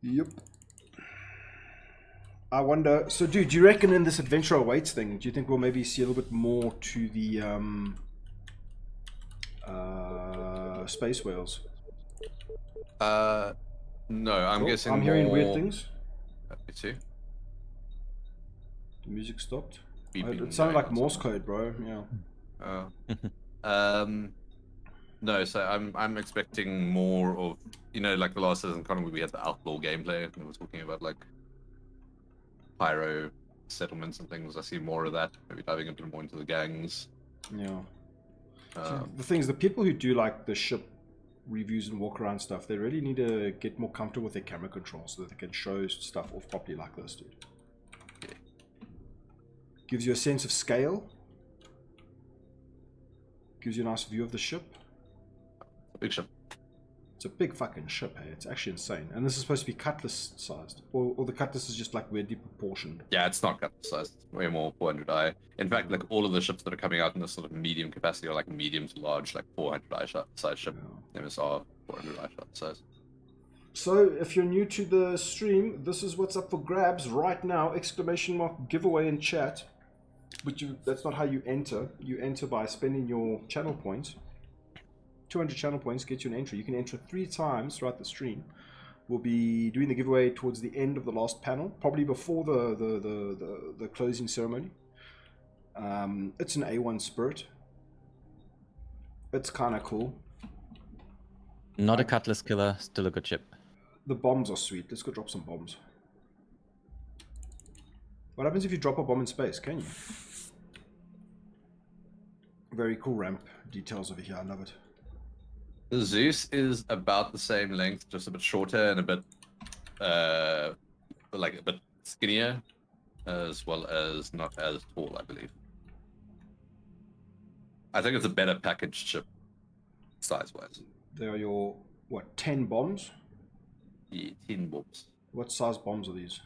Yep. I wonder. So, dude, do you reckon in this Adventure Awaits thing, do you think we'll maybe see a little bit more to the space whales? No, I'm guessing. I'm hearing weird things. Me too. The music stopped. It sounded like Morse code, bro. Yeah. No, so I'm expecting more of, like the last CitizenCon where we had the outlaw gameplay and we were talking about like pyro settlements and things. I see more of that. Maybe diving a bit more into the gangs. Yeah. The thing is, the people who do like the ship reviews and walk around stuff, they really need to get more comfortable with their camera controls so that they can show stuff off properly like this, dude. Yeah. Gives you a sense of scale. Gives you a nice view of the ship. Big ship. It's a big fucking ship, hey. It's actually insane. And this is supposed to be cutlass sized. Or the cutlass is just like weirdly proportioned. Yeah, it's not cutlass sized. It's way more 400i. In fact, like all of the ships that are coming out in this sort of medium capacity are like medium to large, like 400i size ship. Yeah. MSR 400i size. So if you're new to the stream, this is what's up for grabs right now. ! Giveaway in chat. But that's not how you enter. You enter by spending your channel points. 200 channel points get you an entry. You can enter 3 times throughout the stream. We'll be doing the giveaway towards the end of the last panel, probably before the closing ceremony. It's an A1 Spirit. It's kind of cool. Not a cutlass killer, still a good ship. The bombs are sweet. Let's go drop some bombs. What happens if you drop a bomb in space? Can you? Very cool ramp details over here. I love it. The Zeus is about the same length, just a bit shorter and a bit, like a bit skinnier, as well as not as tall, I believe. I think it's a better packaged ship, size-wise. They are your, what, 10 bombs? Yeah, 10 bombs. What size bombs are these?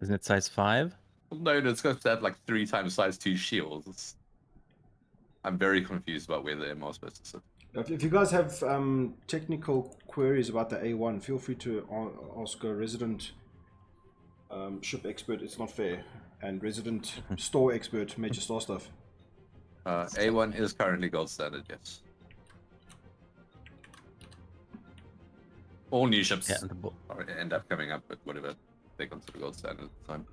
Isn't it size 5? No, it's going to have like 3 times size 2 shields. I'm very confused about where the MR is supposed to sit. If you guys have technical queries about the A1, feel free to ask a resident ship expert. It's not fair. And resident store expert, Major Star Stuff. A1 is currently gold standard, yes. All new ships end up coming up with whatever they consider gold standard at the time.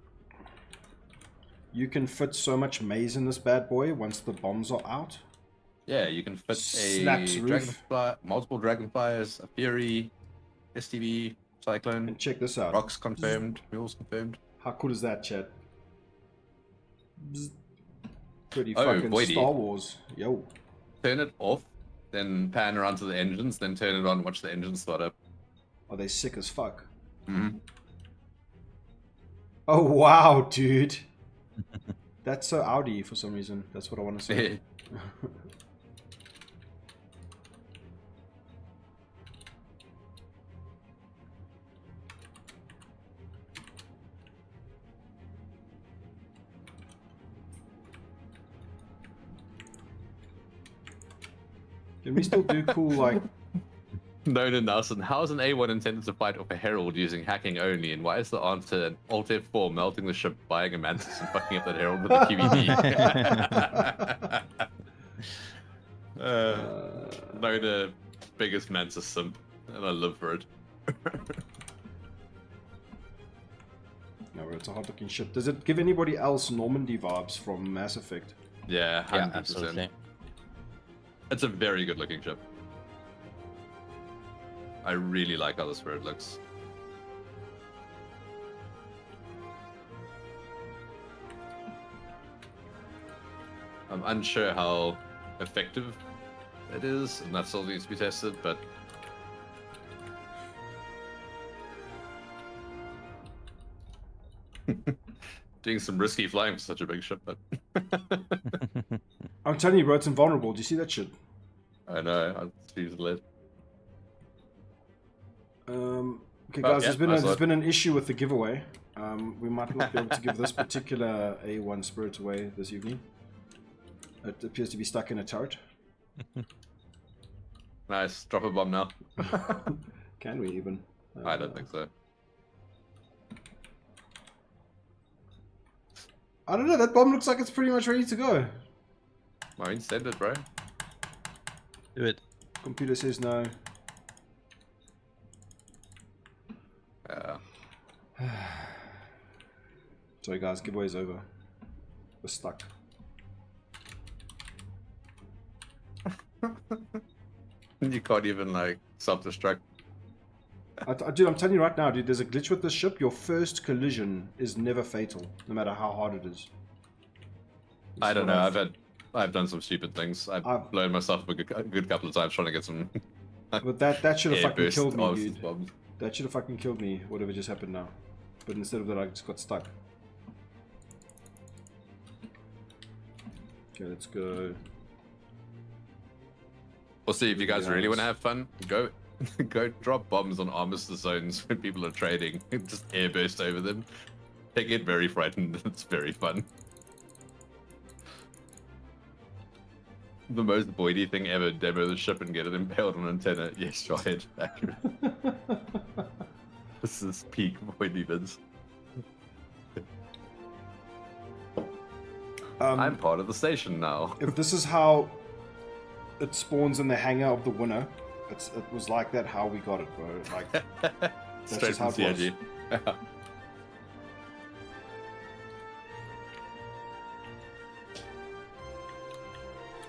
You can fit so much maze in this bad boy once the bombs are out. Yeah, you can fit Snaps a roof. Dragonfly, multiple Dragonflies, a Fury, STV, Cyclone. And check this out. Rocks confirmed, Mules confirmed. How cool is that, Chad? Pretty fucking Voidy. Star Wars. Yo. Turn it off, then pan around to the engines, then turn it on and watch the engines start up. Are they sick as fuck? Mm-hmm. Oh, wow, dude. That's so Audi for some reason. That's what I want to say. Can we still do cool, like, Nona Nelson, how is an A1 intended to fight off a herald using hacking only, and why is the answer an Alt F4 melting the ship, buying a mantis, and fucking up that herald with the QED? Nona, biggest mantis simp, and I live for it. No, it's a hot looking ship. Does it give anybody else Normandy vibes from Mass Effect? Yeah, 100%. Yeah, absolutely. It's a very good looking ship. I really like how the spirit looks. I'm unsure how effective it is, and that still needs to be tested, but doing some risky flying for such a big ship, but I'm telling you, bro, it's invulnerable. Do you see that shit? I know, I'll use the lid. Okay, guys, there's been an issue with the giveaway. We might not be able to give this particular A1 spirit away this evening. It appears to be stuck in a turret. Nice, drop a bomb now. Can we even? I don't think so. I don't know, that bomb looks like it's pretty much ready to go. Marine, send it, bro. Do it. Computer says no. Sorry guys, giveaway's over. We're stuck. You can't even like self-destruct. Dude, I'm telling you right now, dude, there's a glitch with this ship. Your first collision is never fatal, no matter how hard it is. I don't know. I've done some stupid things. I've blown myself up a good couple of times trying to get some. But that should have fucking killed me, dude. Bombs. That should have fucking killed me. Whatever just happened now. But instead of that, I just got stuck. Okay, let's go. We'll see if you guys really want to have fun. Go drop bombs on armistice zones when people are trading. Just airburst over them. They get very frightened. It's very fun. The most Voidy thing ever, demo the ship and get it impaled on an antenna. Yes, Giant. Accurate. This is peak Voidy vids. I'm part of the station now. If this is how it spawns in the hangar of the winner, it was like that how we got it, bro. Like, that's Straight just how from it was. CIG.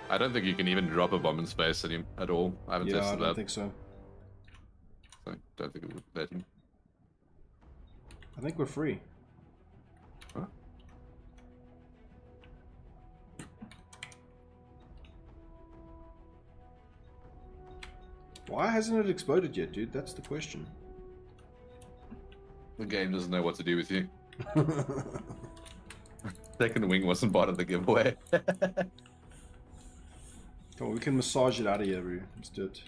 I don't think you can even drop a bomb in space at all. I haven't tested that. I don't think so. I don't think it would let him. I think we're free. Huh? Why hasn't it exploded yet, dude? That's the question. The game doesn't know what to do with you. Second wing wasn't part of the giveaway. Come on, we can massage it out of here, bro. Let's do it.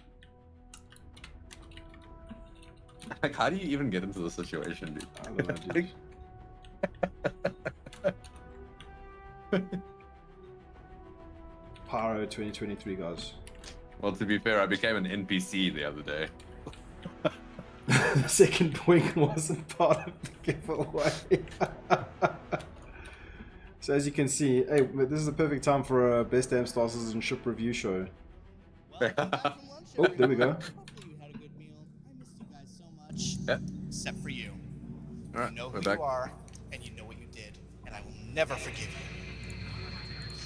Like, how do you even get into the situation, dude? I don't know, dude. Pyro 2023, guys. Well, to be fair, I became an NPC the other day. The second point wasn't part of the giveaway. So as you can see, hey, this is the perfect time for a Best Damn Star Citizen ship review show. Oh, there we go. Hopefully you had a good meal. I missed you guys so much. Yep. Except for you. Alright, You know we're who back. you are, and you know what you did, and I will never forgive you.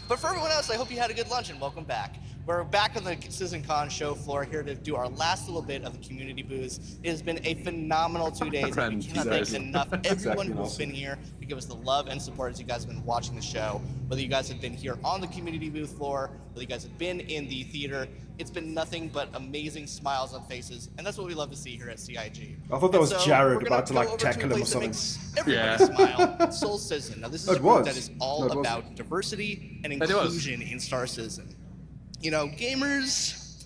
But for everyone else, I hope you had a good lunch and welcome back. We're back on the CitizenCon show floor here to do our last little bit of the community booze. It has been a phenomenal 2 days, and we cannot thank enough everyone who's been here to give us the love and support as you guys have been watching the show. Whether you guys have been here on the community booth floor, whether you guys have been in the theater, it's been nothing but amazing smiles on faces, and that's what we love to see here at CIG. I thought that was And so Jared we're gonna about to go like over a tackle him or place that something. makes everybody smile. Soul Citizen. Now this is Oh, a it group was. that is all No, it wasn't. about diversity and It was. inclusion in Star Citizen. You know, gamers,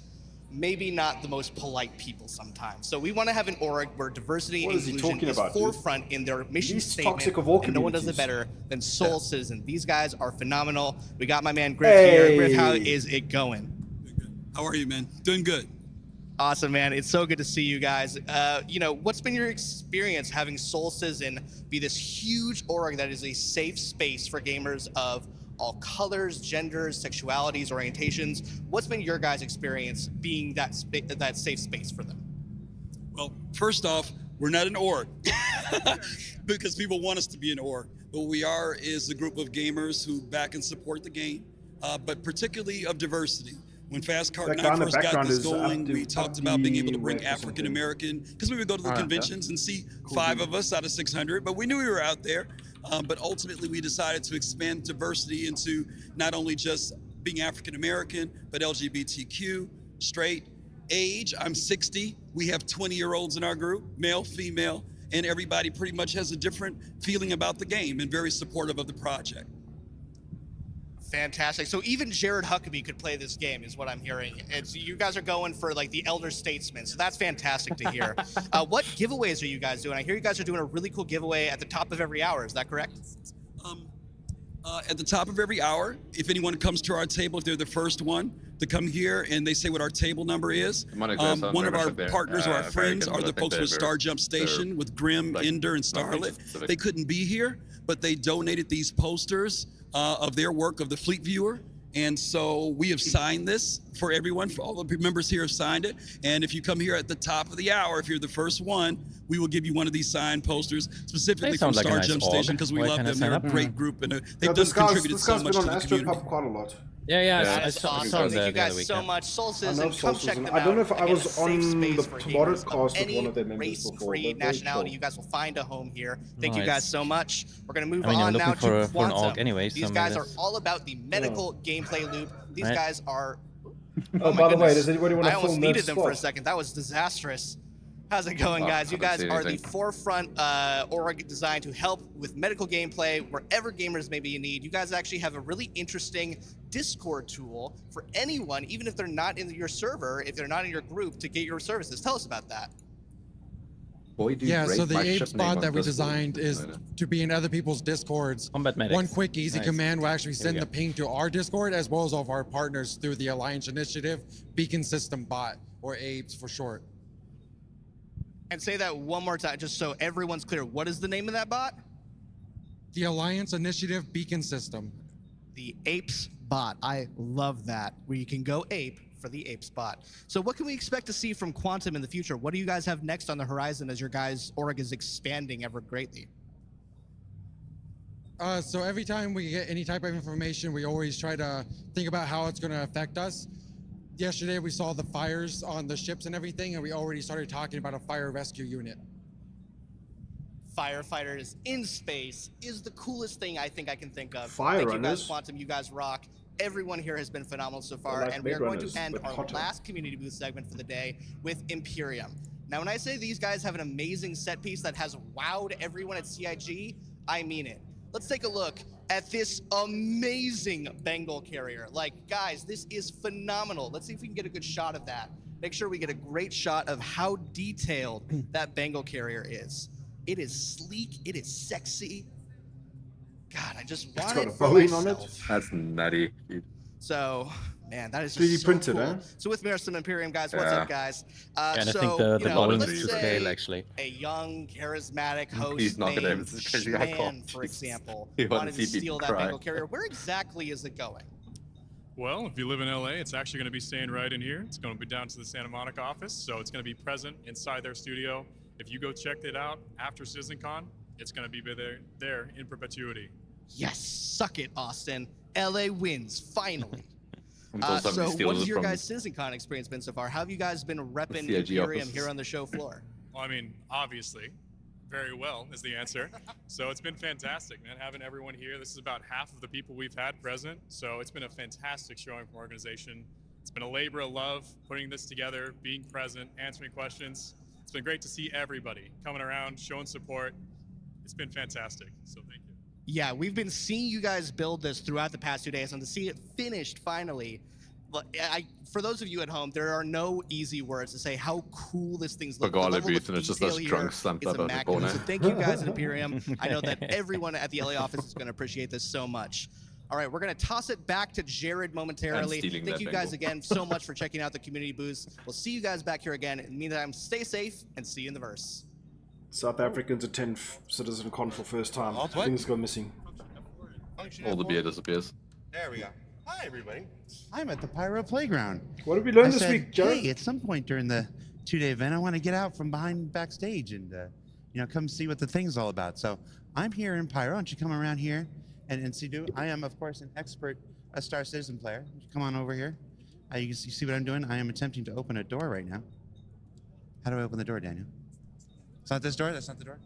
maybe not the most polite people sometimes. So we want to have an org where diversity What and is he inclusion talking is about, dude? forefront in their mission Least statement. toxic of all and no one does it communities. better than Soul Citizen. These guys are phenomenal. We got my man Griff here. Griff, how Hey. is it going? How are you, man? Doing good. Awesome, man. It's so good to see you guys. What's been your experience having Soul Citizen be this huge org that is a safe space for gamers of all colors, genders, sexualities, orientations? What's been your guys' experience being that safe space for them? Well, first off, we're not an org because people want us to be an org. What we are is a group of gamers who back and support the game, but particularly of diversity. When Fast Cart and I first got this going, we talked about being able to bring African American, because we would go to the conventions and see 5 of us out of 600, but we knew we were out there. But ultimately, we decided to expand diversity into not only just being African American, but LGBTQ, straight, age. I'm 60. We have 20-year-olds in our group, male, female, and everybody pretty much has a different feeling about the game and very supportive of the project. Fantastic. So even Jared Huckabee could play this game, is what I'm hearing. You guys are going for like the elder statesman, so that's fantastic to hear. What giveaways are you guys doing? I hear you guys are doing a really cool giveaway at the top of every hour. Is that correct? At the top of every hour, if anyone comes to our table, if they're the first one to come here and they say what our table number is, one of our partners or our friends are the folks with Star Jump Station with Grim, Ender, and Starlet. They couldn't be here, but they donated these posters of their work of the Fleet Viewer. And so we have signed this for everyone, for all the members here have signed it. And if you come here at the top of the hour, if you're the first one, we will give you one of these signed posters specifically from Star Jump Station because we love them. They're a great group and they've just contributed so much to the community. Quite a lot. Yeah. That's awesome. Thank you guys so much. Soul Citizen, come check them out. I don't know if I was Again, on the tomorrow cast with one of their members before. Race-free nationality, you guys will find a home here. Thank you Nice. guys so much. We're going to move I'm on now looking for to an Quantum. org anyway, These so guys maybe are all about the medical gameplay loop. These Right. guys are... Oh, by the way, does anybody want to I almost film needed this them for a spot? second. That was disastrous. How's it going, guys? You guys are the forefront org designed to help with medical gameplay wherever gamers may be in need. You guys actually have a really interesting Discord tool for anyone, even if they're not in your server, if they're not in your group, to get your services. Tell us about that. Yeah, so the ape spot that we designed is to be in other people's Discords. One quick, easy command will actually send the ping to our Discord as well as all of our partners through the Alliance Initiative Beacon System Bot, or ABES for short. And say that one more time, just so everyone's clear. What is the name of that bot? The Alliance Initiative Beacon System. The APES bot. I love that. Where you can go ape for the APES bot. So what can we expect to see from Quantum in the future? What do you guys have next on the horizon as your guys' org is expanding ever greatly? So every time we get any type of information, we always try to think about how it's going to affect us. Yesterday, we saw the fires on the ships and everything, and we already started talking about a fire rescue unit. Firefighters in space is the coolest thing I think I can think of. Fire Thank you guys, runners. Quantum. You guys rock. Everyone here has been phenomenal so far, They're like and we are going to Blade end Runners, our but hotter. last community booth segment for the day with Imperium. Now, when I say these guys have an amazing set piece that has wowed everyone at CIG, I mean it. Let's take a look at this amazing Bengal carrier. Like, guys, this is phenomenal. Let's see if we can get a good shot of that. Make sure we get a great shot of how detailed that Bengal carrier is. It is sleek. It is sexy. God, I just It's want got it a for Boeing on it. myself. That's nutty. So, man, that is 3D just so printed, cool. eh? So with me are some Imperium guys. What's Yeah. up, guys? And I so, think the you know, Boeing let's is to say scale, actually. a young, charismatic host Please knock it over. named This is crazy guy call. Schman, for example, You wanna wanted to see people steal that cry. Bengal carrier. Where exactly is it going? Well, if you live in LA, it's actually going to be staying right in here. It's going to be down to the Santa Monica office, so it's going to be present inside their studio. If you go check it out after CitizenCon, it's going to be there in perpetuity. Yes, suck it, Austin. LA wins, finally. Until somebody So steals what has it your from guys' CitizenCon experience been so far? How have you guys been repping CIG Imperium office. here on the show floor? Well, I mean, obviously, very well is the answer. So it's been fantastic, man, having everyone here. This is about half of the people we've had present, so it's been a fantastic showing from our organization. It's been a labor of love putting this together, being present, answering questions. It's been great to see everybody coming around, showing support. It's been fantastic, so thank you. Yeah, we've been seeing you guys build this throughout the past 2 days, and to see it finished finally, for those of you at home, there are no easy words to say how cool this thing's looking. Forgot it, and it's just us drunk slumped up on the corner. So thank you guys at Imperium. I know that everyone at the LA office is going to appreciate this so much. All right, we're going to toss it back to Jared momentarily. Thank you guys again so much for checking out the community booths. We'll see you guys back here again. In the meantime, stay safe and see you in the verse. South Africans attend CitizenCon for first time. Things go missing. All the beer disappears. There we go. Hi, everybody. I'm at the Pyro Playground. What did we learn I this said, week, Jared? Hey, at some point during the 2-day event, I want to get out from behind backstage and come see what the thing's all about. So I'm here in Pyro. Why don't you come around here and see? I am, of course, an expert Star Citizen player. Come on over here. You see what I'm doing? I am attempting to open a door right now. How do I open the door, Daniel? It's not this door? That's not the door?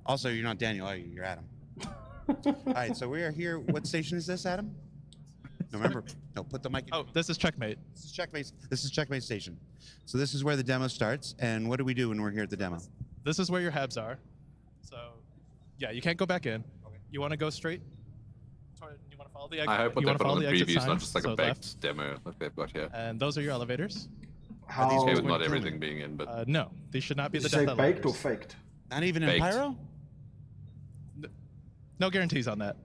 Also, you're not Daniel, are you? You're Adam. All right, so we are here. What station is this, Adam? No, remember, no, put the mic in. Oh, this is Checkmate. This is Checkmate. This is Checkmate Station. So this is where the demo starts. And what do we do when we're here at the demo? This is where your habs are. So, yeah, you can't go back in. Okay. You want to go straight? You want to follow the exit? I hope what they put on the preview is not just like a baked left. demo like they've got here. And those are your elevators. Are these okay with not everything being in, but no, these should not be the Did you death say baked elevators. or faked? Not even baked. in Pyro? No guarantees on that.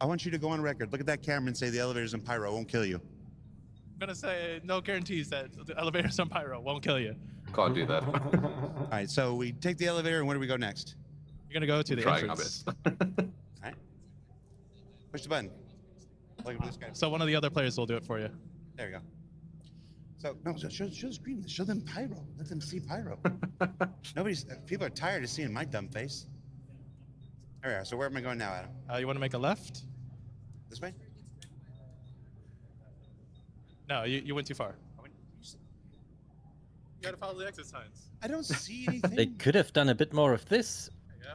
I want you to go on record. Look at that camera and say the elevators in Pyro won't kill you. I'm going to say no guarantees that the elevators on Pyro won't kill you. Can't do that. All right, so we take the elevator, and where do we go next? You're going to go to the Trying entrance. All right. Push the button. Look for this guy. So one of the other players will do it for you. There we go. So, no, show the screen. Show them Pyro. Let them see Pyro. People are tired of seeing my dumb face. There we are. So where am I going now, Adam? You want to make a left? This way? No, you went too far. You got to follow the exit signs. I don't see anything. They could have done a bit more of this,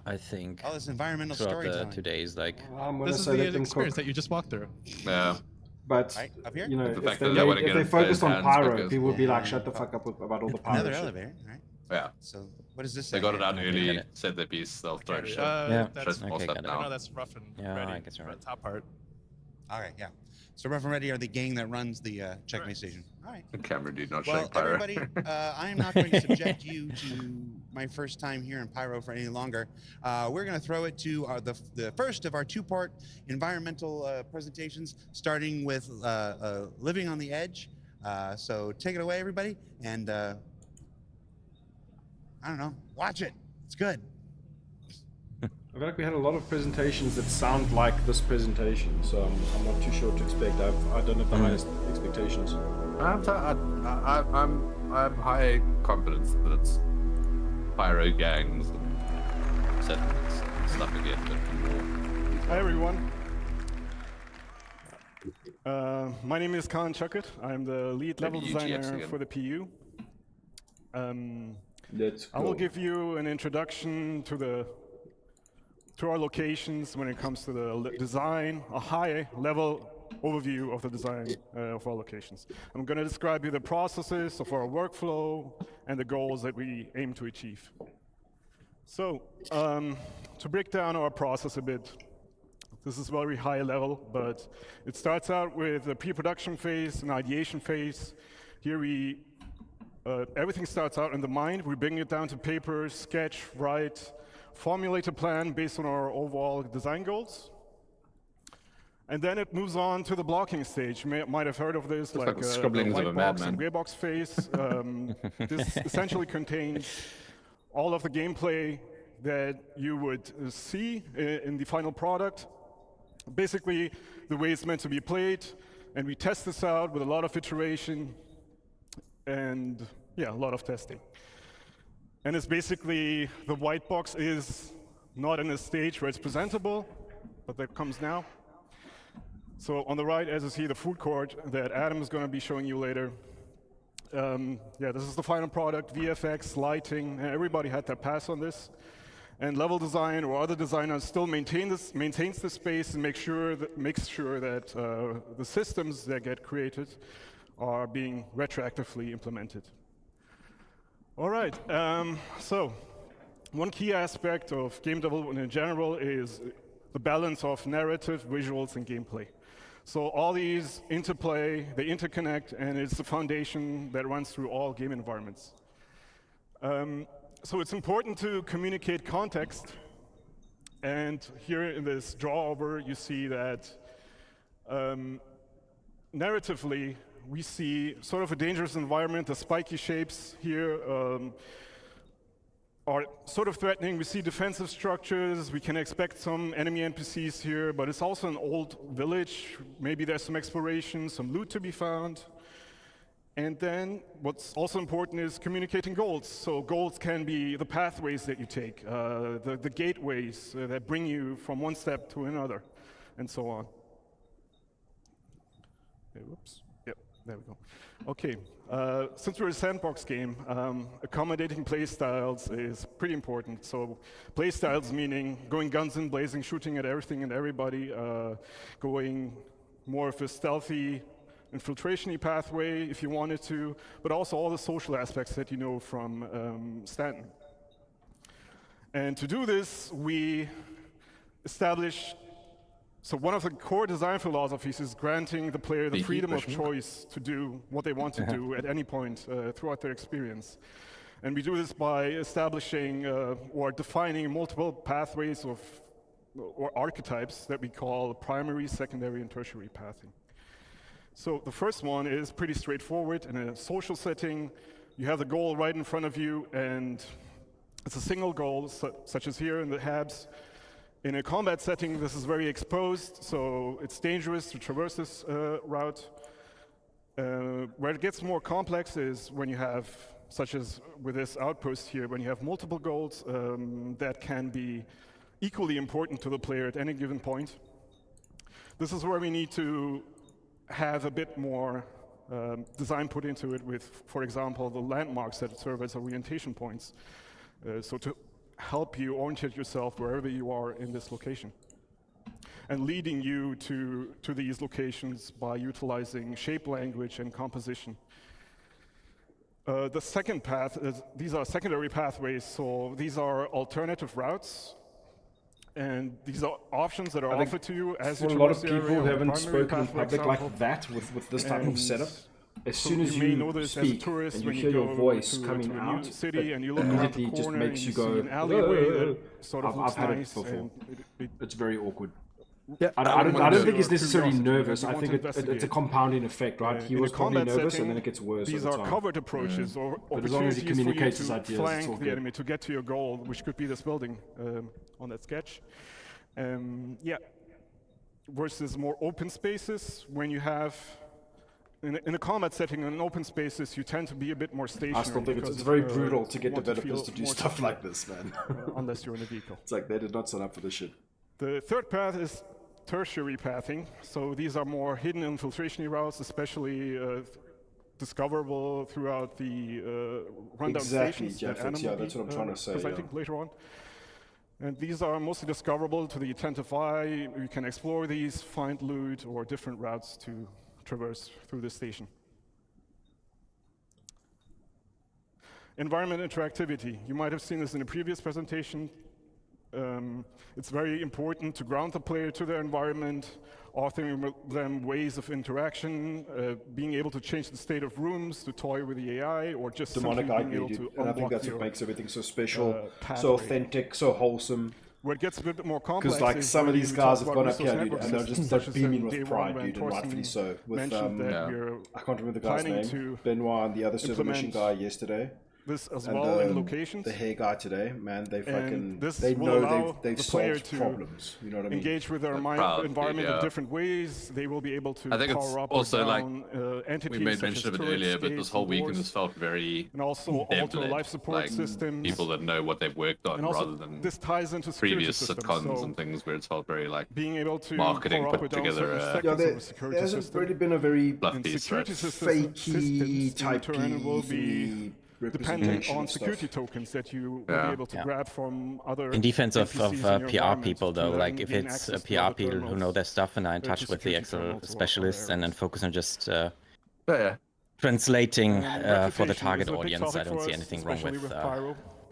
I think. All this environmental throughout storytelling. the 2 days, like. This is the experience that you just walked through. Yeah. But, right, up here? you know, The if fact they, that they if they focused on hands Pyro, because- people would be like, shut the fuck up about all the Pyro Another shit. elevator, all right? Yeah. So what does this They say? got it out early, said their piece, they'll throw shit. Yeah. That's, More okay, stuff got it. I know now. that's rough and Yeah, ready. I guess you're right. The top part. All right, yeah. So Rough and Ready are the gang that runs the Checkmate Station. All right. The camera dude not Well, showing Pyro. everybody, I am not going to subject you to my first time here in Pyro for any longer. We're going to throw it to the first of our 2-part environmental presentations, starting with Living on the Edge. So take it away, everybody, and I don't know, watch it. It's good. I feel like we had a lot of presentations that sound like this presentation, so I'm not too sure what to expect. I don't have the highest expectations. I have high confidence that it's Pyro gangs and settlements and stuff again, but more. Hi everyone. My name is Colin Chuckett. I'm the lead level Maybe UGX designer again. for the PU. That's I will cool. give you an introduction to our locations when it comes to the design, a high-level overview of the design of our locations. I'm going to describe you the processes of our workflow and the goals that we aim to achieve. So, to break down our process a bit, this is very high level, but it starts out with a pre-production phase, an ideation phase. Here everything starts out in the mind. We bring it down to paper, sketch, write, formulate a plan based on our overall design goals. And then it moves on to the blocking stage. You might have heard of this, Looks like like the the scribblings of white a box madman. and gray box phase. This essentially contains all of the gameplay that you would see in the final product. Basically, the way it's meant to be played, and we test this out with a lot of iteration and, yeah, a lot of testing. And it's basically, the white box is not in a stage where it's presentable, but that comes now. So on the right, as you see, the food court that Adam is going to be showing you later. Yeah, this is the final product, VFX, lighting, everybody had their pass on this. And level design or other designers still maintains the space and makes sure that the systems that get created are being retroactively implemented. All right, so one key aspect of game development in general is the balance of narrative, visuals, and gameplay. So all these interplay, they interconnect, and it's the foundation that runs through all game environments. So it's important to communicate context. And here in this draw over, you see that Narratively, we see sort of a dangerous environment. The spiky shapes here are sort of threatening. We see defensive structures. We can expect some enemy NPCs here, but it's also an old village. Maybe there's some exploration, some loot to be found. And then what's also important is communicating goals. So goals can be the pathways that you take, the gateways that bring you from one step to another, and so on. Okay, whoops. Yep, there we go. Okay, since we're a sandbox game, accommodating playstyles is pretty important. So playstyles meaning going guns in blazing, shooting at everything and everybody, going more of a stealthy, infiltration-y pathway if you wanted to, but also all the social aspects that you know from Stanton. And to do this, we established, so one of the core design philosophies is granting the player the freedom of choice to do what they want to do at any point throughout their experience. And we do this by establishing or defining multiple pathways or archetypes that we call primary, secondary, and tertiary pathing. So the first one is pretty straightforward. In a social setting, you have the goal right in front of you, and it's a single goal, such as here in the Habs. In a combat setting, this is very exposed, so it's dangerous to traverse this route. Where it gets more complex is when you have, such as with this outpost here, when you have multiple goals that can be equally important to the player at any given point. This is where we need to have a bit more design put into it with, for example, the landmarks that serve as orientation points. So to help you orientate yourself wherever you are in this location. And leading you to these locations by utilizing shape language and composition. The second path is, these are secondary pathways, so these are alternative routes. And these are options that are offered to you as you traverse the area. For a lot of people who haven't spoken in public like that with this type of setup, as soon as you speak and you hear your voice coming out, it immediately just makes you go, I've had it before. It's very awkward. Yeah, I don't think he's necessarily nervous. I think it's a compounding effect, right? He was probably nervous, and then it gets worse. These are covert approaches or but as long as he communicates his ideas, flank it's all the good. enemy to get to your goal, which could be this building on that sketch. Yeah. Versus more open spaces, when you have in a combat setting, in open spaces, you tend to be a bit more stationary. I still think it's very brutal to get developers to do stuff like this, man. Unless you're in a vehicle. It's like they did not sign up for this shit. The third path is tertiary pathing. So these are more hidden infiltration routes, especially discoverable throughout the rundown stations. Yeah, that's what I'm trying to say. Presenting later on. And these are mostly discoverable to the attentive eye. You can explore these, find loot, or different routes to traverse through the station. Environment interactivity. You might have seen this in a previous presentation. It's very important to ground the player to their environment, offering them ways of interaction, being able to change the state of rooms to toy with the AI, or just demonic simply being IP, able dude. to And I think that's your, what makes everything so special, so authentic, so wholesome. Where it gets a bit more complex, because like some of these guys have gone up here, dude, and they're just beaming with pride, dude, and Torsten rightfully so. With I can't remember the guy's planning name, Benoit, and the other server mission guy yesterday. This as and well in locations. The hair guy today, man, they fucking this they will know allow they've the player solved to problems. You know what I mean? Engage with their environment in different ways. They will be able to I think power up also or like down entities we made such mention as of it turrets, earlier, but this gates, whole and weekend doors. just felt very and also alter life support like systems. people that know what they've worked on And also rather than this ties into security previous systems, sitcoms so and things where it's felt very like being able to marketing power up put or down together certain a sections of a security There hasn't system. really been a very bluff piece, right? fakey type will be dependent on security tokens that you will be able to grab from other in defense of NPCs in your PR environment people, though, to like then if gain it's access to PR other people who know their stuff and are in touch with the actual specialists and then focus on just translating for the target audience, I don't see anything wrong with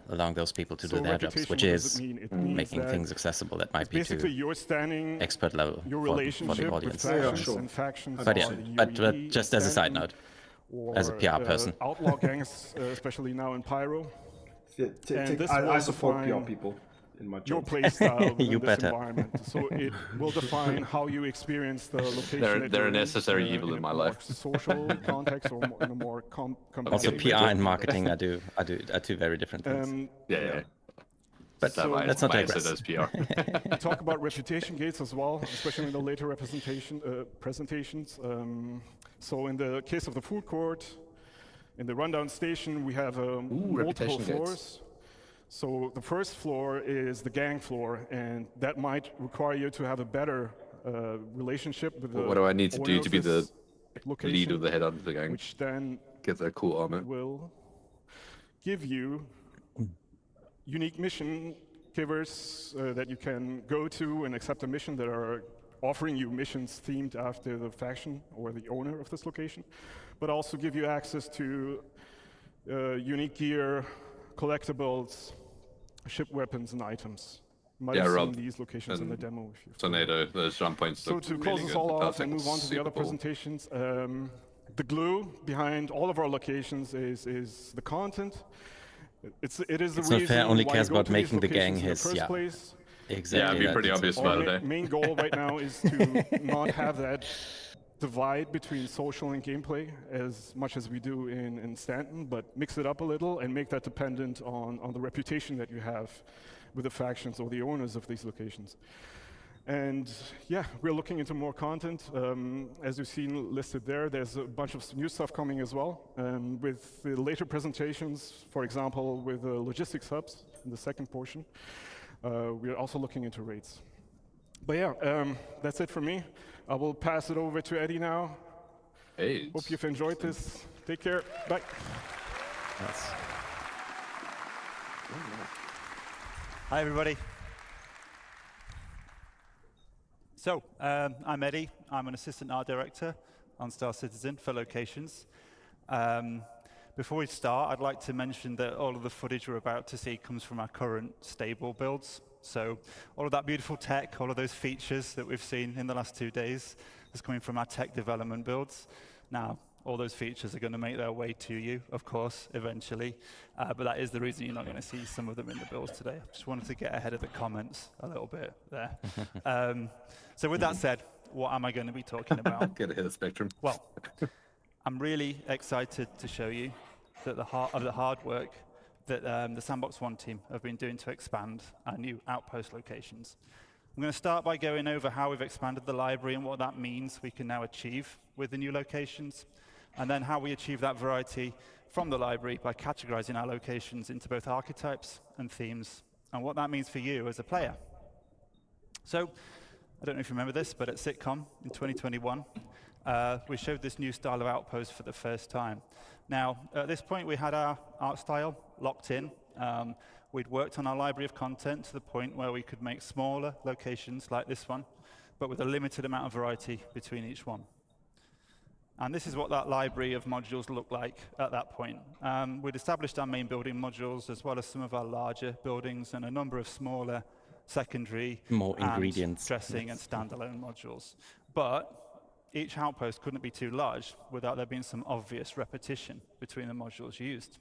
allowing those people to do their jobs, which is making things accessible that might be too expert level for the audience. But yeah, but just as a side note, as a PR person. Outlaw gangs, especially now in Pyro. I support PR people. in my your job. play style You in this better. environment. So it will define how you experience the location. They're a necessary evil in my more life. social context or in a more Also, competitive PR and marketing are two very different things. Yeah. But So- let's not my digress. answer does PR. We talk about reputation gates as well, especially in the later presentations. So in the case of the food court, in the rundown station, we have multiple reputation gates. floors. So the first floor is the gang floor, and that might require you to have a better relationship with the What do I need to owner do of to be the this location, lead of the head under the gang? which then Get their cool armor. will give you unique mission givers that you can go to and accept a mission that are offering you missions themed after the faction or the owner of this location, but also give you access to unique gear, collectibles, ship weapons, and items. You might have seen Rob. these locations in the demo. If you've Tornado, those jump points. So look to really close this good. all off Perfect. and move on to the Super other cool. presentations, the glue behind all of our locations is the content. It is the It's reason not fair, only why cares you go about to these making the gang locations in the his, first yeah. place. Exactly. Yeah, it'd be pretty obvious Our about it. main goal right now is to not have that divide between social and gameplay as much as we do in Stanton, but mix it up a little and make that dependent on the reputation that you have with the factions or the owners of these locations. And yeah, we're looking into more content. As you've seen listed there, there's a bunch of new stuff coming as well. With the later presentations, for example, with the logistics hubs in the second portion, we're also looking into raids. But yeah, that's it for me. I will pass it over to Eddie now. Hey. Hope you've enjoyed this. Take care. Bye. Yes. Hi, everybody. So, I'm Eddie. I'm an assistant art director on Star Citizen for locations. Before we start, I'd like to mention that all of the footage we're about to see comes from our current stable builds. So all of that beautiful tech, all of those features that we've seen in the last 2 days is coming from our tech development builds. Now, all those features are going to make their way to you, of course, eventually. But that is the reason you're not going to see some of them in the builds today. I just wanted to get ahead of the comments a little bit there. So with that said, what am I going to be talking about? Get ahead of the spectrum. Well, I'm really excited to show you that the hard work that the Sandbox One team have been doing to expand our new outpost locations. I'm going to start by going over how we've expanded the library and what that means we can now achieve with the new locations, and then how we achieve that variety from the library by categorizing our locations into both archetypes and themes, and what that means for you as a player. So, I don't know if you remember this, but at CitizenCon in 2021, we showed this new style of outpost for the first time. Now, at this point, we had our art style locked in. We'd worked on our library of content to the point where we could make smaller locations like this one, but with a limited amount of variety between each one. And this is what that library of modules looked like at that point. We'd established our main building modules, as well as some of our larger buildings and a number of smaller secondary More ingredients. dressing and standalone modules. But each outpost couldn't be too large without there being some obvious repetition between the modules used.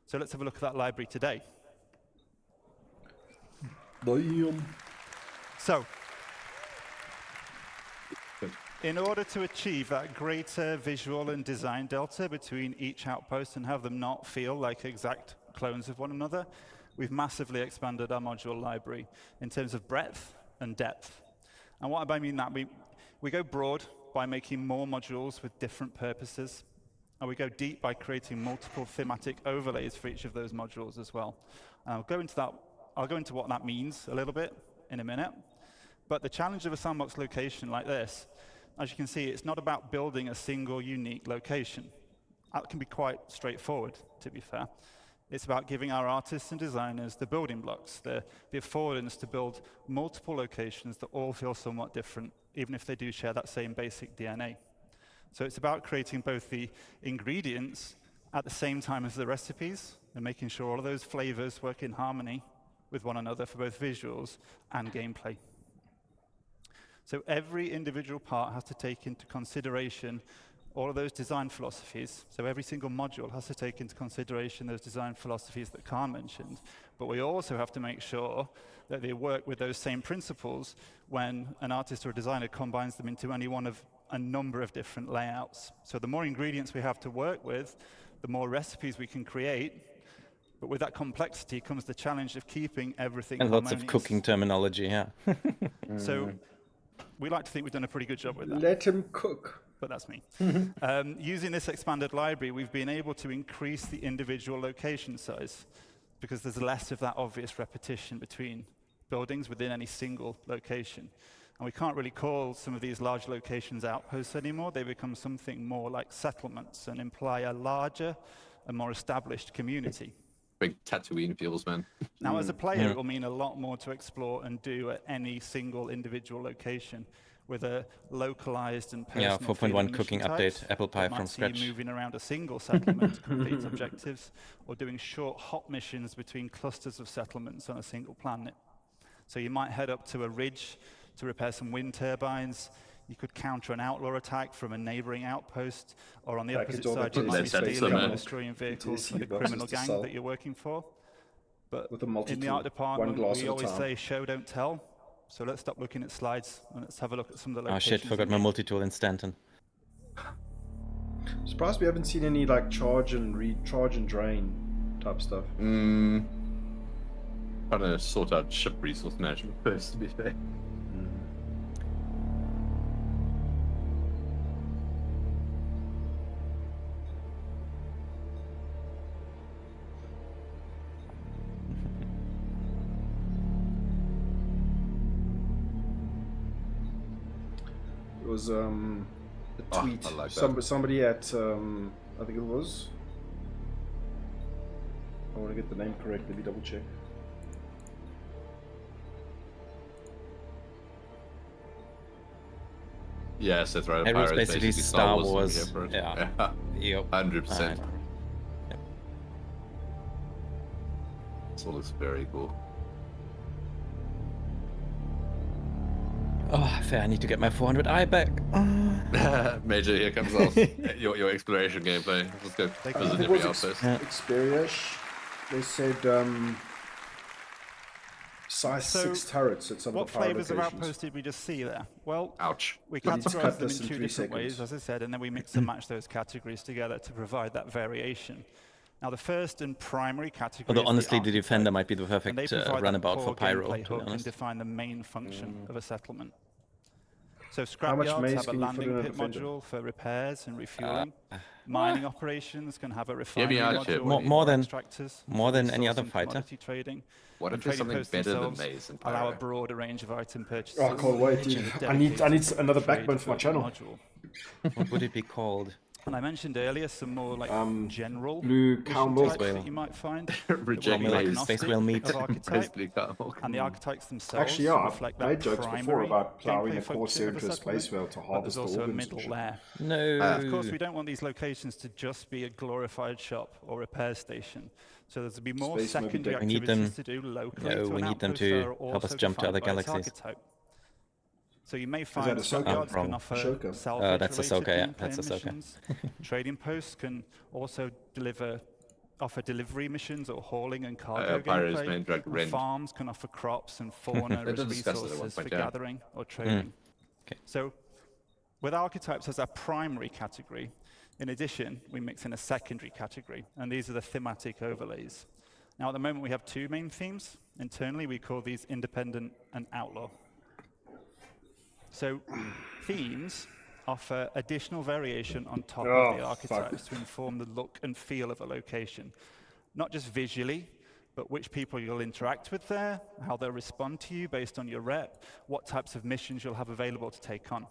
So let's have a look at that library today. So, in order to achieve that greater visual and design delta between each outpost and have them not feel like exact clones of one another, we've massively expanded our module library in terms of breadth and depth. And what I mean that, we go broad by making more modules with different purposes, and we go deep by creating multiple thematic overlays for each of those modules as well. I'll go into what that means a little bit in a minute. But the challenge of a sandbox location like this, as you can see, it's not about building a single unique location. That can be quite straightforward, to be fair. It's about giving our artists and designers the building blocks, the affordance to build multiple locations that all feel somewhat different, even if they do share that same basic DNA. So it's about creating both the ingredients at the same time as the recipes, and making sure all of those flavors work in harmony with one another for both visuals and gameplay. So every individual part has to take into consideration all of those design philosophies. So every single module has to take into consideration those design philosophies that Khan mentioned. But we also have to make sure that they work with those same principles when an artist or a designer combines them into any one of a number of different layouts. So the more ingredients we have to work with, the more recipes we can create. But with that complexity comes the challenge of keeping everything and harmonious. lots of cooking terminology, yeah. So we like to think we've done a pretty good job with that. Let him cook. But that's me. Using this expanded library, we've been able to increase the individual location size because there's less of that obvious repetition between buildings within any single location. And we can't really call some of these large locations outposts anymore. They become something more like settlements and imply a larger and more established community. Big Tatooine feels, man. Now, as a player, it will mean a lot more to explore and do at any single individual location with a localized and personal 4.1 cooking update, apple pie from scratch. Moving around a single settlement to complete objectives, or doing short hop missions between clusters of settlements on a single planet. So you might head up to a ridge to repair some wind turbines. You could counter an outlaw attack from a neighboring outpost, or on the opposite side, you might be stealing and destroying vehicles for the criminal gang that you're working for. But in the art department, we always say, show, don't tell. So let's stop looking at slides and let's have a look at some of the locations. Oh shit, forgot my multi-tool in Stanton. Surprised we haven't seen any like charge and drain type stuff. Trying to sort out ship resource management first, to be fair. It was a tweet. I like somebody at I think it was. I want to get the name correct. Let me double check. Yeah, Seth right. It was basically Star Wars. Yeah. Yep. 100%. This all looks very cool. Oh, fair. I need to get my 400i back. Major, here comes off your exploration gameplay. Let's go visit every outpost. Xperia-ish. They said size 6 turrets at some what of the power flavors of locations. outposts did we just see there? Well, ouch. We We need to categorize cut them this in in 2 3 different ways, seconds. as I said, and then we mix and match those categories together to provide that variation. Now, the first and primary category Although is honestly, the archetype, Defender might be the and they perfect provide that runabout for core Pyro, gameplay to be hook and honest. define the main function of a settlement. So How much scrapyards maze have a can you fit landing in a pit Defender? module for repairs and refueling. Mining operations can have a me refinery out, Chip. module More for than- extractors, more than any resource other and fighter. commodity trading. What And if there's trading something posts better than themselves Maze and allow a Pyro? broader range of item purchases. Oh, I can't wait, dude. with a I need dedicated another trade backbone for my filter channel. module. What would it be called? And I mentioned earlier some more like general blue mission cow milk. types that you might find. Reject that will be Maze. agnostic Space whale meat. of archetype. Basically, Carl. And the archetypes themselves Actually, yeah, reflect I that made jokes before primary about plowing gameplay a Corsair function of into a settlement, space whale to but harvest there's the also a organs and middle shit. layer. No. Of course, we don't want these locations to just be a glorified shop or repair station. So there's to be more Space maybe secondary We need activities them- to do locally No, to we an need them outpost to that are help us also jump to defined other by its galaxies. archetype. So you may that find Ahsoka? scrapyards Wrong. can offer Ahsoka. salvage That's Ahsoka, related yeah, gameplay that's and Ahsoka. missions. Trading posts can also offer delivery missions or hauling and cargo Pyro's gameplay. main drug And rent. farms can offer crops and fauna They as did discuss it at one resources for point, yeah. gathering or trading. Okay. So with archetypes as our primary category, in addition, we mix in a secondary category, and these are the thematic overlays. Now, at the moment, we have 2 main themes. Internally, we call these independent and outlaw. So themes offer additional variation on top of the archetypes to inform the look and feel of a location. Not just visually, but which people you'll interact with there, how they'll respond to you based on your rep, what types of missions you'll have available to take on.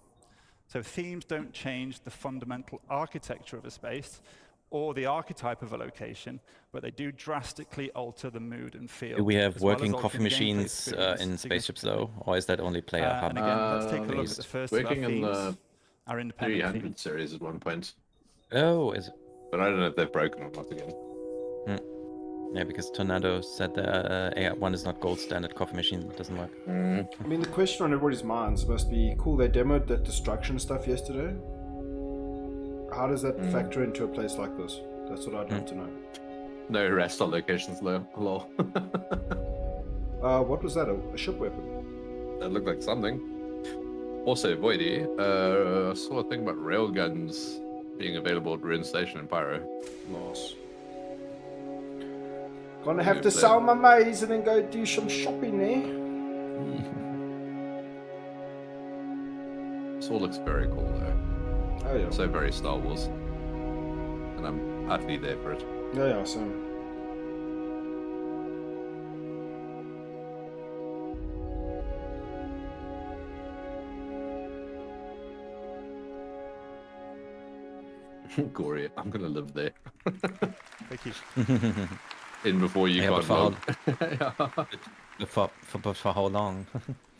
So themes don't change the fundamental architecture of a space or the archetype of a location, but they do drastically alter the mood and feel. Do we have as well as working altering coffee the gameplay machines experience in spaceships significantly. though, or is that only player hub? And again, let's take a look at the based? first of our Working in the themes, our independent 300 theme. series at one point. Oh, is it? But I don't know if they've broken or not again. Yeah, because Tornado said the AI1 is not gold standard coffee machine. It doesn't work. I mean, the question on everybody's minds must be, cool, they demoed that destruction stuff yesterday. How does that factor into a place like this? That's what I'd love to know. No rest on locations, lol. What was that? A ship weapon? That looked like something. Also, Voidy, I saw a thing about railguns being available at Ruin Station in Pyro. Nice. Gonna have to sell my maze and then go do some shopping there. This all looks very cool though. Oh yeah. So very Star Wars. And I'm utterly there for it. Yeah, same. Gory, I'm gonna live there. Thank you. In before you can't log. For how long?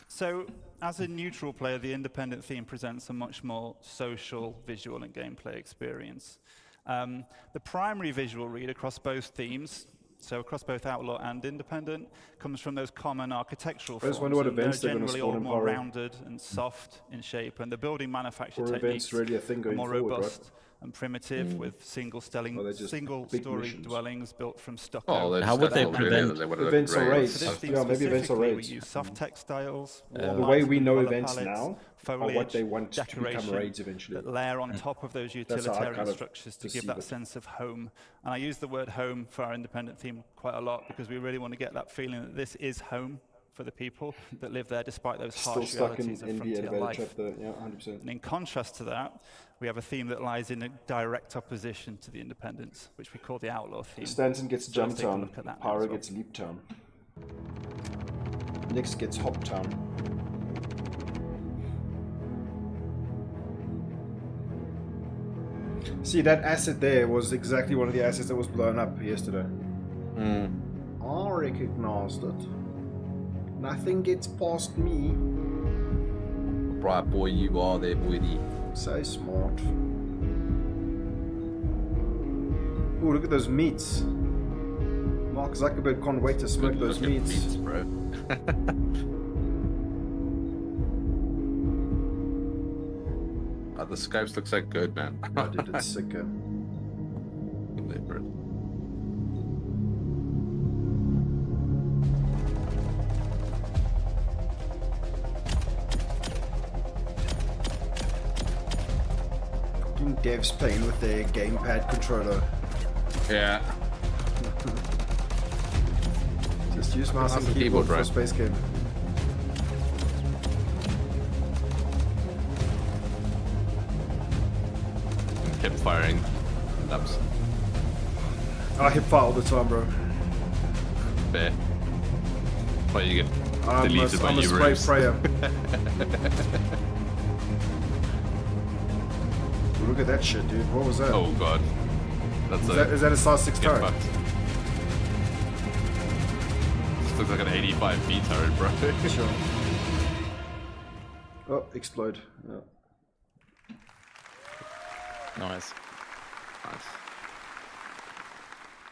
So, as a neutral player, the independent theme presents a much more social, visual, and gameplay experience. The primary visual read across both themes, so across both Outlaw and Independent, comes from those common architectural forms. wonder what events they're they're gonna generally spawn all in more Pyro. rounded and soft in shape, and the building manufacture Or events techniques really a thing are going more forward, robust right? and primitive, with single-story missions? dwellings built from stucco. Oh, How would they prevent events or raids? For this theme Yeah, maybe events or specifically, raids. we use soft textiles, The warm way lights we and know colour events palettes, now are foliage, what they want to become decoration raids eventually. that layer on top of those That's how I utilitarian kind of structures to give perceive that it. sense of home. And I use the word home for our independent theme quite a lot because we really want to get that feeling that this is home for the people that live there despite those Still harsh stuck in realities of the frontier elevator life. trap there, yeah, 100%. And in contrast to that, we have a theme that lies in a direct opposition to the independence, which we call the outlaw theme. Stanton gets So let's Jump take a Town, look at that now Pyro as well. gets Leap Town. Nyx gets Hop Town. See, that asset there was exactly one of the assets that was blown up yesterday. I recognized it. Nothing gets past me. Bright boy, you are there, Voidy. So smart. Oh, look at those meats. Mark Zuckerberg can't wait to smoke those meats. Bro. The scopes look so good, man. Oh, dude, it's sick. Devs playing with their gamepad controller. Yeah. Just use mouse and and keyboard keyboard, for right? space game. Kept firing. Ups. I hit fire all the time, bro. Fair. Well, you get I'm deleted by a you spray rooms. sprayer. Look at that shit, dude. What was that? Oh god. That's Is that a size 6 Get turret? fucked. This looks like an 85 feet turret, bro. Sure. Oh, explode. Yeah. Nice.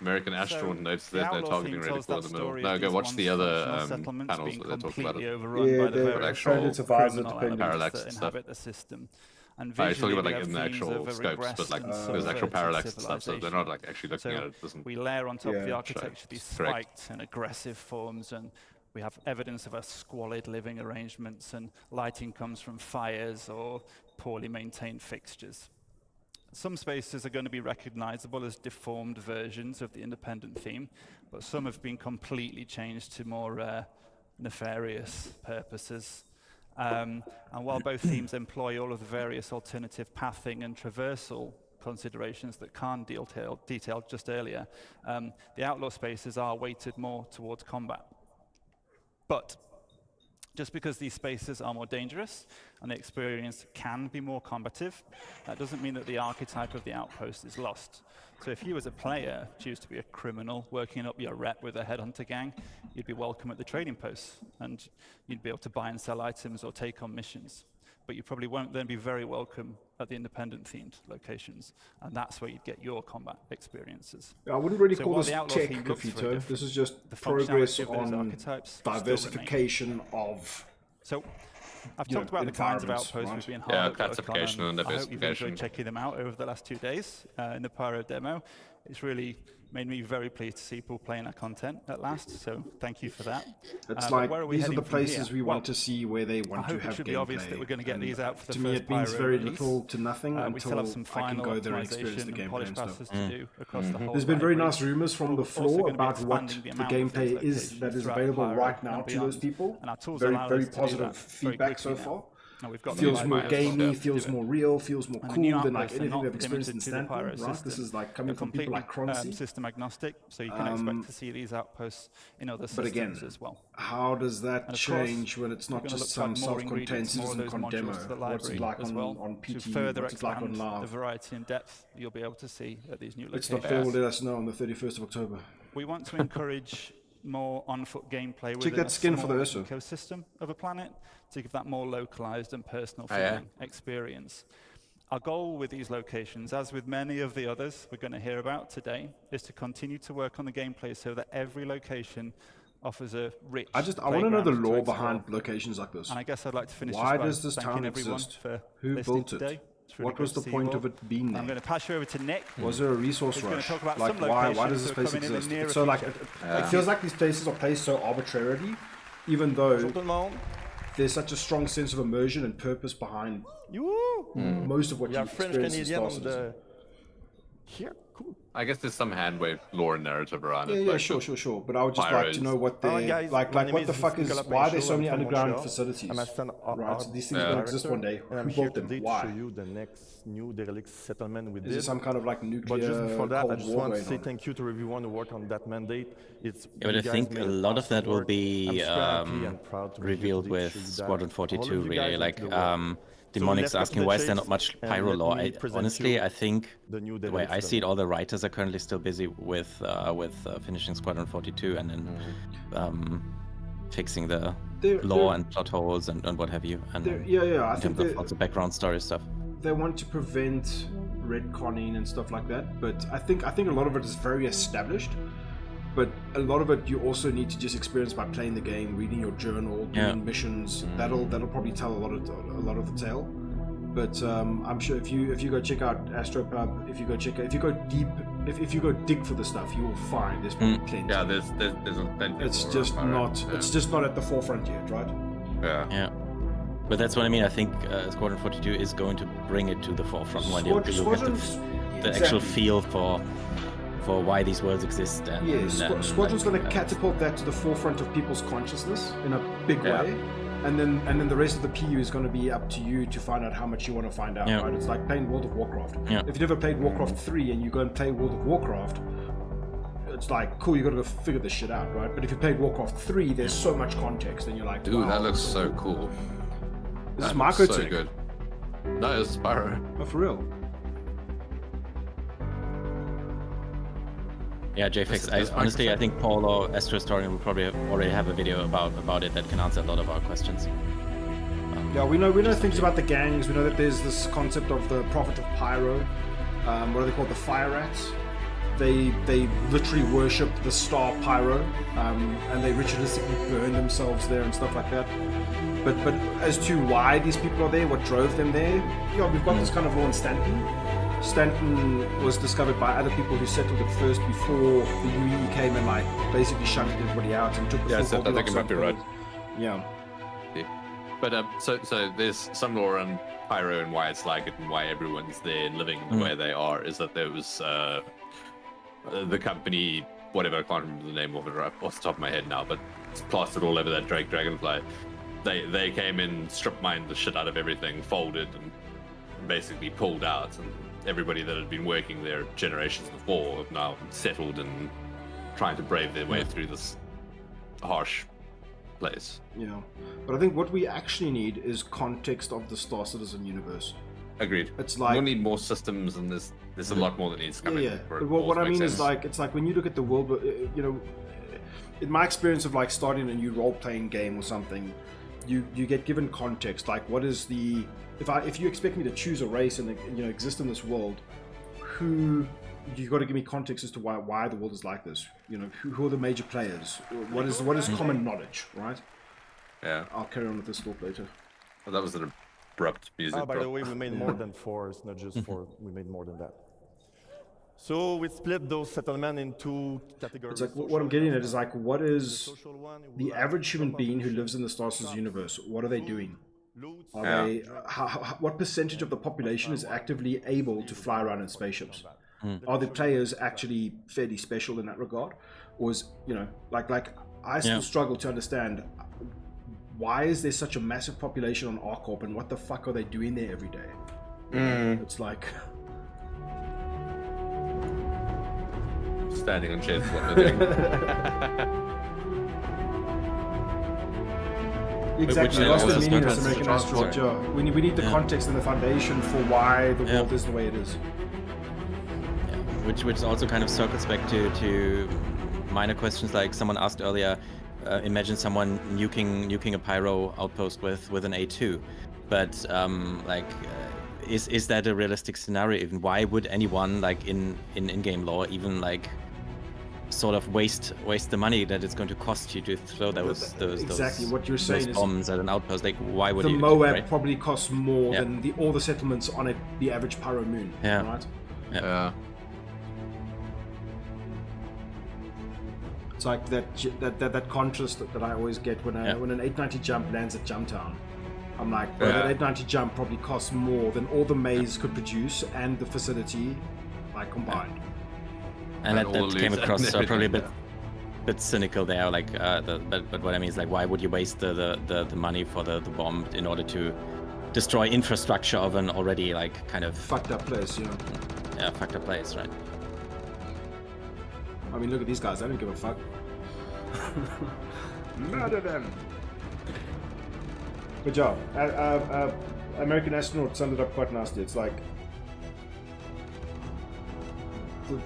American astronaut notes the that they're outlaw targeting theme ready tells for that the middle. story No, of go these watch the other once settlements panels being that they talk about completely it. overrun Yeah, by the they're various trying to survive criminal independent. elements Parallax that stuff. inhabit the system. And I was talking visually, about we like have in the themes actual of a scopes, but like regressed and there's actual subverted parallax and stuff, so they're civilization. not like actually looking at it. It doesn't. We layer on top of the Yeah, architecture these correct. spiked and aggressive forms, and we have evidence of a squalid living arrangements, and lighting comes from fires or poorly maintained fixtures. Some spaces are going to be recognizable as deformed versions of the independent theme, but some have been completely changed to more nefarious purposes. And while both themes employ all of the various alternative pathing and traversal considerations that Khan detailed just earlier, the outlaw spaces are weighted more towards combat. But just because these spaces are more dangerous and the experience can be more combative, that doesn't mean that the archetype of the outpost is lost. So if you as a player choose to be a criminal working up your rep with a headhunter gang, you'd be welcome at the trading posts and you'd be able to buy and sell items or take on missions. But you probably won't then be very welcome at the independent themed locations, and that's where you'd get your combat experiences. I wouldn't really So call while this the outlaw tech, theme looks very Kafito. different, This is just the progress functionality of those on archetypes still remain. diversification of So I've talked about the kinds of outposts we've been hard at work on, classification and I hope you've diversification. enjoyed checking them out over the last 2 days in the Pyro demo. It's really made me very pleased to see people playing our content at last, so thank you for that. It's like, these are the places we want to see where they want to have gameplay. It should be obvious that we're going to get these out for the to first me, it means very release. little to nothing We still have some until I can final go there and experience the optimization and gameplay polish and stuff. passes to do across the whole There's been very library. nice rumors from the Also floor gonna be about what expanding the amount of gameplay these is that is locations available throughout right Pyro now and to those beyond. people. And our tools Very, allow very us to do positive that very feedback so quickly now. far. And we've got Feels the more library as well gamey, to feels do it. more real, feels more And the cool new than like outposts are anything not they've experienced in limited to the Stanton, Pyro right? This system. is like coming They're from people like completely, Croncy. system agnostic, so you can expect to see these outposts in other But systems again, as well. how does that And of change course, when it's we're not gonna just look some to add more self-contained ingredients, more of those CitizenCon demo? modules to the What's it library like as well, on to PT? further What's it like on expand the Live? variety and depth you'll be able to see at these new It's locations. not fair, will let us know on the 31st of October. We want to encourage more on-foot gameplay Check within that a skin for the small Urso. ecosystem of a planet to give that more localized and personal Oh, yeah. feeling experience. Our goal with these locations, as with many of the others we're going to hear about today, is to continue to work on the gameplay so that every location offers a rich I want to know the playground to lore explore. behind locations like this. And I guess I'd like to finish Why by does this thanking town everyone exist? for Who listening built it? today. It's really What was good the to see you point all. of it being there? I'm going to pass you over to Nick. Was there a resource Who's going rush? to talk about Like some why locations does this that are place coming in the exist? near It's so like future. it feels like these places are placed so arbitrarily, even though there's such a strong sense of immersion and purpose behind most of what you experience in Star Citizen. Here, cool. I guess there's some handwave lore and narrative around it. Yeah, like sure. But I would just Pyros. like to know what they guys, like my name what the is fuck is Nicola why are there Penchel. so many I'm from underground Montreal. facilities? I'm a stand Right, these things are gonna exist one day. And Who I'm here built them? today to Why? show you the next new derelict settlement we did. Is it some kind of like nuclear But just before that, I Cold just War want to going say on? thank you to everyone who worked on that mandate. It's Yeah, but you I guys think made a it lot of that will possible. be I'm super happy and proud to be here revealed today to with show you that. Squadron All of 42, you really. guys Like, went to work. Demonic's let's get asking to the why is there chase not much and pyro let lore. me present Honestly, you I think the new the way I derelict see it, all the writers are currently still busy with finishing Squadron 42 and then fixing the lore and plot holes and what have you. And I in think terms of also background story stuff. they want to prevent retconning and stuff like that, but I think a lot of it is very established. But a lot of it you also need to just experience by playing the game, reading your journal, doing missions. That'll probably tell a lot of the tale. But I'm sure if you go check out Astropub, if you go dig for the stuff, you will find there's probably plenty. Yeah, there's a plenty. It's just not at the forefront yet, right? Yeah. But that's what I mean. I think Squadron 42 is going to bring it to the forefront when you'll get the actual feel for why these worlds exist. And, Squadron's going to catapult that to the forefront of people's consciousness in a big way, and then the rest of the PU is going to be up to you to find out how much you want to find out. Right? It's like playing World of Warcraft. If you've never played Warcraft 3 and you go and play World of Warcraft, it's like cool. You got to go figure this shit out, right? But if you played Warcraft 3, there's so much context, and you're like, dude, wow, that looks so cool. This is That Marco looks so Tech. good. No, it's Spyro. Oh, for real. Yeah, JFX. Honestly, I think Paul or Astrohistorian will probably already have a video about it that can answer a lot of our questions. Yeah, we know things about the gangs. We know that there's this concept of the Prophet of Pyro. What are they called? The Fire Rats. They literally worship the star Pyro, and they ritualistically burn themselves there and stuff like that. But as to why these people are there, what drove them there, we've got this kind of law in Stanton. Stanton was discovered by other people who settled it first before the UE came and like basically shunted everybody out and took the full So I think Goldilocks it might be right. Yeah. But so there's some lore on Pyro and why it's like it and why everyone's there and living the way they are is that there was the company, whatever, I can't remember the name of it right off the top of my head now, but it's plastered all over that Dragonfly. They came in, strip mined the shit out of everything, folded and basically pulled out, and everybody that had been working there generations before have now settled and trying to brave their way through this harsh place. Yeah, but I think what we actually need is context of the Star Citizen universe. Agreed. It's like we'll need more systems, and there's a lot more that needs to come in. But what I mean is like it's like when you look at the world, in my experience of like starting a new role-playing game or something, you get given context. Like what is the if you expect me to choose a race and exist in this world, you got to give me context as to why the world is like this. Who are the major players? What is common knowledge, right? Yeah. I'll carry on with this talk later. Oh, that was an abrupt music. By the way, we made more than 4. It's not just 4. We made more than that. So we split those settlements into categories. It's like what I'm getting at is like, what is the average human being who lives in the Star Wars universe? What are they doing? Are they? What percentage of the population is actively able to fly around in spaceships? Are the players actually fairly special in that regard, or is like I still struggle to understand why is there such a massive population on ArcCorp and what the fuck are they doing there every day? It's like. Standing on chairs, what they're doing. Exactly, lost the meaning of American Asteroid. We need the context and the foundation for why the world is the way it is. Which also kind of circles back to minor questions like someone asked earlier. Imagine someone nuking a pyro outpost with an A2, but is that a realistic scenario? Even why would anyone like in game lore even like sort of waste the money that it's going to cost you to throw those exactly what you're saying is bombs at an outpost? Like why would the you? Moab right? probably costs more than all the settlements on the average pyro moon. Yeah. Right. Yeah. It's like that contrast that I always get when an 890 jump lands at Jumptown. I'm like, bro, that 890 jump probably costs more than all the maze could produce and the facility like combined. And that came across probably a bit cynical there. Like, but what I mean is like, why would you waste the money for the bomb in order to destroy infrastructure of an already like kind of fucked up place? Yeah, fucked up place, right? I mean, look at these guys. I don't give a fuck. Murder them. Good job. American Astronaut summed it up quite nicely. It's like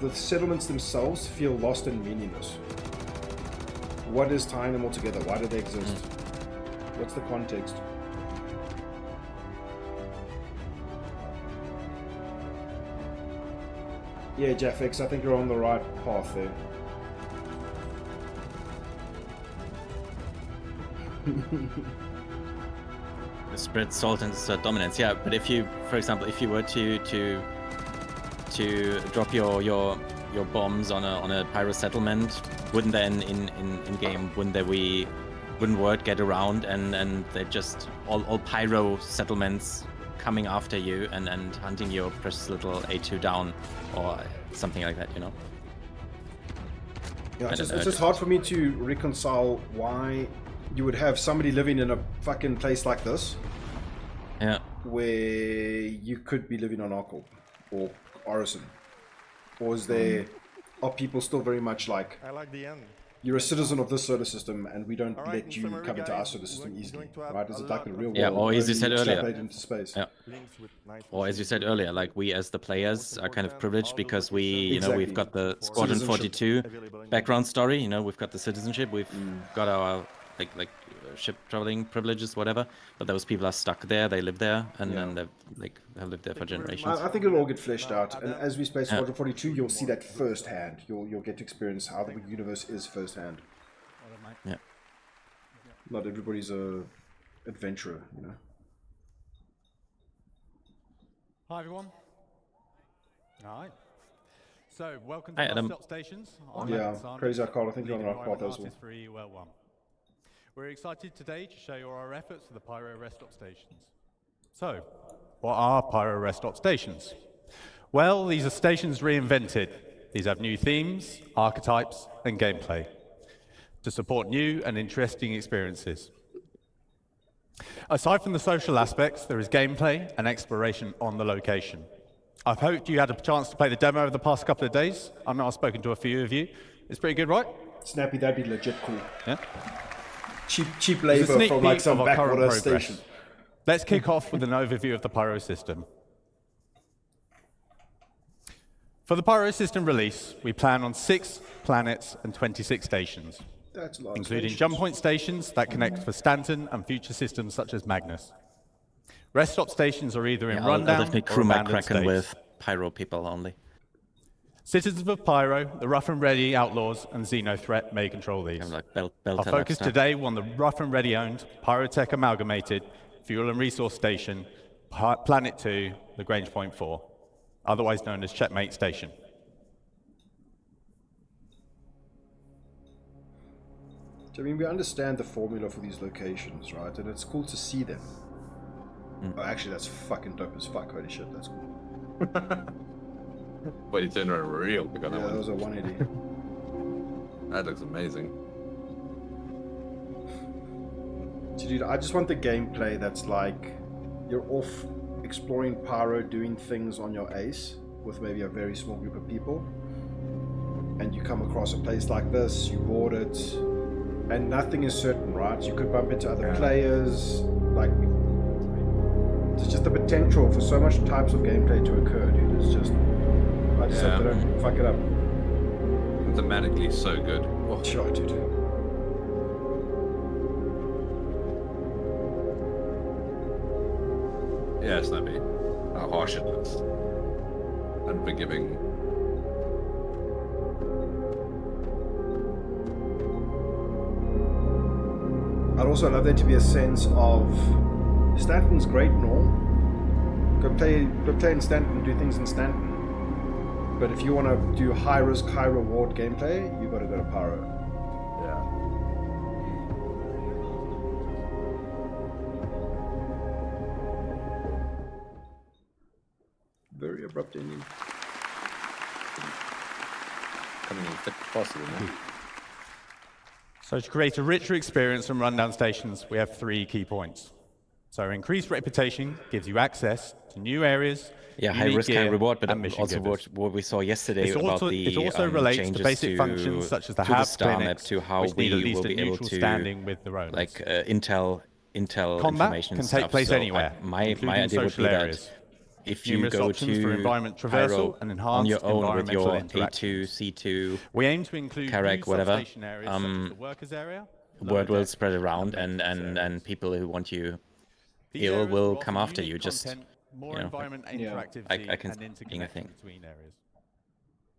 the settlements themselves feel lost and meaningless. What is tying them all together? Why do they exist? What's the context? Yeah, Jaffix, I think you're on the right path there. Spread salt and assert dominance. Yeah, but if you, for example, if you were to drop your bombs on a pyro settlement, wouldn't then in game wouldn't word get around and they just all pyro settlements coming after you and hunting your precious little A2 down or something like that, Yeah, it's just hard for me to reconcile why you would have somebody living in a fucking place like this, where you could be living on Arkle or Orison, or are people still very much like, I like the end. You're a citizen of this solar system, and we don't let you come into our solar system easily, right? Is it like the real world? Yeah, or as you said earlier, into space? Yeah. Or as you said earlier, like we as the players are kind of privileged because we, we've got the Squadron 42 background story. We've got the citizenship, we've got our like ship traveling privileges, whatever. But those people are stuck there. They live there, and they've have lived there for generations. I think it'll all get fleshed out, and as we play Squadron 42, you'll see that firsthand. You'll get to experience how the universe is firsthand. Yeah. Not everybody's a adventurer, Hi everyone. All right. So welcome Hi, to Adam. Bus Stop Stations. Crazy Arcade. I think you're on the right path as well. We're excited today to show you our efforts for the Pyro Rest Stop Stations. So, what are Pyro Rest Stop Stations? Well, these are stations reinvented. These have new themes, archetypes, and gameplay to support new and interesting experiences. Aside from the social aspects, there is gameplay and exploration on the location. I've hoped you had a chance to play the demo over the past couple of days. I know I've spoken to a few of you. It's pretty good, right? Snappy, that'd be legit cool. Yeah. Cheap labor from like some backwater station. Let's kick off with an overview of the Pyro system. For the Pyro system release, we plan on 6 planets and 26 stations, That's a lot including of jump point stations that connect for Stanton and future systems such as Magnus. Rest stop stations are either in rundown I'll definitely crew or my abandoned Kraken states. with pyro people only. Citizens of Pyro, the Rough and Ready Outlaws, and Xeno Threat may control these. Like Our focus today on the Rough and Ready owned, Pyrotech Amalgamated, Fuel and Resource Station, Planet 2, Lagrange Point 4, otherwise known as Checkmate Station. I mean, we understand the formula for these locations, right? And it's cool to see them. Oh, actually, that's fucking dope as fuck. Holy shit, that's cool. But you turned around real quick on that Yeah, one. that was a 180. That looks amazing. So, dude, I just want the gameplay that's like you're off exploring Pyro, doing things on your ace with maybe a very small group of people, and you come across a place like this, you board it, and nothing is certain, right? You could bump into other players, like there's just the potential for so much types of gameplay to occur, dude. It's just, I just hope they don't fuck it up. Thematically so good. Oh, sure, dude. Yeah, Snappy. How harsh it looks. Unforgiving. I'd also love there to be a sense of Stanton's great and all. Go play in Stanton, do things in Stanton. But if you want to do high risk, high reward gameplay, you got to go to Pyro. Very abrupt ending. Coming in as quick as possible, man. So to create a richer experience from rundown stations, we have 3 key points. So increased reputation gives you access to new areas, yeah, high risk, high reward, but also what we saw yesterday about the it also relates changes to basic functions such as the to hub star map, clinics, to how which need we at least will a be able neutral to standing with the owners. like intel Combat information can stuff. take place so anywhere, my including idea would be social areas. that if you Numerous go options for to environment Pyro traversal and on your enhanced own with your environmental A2, C2, we aim to include Carrack, new whatever, substation areas such as the workers area, word will spread around, and people who want you ill will come after you. Just more environment interactivity I can and interconnection between areas.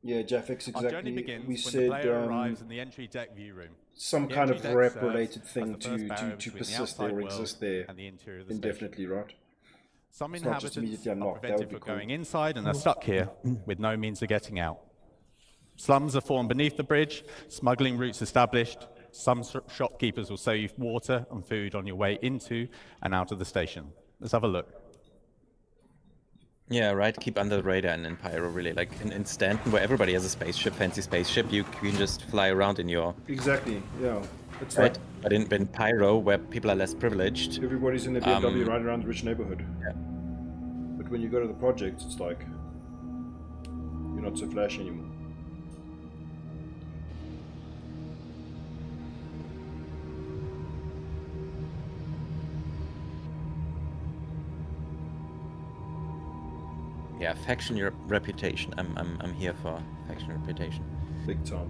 Yeah, Jaffix, Our journey exactly. begins We when the said player arrives in the entry deck view room. some The kind entry of deck rep-related serves thing as the first barrier to between the persist there outside or world exist there and the interior of the indefinitely, right? Some It's not just inhabitants immediately are unlocked. That prevented would be from cool. going inside and are stuck here with no means of getting out. Slums are formed beneath the bridge, smuggling routes established. Some shopkeepers will sell you water and food on your way into and out of the station. Let's have a look. Yeah, right. Keep under the radar in Pyro, really. Like in Stanton, where everybody has a spaceship, fancy spaceship, you can just fly around in your... Exactly, yeah. It's right? like... But in Pyro, where people are less privileged... Everybody's in their BMW riding around the rich neighborhood. Yeah. But when you go to the projects, it's like... You're not so flashy anymore. Yeah, faction your reputation. I'm here for faction reputation. Big time.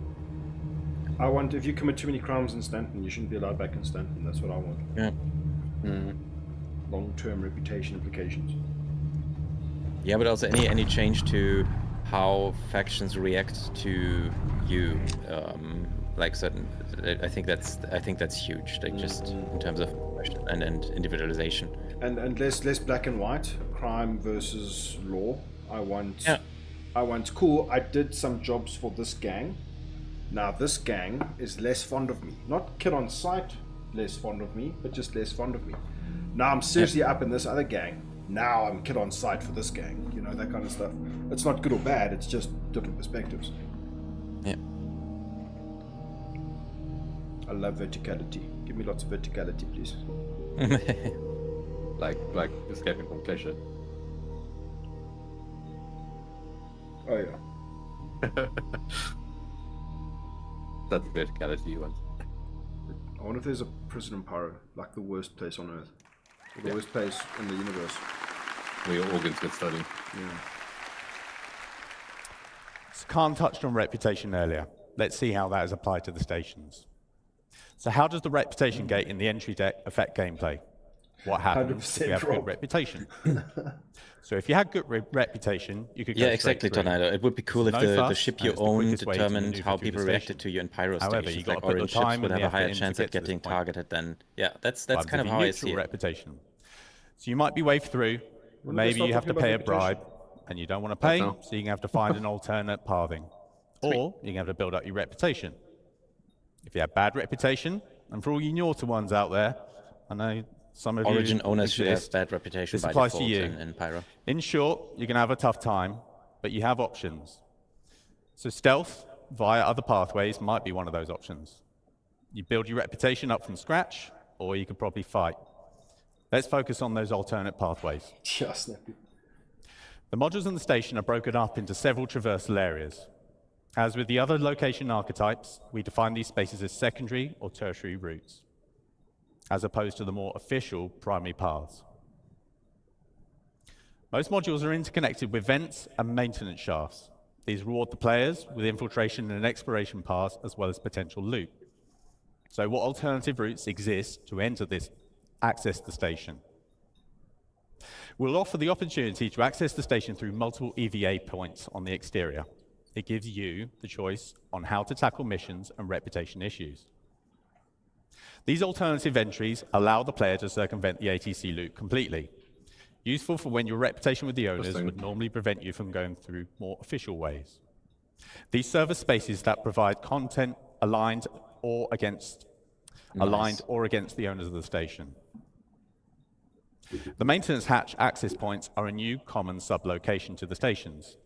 I want, if you commit too many crimes in Stanton, you shouldn't be allowed back in Stanton. That's what I want. Yeah. Long-term reputation implications. Yeah, but also any change to how factions react to you, like certain. I think that's huge. Like just in terms of and individualization. And less black and white, crime versus law. I want cool. I did some jobs for this gang. Now this gang is less fond of me. Not kid on sight less fond of me, but just less fond of me. Now I'm seriously up in this other gang. Now I'm kid on sight for this gang. You know, that kind of stuff. It's not good or bad. It's just different perspectives. Yeah. I love verticality. Give me lots of verticality, please. like escaping from Cliché. Oh yeah. That's the verticality you want. I wonder if there's a prison in Pyro, like the worst place on Earth. Or the worst place in the universe. Where your organs get stolen. Yeah. So Khan touched on reputation earlier. Let's see how that is applied to the stations. So how does the reputation gate in the entry deck affect gameplay? What happens if you have good reputation? So if you had good reputation, you could go exactly, Tornado. It would be cool if the ship you own determined how people reacted to you in Pyro stations. Like orange ships would have a higher chance at getting targeted than... Yeah, that's kind of how I see it. Reputation. So you might be waved through, maybe you have to pay a bribe, and you don't want to pay, so you're going to have to find an alternate pathing. Or you're going to have to build up your reputation. If you have bad reputation, and for all you naughty ones out there, I know some of Origin you owners should have exist, bad reputation this by applies to default you. in Pyro. In short, you're going to have a tough time, but you have options. So stealth via other pathways might be one of those options. You build your reputation up from scratch, or you could probably fight. Let's focus on those alternate pathways. Just snappy. The modules in the station are broken up into several traversal areas. As with the other location archetypes, we define these spaces as secondary or tertiary routes, as opposed to the more official primary paths. Most modules are interconnected with vents and maintenance shafts. These reward the players with infiltration and exploration paths, as well as potential loot. So what alternative routes exist to access the station? We'll offer the opportunity to access the station through multiple EVA points on the exterior. It gives you the choice on how to tackle missions and reputation issues. These alternative entries allow the player to circumvent the ATC loop completely. Useful for when your reputation with the owners would normally prevent you from going through more official ways. These server spaces that provide content aligned or against the owners of the station. The maintenance hatch access points are a new common sub-location to the stations.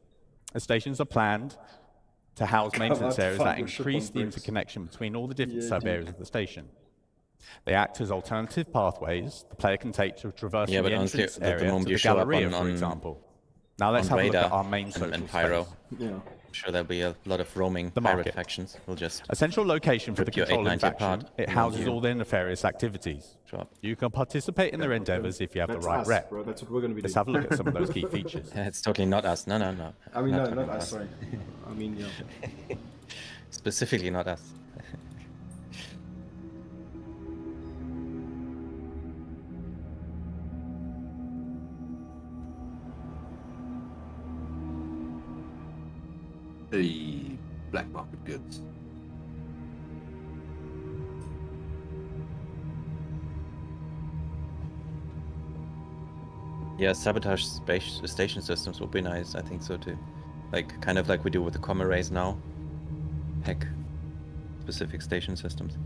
The stations are planned to house maintenance areas that increase the interconnection between all the different sub-areas of the station. They act as alternative pathways the player can take to traverse the entrance area to the Galleria, for example. Now let's have a look at our main social Pyro. space. I'm sure there'll be a lot of roaming pirate factions. We'll just a central location for the controlling faction. It houses all their nefarious activities. Drop. You can participate in their endeavors if you have the right rep. Bro. That's what we're going to be Let's doing. have a look at some of those key features. It's totally not us. No. I mean, not us, sorry. I mean, yeah. Specifically not us. The black market goods. Yeah, sabotage station systems would be nice. I think so too. Like kind of like we do with the com arrays now. Hack specific station systems.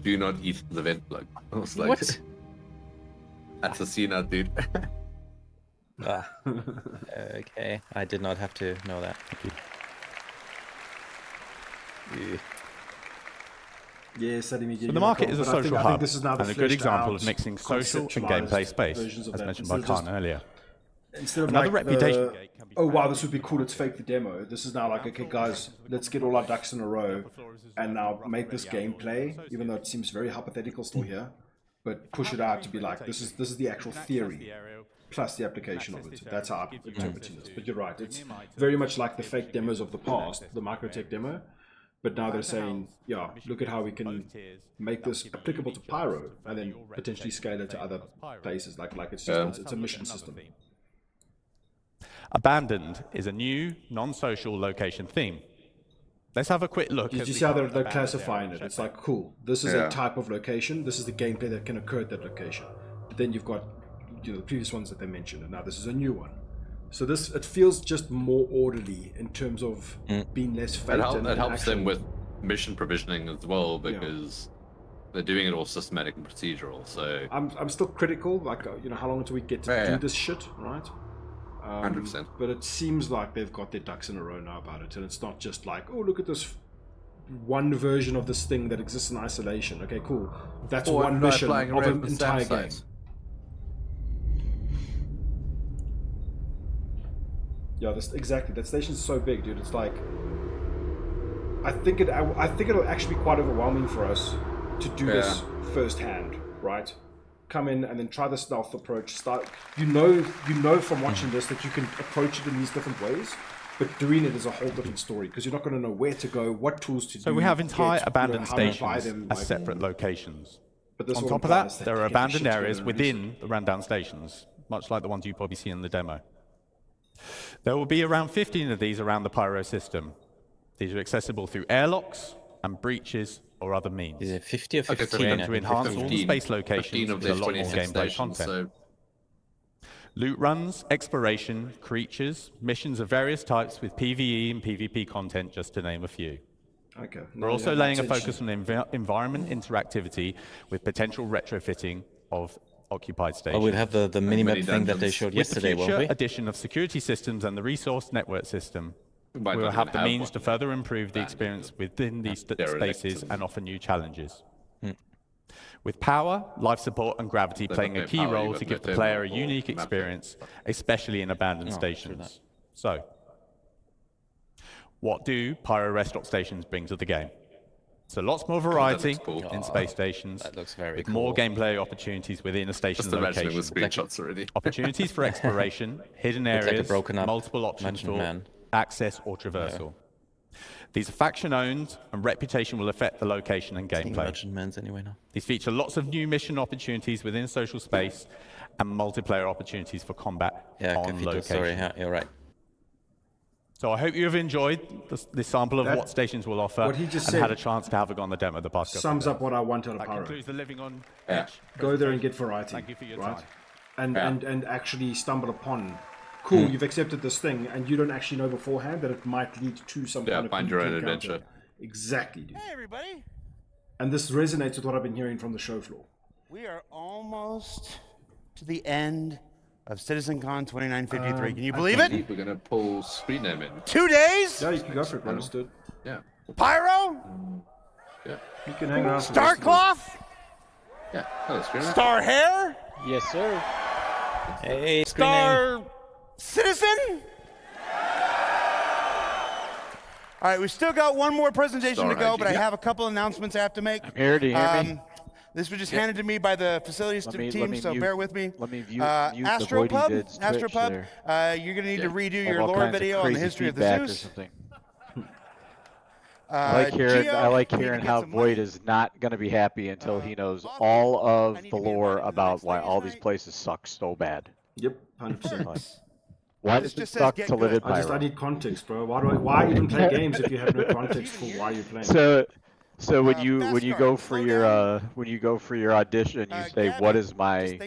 Do not eat the vent plug. I was like, What? That's a scene out, dude. Okay, I did not have to know that. Yeah, So the market is a social hub and a good example of mixing social and gameplay space, as mentioned by Khan earlier. Instead of Another like reputation gate can be oh wow, this would be cool, let's fake the demo. This is now like, okay guys, let's get all our ducks in a row and now make this gameplay, even though it seems very hypothetical still here, but push it out to be like, this is the actual theory plus the application of it. So that's how I'm interpreting this. But you're right, it's very much like the fake demos of the past, the microtech demo. But now they're saying, yeah, look at how we can make this applicable to Pyro and then potentially scale it to other places. Like it's just it's a mission system. Abandoned is a new, non-social location theme. Let's have a quick look. You see how they're classifying it? It's like, cool, this is a type of location, this is the gameplay that can occur at that location. But then you've got the previous ones that they mentioned, and now this is a new one. So it feels just more orderly in terms of being less fate. It helps them with mission provisioning as well, because they're doing it all systematic and procedural. So I'm still critical, like how long until we get to do this shit, right? 100%. But it seems like they've got their ducks in a row now about it, and it's not just like, oh, look at this one version of this thing that exists in isolation. Okay, cool. That's one mission of an entire game. Yeah, exactly. That station's so big, dude. It's like, I think it'll actually be quite overwhelming for us to do this firsthand, right? Come in and then try the stealth approach. Start. You know from watching this that you can approach it in these different ways, but doing it is a whole different story because you're not going to know where to go, what tools to do. So we have entire abandoned stations as separate locations. But on top of that, there are abandoned areas within the rundown stations, much like the ones you probably see in the demo. There will be around 15 of these around the Pyro system. These are accessible through airlocks and breaches or other means. Is it 50 or 50? Okay, to enhance all the space locations of with a those lot more 26 gameplay stations, content. Loot runs, exploration, creatures, missions of various types with PvE and PvP content, just to name a few. Okay. We're also laying a focus on environment interactivity with potential retrofitting of occupied stations. Oh, we'll have the minimap thing that they showed yesterday, With the won't future we? addition of security systems and the resource network system, we might will not have even the have means one to further improve the experience within these spaces and offer new challenges. With power, life support, and gravity They've playing got a no key power, role you've to got give no the player a thermal or unique map experience, especially in abandoned stations. So, what do Pyro rest stop stations bring to the game? So lots more variety in space stations, That looks very with cool. more gameplay opportunities within a station Just imagining location. the screenshots already. Opportunities for exploration, hidden Looks like a areas, broken up multiple options Mansion for Man. access or traversal. These are faction-owned, and reputation will affect the location and gameplay. Mansion Man's anyway now. These feature lots of new mission opportunities within social space and multiplayer opportunities for combat on location. Sorry, you're right. So I hope you have enjoyed this sample of That- what stations will offer what he just and said had a chance to have a go on the demo the past couple sums of up days. what I want out of That Pyro. concludes the Living on Yeah. Edge Go there and get presentation. variety. Thank you for your right? time. And actually stumble upon, cool, you've accepted this thing, and you don't actually know beforehand that it might lead to some kind of find your own encounter. adventure. Exactly, dude. Hey, everybody. And this resonates with what I've been hearing from the show floor. We are almost to the end of CitizenCon 2953. Can you believe I it? believe we're going to pull screen name in. 2 days? Yeah, you can go for it, understood. Yeah. Pyro? Yeah. You can hang around. Star cloth? Yeah. Hello, screen name. Star hair? Yes, sir. Hey, Star citizen? All right, we still got one more presentation Star to go, but I IG. have a couple announcements I have to make. I'm here. Do you hear me? This was just handed to me by the facilities team, so mute- bear with me. Let me mute the Astropub, Voidy Vids Twitch Astropub, there. you're going to need to redo Have your all lore kinds of video on the crazy history of the feedback or Zeus. something. I like hearing how Void is not going to be happy until he knows all of the lore about why all these places suck so bad. Yep, 100%. Why does it suck to live in I Pyro? need context, bro. Why even play games if you have no context for why you're playing? So when you go for your audition, you say what is my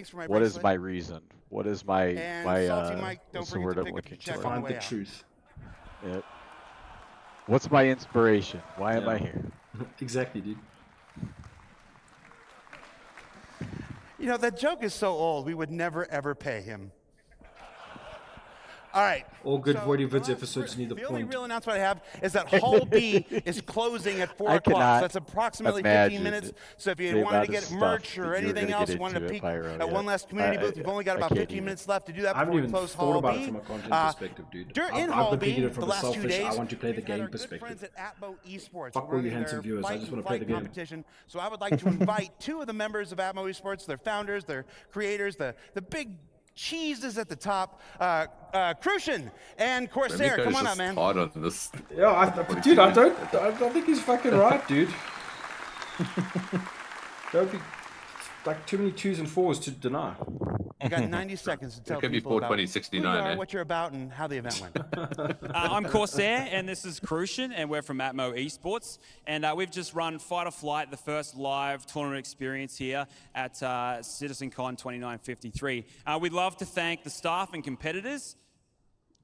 reason? What is my what's the word I'm looking To for? find the truth. Yep. What's my inspiration? Why am I here? Exactly, dude. You know, that joke is so old, we would never, ever pay him. All right. All good Voidy Vids episodes need a The only point. real announcement I have is that Hall B is closing at 4 I o'clock. So cannot that's approximately 15 imagine minutes. So if you the wanted amount to of get stuff merch or that you're anything gonna else, get you wanted to into peek at Pyro, at one last community booth, you've only got I about can't 15 even. minutes left to do that I haven't before we even close thought Hall about B. it from a content perspective, dude. In I've Hall been B, thinking it the from a last 2 selfish, days, I want to play the we've had game our good perspective. friends at Atmo Esports Fuck all running you handsome their viewers, I Fight just and want to play Flight the game. competition. So I would like to invite 2 of the members of Atmo Esports, their founders, their creators, the big cheeses at the top, Crucian and Corsair. Come on up, man. Hard on this. Yeah, dude, I don't think he's fucking right, dude. Don't be like too many 2s and 4s to deny. You got 90 seconds to tell could be people about 420-69, who you are, eh? what you're about, and how the event went. I'm Corsair, and this is Crucian, and we're from Atmo Esports. And we've just run Fight or Flight, the first live tournament experience here at CitizenCon 2953. We'd love to thank the staff and competitors.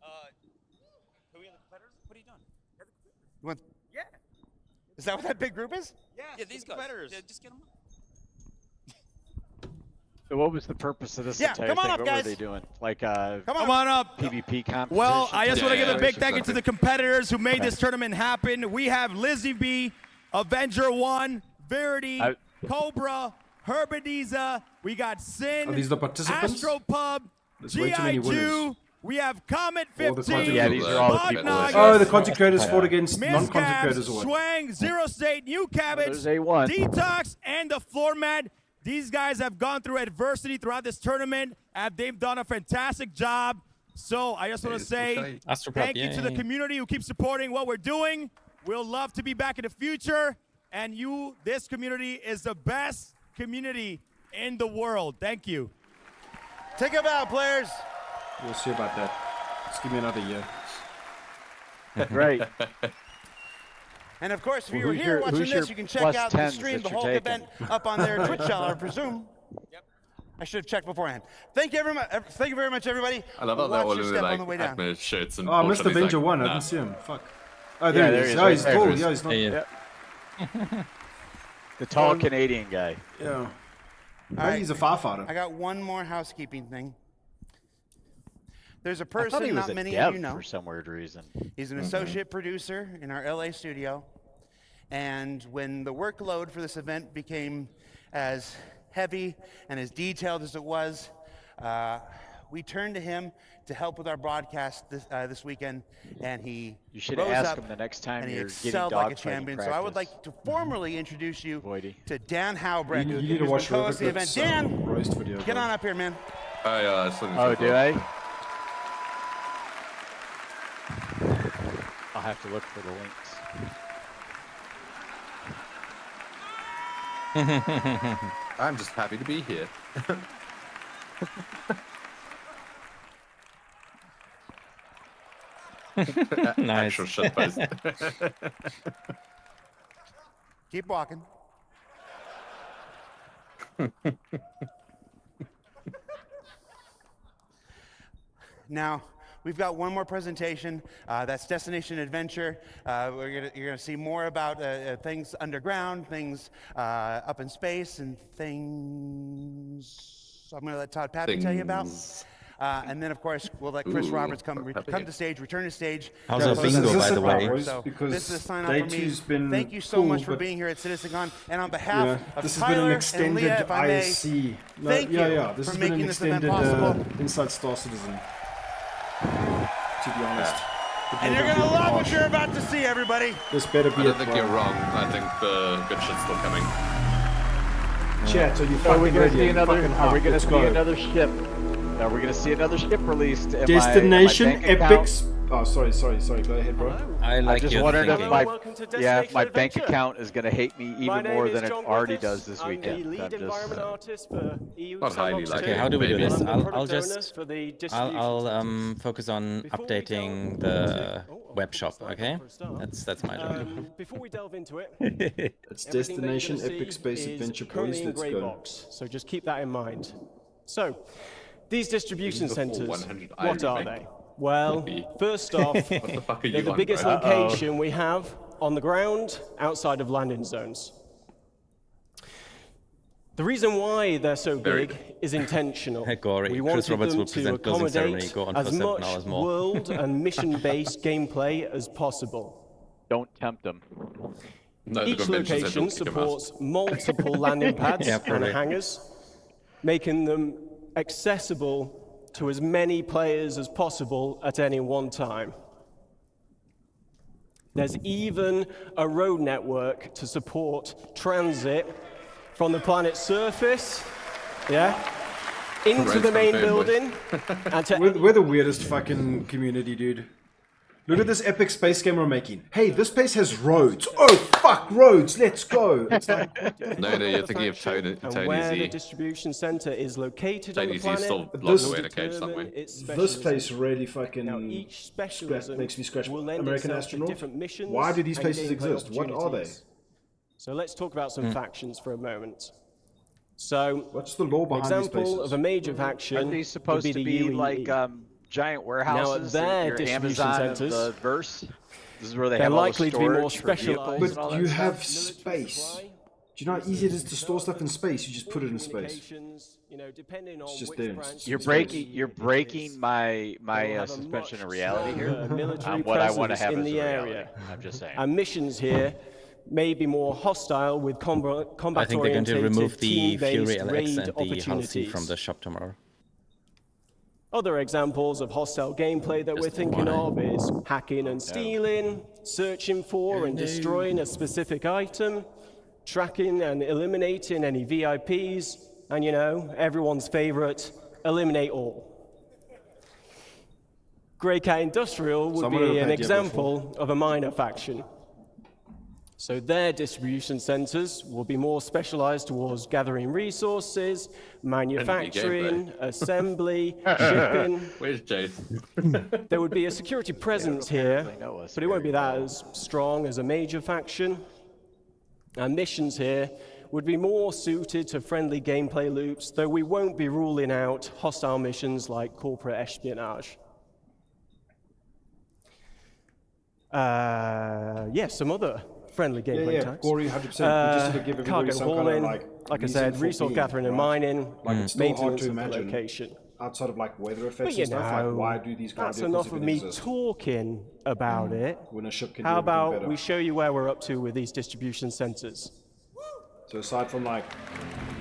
Who are the competitors? What are you doing? Yeah. Is that what that big group is? Yeah, these guys. Yeah, just get them up. So what was the purpose of this Yeah, entire come on thing? up, what guys. were they doing? Like Come on up. PvP competition? Well, I just want to give a big yeah, thank you to the competitors who made this tournament happen. We have Lizzie B, Avenger 1, Verity, Cobra, Herbadiza. We got Sin, Are these the participants? Astropub, There's way too many winners. GI2. We have Comet All the 15. content Yeah, these are all the people. Bognagus, Oh, the content creators fought against non-content Miscabs, creators or what? Swang, Zero State, New Cabbage, There's A1. Detox, and the Floor Mat. These guys have gone through adversity throughout this tournament, and they've done a fantastic job. So I just want to say thank you to the community who keeps supporting what we're doing. We'll love to be back in the future. And this community is the best community in the world. Thank you. Take a bow, players. We'll see about that. Just give me another year. Right. And of course, if you were here watching this, you can check out the stream, the whole event up on their Twitch channel, I presume. Yep. I should have checked beforehand. Thank you very much. Thank you very much, everybody. I love how they're Watch all your in step like on the way down. Atmo shirts and. Oh, Mr. Avenger won. I didn't see him. Fuck. Oh, there he is. Oh, he's tall. Yeah, he's not. Yeah. The tall Canadian guy. Yeah. Right. He's a firefighter. I got one more housekeeping thing. There's a I thought person he was not a many dev of you know. for some weird reason. He's an associate producer in our LA studio. And when the workload for this event became as heavy and as detailed as it was, we turned to him to help with our broadcast this weekend, and he You should rose ask up him the next time and he you're getting excelled like a dogfighting champion. practice. So I would like to formally introduce you Voidy. to Dan Halbrecht, You need to who's watch been co-hosting the event. Roverclips, Dan, roast video. get on up here, man. Oh, yeah, Oh, do I? I'll have to look for the links. I'm just happy to be here. Nice. Actual shit post. Keep walking. Now, we've got one more presentation. That's Destination Adventure. You're gonna see more about things underground, things up in space, and things I'm gonna let Todd Pappy tell you about. And then, of course, we'll let Chris Roberts come to stage, return to stage. How's our bingo, by the way? So Because this is a sign off day from me. two's been Thank you so cool, much for but- being here at CitizenCon, and on behalf of This has been Tyler an and extended Leah, if I may, ISC. No, thank you This for has been an making this event extended possible. Inside Star Citizen. To be honest. And you're gonna love what you're about to see, everybody. This better be I it, don't think bro. you're wrong. I think the good shit's still coming. Chat, are you Are we fucking gonna ready? see Are you another? fucking Are we hyped? gonna Let's see go. another ship? Are we gonna see another ship released? Am Destination I, am my bank Epics. Oh, sorry. Go ahead, bro. I like I just your wondered thinking. if my bank account is gonna hate me even more than it already does this weekend. I'm just, artist for EU Not highly likely. Okay, how do we do Maybe. this? I'm the I'll product just owner for the I'll distribution focus on updating the web shop. Okay, that's my job. Before we delve into it, It's everything that you're Destination gonna Epic see Space is Adventure, currently boys. in Let's grey go. box, so just keep that in mind. So, these distribution Before centres, 100 what are remake. they? Well, Maybe. first off, What the fuck are they're you the on, biggest bro? location we have on the ground outside of landing zones. The reason why they're so Very big is intentional. Gory. We Chris wanted Roberts them will to present closing ceremony. accommodate Go on for as 7 much hours more. world and mission-based gameplay as possible. don't tempt them. No, the Each convention center location will kick 'em out. supports multiple landing pads Yeah, and probably. hangars, making them accessible to as many players as possible at any one time. There's even a road network to support transit from the planet's surface, into the main building, and to We're the weirdest fucking community, dude. Look at this epic space game we're making. Hey, this place has roads. Oh, fuck, roads. Let's go. It's like, No, you have to give Tony and where the Z. distribution center is located on the Tony Z planet. still will locked away in a cage determine somewhere. its this specialism. place really fucking Now, each specialism makes me scratch. will lend American itself to astronaut. different missions Why do these and places gameplay exist? What are they? opportunities. So let's talk about some factions for a moment. So, What's the lore an behind these example places? of a major faction Aren't these supposed would to be be the like UAE. giant warehouses? their your distribution Amazon of centers, the verse. This is where they they're have all the likely to be more storage for vehicles specialized. and all But that you stuff. have space. Do you know how easy it is to store stuff in space? You just put it in space. Depending on It's just which there. branch You're of breaking security my They'll have a suspension of much reality here stronger military on what I want to presence have in as the a reality. area. I'm just saying. And missions here may be more hostile with I think they're going to combat-oriented remove the Fury team-based LX raid and the Halsey opportunities. from the shop tomorrow. Other examples of hostile gameplay that we're thinking of is hacking and stealing, searching for and destroying a specific item, tracking and eliminating any VIPs, and everyone's favorite, eliminate all. Grey Cat Industrial would Someone who be an played Diablo example of a minor faction. So their distribution centers will be more specialized towards gathering resources, manufacturing, assembly, shipping. Where's Chase? There would be a security presence here, but it won't be that as strong as a major faction. And missions here would be more suited to friendly gameplay loops, though we won't be ruling out hostile missions like corporate espionage. Some other friendly gameplay types. Corey, 100%. We just need to give everybody cargo some hauling, kind of like I reason said, for resource being, gathering and right? mining, Like it's still hard maintenance to of the imagine location. outside of like weather effects But you and stuff. know, Like why do these that's vehicles enough of even me exist? talking about it. When a ship can How do everything about better. we show you where we're up to with these distribution centers? So aside from like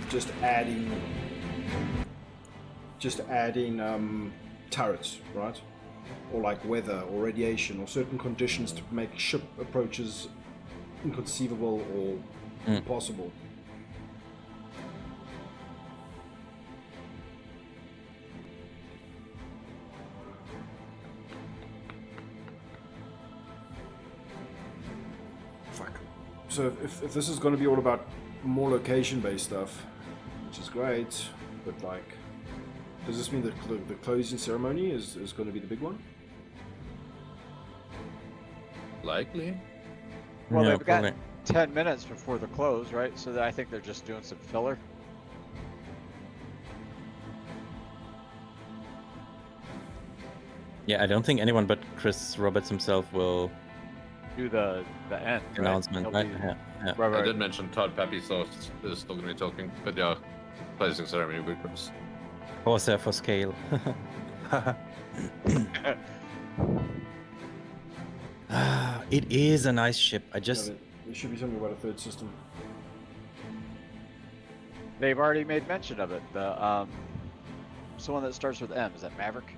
just adding turrets, right? Or like weather or radiation or certain conditions to make ship approaches inconceivable or impossible. Fuck. So if this is going to be all about more location-based stuff, which is great, but like, does this mean that the closing ceremony is going to be the big one? Likely. Well, Yeah, they've got probably. 10 minutes before the close, right? So I think they're just doing some filler. Yeah, I don't think anyone but Chris Roberts himself will Do the end right? announcement, They'll right? be- Yeah. Right, I right. did mention Todd Pappisauce is still going to be talking, but yeah, closing ceremony will be Chris. Corsair for scale. It is a nice ship. I just There should be something about a third system. They've already made mention of it. The someone that starts with M, is that Maverick?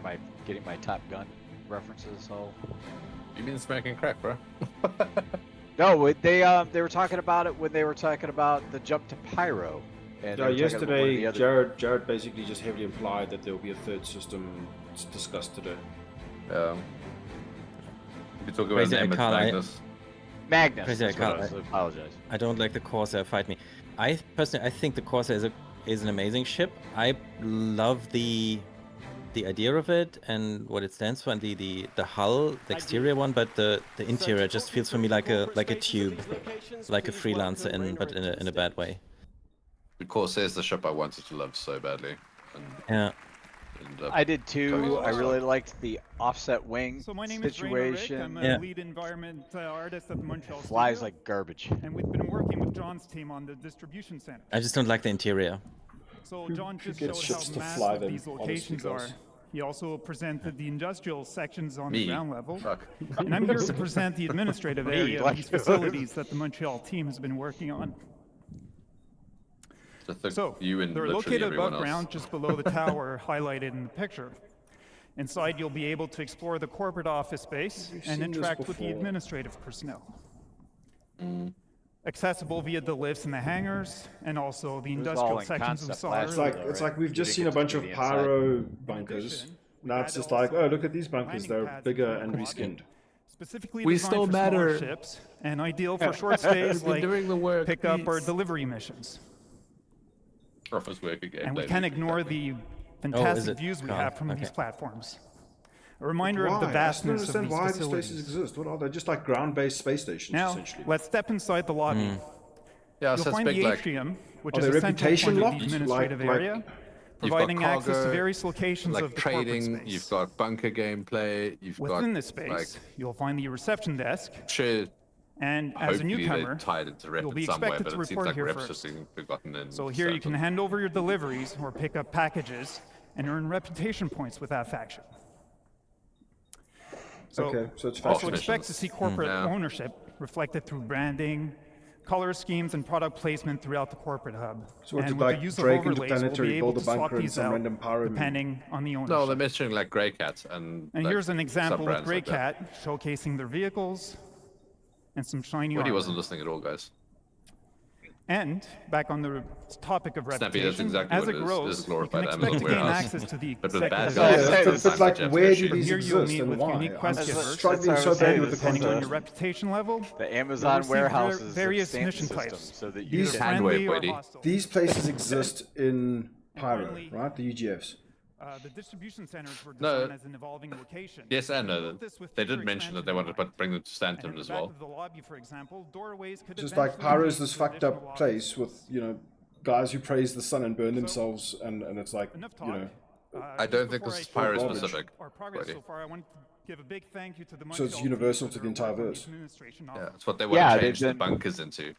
Am I getting my Top Gun references all? You mean smacking crack, bro? No, they were talking about it when they were talking about the jump to Pyro. And they were talking about one of the Yesterday, other- Jared basically just heavily implied that there will be a third system discussed today. Yeah. You're talking about Crazy, the I Emmett can't- Magnus. Magnus. Crazy, I That's what can't- I was- apologize. I don't like the Corsair. Fight me. I personally, I think the Corsair is an amazing ship. I love the idea of it and what it stands for, and the hull, the exterior one, but the interior just feels for me like a tube, like a freelancer, but in a bad way. The Corsair is the ship I wanted to love so badly. And Yeah. I did too. I really liked the offset wing So my name is Rainer Rick. situation. I'm a lead environment artist at the Montreal Flies studio. like garbage. And we've been working with John's team on the distribution center. I just don't like the interior. So John just get showed ships how to fly massive them, these honestly, locations are. guys? He also presented the industrial sections on Me? the ground level. Fuck. And I'm here to present the administrative Me, area like of these you. facilities that the Montreal team has been working on. So, you and they're literally located everyone above else. ground just below the tower highlighted in the picture. Inside, you'll be able to explore the corporate office space We've and seen this interact with the before. administrative personnel. Accessible via the lifts in the hangars and also the It was industrial all in sections of concept SAR. last It's like though, it's right? like we've You just didn't seen a get to bunch see of the inside. pyro bunkers. addition, Now we've it's had just like, also oh, look at these bunkers. landing They're pads bigger in and the reskinned. Specifically We designed still for smaller matter. ships and ideal for short stays Been like doing the work, pickup or please. delivery missions. Office work again. And we can't ignore the is fantastic it? views we Oh, have from okay. these platforms. A reminder of the Why? I vastness still of understand these why these facilities. places exist. What are they? Just like ground-based space stations, Now, essentially. let's step inside the lobby. Yeah, You'll so it's find big the like atrium, which Are is they a central reputation point of locked? the administrative Like- area, You've got providing access to cargo, various locations like of the trading. corporate space. You've got bunker gameplay. You've Within got this space, like you'll find the reception desk, sure. and as a Hopefully newcomer, they tied it to rep you'll be in some way, expected but to it seems report like here rep's first. just being forgotten in. So here you can Saturn. hand over your deliveries or pick up packages and earn reputation points with that faction. So, Okay, so it's also faction expect to missions. see corporate Yeah. ownership reflected through branding, color schemes, and product placement throughout the corporate hub. So what and did, with like, the use Drake of overlays, we'll Interplanetary be able build a to swap bunker in these some out random pyro- depending on the ownership. No, they're mentioning like Grey Cat and. And like, here's an example with sub-brands Grey like that. Cat showcasing their vehicles and some shiny Woody armor. wasn't listening at all, guys. And back on the topic of Snappy, reputation, that's exactly as what it it is. grows, It's a you can glorified expect Amazon to gain warehouse. access to the But with bad executive guys, office. but like, where do From these here, you'll exist meet and with why? unique I'm quest just givers. struggling so badly with the Depending on your concept. reputation level, The you'll Amazon receive warehouses of various stamp mission systems types. so that you These can friendly or hostile. These places exist in Pyro, right? The UGFs. The distribution centers were No. designed as an evolving location. Yes and no. Built this with They did future mention that they expansion wanted to bring them to And in Stanton the as back well. of the lobby, for example, doorways could Just like eventually Pyro's lead this to fucked additional up place with, you know, guys who praise the sun and burn themselves, and it's like, you know. I don't think this is Pyro garbage. specific. Our progress Brody. so far, I want to give a big thank you to the So it's Montreal universal team to for the their entire work on verse. the administration Yeah, office. that's what they want Yeah, to they've change the been- bunkers into.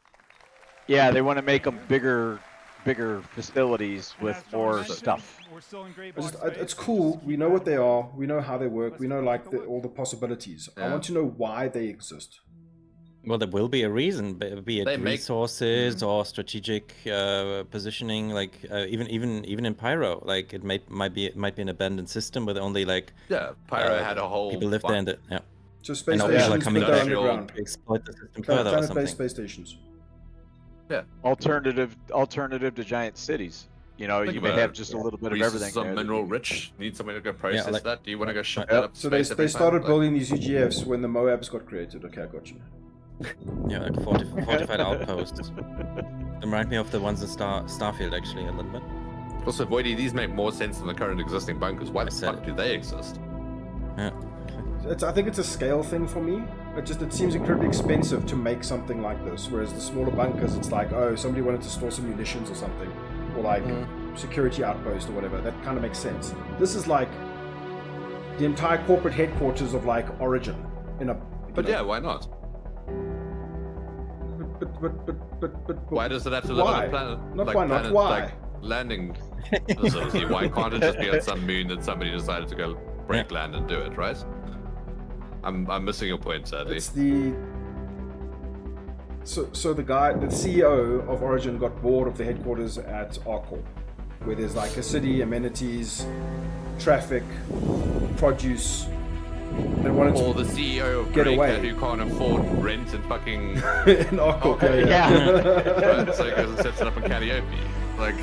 Yeah, they want to make them bigger facilities with more stuff. It's cool. We know what they are. We know how they work. We know like all the possibilities. I Yeah. want to know why they exist. Well, there will be a reason, be They it make- resources or strategic positioning. Like even in Pyro, like it might be an abandoned system with only like Pyro had a whole people live there and yeah. So space and now people are stations, coming but they're back underground. to exploit the system further or Planet-based something. space stations. Yeah. Alternative to giant cities. You know, Think you may about have it. just a little bit of Resources everything are there. mineral rich. Need somebody to go process like- that. Do you want to go shut Yep. that up? So they space every started time? building these UGFs when the Moabs got created. Okay, I got you. Yeah, like fortified outposts. They remind me of the ones in Starfield actually a little bit. Also, Voidy, these make more sense than the current existing bunkers. Why the fuck do they exist? Yeah. I think it's a scale thing for me. It seems incredibly expensive to make something like this. Whereas the smaller bunkers, it's like, oh, somebody wanted to store some munitions or something, or like security outpost or whatever. That kind of makes sense. This is like the entire corporate headquarters of like Origin in a. But yeah, why not? But why does it have to live on a planet? Not like why not? planet, Why? Like landing facility. Why can't it just be on some moon that somebody decided to go break land and do it, right? I'm missing your point, sadly. It's the so the CEO of Origin got bored of the headquarters at Arcor, where there's like a city, amenities, traffic, produce. They wanted Or to the CEO of get Greycat away. who can't afford rent and fucking in Arcor. Right, so he goes and sets it up in Calliope. Like,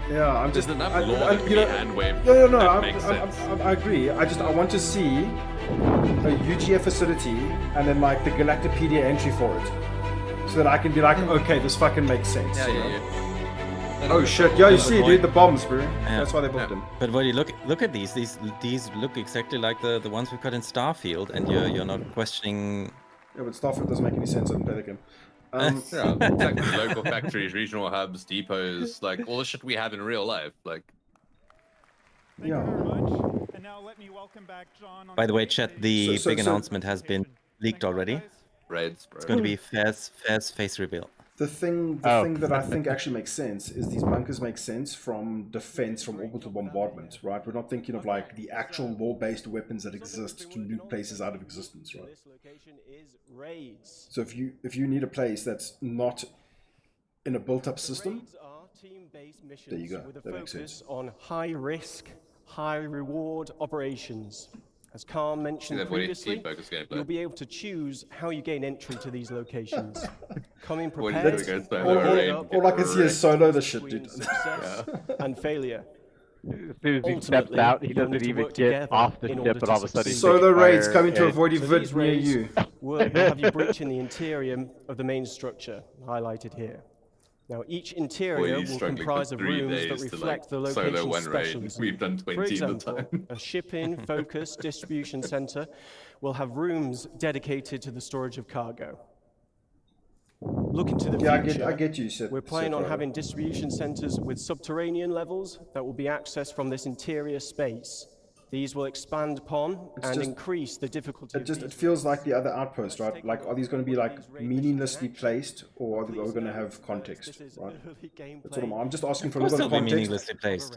Yeah, I'm there's just enough I- law I- that can you be know- hand-waved No, that makes sense. I agree. I want to see a UGF facility and then like the Galactopedia entry for it, so that I can be like, okay, this fucking makes sense. you know? Oh shit! Yeah, you see, dude, the bombs, bro. That's why they booked them. But Voidy, look at these. These look exactly like the ones we've got in Starfield, and you're not questioning. Yeah, but Starfield doesn't make any sense. I didn't play the game. Yeah, exactly. Local factories, regional hubs, depots, like all the shit we have in real life. Like, yeah. And now let me welcome back John on By the way, chat, the So- big so- announcement has been leaked already. Raids, bro. It's going to be Fairs face reveal. The thing that I think actually makes sense is these bunkers make sense from defense, from orbital bombardment, right? We're not thinking of like the actual law-based weapons that exist to nuke places out of existence, right? This location is raids. So if you need a place that's not in a built-up system, Raids are team-based missions there you go. with a That makes focus sense. on high-risk, high-reward operations. As Carl mentioned Yeah, Voidy, previously, team-focused gameplay. you'll be able to choose how you gain entry to these locations. Coming Voidy, prepared, there we go, and solo loaded raid, up all I can see is solo the shit, between dude. success and failure. As soon as he steps Ultimately, out, he you'll doesn't need to even work get together off the in ship, order and to all of a sudden he succeed. Solo takes raids fire coming to and- avoid So Vid these near raids you. will have you breaching the interior of the main structure, highlighted here. Now, each interior Voidy's will struggling for comprise of 3 rooms that days to, reflect the like, solo location one raid. specialism. We've done 20 For in the example, time. a shipping, focus, distribution center will have rooms dedicated to the storage of cargo. Look into the Yeah, future. I get you. Said, We're planning on said, having distribution centers with subterranean levels that will be accessed from this interior space. These will expand upon and just- increase the difficulty. It feels like the other outposts, right? Like, are these going to be like meaninglessly placed, or are we going to have context, right? That's what I'm just asking for a Of little course bit they'll of be context. meaninglessly placed.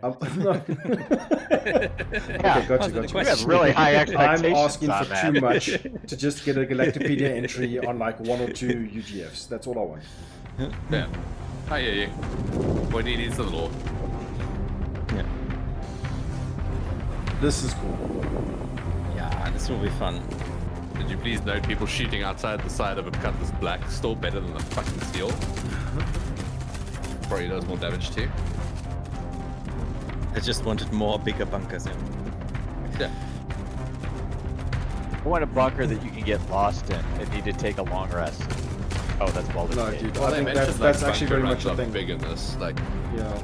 Okay, gotcha. We have really high expectations I'm asking on for that. too much to just get a Galactopedia entry on like 1 or 2 UGFs. That's all I want. Yeah. I hear you. Voidy needs the law. Yeah. This is cool. Yeah, this will be fun. Did you please note people shooting outside the side of a Cutlass Black still better than the fucking Steel? Probably does more damage too. I just wanted more bigger bunkers. Yeah. I want a bunker that you can get lost in and need to take a long rest. Oh, that's Baldur's No, Gate. dude. Well, I they think mentioned that's like, actually bunker very much runs a are thing. big in this. Like, Yeah.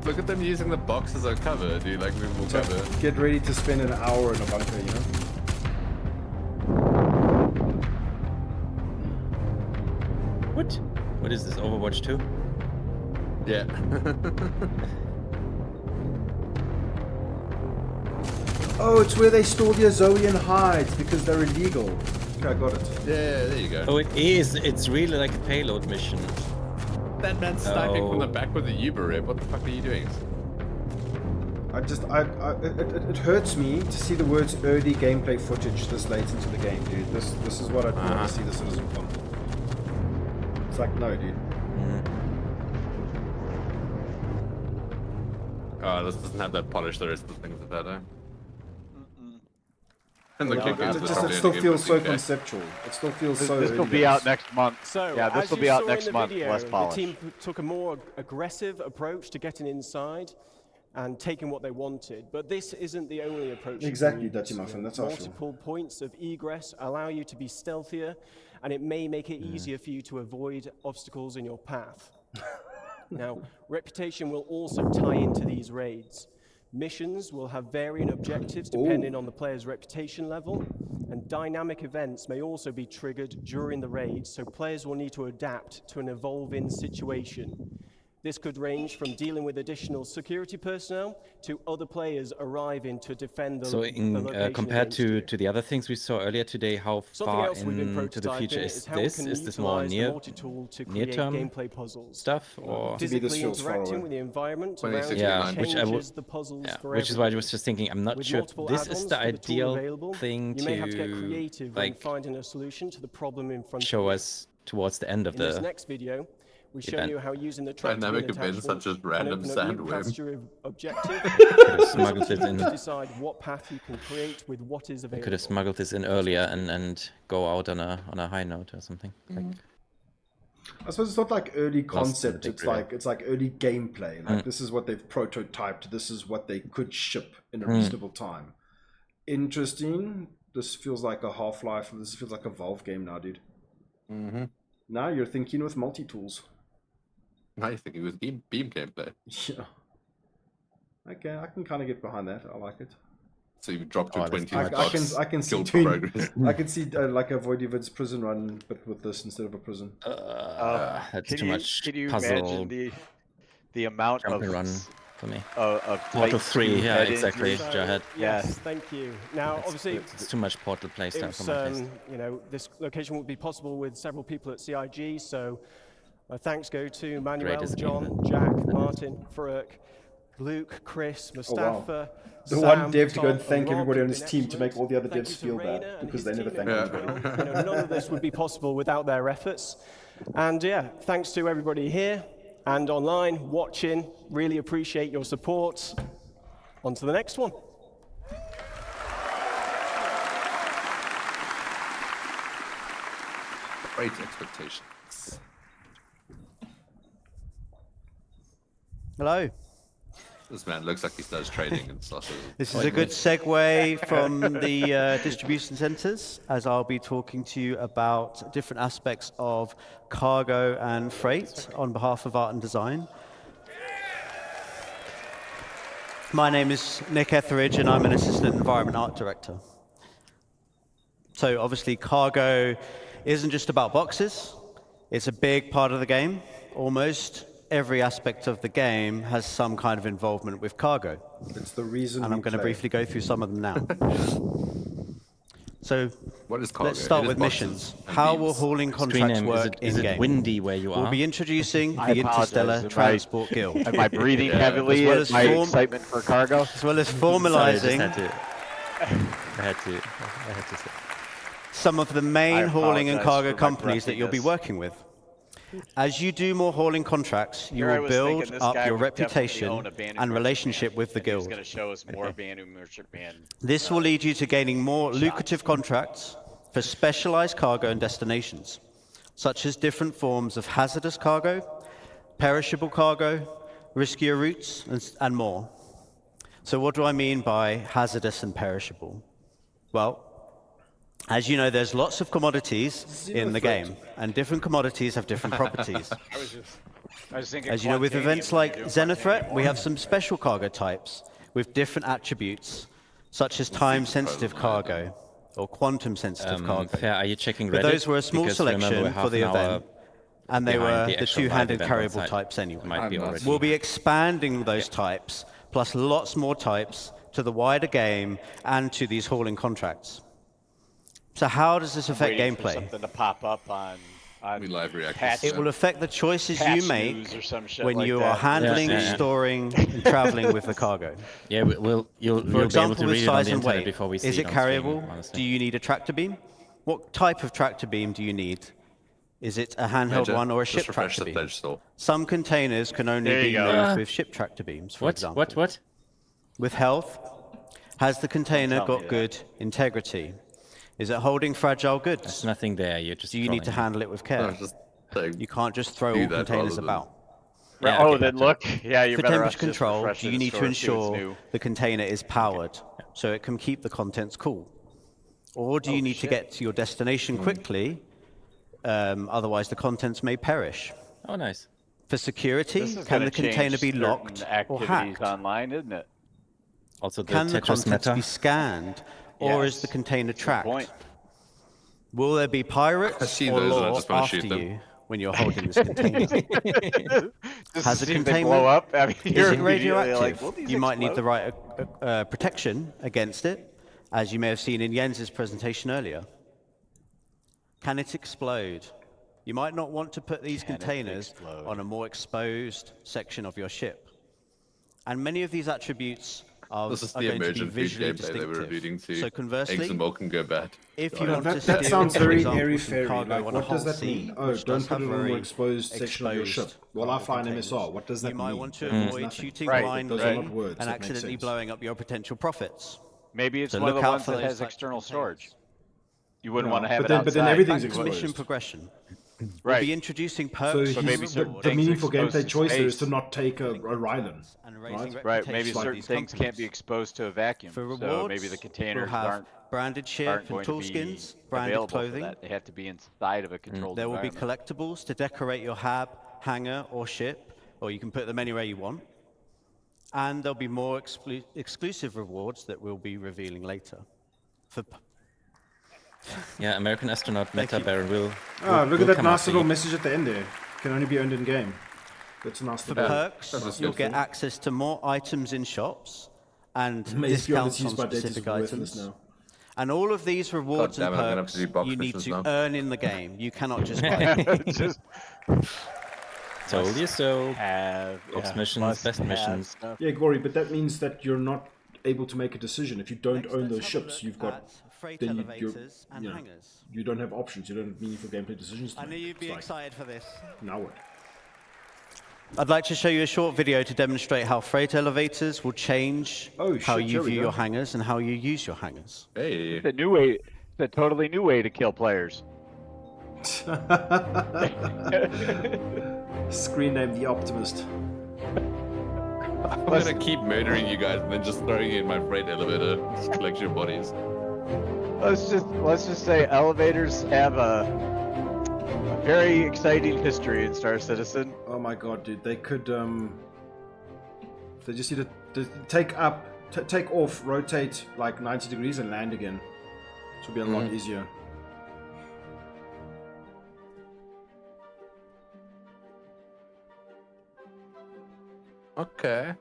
look at them using the box as a cover, dude. Like movable So cover. get ready to spend an hour in a bunker, you know? What? What is this? Overwatch 2? Yeah. Oh, it's where they store the Azoian hides because they're illegal. Okay, I got it. Yeah, there you go. Oh, it is. It's really like a payload mission. That man's sniping from the back with a Uber rip. What the fuck are you doing? It hurts me to see the words early gameplay footage this late into the game, dude. This is what I'd want to see the CitizenCon. It's like, no, dude. Oh, this doesn't have that polish the rest of the things have had, eh? And the Yeah, kick is it still feels so conceptual. It still feels so. This will be out next month. So, yeah, this as will you be out saw next in the month. video, Less the polished. team took a more aggressive approach to getting inside and taking what they wanted. But this isn't the only approach. Exactly, you can Dutty use. Muffin, that's how I feel. Multiple points of egress allow you to be stealthier, and it may make it easier for you to avoid obstacles in your path. Now, reputation will also tie into these raids. Missions will have varying objectives depending on the player's reputation level, and dynamic events may also be triggered during the raid, so players will need to adapt to an evolving situation. This could range from dealing with additional security personnel to other players arriving to defend the So, location compared against you. to the other things we saw earlier today, how Something far else we've been into the future prototyping is how we this? can Is this more utilize the near multi-tool to create near-term gameplay puzzles. stuff, or Physically interacting with the environment around you yeah, changes the puzzles for which is why I everyone. was just thinking. I'm not With sure if multiple this is add-ons the for the tool ideal available, thing you may have to get to creative when like finding a solution to the problem in front show of you. us towards the end of In this the next video, we show event. you how using the track Dynamic events such as random sandworm. objective Could have smuggled it in. to decide what path you can create with what is I available. could have smuggled this in earlier and go out on a high note or something. Like, I suppose it's not like early Lost in the concept. big It's like early gameplay. Like this is what they've prototyped. This is what they could ship in a reasonable time. Interesting. This feels like a Half-Life. This feels like a Valve game now, dude. Now you're thinking with multi-tools. Now you're thinking with beam gameplay. Yeah. Okay, I can kind of get behind that. I like it. So you dropped to 20 I can see killed for progress. I can see like a Voidy Vids prison run, but with this instead of a prison. that's too much Can you puzzle. imagine the amount jump of and run for me. Of Portal tight 3, yeah, head exactly. injuries? Jarhead. Yes, thank you. Now, obviously, It's too much Portal play stuff it's, on my list. you know, this location would be possible with several people at CIG, so thanks go to Manuel, John, Jack, Martin, Faruk, Luke, Chris, Mustafa, The Sam, one dev to go and Tom, thank Rob, everybody on his been team to excellent. make all the other Thank devs you to feel bad Rainer and because his they never team thank as anybody. well. You know, none of this would be possible without their efforts. And yeah, thanks to everybody here and online watching. Really appreciate your support. On to the next one. Great expectations. Hello. This man looks like he does trading and stuff. This is a good segue from the distribution centers, as I'll be talking to you about different aspects of cargo and freight on behalf of art and design. My name is Nick Etheridge, and I'm an assistant environment art director. So obviously, cargo isn't just about boxes. It's a big part of the game. Almost every aspect of the game has some kind of involvement with cargo. It's the reason. And I'm going to briefly go through some of them now. So what is cargo? Let's start It is with boxes missions. and How beams. will hauling Screen contracts name, work is it in-game? windy where you are? We'll be introducing I the apologize. Interstellar Am I- Transport Guild. Am I breathing heavily As in well my as excitement for cargo? As well as Sorry, I just formalizing had to say. some of the main I hauling and apologize cargo for my companies that you'll be breathiness. working with. As you do more hauling contracts, you Here I will was thinking build this up guy your would definitely reputation own a band and merchant relationship band, with the and he was guild. going to show us more band merchant band. This will lead you to gaining more lucrative contracts, for specialized cargo and destinations, such as different forms of hazardous cargo, perishable cargo, riskier routes, and more. So what do I mean by hazardous and perishable? Well, as you know, there's lots of commodities in the game, and different commodities have different properties. As you know, with events like Xenothreat, we have some special cargo types with different attributes, such as time-sensitive cargo or quantum-sensitive cargo. Fair, are you checking Reddit? But those were a small Because remember, selection we're for half the an hour event, and they behind were the the actual live two-handed event on carryable site. types anyway. Might be already. We'll be expanding those types, plus lots more types, to the wider game and to these hauling contracts. So how does this affect Waiting for gameplay? something to pop up on live It will affect the choices patch you make news or some shit when like you that. are handling, Yeah. storing, and traveling with the cargo. Yeah, you'll For be able example, to with read it on size the and internet weight, before we see is it on stream, carryable? honestly. Do you need a tractor beam? What type of tractor beam do you need? Is it a handheld Major, one or a just ship refresh tractor the beam? pledge store. Some containers can only There be you go. moved with ship tractor beams, for example. What? With health, has the container Don't tell got me good integrity? Is it holding fragile goods? There's nothing there. You're just. Do you need to trolling. handle it with care? just saying, You can't just throw do all that containers rather than- about. Yeah, oh, okay, then gotcha. look. Yeah, you're For better temperature off just control, refreshing do you the need to store, see what's ensure new. the container is powered so it can keep the contents cool? Or do you need to get to your destination quickly, otherwise the contents may perish? Oh, nice. For security, This is can gonna the container change be certain locked or activities hacked? online, isn't it? Also, the Can the Tetris contents meta. be scanned, or is Yes. the container Good tracked? point. Will there be I pirates see or those and I law just wanna after shoot them. you when you're holding this container? Just Has to a see if they containment? blow up. I mean, Is you're it immediately radioactive? like, will these You might need the explode? right protection against it, as you may have seen in Jens's presentation earlier. Can it explode? You might not want to put these Can it containers explode? on a more exposed section of your ship. And many of these attributes are, This is are the going to be emergent food visually gameplay they were distinctive. alluding to. So Eggs conversely, and milk can go bad. if you Right. want to That steal, sounds for very example, airy-fairy. some cargo Like, on a what does whole that mean? sea, Oh, which don't does put have it on a more very exposed section of your ship. exposed Well, I cargo fly an containers. MSR. What does that You mean? might want to It means avoid nothing. shooting Right, blindly Those are not words and that make accidentally sense. blowing up your potential profits. Maybe it's So one of look the out ones for that those has types of external containers. storage. You wouldn't No, want to have but it then- outside. but then everything's Back to exposed. mission progression. We'll Right. be introducing So perks. But he's- maybe the, some the things meaningful exposed gameplay to choice there is to space. not take a Rylan. And raising Right? Right, maybe reputation of certain these things can't be companies. exposed to a vacuum. For So rewards, maybe the we'll containers have aren't branded ship aren't and going tool to be skins, branded available clothing. for that. They have to be inside of a controlled There will be environment. collectibles to decorate your hab, hangar, or ship, or you can put them anywhere you want. And there'll be more exclusive rewards that we'll be revealing later. For Yeah, American astronaut meta baron will. Oh, look will at that come out nice for little you. message at the end there. Can only be earned in game. That's a nice For little perks, that's a you'll good get thing. access to more items in shops and Maybe discounts honest, on use my data is specific worthless items. now. And all of these rewards God damn and it, I'm gonna have perks to do box you need missions to now. earn in the game. You cannot just buy them. Just Told you so. have Box yeah, missions, must best have missions. stuff. Yeah, Gory, but that means that you're not able to make a decision. If you don't own those ships, you've got at freight then elevators and you know, hangars. you don't have options. You don't have meaningful gameplay decisions to I knew make. you'd It's be like, excited for this. now what? I'd like to show you a short video to demonstrate how freight elevators will change Oh, how shit, you here we view go. your hangars and how you use your hangars. Hey. It's a new way. It's a totally new way to kill players. Screen name The Optimist. I'm gonna keep murdering you guys and then just throwing you in my freight elevator. Just collect your bodies. Let's just say elevators have a very exciting history in Star Citizen. Oh my god, dude. They could, they just need to take off, rotate like 90 degrees and land again. This would be a lot easier. Okay.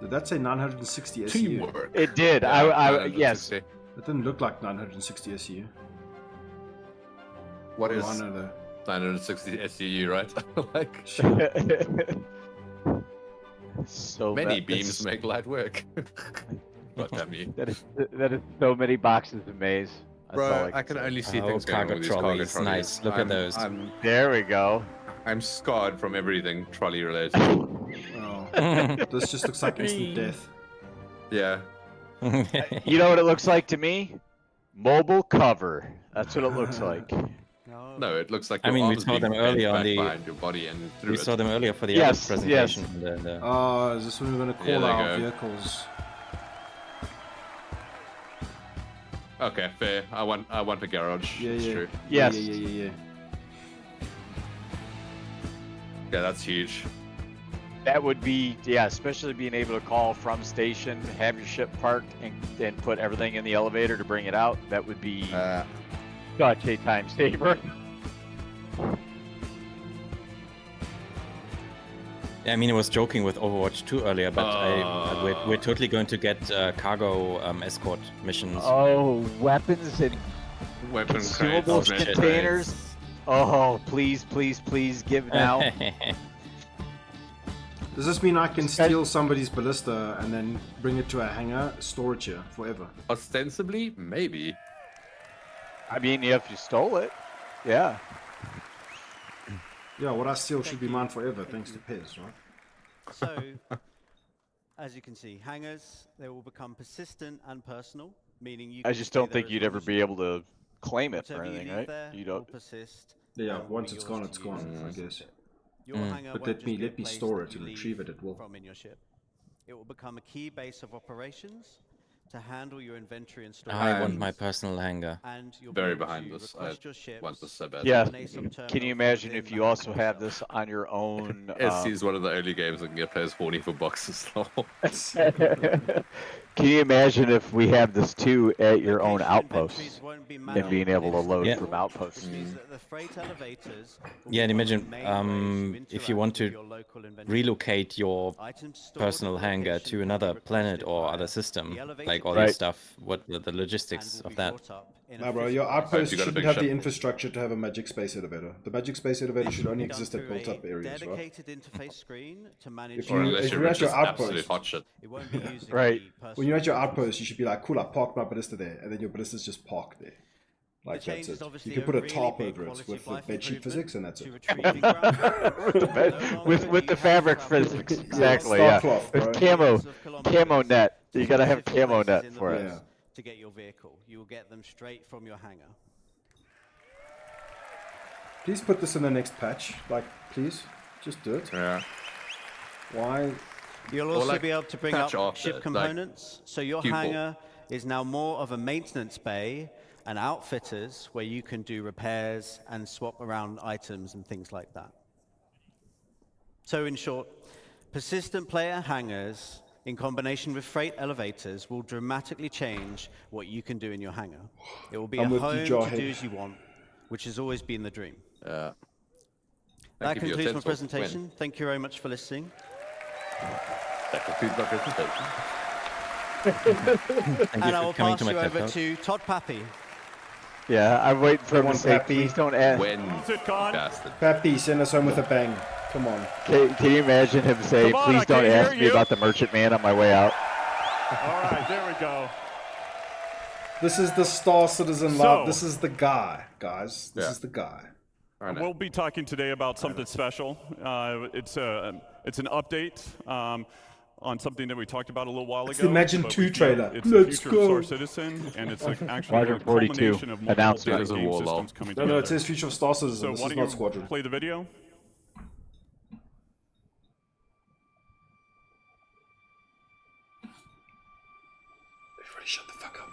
Did that say 960 SU? Teamwork. It did. Yeah, I yes. It didn't look like 960 SU. What Oh, is I know the 960 SCU, right? like So many that- beams that's- make light work. Not that me. That is so many boxes of maze. That's all Bro, can I can say. only see Oh, things going on cargo with these cargo trolleys, trolleys. nice. Look at those. There we go. I'm scarred from everything trolley related. Oh, this just looks like instant death. Yeah. You know what it looks like to me? Mobile cover. That's what it looks like. No, it looks like I your mean, we arms saw being them bent earlier on back the. behind your body and through We it. saw them earlier for the Yes, other yes. presentation. Is this when we're going to Yeah, call there you our go. vehicles? Okay, fair. I want a garage. Yeah, it's yeah. true. Yes. Yeah. Yeah, that's huge. That would be, yeah, especially being able to call from station, have your ship parked, and put everything in the elevator to bring it out. That would be such a time saver. Yeah, I mean, I was joking with Overwatch 2 earlier, but we're totally going to get cargo escort missions. Oh, weapons and Weapons consumables crates, containers. Oh, please, please, please, give now. Does this mean I can steal somebody's ballista and then bring it to a hangar, store it here forever? Ostensibly, maybe. I mean, if you stole it, yeah. Yeah, what I steal should be mine forever, thanks to Pez, right? So, as you can see, hangars, they will become persistent and personal, meaning you I can just stay don't there think as you'd long ever as be you able to claim it or Whatever you anything, leave right? there You will don't. persist. Yeah, and will once be it's yours gone, to it's use gone, as I a guess. sit. Your hangar But won't let just me be a place store that it you and leave retrieve it at will. from in your ship. It will become a key base of operations to handle your inventory and storage. I want my personal hangar. And you'll Very be able behind to this. request I your ships want this so bad. Yeah. on a subterminal Can you from imagine within if the you hangar also have itself. this on your own? SC is one of the only games that can get players horny for boxes. Can you imagine if we have this too at your own outposts Inventories won't be and manual, being able to it's load digital, from outposts? which means that the freight elevators will Yeah, be and one of the imagine main ways if you want interact with to your local inventory. relocate your Items stored personal at the hangar location to can be another planet requested or via other system, the elevator like all key this stuff, what the logistics and will of be that. brought up in a Nah, bro, your physical outpost you got a shouldn't big have the ship. infrastructure to have a magic space elevator. The magic space elevator This should will only be done exist at through built-up a areas, right? dedicated interface screen to manage If Or you- unless if you're you're at your just absolute outpost- hot shit. It won't be using Right. the When you're at your personal outpost, you should be like, cool, I parked my ballista there, and then your ballista's just parked there. Like, The change that's is it. obviously You can a put a really tarp big over it quality with of the life bedsheet improvement physics, and that's to it. retrieving ground. with the bed, No longer with do the you have to fabric travel physics, thousands exactly. Star Yeah, cloth, with bro. camo, of camo kilometers net. to You gotta have specific camo places net in the for it. Vids Yeah. to get your vehicle. You will get them straight from your hangar. Please put this in the next patch. Like, please, just do it. Yeah. Why? You'll Or also like be able to bring up patch after, ship like components. So your Q4. hangar is now more of a maintenance bay and outfitters where you can do repairs and swap around items and things like that. So in short, persistent player hangars in combination with freight elevators will dramatically change what you can do in your hangar. It will be I'm a with you, home to Jarhead. do as you want, which has always been the dream. Yeah. That Thank you for your concludes my tinsel. presentation. Thank you very much for listening. That concludes my presentation. Thank And you I for will coming pass to my you TED over Talk. to Todd Pappy. Yeah, I'm waiting for him to Come on, say, Pappy. please don't ask. When, CitizenCon. bastard. Pappy, send us home with a bang. Come on. Can you imagine him say, Come on, please I don't can't ask hear me you." about the merchant man on my way out? All right, there we go. This is the Star Citizen So- Live. This is the guy, guys. This Yeah. is the guy. I know. We'll be talking today about something special. It's an update on something that we talked about a little while It's ago. the Imagine but 2 we feel trailer. It's Let's the future go. of Star Citizen, and it's actually Squadron a 42 culmination of multiple announcement. different game War law. systems coming No, together. it says Future of Star Citizen. So This why is don't not you Squadron. play the video? Everybody shut the fuck up.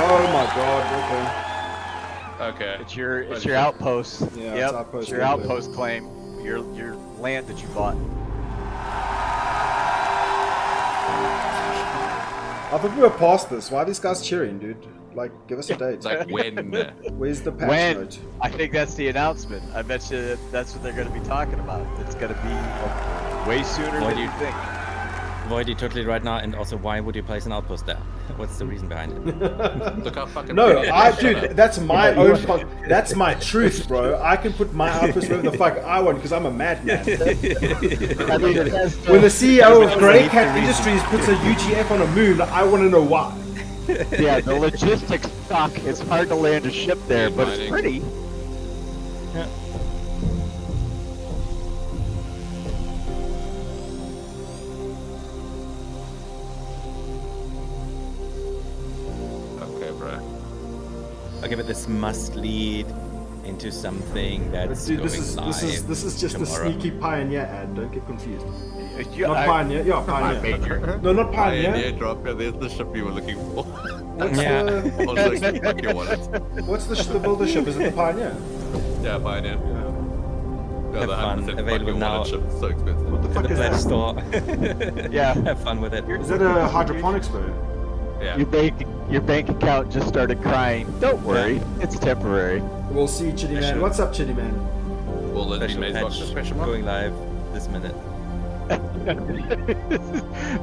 Oh my god, okay. Okay. It's your outpost. Yeah, yep, it's outpost it's your gateway. outpost claim. Your land that you bought. I thought we were past this. Why are these guys cheering, dude? Like, give us a date. Like when? Where's the patch When? note? I think that's the announcement. I bet you that's what they're going to be talking about. It's going to be way sooner than Voidy. you think. Voidy totally right now, and also why would you place an outpost there? What's the reason behind it? Look how fucking No, pretty it is. dude, that's my own. That's my truth, bro. I can put my outfits wherever the fuck I want because I'm a madman. When the CEO of Grey Cat Industries puts a UGF on a moon, I want to know why. Yeah, the logistics suck. It's hard to land a ship there, but it's pretty. Yeah. Okay, bro. Okay, but this must lead into something that's Dude, going this is just tomorrow. a sneaky Pioneer ad. Don't get confused. Yeah, Not Pioneer. Yeah, Pioneer. No, not Pioneer. Pioneer drop. Yeah, there's the ship you were looking for. What's the? Also, like, fuck your wallet. What's the builder ship? Is it the Pioneer? Yeah, Pioneer. Yeah, Have the fun. 100% Available fuck your now. wallet ship. It's so expensive. What the fuck The is Pledge that? Store. Yeah. Have fun with it. Is that a hydroponics boat? Yeah. Your bank account just started crying. Don't worry, it's temporary. We'll see, Chitty Man. What's up, Chitty Man? Will it be Special made patch going live this minute.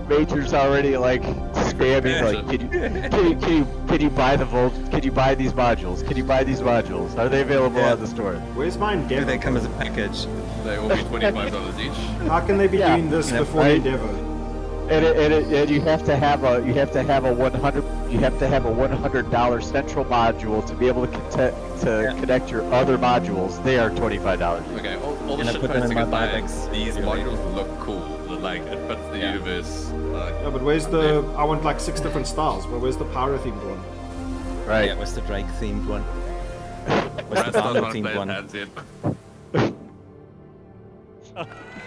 Major's already like spamming. Like, can you buy the volt? Can you buy these modules? Can you buy these modules? Are they available on the store? Where's mine? Do they come as a package? They will be $25 each. How can they be doing this before the Endeavor? And you have to have a $100 central module to be able to connect your other modules. They are $25. Okay, all the And I shit put them posts in you my can buy. buybacks. These modules look cool. Like, it fits the universe. Yeah, but where's the? I want like 6 different styles. But where's the Pyro themed one? Right. Yeah, what's the Drake themed one? What's the Brad doesn't Barlow want to play themed one? hands yet.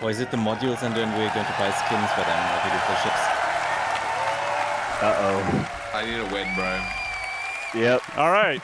Or is it the modules and then we're going to buy skins for them like we do for ships? I need a win, bro. Yep. All right.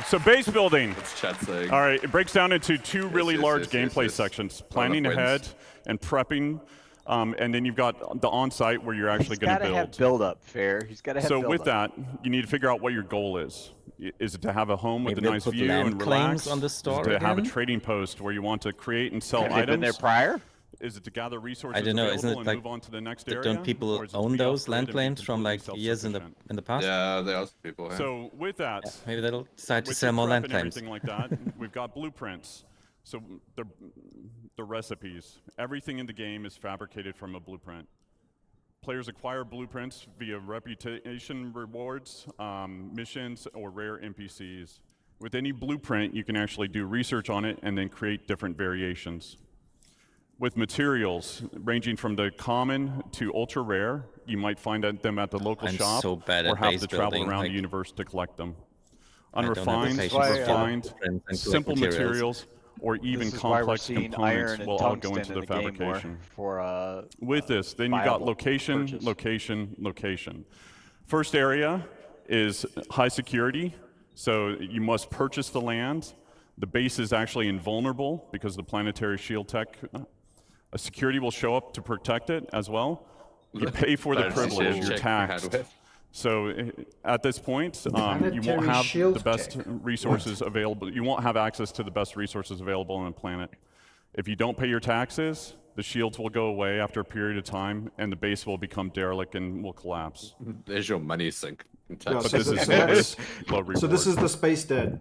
So base building. What's chat saying? All right. It breaks down into two really yes, large yes, gameplay yes. sections: Not planning enough ahead wins. and prepping. And then you've got the on-site where you're actually He's going to gotta build. have build-up, fair. He's got to have So build-up. with that, you need to figure out what your goal is. Is it to have a home with Maybe a they'll nice put view land and claims relax? on the Is store it to have a again? trading post where you want to create and sell Have they items? been there prior? Is it to gather resources I don't know, isn't available it and like, move on to the next don't area? people Or is it to own be those off-grid land and be claims from completely like years in the past? Yeah, they ask people. Yeah. So with that, Maybe they'll decide to with sell your more prep land and claims. everything like that, we've got blueprints. So the recipes, everything in the game is fabricated from a blueprint. Players acquire blueprints via reputation rewards, missions, or rare NPCs. With any blueprint, you can actually do research on it and then create different variations. With materials, ranging from the common to ultra rare, you might find them at the local I'm shop so bad or at have base to travel building, around like, the universe to collect them. I don't have the Unrefined, patience to refined, collect blueprints and collect simple materials. materials, or even This is why we're complex seeing components iron and will all go tungsten into the in the game more fabrication. for With this, then you got viable location, purchase. location. First area is high security, so you must purchase the land. The base is actually invulnerable because of the planetary shield tech. A security will show up to protect it as well. You pay for the Planetary privilege, shield you're check we had taxed. with. So at this point, you Planetary won't have shield the best check. resources available. You won't have access to the best resources available on the planet. If you don't pay your taxes, the shields will go away after a period of time, and the base will become derelict and will collapse. There's your money sink. Yeah, But so this that's- is low reward. So this is the space dead.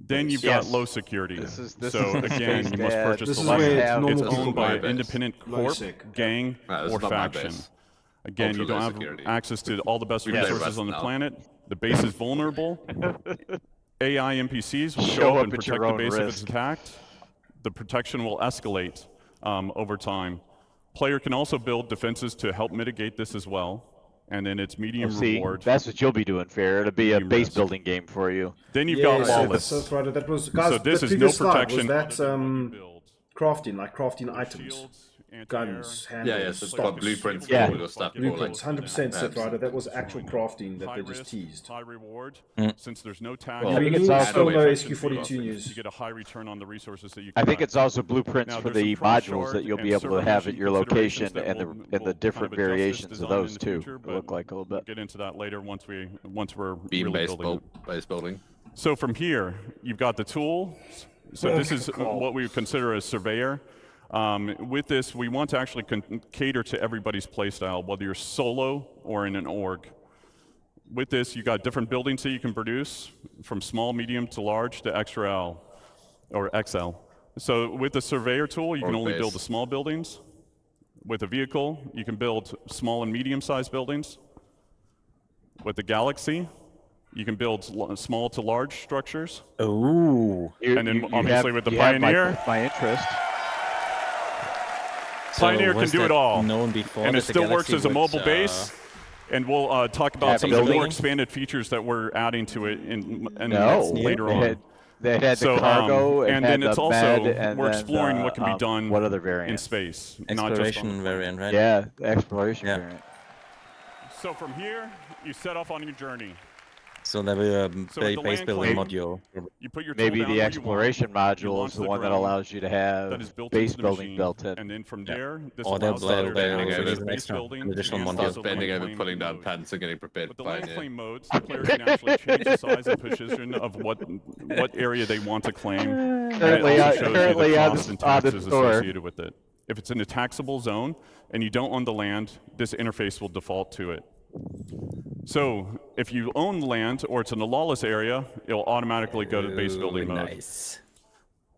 Then you've Yes. got low security. This is So the again, space you must dad. purchase This the is land. where have- normal It's people owned buy by it. an independent Low corp, sec. gang, This or is not my faction. base. Again, Ultra you don't low have security. access to all the best We play resources Rust on the now. planet. The base is vulnerable. AI NPCs will Show show up up and at protect your the own base if it's risk. attacked. The protection will escalate over time. Player can also build defenses to help mitigate this as well. And then it's medium See, reward. that's what you'll be doing, fair. It'll be a Medium base risk. building game for you. Then you've got so lawless. that's right. That was guys. So this the is no previous slide, protection. Was that crafting, like crafting items, guns, Yeah, yes, handles, it's got stocks. blueprints Yeah. for all your stuff. Blueprints, for, like, 100% set apps. right. That was actual crafting that High they just risk, teased. high reward. Mm. Since there's no tax, Well, I think it's it's also- still no you SQ42 news. get a high return on the resources that you I think collect. it's also blueprints Now, for there's the some cross modules that shard you'll and be able server to have mission at your location considerations that and will the kind of different adjust this variations of design those in the too. future, They look but like a little we'll bit. get into that later once we're Beam really base building it. base building. So from here, you've got the tool. So this is what we would consider a surveyor. With this, we want to actually cater to everybody's playstyle, whether you're solo or in an org. With this, you got different buildings that you can produce, from small, medium to large to XL or XL. So with the surveyor tool, you can only build the small buildings. With a vehicle, you can build small and medium-sized buildings. With the Galaxy, you can build small to large structures. Ooh. And then obviously with the Pioneer, my interest. Pioneer can do it all. Known before and it that the still works Galaxy as a would, mobile base. And we'll talk about some of the more expanded features that we're adding to it later on. They had the cargo, and then it's also we're exploring the, what can be done what other variants? in space, Exploration variant, right? Yeah, the exploration variant. So from here, you set off on your journey. So there will be a base building module. You put your Maybe the exploration module is the one that allows you to have base building built in. And then from there, this or allows they'll base extra, building. an additional and module. also Bending over, claim pulling down mode. pants, and getting prepared With the for land Pioneer. claim modes, the players can actually change the size and position of what area they want to claim. Currently, and it also shows you the costs and on the taxes store. associated with it. If it's in a taxable zone and you don't own the land, this interface will default to it. So if you own land or it's in a lawless area, it'll automatically go to base building mode. Nice.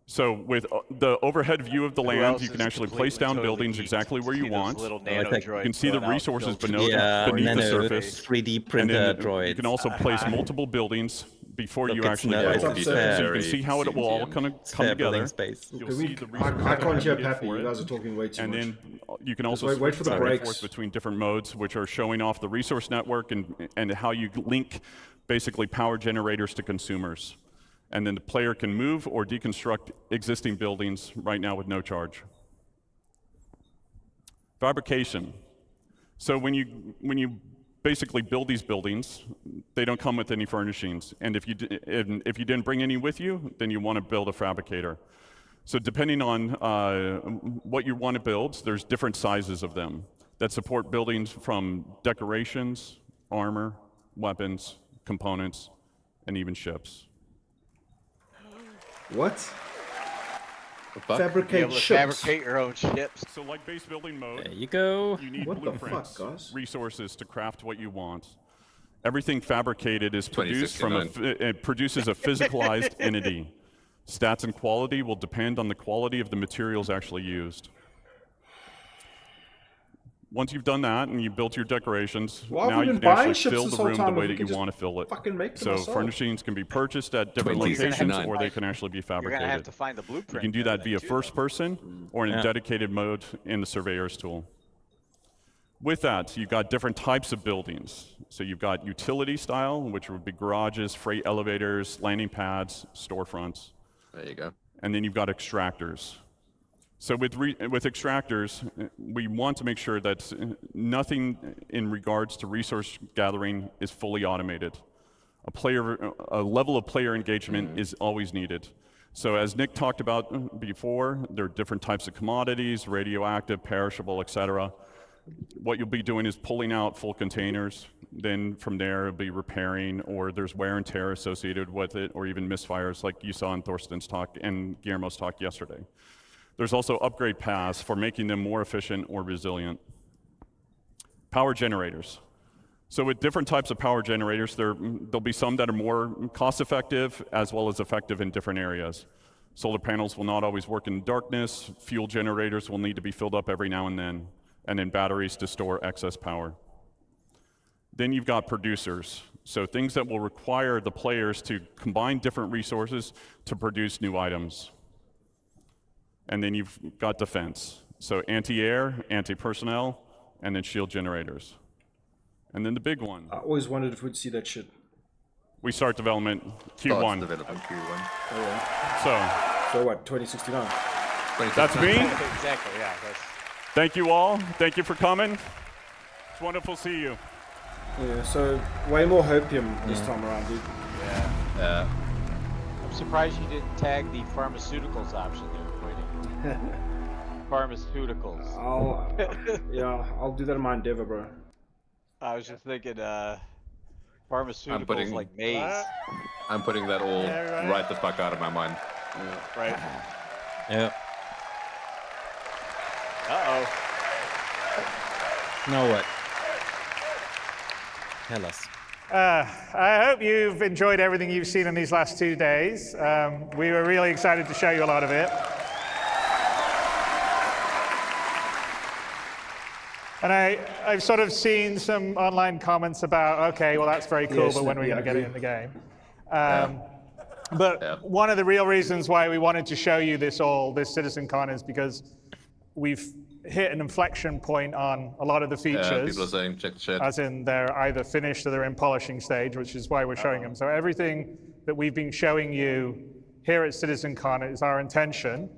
So with the overhead view of the land, you can actually place down buildings exactly where you want. You can see the resources beneath the surface. 3D printer and then droids. you can also place multiple buildings before you actually nice. build. So you can see how it will all kind of come together. Space. You'll see the I resources can't hear needed Pappy. for You it. guys are talking way too And much. then you can also wait for the switch back and breaks. forth between different modes, which are showing off the resource network and how you link basically power generators to consumers. And then the player can move or deconstruct existing buildings right now with no charge. Fabrication. So when you basically build these buildings, they don't come with any furnishings. And if you didn't bring any with you, then you want to build a fabricator. So depending on what you want to build, there's different sizes of them that support buildings from decorations, armor, weapons, components, and even ships. What? Fabricate Fabricate ships. Fabricate your own ships. So like base building mode, there you go. You need What the blueprints, fuck, guys? resources to craft what you want. Everything fabricated is produced from it produces a physicalized entity. Stats and quality will depend on the quality of the materials actually used. Once you've done that and you've built your decorations, Why have now we you been can actually buying ships fill this the whole room the time if way we that can you just want to fill it. fucking make them So ourselves? furnishings can be purchased at different 2069. locations, or they can actually be You're fabricated. gonna have to find the blueprint. You can do that via first person or in a Yeah. dedicated mode in the surveyor's tool. With that, you've got different types of buildings. So you've got utility style, which would be garages, freight elevators, landing pads, storefronts. There you go. And then you've got extractors. So with extractors, we want to make sure that nothing in regards to resource gathering is fully automated. A level of player engagement is always needed. So as Nick talked about before, there are different types of commodities, radioactive, perishable, etc. What you'll be doing is pulling out full containers. Then from there, it'll be repairing, or there's wear and tear associated with it, or even misfires like you saw in Thorsten's talk and Guillermo's talk yesterday. There's also upgrade paths for making them more efficient or resilient. Power generators. So with different types of power generators, there'll be some that are more cost-effective as well as effective in different areas. Solar panels will not always work in darkness. Fuel generators will need to be filled up every now and then batteries to store excess power. Then you've got producers. So things that will require the players to combine different resources to produce new items. And then you've got defense. So anti-air, anti-personnel, and then shield generators. And then the big one. I always wondered if we'd see that shit. We start development Q1. Development Q1. Oh, yeah. So what, 2069? That's me. Exactly, yeah. Thank you all. Thank you for coming. It's wonderful to see you. Yeah, so way more hopium this time around, dude. Yeah. I'm surprised you didn't tag the pharmaceuticals option there, Voidy. Pharmaceuticals. I'll do that in my endeavor, bro. I was just thinking, pharmaceuticals like maze. I'm putting that all right the fuck out of my mind. Yeah. Right. Yeah. Uh-oh. Now what? Tell us. I hope you've enjoyed everything you've seen in these last 2 days. We were really excited to show you a lot of it. And I've sort of seen some online comments about, okay, well, that's very cool, but when are we going to get it in the game? But one of the real reasons why we wanted to show you this CitizenCon is because we've hit an inflection point on a lot of the features. Yeah, people are saying, check the chat. As in, they're either finished or they're in polishing stage, which is why we're showing them. So everything that we've been showing you here at CitizenCon is our intention.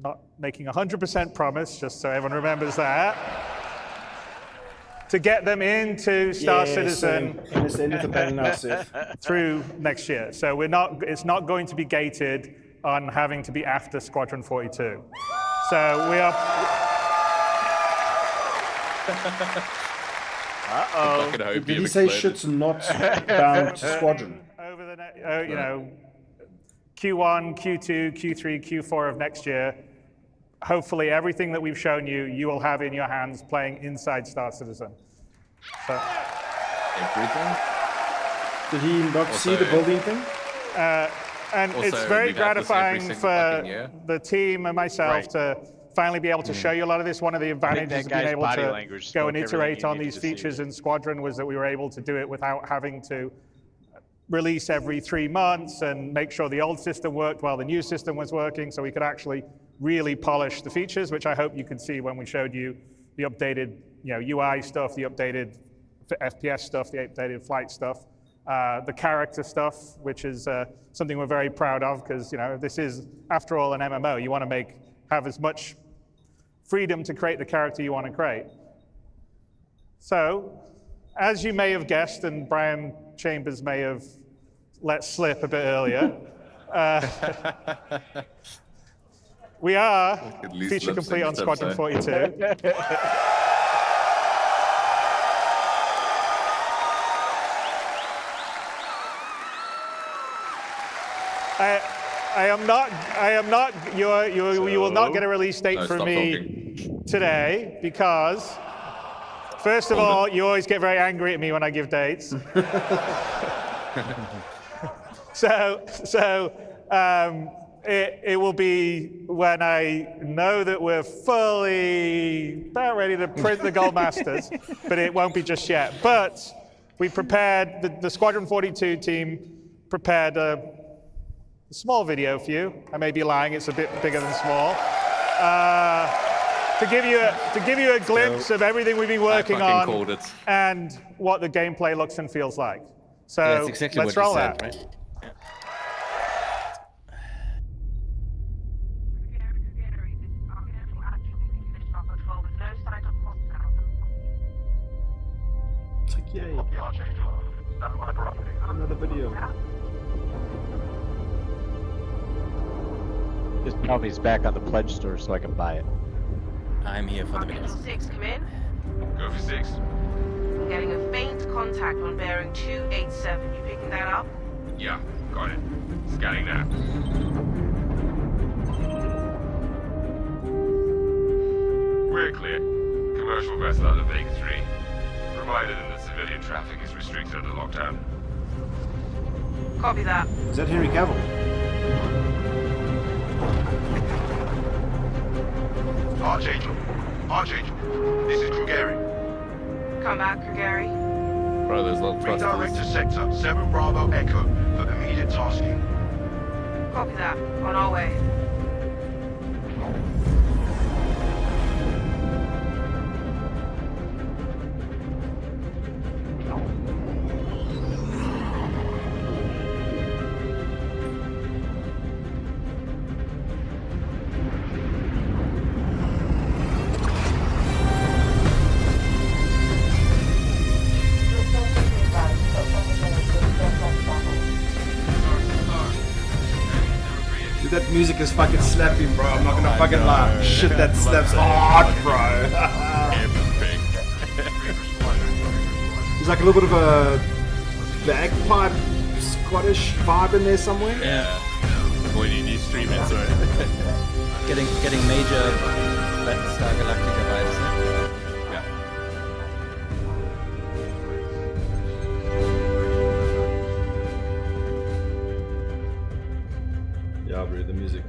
Not making 100% promise, just so everyone remembers that. To get them into Star Citizen through next year. So it's not going to be gated on having to be after Squadron 42. So we are. Uh-oh. Did he say shit's not bound to Squadron? Over the Q1, Q2, Q3, Q4 of next year, hopefully everything that we've shown you, you will have in your hands playing inside Star Citizen. So. Everything? Did he not see the building thing? And Also, it's very we've had this every gratifying single for fucking year. the team and myself to finally be able to show you a lot of this. One of the advantages of being able to go and iterate on these features in Squadron was that we were able to do it without having to release every 3 months and make sure the old system worked while the new system was working, so we could actually really polish the features, which I hope you could see when we showed you the updated UI stuff, the updated FPS stuff, the updated flight stuff, the character stuff, which is something we're very proud of because this is, after all, an MMO. You want to have as much freedom to create the character you want to create. So, as you may have guessed, and Brian Chambers may have let slip a bit earlier, we are feature complete on Squadron 42. I am not, you will not get a release date from me today because, first of all, you always get very angry at me when I give dates. It will be when I know that we're fully about ready to print the Gold Masters, but it won't be just yet. But we prepared, the Squadron 42 team prepared a small video for you. I may be lying, it's a bit bigger than small. To give you a glimpse of everything we've been working on and what the gameplay looks and feels like. So yeah, that's exactly let's what roll you said, that. right? It's like, yay. Another video. Just tell me he's back on the pledge store so I can buy it. I'm here for the minutes. 6, come in. Go for 6. I'm getting a faint contact on bearing 287. You picking that up? Yeah, got it. Scanning now. We're clear. Commercial vessel out of Vega 3. Provided that civilian traffic is restricted under lockdown. Copy that. Is that Henry Cavill? Archangel, this is Krugeri. Come back, Krugeri. Bro, there's lots of Redirect to sector 7 Bravo Echo for immediate tasking. Copy that. On our way. Dude, that music is fucking slapping, bro. I'm not gonna fucking lie. Shit, that slaps hard, bro. There's like a little bit of a bagpipe Scottish vibe in there somewhere. Yeah. Voidy, do you stream it? Sorry. Getting major Battlestar Galactica vibes. Yeah. Yeah, bro, the music.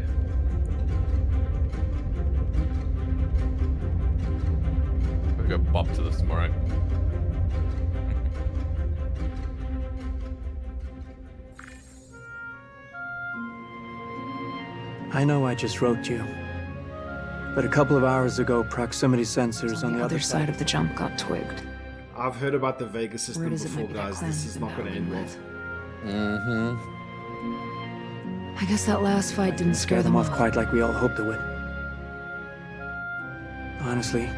We'll go bop to this tomorrow. I know I just wrote you, but a couple of hours ago, proximity sensors on the other side of the jump got twigged. I've heard about the Vega system before, guys. This is not going to end well. Mm-hmm. I guess that last fight didn't scare them off off. quite like we all hoped it would. Honestly,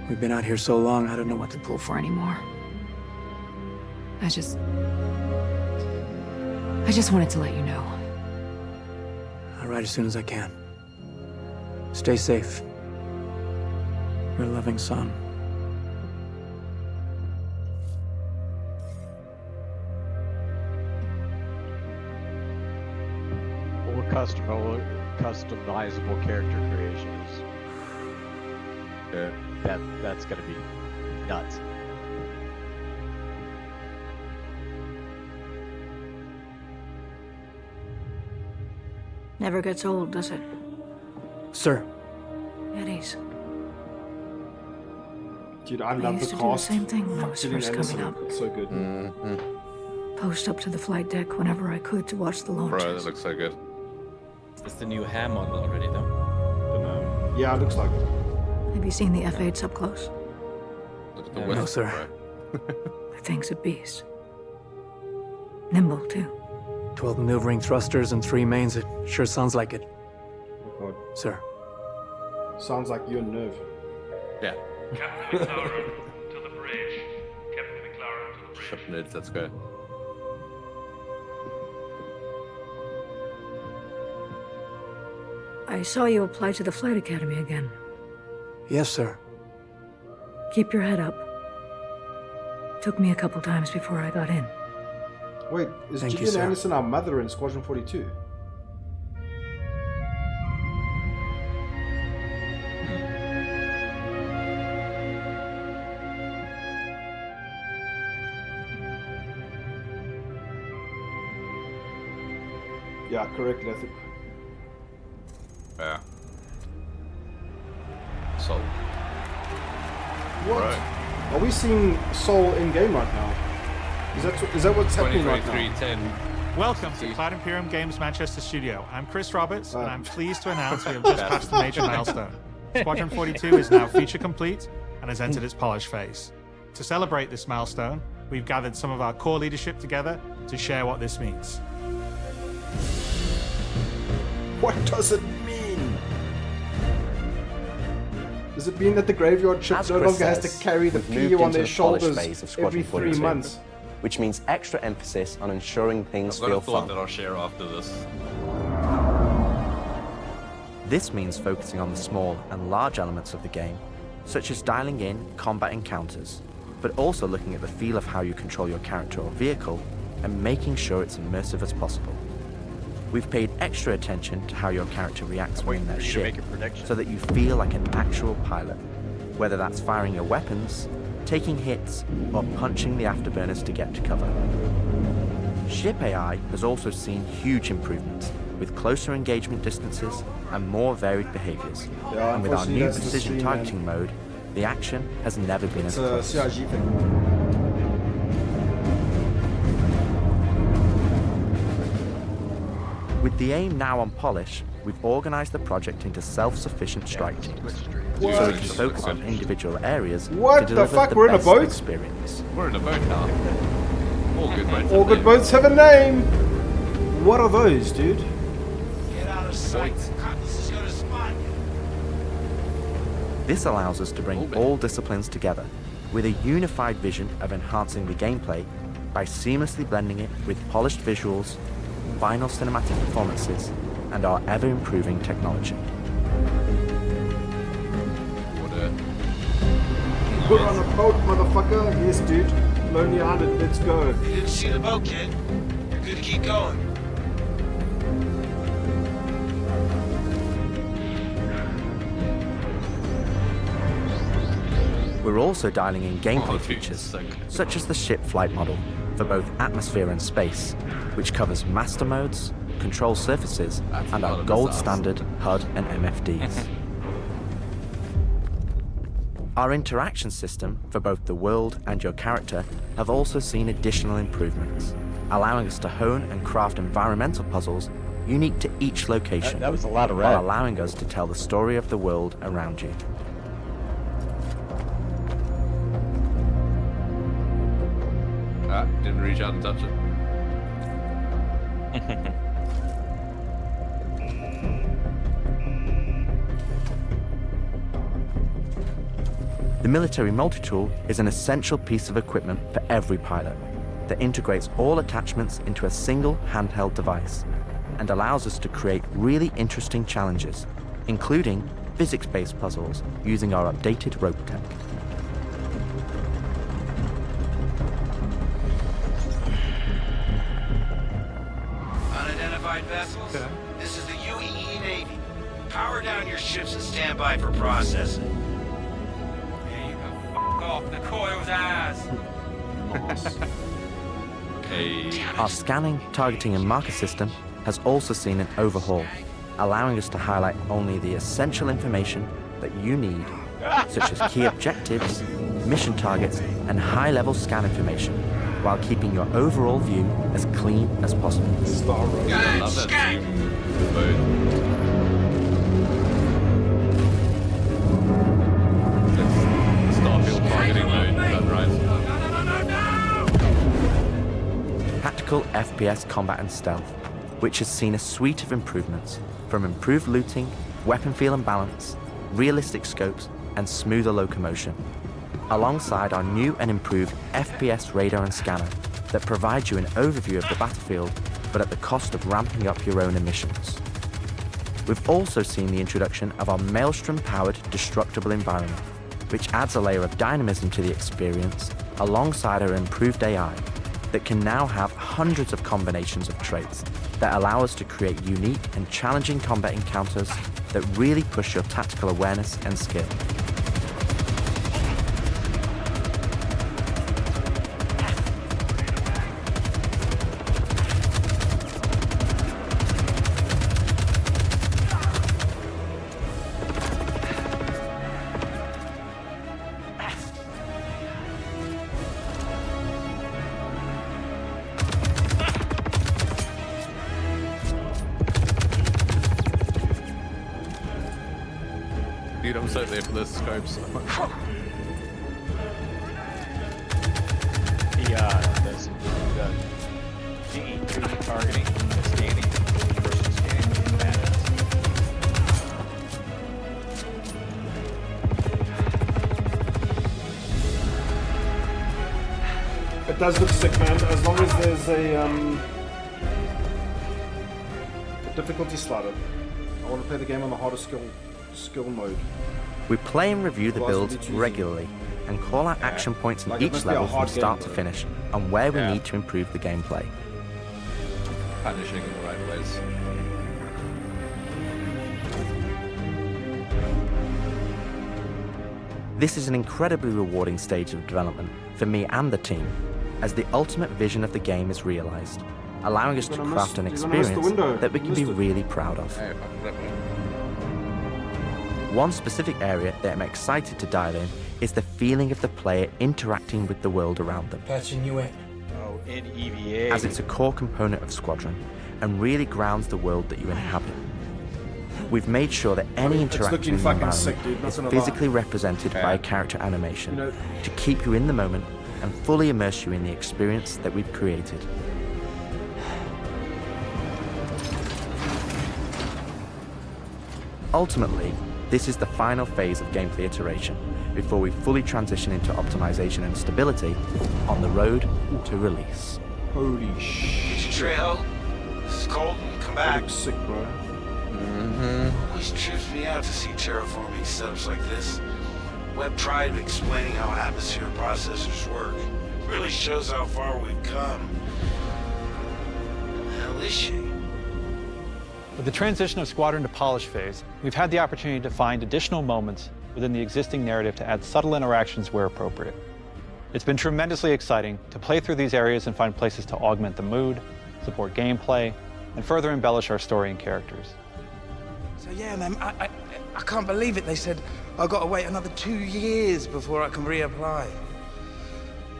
we've been out here so long, I don't know what to pull for anymore. I just wanted to let you know. I'll write as soon as I can. Stay safe. Your loving son. Or customizable character creations. That's gonna be nuts. Never gets old, does it? Sir. Eddie's. Dude, I love the used to do the cast. same thing when I Fuck, was Gillian first coming Anderson, up. it's so good. Post up to the flight deck whenever I could to watch the launches. Bro, that looks so good. Is this the new hair model already, though? Yeah, it looks like it. Have you seen the F8s up close? Look at the No, West, sir. The thing's a beast. Nimble, too. 12 maneuvering thrusters and 3 mains. It sure sounds like it. Oh god. Sir. Sounds like you're nerve. Yeah. Captain McLaren to the bridge. Captain McLaren to the bridge. Ship nerds, let's go. I saw you apply to the Flight Academy again. Yes, sir. Keep your head up. Took me a couple times before I got in. Wait, is Thank you, Gillian sir. Anderson our mother in Squadron 42? Yeah, correct, Lethip. Yeah. Soul. What? Right. Are we seeing Soul in game right now? Is that what's happening right now? 23:10. Welcome to Cloud Imperium Games Manchester Studio. I'm Chris Roberts, and I'm pleased to announce we have just passed a major milestone. Squadron 42 is now feature complete and has entered its polish phase. To celebrate this milestone, we've gathered some of our core leadership together to share what this means. What does it mean? Does it mean that the graveyard ship As no Chris longer has says, to carry the we've moved PU on into their the polish shoulders phase of Squadron every 3 42, months? which means extra emphasis on ensuring things I've got feel a thought fun. that I'll share after this. This means focusing on the small and large elements of the game, such as dialing in combat encounters, but also looking at the feel of how you control your character or vehicle and making sure it's immersive as possible. We've paid extra attention to how your character reacts when in their ship, so that you feel like an actual pilot, whether that's firing your weapons, taking hits, or punching the afterburners to get to cover. Ship AI has also seen huge improvements, with closer engagement distances and more varied behaviors. Yeah, And with our unfortunately, new that's the precision stream, man. targeting mode, the action has never been It's as a close. CRG thing. With the aim now on polish, we've organized the project into self-sufficient strike teams, so What? we can focus on individual areas What to the deliver fuck? the We're in a best boat? experience. We're in a boat now. All good boats. All good boats have a name! What are those, dude? Get out of sight. Cutlass is gonna spot you. This allows us to bring all disciplines together with a unified vision of enhancing the gameplay by seamlessly blending it with polished visuals, final cinematic performances, and our ever-improving technology. We're on a boat, motherfucker. Yes, dude. Lonely Island, let's go. You didn't see the boat, kid. You're good to keep going. We're also dialing in gameplay features, such as the ship flight model for both atmosphere and space, which covers master modes, control surfaces, and our gold standard HUD and MFDs. Our interaction system for both the world and your character have also seen additional improvements, allowing us to hone and craft environmental puzzles unique to each location, that was a lot of red, while allowing us to tell the story of the world around you. Didn't reach out and touch it. The military multi-tool is an essential piece of equipment for every pilot that integrates all attachments into a single handheld device and allows us to create really interesting challenges, including physics-based puzzles using our updated rope tech. Unidentified vessels? This is the UEE Navy. Power down your ships and stand by for processing. Yeah, you can f*** off the coil's ass. Our scanning, targeting, and marker system has also seen an overhaul, allowing us to highlight only the essential information that you need, such as key objectives, mission targets, and high-level scan information, while keeping your overall view as clean as possible. I love that team mode. It's Starfield targeting mode, that right? Tactical FPS combat and stealth, which has seen a suite of improvements, from improved looting, weapon feel and balance, realistic scopes, and smoother locomotion, alongside our new and improved FPS radar and scanner that provides you an overview of the battlefield, but at the cost of ramping up your own emissions. We've also seen the introduction of our Maelstrom-powered destructible environment, which adds a layer of dynamism to the experience, alongside our improved AI, that can now have hundreds of combinations of traits that allow us to create unique and challenging combat encounters that really push your tactical awareness and skill. Dude, I'm so there for the scopes. Does GE2 targeting, scanning, versus scanning badass. It does look sick, man. As long as there's a difficulty slider. I want to play the game on the harder skill mode. We play and review the builds regularly and call out action points in Like, it each must be a level from hard start game, to though. finish and where we need to improve the gameplay. Punishing in the right ways. This is an incredibly rewarding stage of development for me and the team, as the ultimate vision of the game is realized, allowing us to You're gonna craft an miss- you're gonna miss the experience window. that we You can be missed it. really proud of. One specific area that I'm excited to dive in is the feeling of the player interacting with the world around them, Patching you in. Oh, in EVA. as it's a core component of Squadron and really grounds the world that you inhabit. We've made sure that any It's interaction looking in the fucking environment sick, dude, not is gonna physically lie. represented by a character animation You know- to keep you in the moment and fully immerse you in the experience that we've created. Ultimately, this is the final phase of gameplay iteration before we fully transition into optimization and stability on the road to release. Holy shit. Trejo, this is Colton. Come That back. looks sick, bro. Always trips me out to see terraforming setups like this. Web tried of explaining how atmosphere processors work. Really shows how far we've come. Alicia. With the transition of Squadron to Polish phase, we've had the opportunity to find additional moments within the existing narrative to add subtle interactions where appropriate. It's been tremendously exciting to play through these areas and find places to augment the mood, support gameplay, and further embellish our story and characters. So yeah, man, I can't believe it. They said I've got to wait another 2 years before I can reapply.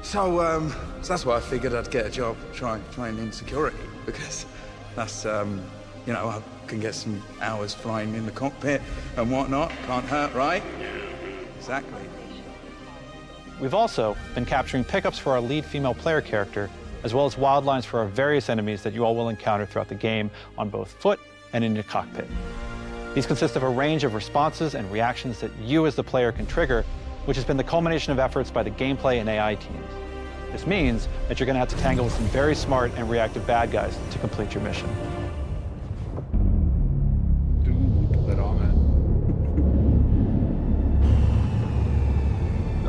So that's why I figured I'd get a job trying in security, because that's, you know, I can get some hours flying in the cockpit and whatnot. Can't hurt, right? Exactly. We've also been capturing pickups for our lead female player character, as well as wildlines for our various enemies that you all will encounter throughout the game on both foot and in your cockpit. These consist of a range of responses and reactions that you as the player can trigger, which has been the culmination of efforts by the gameplay and AI teams. This means that you're going to have to tangle with some very smart and reactive bad guys to complete your mission. Dude, that armor.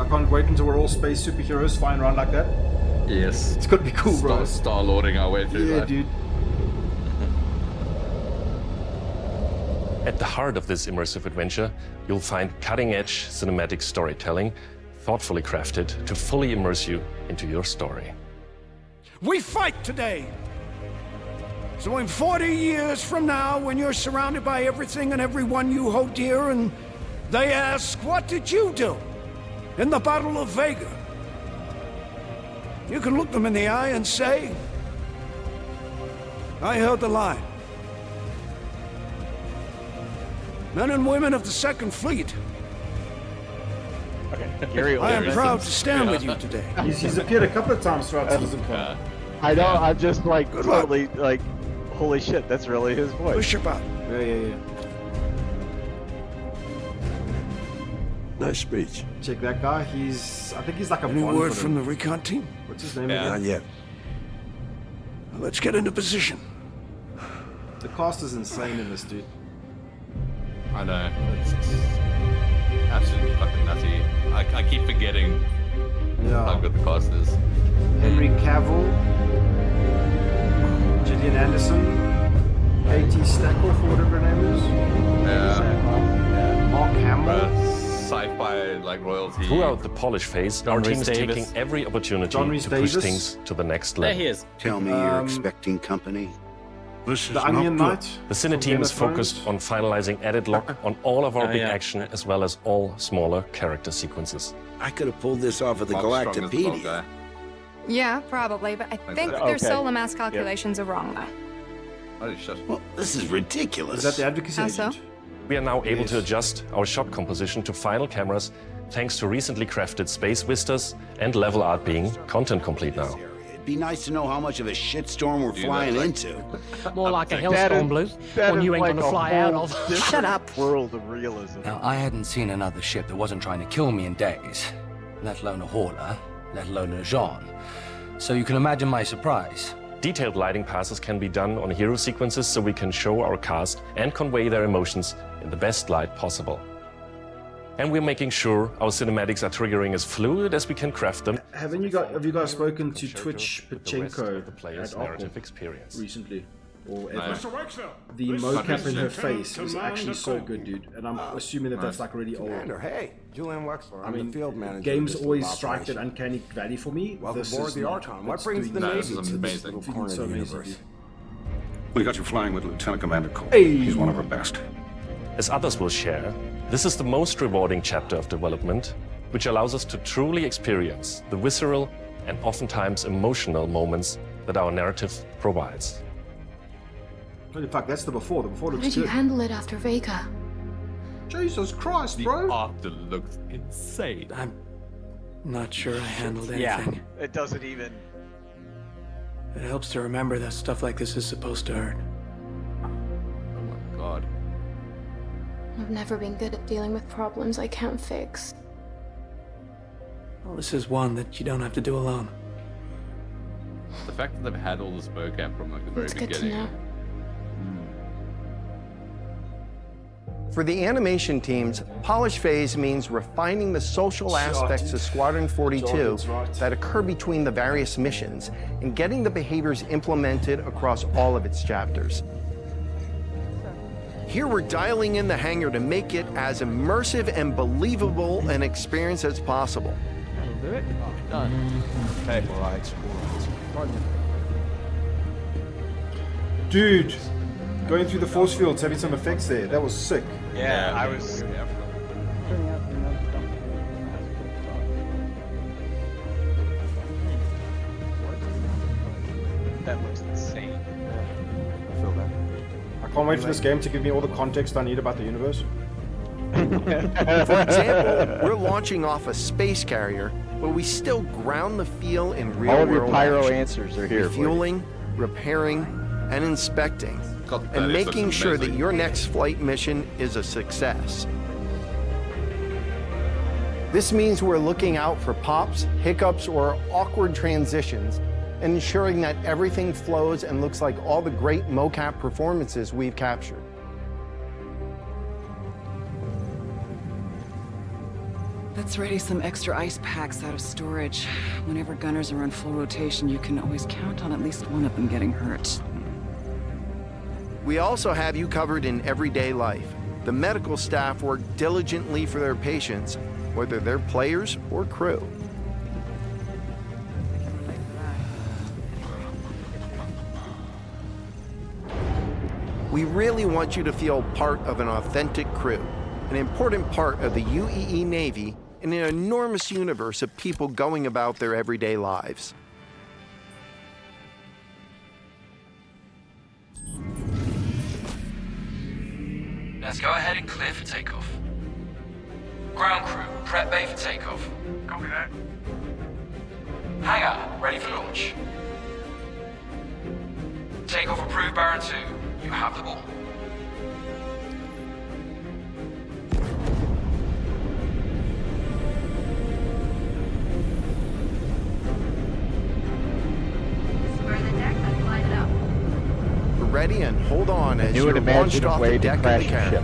I can't wait until we're all space superheroes flying around like that. Yes. It's gonna be cool, bro. Star-lording our way through Yeah, that. dude. At the heart of this immersive adventure, you'll find cutting-edge cinematic storytelling, thoughtfully crafted to fully immerse you into your story. We fight today. So in 40 years from now, when you're surrounded by everything and everyone you hold dear, and they ask, what did you do in the Battle of Vega? You can look them in the eye and say, I held the line. Men and women of the Second Fleet, Gary, I am proud to stand with you today. He's appeared a couple of times throughout CitizenCon. I know, I'm just like totally like, holy shit, that's really his voice. Push about. Yeah. Nice speech. Check that guy. I think he's like a Any Bond word villain. from the recon team? What's his name Not again? yet. Let's get into position. The cast is insane in this, dude. I know. It's absolutely fucking nutty. I keep forgetting how good the cast is. Henry Cavill, Gillian Anderson, Katie Stackhoff, or whatever her name is. Yeah. Mark Hamill. Sci-fi like royalty. Throughout the polish phase, our team is Davis. taking every opportunity John to Rhys push Davis. things to the next There level. he is. Tell me you're expecting company. This is The Onion not Knight. The Cine from team Game is of Thrones. focused on finalizing edit lock on all of our Oh, big yeah. action, as well as all smaller character sequences. I could have pulled this off of the Mark Strong is the bald Galactopedia. guy. Yeah, probably, but I think Okay. their solar mass calculations are wrong, though. Holy shit. Well, this is ridiculous. Is that the advocacy How so? agent? We are now able to adjust our shot composition to final cameras thanks to recently crafted space vistas and level art being content complete now. It'd be nice to know how much of a shitstorm we're flying into. More like a That hailstorm, is- Blue. that One is you ain't like gonna a fly out whole of. different Shut up. World of realism. Now, I hadn't seen another ship that wasn't trying to kill me in days, let alone a hauler, let alone a Jean. So you can imagine my surprise. Detailed lighting passes can be done on hero sequences so we can show our cast and convey their emotions in the best light possible. And we're making sure our cinematics are triggering as fluid as we can craft them. Have you guys spoken to Twitch Pachenko the player's at narrative Apple experience. recently? Or No. ever? The mocap in her face is actually so good, dude. And I'm assuming that that's like really old. Commander, hey, Julian Wexler. I I'm mean, the field manager. games of this always little strike that operation. uncanny valley for me. Welcome This aboard is the not. Archon. What It's brings doing the that. Navy This to is this amazing. little Feeling corner so of the amazing, universe? We got you flying with Lieutenant Commander Cole. Hey. He's one of our best. As others will share, this is the most rewarding chapter of development, which allows us to truly experience the visceral and oftentimes emotional moments that our narrative provides. Holy fuck, that's the before. The before How looks did you good. handle it after Vega? Jesus Christ, bro! The after looks insane. I'm not sure I handled Yeah. anything. It doesn't even. It helps to remember that stuff like this is supposed to hurt. Oh my god. I've never been good at dealing with problems I can't fix. Well, this is one that you don't have to do alone. The fact that they've had all this vocab from like the very It's good to beginning. know. For the animation teams, polish phase means refining the social aspects of Squadron 42 that occur between the various missions and getting the behaviors implemented across all of its chapters. Here we're dialing in the hangar to make it as immersive and believable an experience as possible. That'll do it. Done. Okay. All right. Dude, going through the force fields, having some effects there. That was sick. Yeah, I was. That looks insane. I feel that. I can't wait for this game to give me all the context I need about the universe. For example, we're launching off a space carrier, but we still ground the feel in real world. All of your pyro action. answers are here. Refueling, repairing, and inspecting, and making sure that your next flight mission is a success. This means we're looking out for pops, hiccups, or awkward transitions, and ensuring that everything flows and looks like all the great mocap performances we've captured. Let's ready some extra ice packs out of storage. Whenever gunners are on full rotation, you can always count on at least one of them getting hurt. We also have you covered in everyday life. The medical staff work diligently for their patients, whether they're players or crew. We really want you to feel part of an authentic crew, an important part of the UEE Navy in an enormous universe of people going about their everyday lives. Let's go ahead and clear for takeoff. Ground crew, prep bay for takeoff. Copy that. Hangar, ready for launch. Takeoff approved, Baron 2. You have the ball. We're ready and hold on as New you're and launched imaginative off way the to deck of crash the a carrier. ship.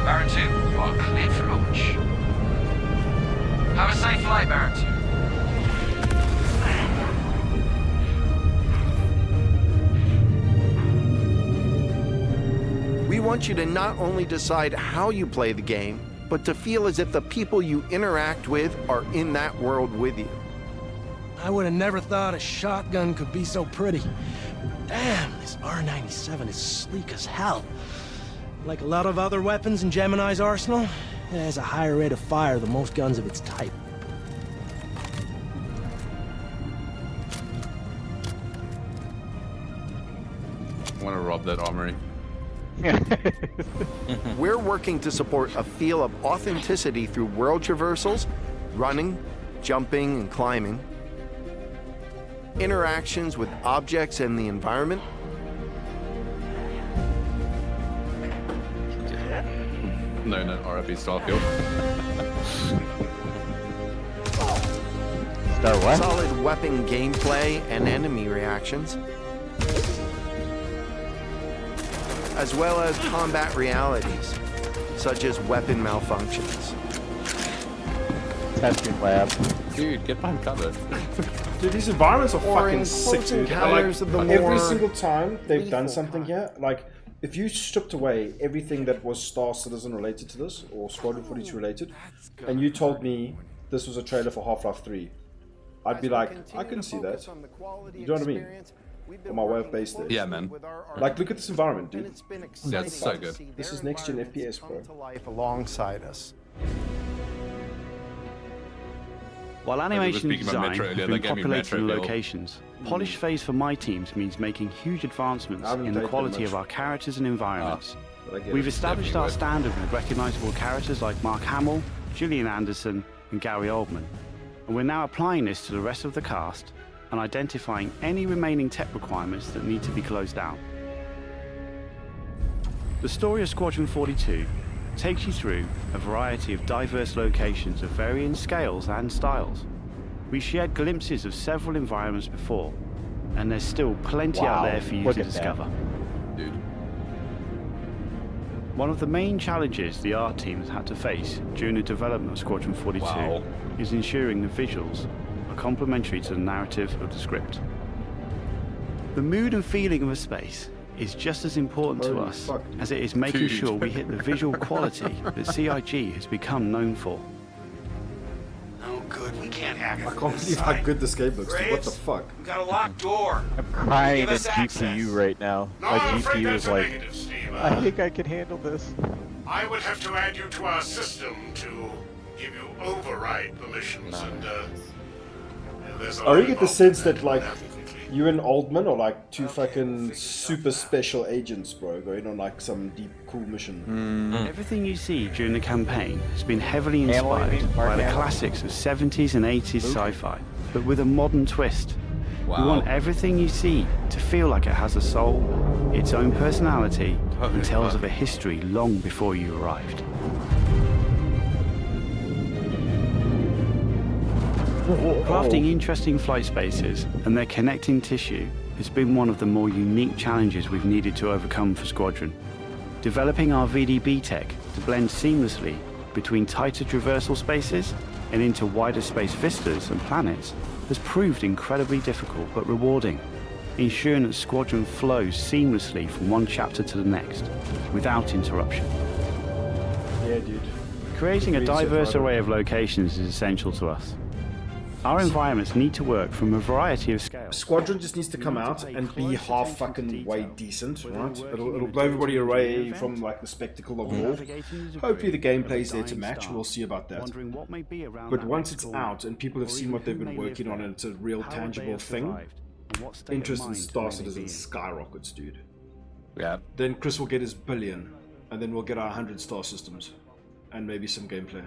Baron 2, you are cleared for launch. Have a safe flight, Baron 2. We want you to not only decide how you play the game, but to feel as if the people you interact with are in that world with you. I would have never thought a shotgun could be so pretty. Damn, this R97 is sleek as hell. Like a lot of other weapons in Gemini's arsenal, it has a higher rate of fire than most guns of its type. I want to rob that armory. We're working to support a feel of authenticity through world traversals, running, jumping, and climbing, interactions with objects and the environment, No, RIP Starfield. Start what? solid weapon gameplay and enemy reactions, as well as combat realities, such as weapon malfunctions. Testing lab. Dude, get behind cover. Dude, these environments are Or fucking in sick, close dude. encounters of the Every more single time they've done lethal something here, like, if you stripped away everything that was Star Citizen related to this, or Squadron 42 related, and you told me this was a trailer for Half-Life 3, I'd be like, I can see that. You know what I mean? On my way of base there. Yeah, man. Like, look at this environment, dude. Yeah, it's so good. This is next gen FPS, bro. To life alongside us. While we were animation speaking about design Metro has earlier, been they gave me populating Metro Bill. locations, polish phase for my teams means making huge advancements haven't in the played quality them of much. our characters and environments. But I get We've it. established our Definitely standard with recognizable characters like Mark Hamill, Gillian Anderson, and Gary Oldman. And we're now applying this to the rest of the cast and identifying any remaining tech requirements that need to be closed out. The story of Squadron 42 takes you through a variety of diverse locations of varying scales and styles. We shared glimpses of several environments before, and there's still plenty out Wow, there for you look to at that. discover. Dude. One of the main challenges the art team has had to face during the development of Squadron 42 Wow. is ensuring the visuals are complementary to the narrative of the script. The mood and feeling of a space is just as important to Holy us fuck. as it is making Dude. sure we hit the visual quality that CIG has become known for. No good We can't hack it. I can't believe how good this game looks, dude. What the fuck? We got a locked door. I'm crying Give in us access. GPU right now. No, My I'm afraid GPU that's is a like, negative, Steve. I think I can handle this. I would have to add you to our system to give you override permissions, and there's a I really lot get the involved sense in that, like, you and Oldman are like two fucking super special agents, bro, going on like some deep, cool mission. Everything you see during the campaign has been heavily inspired by the classics of 70s and 80s sci-fi, but with a modern twist. We want everything you see to feel like it has a soul, its own personality, and tells of a history long before you arrived. Crafting interesting flight spaces and their connecting tissue has been one of the more unique challenges we've needed to overcome for Squadron. Developing our VDB tech to blend seamlessly between tighter traversal spaces and into wider space vistas and planets has proved incredibly difficult but rewarding, ensuring that Squadron flows seamlessly from one chapter to the next, without interruption. Yeah, dude. Creating a Really diverse surprising. array of locations is essential to us. Our environments need to work from a variety of scales. Squadron just needs to come out and be half fucking way decent, right? It'll blow everybody away from like the spectacle of war. Hopefully the gameplay is there to match. We'll see about that. But once it's out and people have seen what they've been working on and it's a real tangible thing, interest in Star Citizen skyrockets, dude. Yeah. Then Chris will get his billion, and then we'll get our 100 star systems, and maybe some gameplay.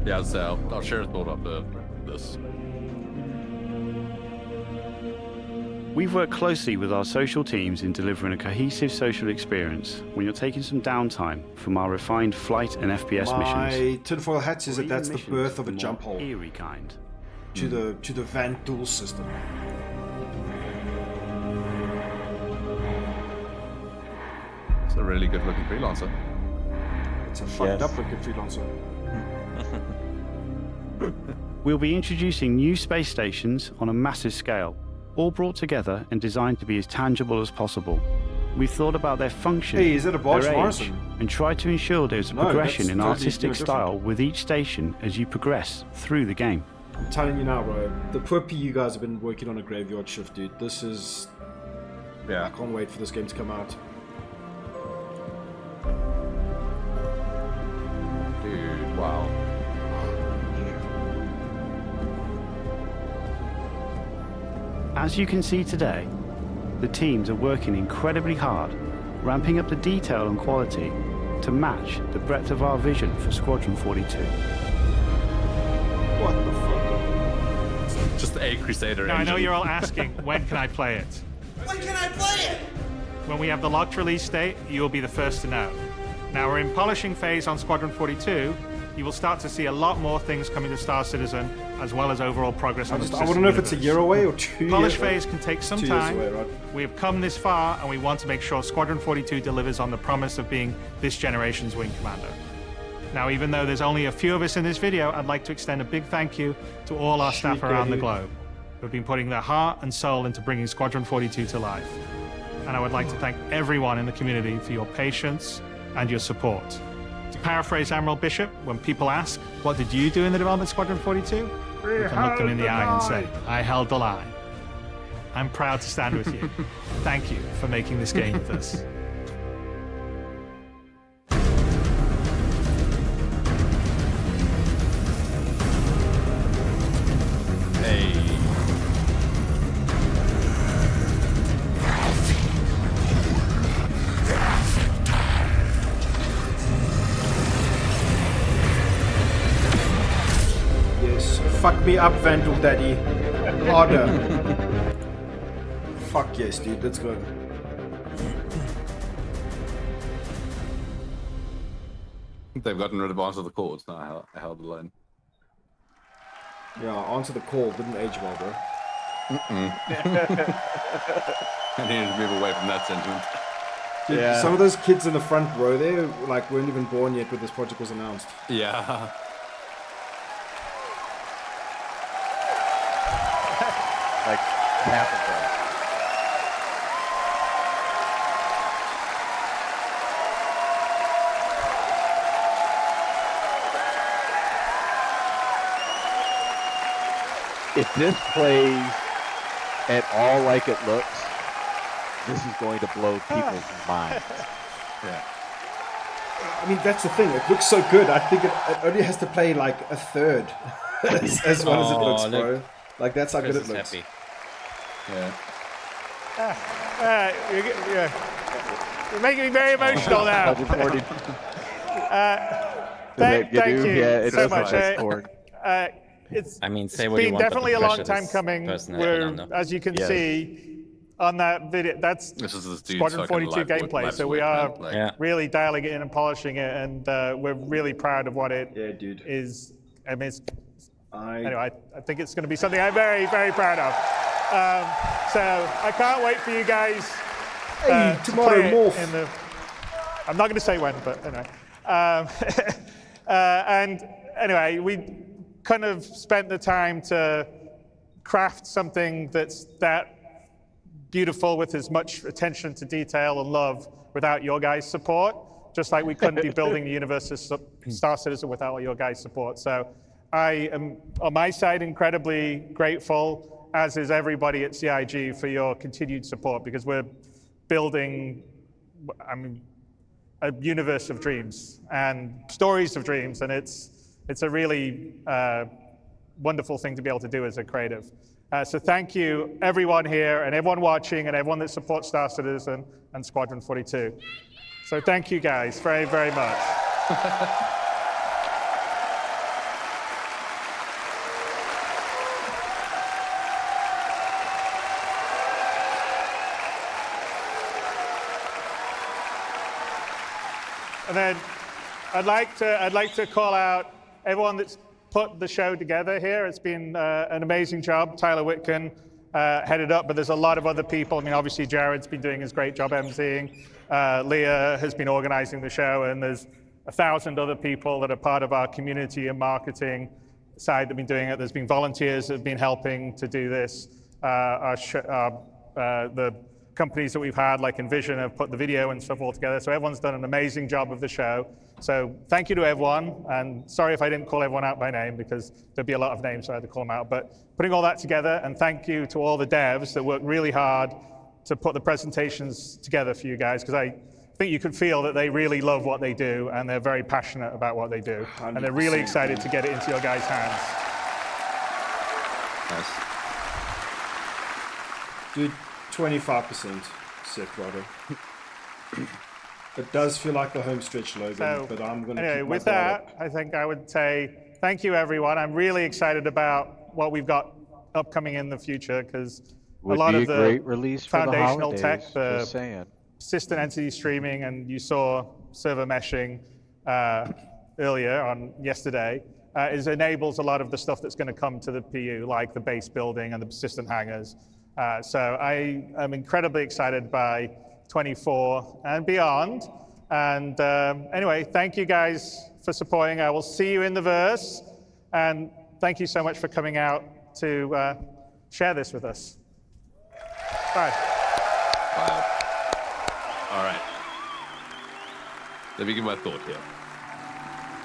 Yeah, so I'll share a thought after this. We've worked closely with our social teams in delivering a cohesive social experience when you're taking some downtime from our refined flight and FPS missions. My tinfoil hat says that that's the Missions birth of a the jump more hole eerie kind. to the Van Tool system. It's a really good looking freelancer. It's a fucked up looking freelancer. We'll be introducing new space stations on a massive scale, all brought together and designed to be as tangible as possible. We've thought about their function, Hey, is that a Barge their age, Morrison? and tried to ensure there's a No, progression that's in totally artistic different. style with each station as you progress through the game. I'm telling you now, bro. The poor PU guys have been working on a graveyard shift, dude. This is... Yeah. I can't wait for this game to come out. Dude, wow. As you can see today, the teams are working incredibly hard, ramping up the detail and quality to match the breadth of our vision for Squadron 42. What the fuck? Just a Crusader Now, I know engine. you're all asking, when can I play it? When can I play it? When we have the locked release date, you will be the first to know. Now, we're in polishing phase on Squadron 42. You will start to see a lot more things coming to Star Citizen, as well as overall progress on the I system want to know if it's a universe. year away or 2 years. Polish away. phase can take some 2 years time. away, right? We have come this far, and we want to make sure Squadron 42 delivers on the promise of being this generation's wing commander. Now, even though there's only a few of us in this video, I'd like to extend a big thank you to all our staff around the globe who've been putting their heart and soul into bringing Squadron 42 to life. And I would like to thank everyone in the community for your patience and your support. To paraphrase Admiral Bishop, when people ask, what did you do in the development of Squadron 42? You can look them in the eye and say, I held the line. I'm proud to stand with you. Thank you for making this game with us. Hey. Yes. Fuck me up, Vandal Daddy. Harder. Fuck yes, dude. Let's go. They've gotten rid of Answer the Chords now. I held the line. Yeah, Answer the Call didn't age well, bro. I needed to move away from that sentiment. Dude, Yeah. some of those kids in the front row there, like, weren't even born yet when this project was announced. Yeah. Like half of them. if this plays at all like it looks, this is going to blow people's minds. Yeah. I mean, that's the thing. It looks so good. I think it only has to play like a third as well as it looks, bro. Like, that's how Chris good it is looks. happy. Yeah. You're making me very emotional now. Thank you Yeah, so much. I mean, say It's what you been want, but definitely the a long pressure time this coming. person has We're, been under. as you can Yes. see on that video, that's This is this dude's Squadron fucking 42 life gameplay. work, So we life's are work, man. Like, really dialing it in and polishing it, and we're really proud of what it is. I mean, anyway, I think it's going to be something I'm very, very proud of. So I can't wait for you guys. Hey, to tomorrow play it morph. in the. I'm not going to say when, but anyway. And anyway, we kind of spent the time to craft something that's that beautiful with as much attention to detail and love without your guys' support, just like we couldn't be building the universe of Star Citizen without your guys' support. So I am, on my side, incredibly grateful, as is everybody at CIG, for your continued support, because we're building, I mean, a universe of dreams and stories of dreams, and it's a really wonderful thing to be able to do as a creative. So thank you, everyone here, and everyone watching, and everyone that supports Star Citizen and Squadron 42. So thank you guys very, very much. And then I'd like to call out everyone that's put the show together here. It's been an amazing job. Tyler Whitkin headed up, but there's a lot of other people. I mean, obviously Jared's been doing his great job emceeing. Leah has been organizing the show, and there's 1,000 other people that are part of our community and marketing side that have been doing it. There's been volunteers that have been helping to do this. The companies that we've had, like Envision, have put the video and stuff all together. So everyone's done an amazing job of the show. So thank you to everyone. And sorry if I didn't call everyone out by name, because there'd be a lot of names, so I had to call them out. But putting all that together, and thank you to all the devs that worked really hard to put the presentations together for you guys, because I think you could feel that they really love what they do, and they're very passionate about what they do. 100%. And they're really excited to get it into your guys' hands. Nice. Dude, 25% Seth Ryder. It does feel like the home stretch, Logan, So, but I'm going to anyway, keep my with guard that, up. I think I would say thank you, everyone. I'm really excited about what we've got upcoming in the future, because a lot of the great release for the foundational tech, holidays, the just saying. persistent entity streaming, and you saw server meshing earlier on yesterday, enables a lot of the stuff that's going to come to the PU, like the base building and the persistent hangars. So I am incredibly excited by 24 and beyond. And anyway, thank you guys for supporting. I will see you in the verse. And thank you so much for coming out to share this with us. Bye. Wow. All right. Let me give my thought here.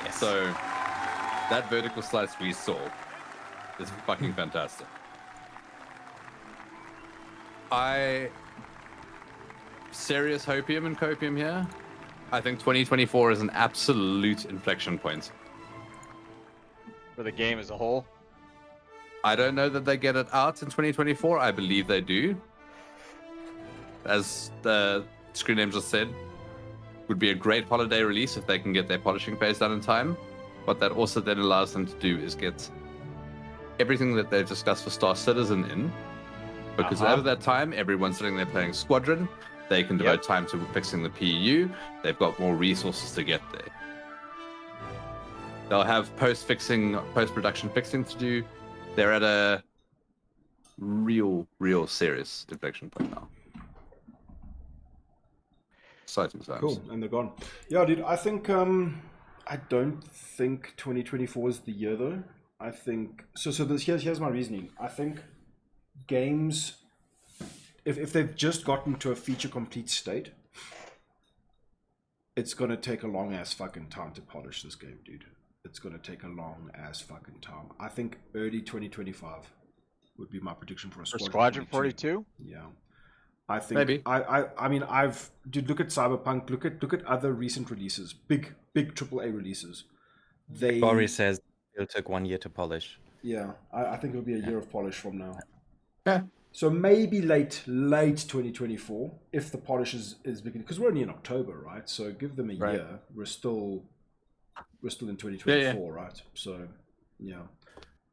Yes. So, that vertical slice we saw is fucking fantastic. Serious hopium and copium here. I think 2024 is an absolute inflection point. For the game as a whole? I don't know that they get it out in 2024. I believe they do. As the screen name just said, would be a great holiday release if they can get their polishing phase done in time. What that also then allows them to do is get everything that they've discussed for Star Citizen in. Because out of that time, everyone's sitting there playing Squadron. They can devote time to fixing the PU. They've got more resources to get there. They'll have post-production fixing to do. They're at a real serious inflection point now. Exciting times. Cool, and they're gone. Yeah, dude, I think, I don't think 2024 is the year, though. I think, here's my reasoning. I think games, if they've just gotten to a feature complete state, it's going to take a long ass fucking time to polish this game, dude. It's going to take a long ass fucking time. I think early 2025 would be my prediction for a For Squadron Squadron 42? Yeah. I think Maybe. I mean dude, look at Cyberpunk, look at other recent releases, big AAA releases. Boris says it'll take 1 year to polish. Yeah, I think it'll be a year of polish from now. Yeah. So maybe late 2024 if the polish is beginning, because we're only in October, right? So give them a year. We're still in 2024, right? So yeah,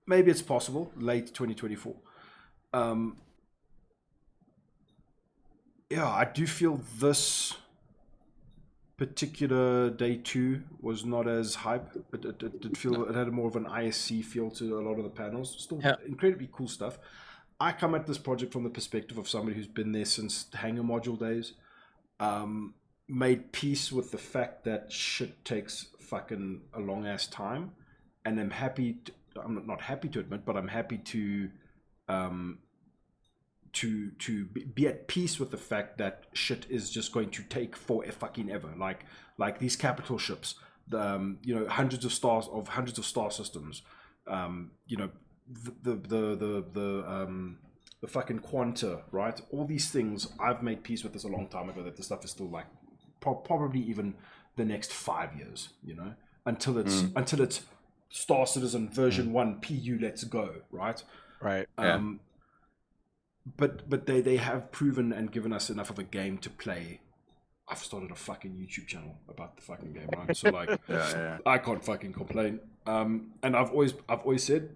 maybe it's possible late 2024. Yeah, I do feel this particular day 2 was not as hype. It did feel it had more of an ISC feel to a lot of the panels. Still incredibly cool stuff. I come at this project from the perspective of somebody who's been there since Hangar Module days. Made peace with the fact that shit takes fucking a long ass time, and I'm happy. I'm not happy to admit, but I'm happy to be at peace with the fact that shit is just going to take for a fucking ever. Like these capital ships, the hundreds of star systems. The fucking Quanta, right? All these things, I've made peace with this a long time ago, that the stuff is still like probably even the next 5 years, until it's Star Citizen version 1 PU, let's go, right? Right. But they have proven and given us enough of a game to play. I've started a fucking YouTube channel about the fucking game, right? So like, I can't fucking complain. And I've always said,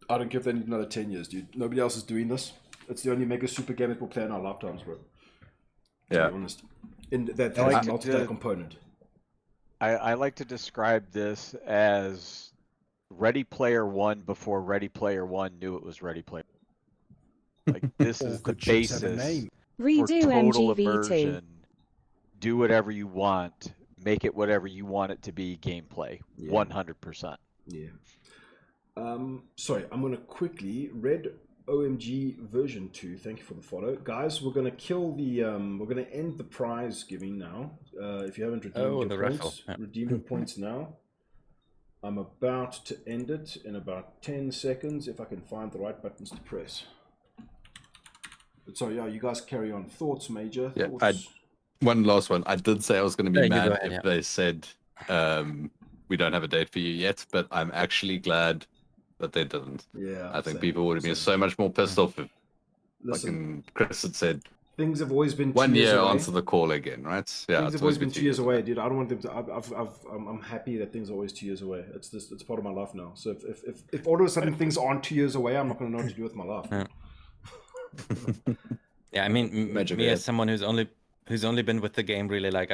I don't care if they need another 10 years, dude. Nobody else is doing this. It's the only mega super game that we'll play in our lifetimes, bro. To be honest. That has a multiplayer component. I like to describe this as Ready Player One before Ready Player One knew it was Ready Player. Like this is the basis for total immersion. Do whatever you want. Make it whatever you want it to be. Gameplay, 100%. Yeah. Sorry, I'm gonna quickly Red OMG version 2. Thank you for the follow, guys. We're gonna kill the we're gonna end the prize giving now. If you haven't redeemed your points, redeem your points now. I'm about to end it in about 10 seconds if I can find the right buttons to press. But sorry, yeah, you guys carry on. Thoughts, Major? Yeah, Thoughts? one last one. I did say I was going to be mad if they said we don't have a date for you yet, but I'm actually glad that they didn't. Yeah, I think people would have been so much more pissed off if fucking Chris had said things have always been 1 year away. answer the call again, right? Yeah, things have always been 2 years away, dude. I don't want them to. I'm happy that things are always 2 years away. It's part of my life now. So if all of a sudden things aren't 2 years away, I'm not going to know what to do with my life. Yeah, I mean, me as someone who's only been with the game really like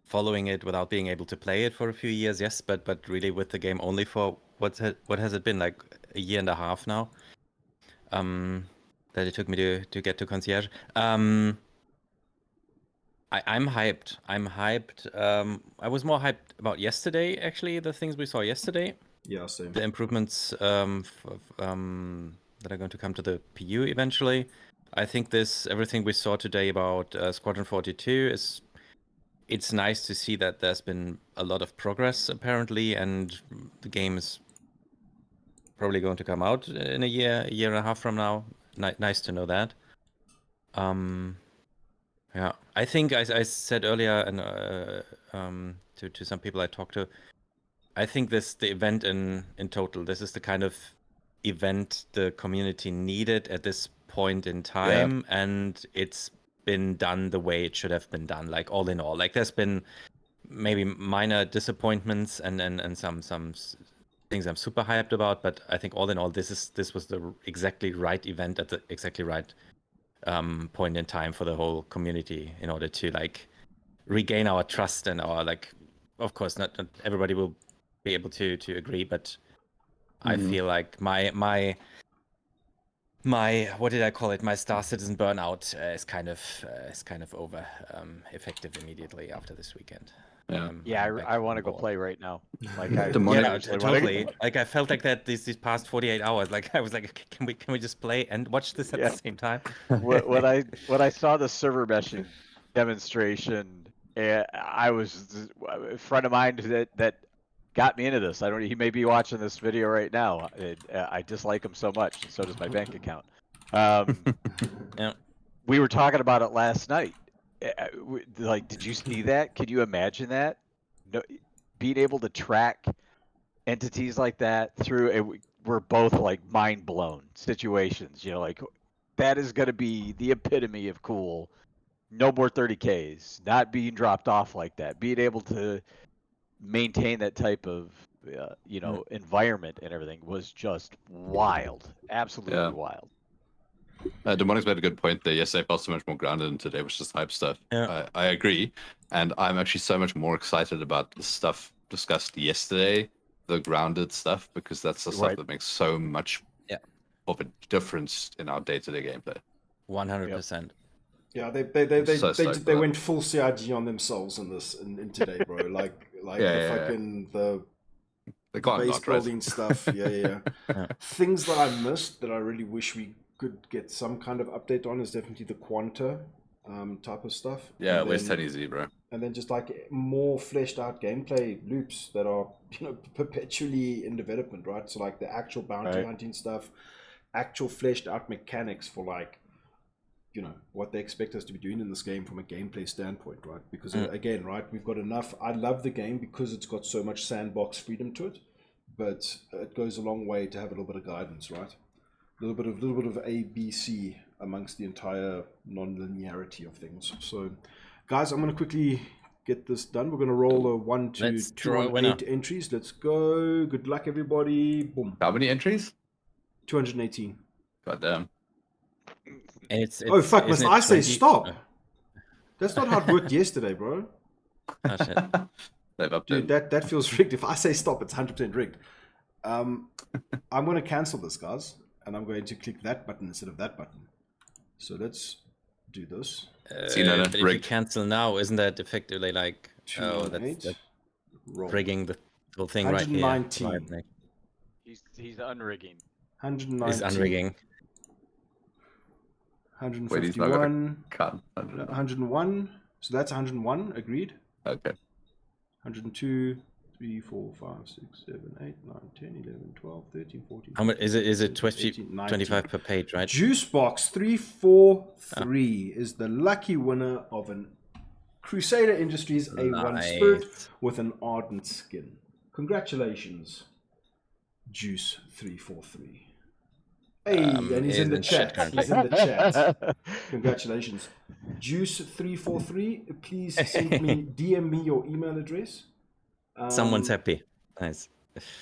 following it without being able to play it for a few years, yes, but really with the game only for what has it been, like a year and a half now? That it took me to get to Concierge. I'm hyped. I was more hyped about yesterday, actually, the things we saw yesterday. Yeah, same. The improvements that are going to come to the PU eventually. I think everything we saw today about Squadron 42 it's nice to see that there's been a lot of progress apparently, and the game is probably going to come out in a year and a half from now. Nice to know that. Yeah, I think I said earlier, and to some people I talked to, I think the event in total, this is the kind of event the community needed at this point in time, and it's been done the way it should have been done. Like all in all, like there's been maybe minor disappointments and some things I'm super hyped about, but I think all in all, this was the exactly right event at the exactly right point in time for the whole community in order to like regain our trust and our like. Of course, not everybody will be able to agree, but I feel like my what did I call it? My Star Citizen burnout is kind of over, effective immediately after this weekend. I want to go play right now. Like totally. Like I felt like that these past 48 hours. Like I was like, can we just play and watch this at the same time? when I saw the server meshing demonstration, I was a friend of mine that got me into this. I don't. He may be watching this video right now. I dislike him so much, and so does my bank account. Yeah. We were talking about it last night. Like, did you see that? Could you imagine that? No, being able to track entities like that through it, we're both like mind blown situations. You know, like that is going to be the epitome of cool. No more 30Ks, not being dropped off like that. Being able to maintain that type of environment and everything was just wild, absolutely wild. Demonic's made a good point there. Yesterday I felt so much more grounded, and today was just hype stuff. Yeah. I agree, and I'm actually so much more excited about the stuff discussed yesterday, the grounded stuff, because that's the stuff that makes so much of a difference in our day-to-day gameplay. 100%. Yeah, they went full CIG on themselves in today, bro. Like the base building stuff. Yeah. Things that I missed that I really wish we could get some kind of update on is definitely the Quanta type of stuff. Yeah, where's Tony Z, bro? And then just like more fleshed out gameplay loops that are perpetually in development, right? So like the actual bounty hunting stuff, actual fleshed out mechanics for like what they expect us to be doing in this game from a gameplay standpoint, right? Because again, right, we've got enough. I love the game because it's got so much sandbox freedom to it, but it goes a long way to have a little bit of guidance, right? A little bit of ABC amongst the entire non-linearity of things. So, guys, I'm going to quickly get this done. We're going to roll a 1 to 2 on 8 entries. Let's go. Good luck, everybody. Boom. How many entries? 218. Goddamn. Oh fuck! Must I say stop? That's not how it worked yesterday, bro. Oh, shit. Dude, that feels rigged. If I say stop, it's 100% rigged. I'm going to cancel this, guys, and I'm going to click that button instead of that button. So let's do this. But if you cancel now, isn't that effectively like that's rigging the whole thing right here? 119. He's unrigging. 119. He's unrigging. 151, 101, so that's 101, agreed. Okay. 102, 3, 4, 5, 6, 7, 8, 9, 10, 11, 12, 13, 14. How much is it? Is it 25 per page, right? Juicebox 343 is the lucky winner of an Crusader Industries A1 Spirit with an Ardent skin. Congratulations, Juice 343. Hey, and he's in the chat. He's in the chat. Congratulations. Juice343, please DM me your email address. Someone's happy. Nice.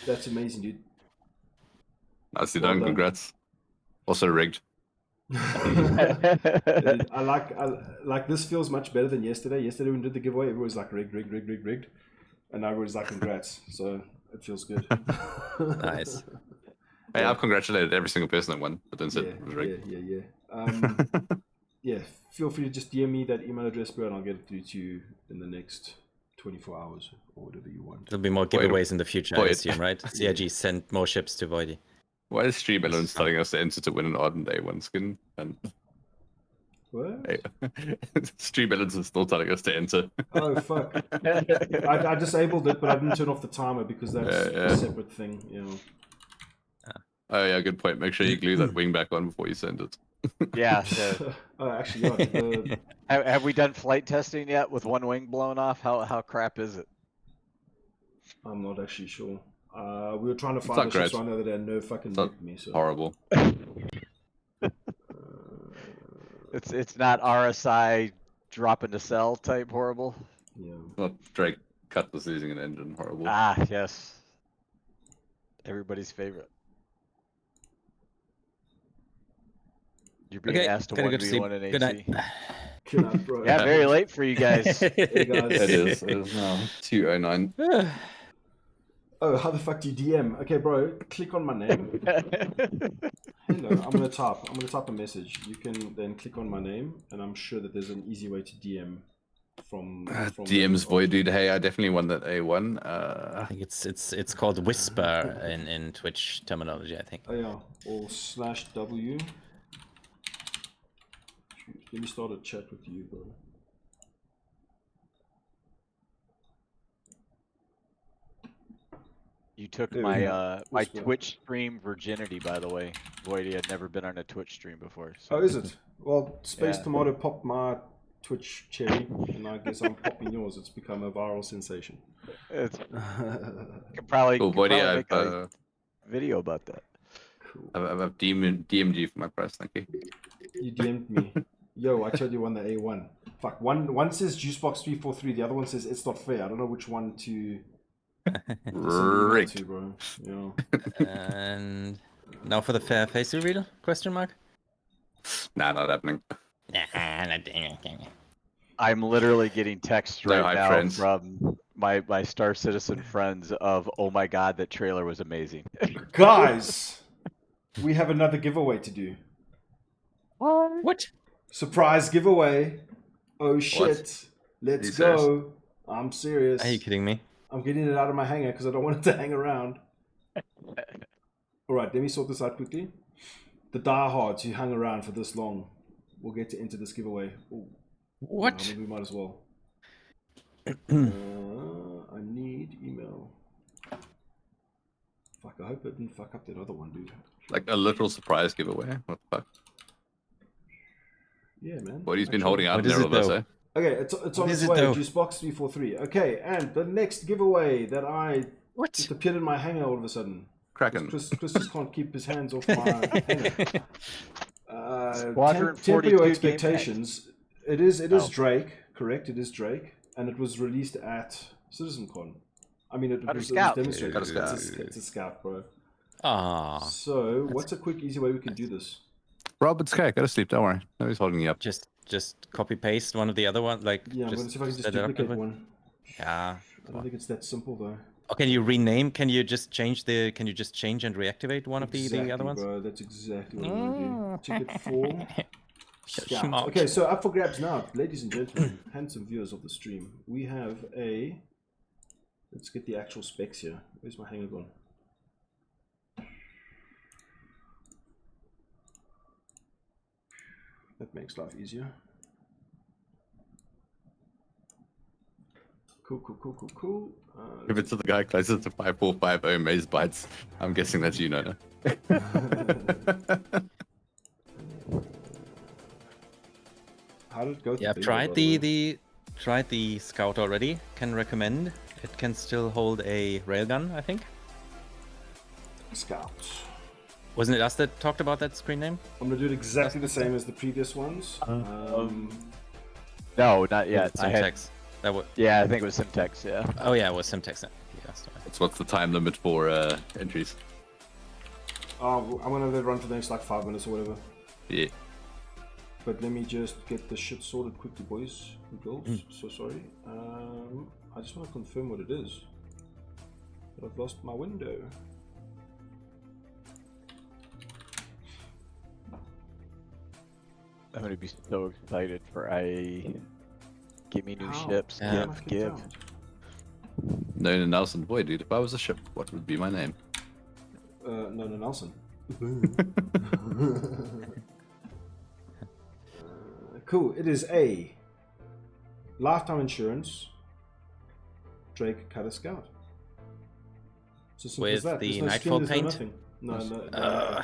That's amazing, dude. Nicely done. Congrats. Also rigged. I like this feels much better than yesterday. Yesterday when we did the giveaway, everyone was like rigged. And now everyone's like congrats. So it feels good. Nice. Hey, I've congratulated every single person that won, but then said it was rigged. Yeah. Feel free to just DM me that email address, bro, and I'll get it through to you in the next 24 hours or whatever you want. There'll be more giveaways in the future, I assume, right? CIG sent more ships to Voidy. Why is Stream Balloons telling us to enter to win an Ardent A1 skin? And what? Stream Balloons is still telling us to enter. Oh fuck! I disabled it, but I didn't turn off the timer because that's a separate thing. Oh yeah, good point. Make sure you glue that wing back on before you send it. Yeah. Oh, actually, have we done flight testing yet with one wing blown off? How crap is it? I'm not actually sure. We were trying to find a ship, so I know that they no fucking with me. So horrible. It's not RSI dropping to cell type horrible. Yeah. Well, Drake cut was using an engine horrible. Ah, yes. Everybody's favorite. You're being asked to 1v1 in AC. Good night, bro. Yeah, very late for you guys. Hey, guys. It is now 2:09. Oh, how the fuck do you DM? Okay, bro, click on my name. Hello, I'm gonna type a message. You can then click on my name, and I'm sure that there's an easy way to DM from DM's Voidy. Hey, I definitely won that A1. I think it's called Whisper in Twitch terminology, I think. Oh yeah, or /W. Let me start a chat with you, bro. You took There we my go. my Whisper. Twitch stream virginity, by the way. Voidy had never been on a Twitch stream before. So. Oh, is it? Well, Space Yeah. Tomato popped my Twitch cherry, and I guess I'm popping yours. It's become a viral sensation. It's, could probably, Cool, could Voidy, probably I've, make a video about that. I've DM'd you for my price, thank you. You DM'd me. Yo, I told you on the A1. Fuck, one says Juicebox343, the other one says it's not fair. I don't know which one to... Rigged. to, bro. Yeah. And now for the fair face reveal? Question mark? Nah, not happening. I'm literally getting texts No, right hi, now friends. from my Star Citizen friends of, oh my god, that trailer was amazing. Guys, we have another giveaway to do. What? Surprise giveaway. Oh shit. Let's go. I'm serious. Are you kidding me? I'm getting it out of my hanger because I don't want it to hang around. Alright, let me sort this out quickly. The diehards who hung around for this long will get to enter this giveaway. Ooh. What? Maybe we might as well. I need email. Fuck, I hope I didn't fuck up that other one, dude. Like a literal surprise giveaway. What the fuck? Yeah, man. Voidy's been holding out What in is there it, with us, though? eh? Okay, it's on its way. Juicebox343. Okay, and the next giveaway that I just appeared in my hanger all of a sudden. Kraken. Chris just can't keep his hands off my hanger. Squadron temper your 42 expectations. It is Drake, correct? It is Drake, and it was released at CitizenCon. I mean, it was demonstrated. It's a scout, bro. Ah. So, what's a quick, easy way we can do this? Rob, it's okay. Go to sleep. Don't worry. Nobody's holding you up. Just copy paste one of the other one, like. Yeah, I'm gonna see if I can just set it up duplicate with- one. Yeah. I don't think it's that simple though. Oh, can you rename? Can you just change the? Can you just change and reactivate one of the other ones? Bro, that's exactly what I'm gonna do. Ticket 4. Scout. Smart. Okay, so up for grabs now, ladies and gentlemen, handsome viewers of the stream. We have a. Let's get the actual specs here. Where's my hanger gone? That makes life easier. Cool. If it's the guy closest to 5450 Maze Bites, I'm guessing that's you, Nona. How did it go? Yeah, I've tried tried the Scout already. Can recommend. It can still hold a railgun, I think. Scout. Wasn't it us that talked about that screen name? I'm gonna do it exactly the same as the previous ones. No, not yet. I had, Simtex. That was. yeah, I think it was Simtex. Yeah. Oh yeah, it was Simtex. Yeah, sorry. What's the time limit for entries? Oh, I'm gonna let it run for the next like 5 minutes or whatever. Yeah. But let me just get this shit sorted quickly, boys and girls. So sorry. I just want to confirm what it is. But I've lost my window. I'm gonna be so excited for give me new How? ships. Yeah. Give. Nona Nelson. Boy, dude, if I was a ship, what would be my name? Nona Nelson. Cool. It is a lifetime insurance Drake Cutter Scout. So simple as With that. the There's no Nightfall skin, there's paint? No nothing. No.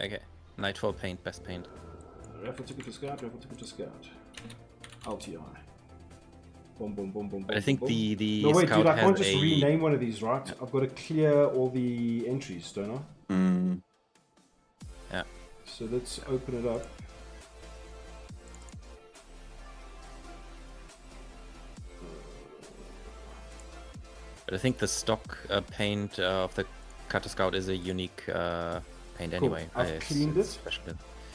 Okay. Nightfall paint, best paint. Raffle ticket to Scout, raffle ticket to Scout. LTI. Boom, boom, boom, boom, But I boom, think boom. the No, wait, Scout dude, I can't has just a... rename one of these, right? I've got to clear all the entries, don't I? Mm. Yeah. So let's open it up. But I think the stock paint of the Cutter Scout is a unique paint Cool. anyway. I've cleaned it.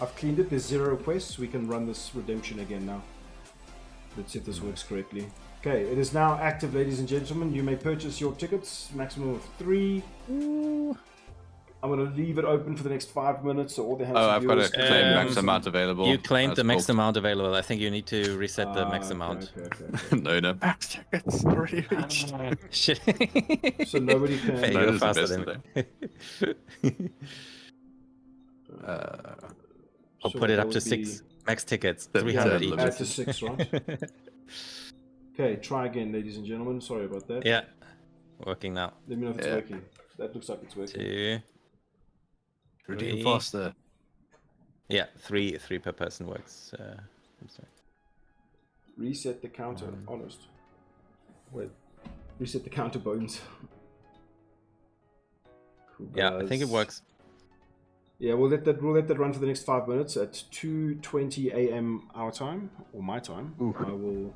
I've cleaned it. There's 0 requests. We can run this redemption again now. Let's see if this works correctly. Okay, it is now active, ladies and gentlemen. You may purchase your tickets, maximum of 3. I'm going to leave it open for the next 5 minutes so all the handsome I've got viewers a can claim use max them. amount available. You claimed the max booked. amount available. I think you need to reset the max amount. Okay. Nona, max tickets already reached. Shit. So nobody can... Fair, Nona's you're the faster best than I'll So put it that up to would 6 max tickets, Yeah, 300 each. Add to 6, right? Okay, try again, ladies and gentlemen. Sorry about that. Yeah, working now. Let me know if it's working. That looks like it's working. 2. Redeem 3. faster. Yeah, 3 per person works. I'm sorry. Reset the counter. Honest. Wait. Reset the counter, Bones. Cool, Yeah, I think it guys. works. Yeah, we'll let that run for the next 5 minutes at 2:20 a.m. our time or my time. I will.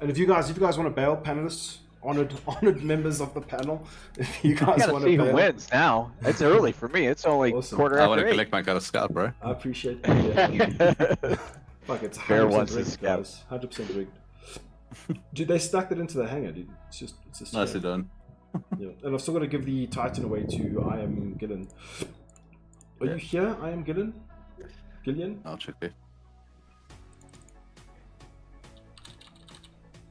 And if you guys want to bail, panelists, honored members of the panel, if you guys gotta want see to who bail, wins now. It's early for me. It's only quarter I after want to 8. collect my kind of scout, bro. I appreciate that. Yeah. Fuck, it's 100% rigged, guys. 100% rigged. Dude, they stuck it into the hanger, dude. It's just Nicely done. Yeah, and I've still got to give the Titan away to I am Gillen. Are you here? I am Gillen. Gillian. I'll check it.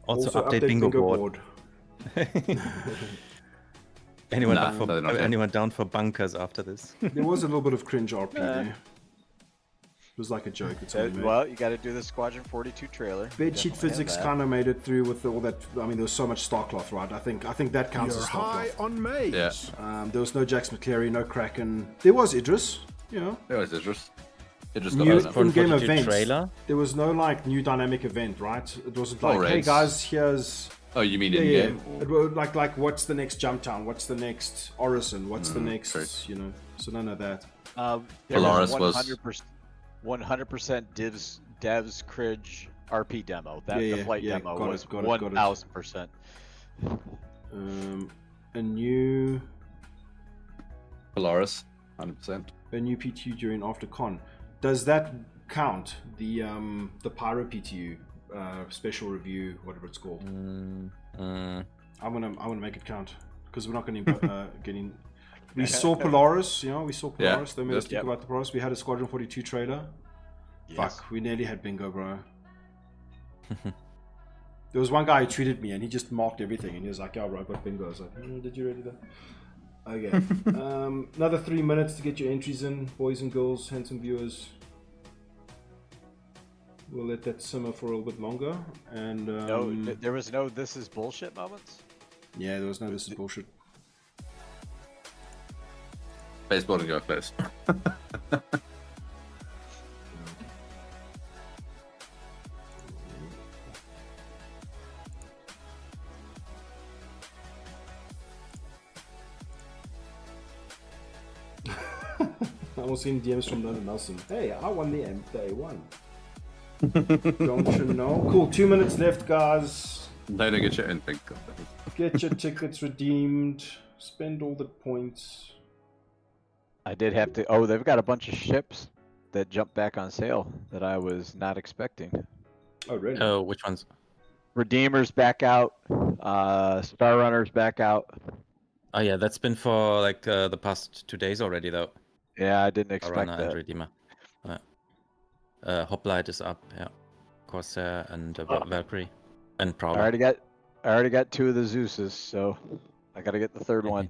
Also update bingo board. Anyone down for bunkers after this? There was a little bit of cringe RP there. It was like a joke. It's only made. Well, you got to do the Squadron 42 trailer. Bedsheet physics kind of made it through with all that. I mean, there was so much Starcloth, right? I think that counts as Starcloth. on me. Yeah. There was no Jax McCleary, no Kraken. There was Idris. You know. There was Idris. Idris New got in-game event. Trailer. There was no like new dynamic event, right? It wasn't like, hey raids. guys, here's. Oh, you mean Yeah. in-game? It was like what's the next jump town? What's the next Orison? What's the next? true. You know. So none of that. There Polaris was was 100% devs Cridge RP demo. That Yeah, the flight yeah, demo got it, was got it. 1000%. A new Polaris, 100%. a new PTU during after con. Does that count? The Pyro PTU special review, whatever it's called. I'm gonna make it count because we're not going to get in. We saw Polaris, we saw Polaris. They made us think about the Polaris. We had a Squadron 42 trailer. Yes. Fuck, we nearly had bingo, bro. There was one guy who tweeted me and he just marked everything and he was like, "Yeah, bro, I got bingo." I was like, "Did you really do that?" Okay. Another 3 minutes to get your entries in, boys and girls, handsome viewers. We'll let that simmer for a little bit longer. And there was no "this is bullshit" moments. Yeah, there was no "this is bullshit." Baseball and go first. I was seeing DMs from London Nelson. Hey, I won the day one. Don't you know? Cool, 2 minutes left, guys. Don't get your in. Get your tickets redeemed. Spend all the points. I did have to. Oh, they've got a bunch of ships that jumped back on sale that I was not expecting. Oh, really? Oh, which ones? Redeemers back out. Star Runners back out. Oh yeah, that's been for like the past 2 days already, though. Yeah, I didn't expect Runner that. and Redeemer. Hoplite is up, yeah. Corsair and Valkyrie and Prowler. I already got 2 of the Zeuses, so I gotta get the third one.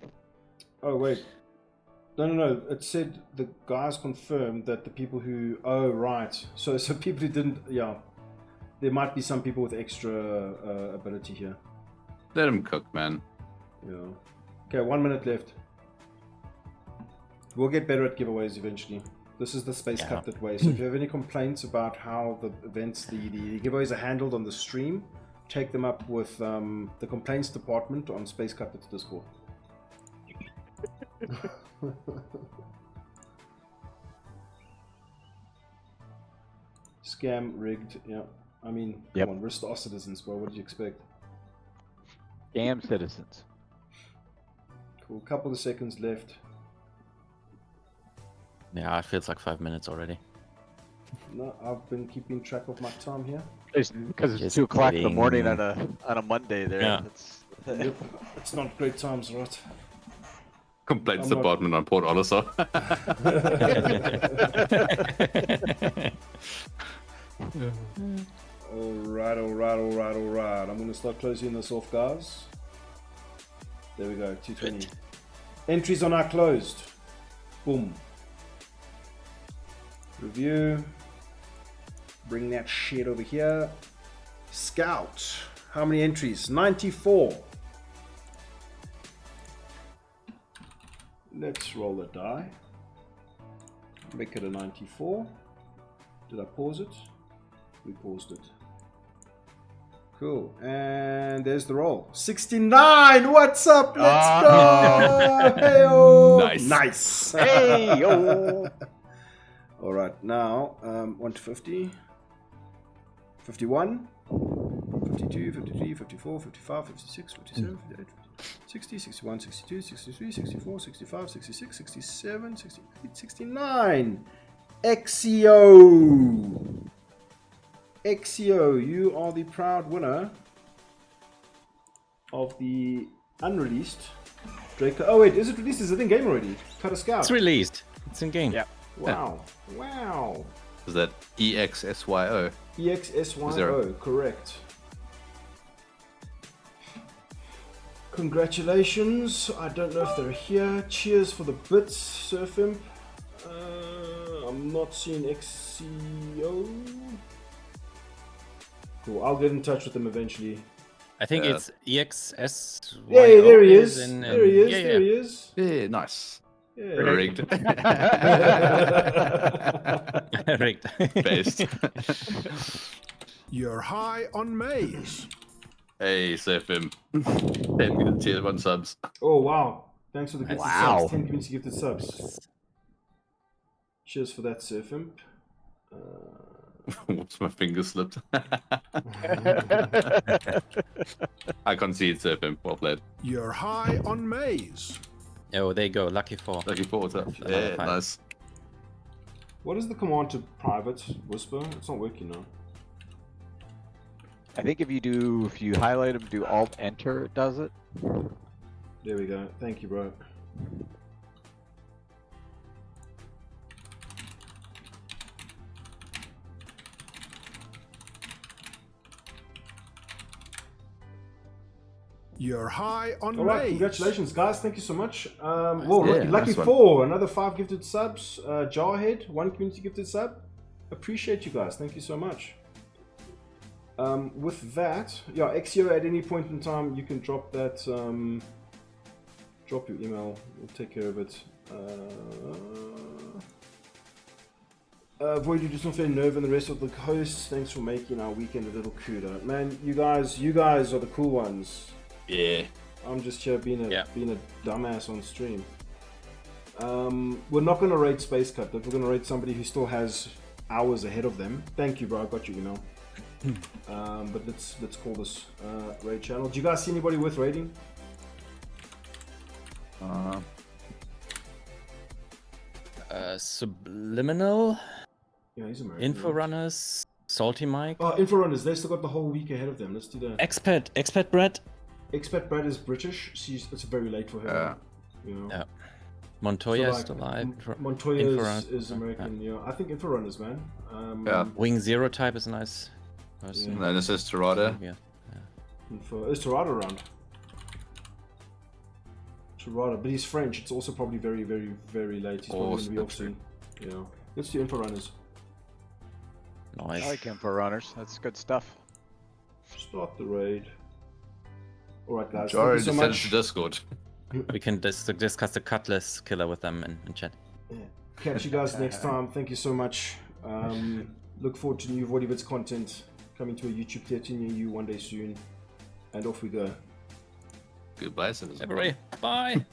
Oh, wait. No. It said the guys confirmed that the people who... Oh, right. So people who didn't... Yeah. There might be some people with extra ability here. Let him cook, man. Yeah. Okay, 1 minute left. We'll get better at giveaways eventually. This is the Space Cup that way. So if you have any complaints about how the events, the giveaways are handled on the stream, take them up with the complaints department on Space Cup at Discord. Scam, rigged, yeah. I mean, come on, we're Star Citizens, bro. What did you expect? Scam citizens. Cool, couple of seconds left. Yeah, it feels like 5 minutes already. No, I've been keeping track of my time here. Because it's 2 o'clock in the morning on a Monday there. Yeah. Yep. It's not great times, right? Complaints department on Port Olisar. Alright. I'm gonna start closing this off, guys. There we go, 220. Entries are now closed. Boom. Review. Bring that shit over here. Scout. How many entries? 94. Let's roll a die. Make it a 94. Did I pause it? We paused it. Cool. And there's the roll. 69! What's up? Let's go! Hey-o! Nice. Nice. Hey-o! All right, now 1 to 50. 51. 52, 53, 54, 55, 56, 57, 58, 60, 61, 62, 63, 64, 65, 66, 67, 68, 69. Exio! Exio, you are the proud winner of the unreleased Draco. Oh wait, is it released? Is it in game already? Cut a scout. It's released. It's in game. Yeah. Wow. Wow. Is that EXSYO? EXSYO, correct. Congratulations. I don't know if they're here. Cheers for the bits, Surf Imp. I'm not seeing XCO. Cool, I'll get in touch with them eventually. I think it's EXS. Yeah, there he is. There he is. Yeah, there he is. Yeah, nice. Yeah. Rigged. Rigged. Based. You're high on maize. Hey, Surf Imp. 10 tier 1 subs. Oh, wow. Thanks for the gifted Wow. subs. 10 community gifted subs. Cheers for that, Surf Imp. Whoops, my finger slipped. I concede, Surf Imp. Well played. You're high on maize. Oh, there you go. Lucky 4. Lucky 4, what's up? Another Yeah, 5. nice. What is the command to private whisper? It's not working now. I think if you highlight them, do Alt Enter, it does it. There we go. Thank you, bro. You're high on All right, maize. congratulations, guys. Thank you so much. Well, Yeah, lucky nice one. 4, another 5 gifted subs. Jarhead, 1 community gifted sub. Appreciate you guys. Thank you so much. With that, yeah, Exio, at any point in time, you can drop that. Drop your email. We'll take care of it. Voidy, just not fair Nerve and the rest of the hosts. Thanks for making our weekend a little cooler, man. You guys are the cool ones. Yeah. I'm just here being a dumbass on stream. We're not going to rate Space Cup, but we're going to rate somebody who still has hours ahead of them. Thank you, bro. I got your email. But let's call this raid channel. Do you guys see anybody worth rating? Subliminal. Yeah, he's American. Inforunners. Salty Mike. Oh, Inforunners. They still got the whole week ahead of them. Let's do that. Expat Brad. Expat Brad is British. It's very late for her. You know. Yeah. Montoya So, like, is still alive. Montoya is American. Yeah, I think Inforunners, man. Yeah. Wing Zero type is nice. And then this is Torada. Yeah. Is Torada around? Torada, but he's French. It's also probably very, very, very late. He's probably going to be off soon. Yeah. Let's do Inforunners. Nice. I like Info Runners. That's good stuff. Start the raid. Alright, guys. Sorry, Thank you so send it much. to Discord. We can discuss the Cutlass killer with them in chat. Yeah. Catch you guys next time. Thank you so much. Look forward to new Voidy Vids content coming to a YouTube theater near you one day soon. And off we go. Goodbye, citizens. Everybody, bye.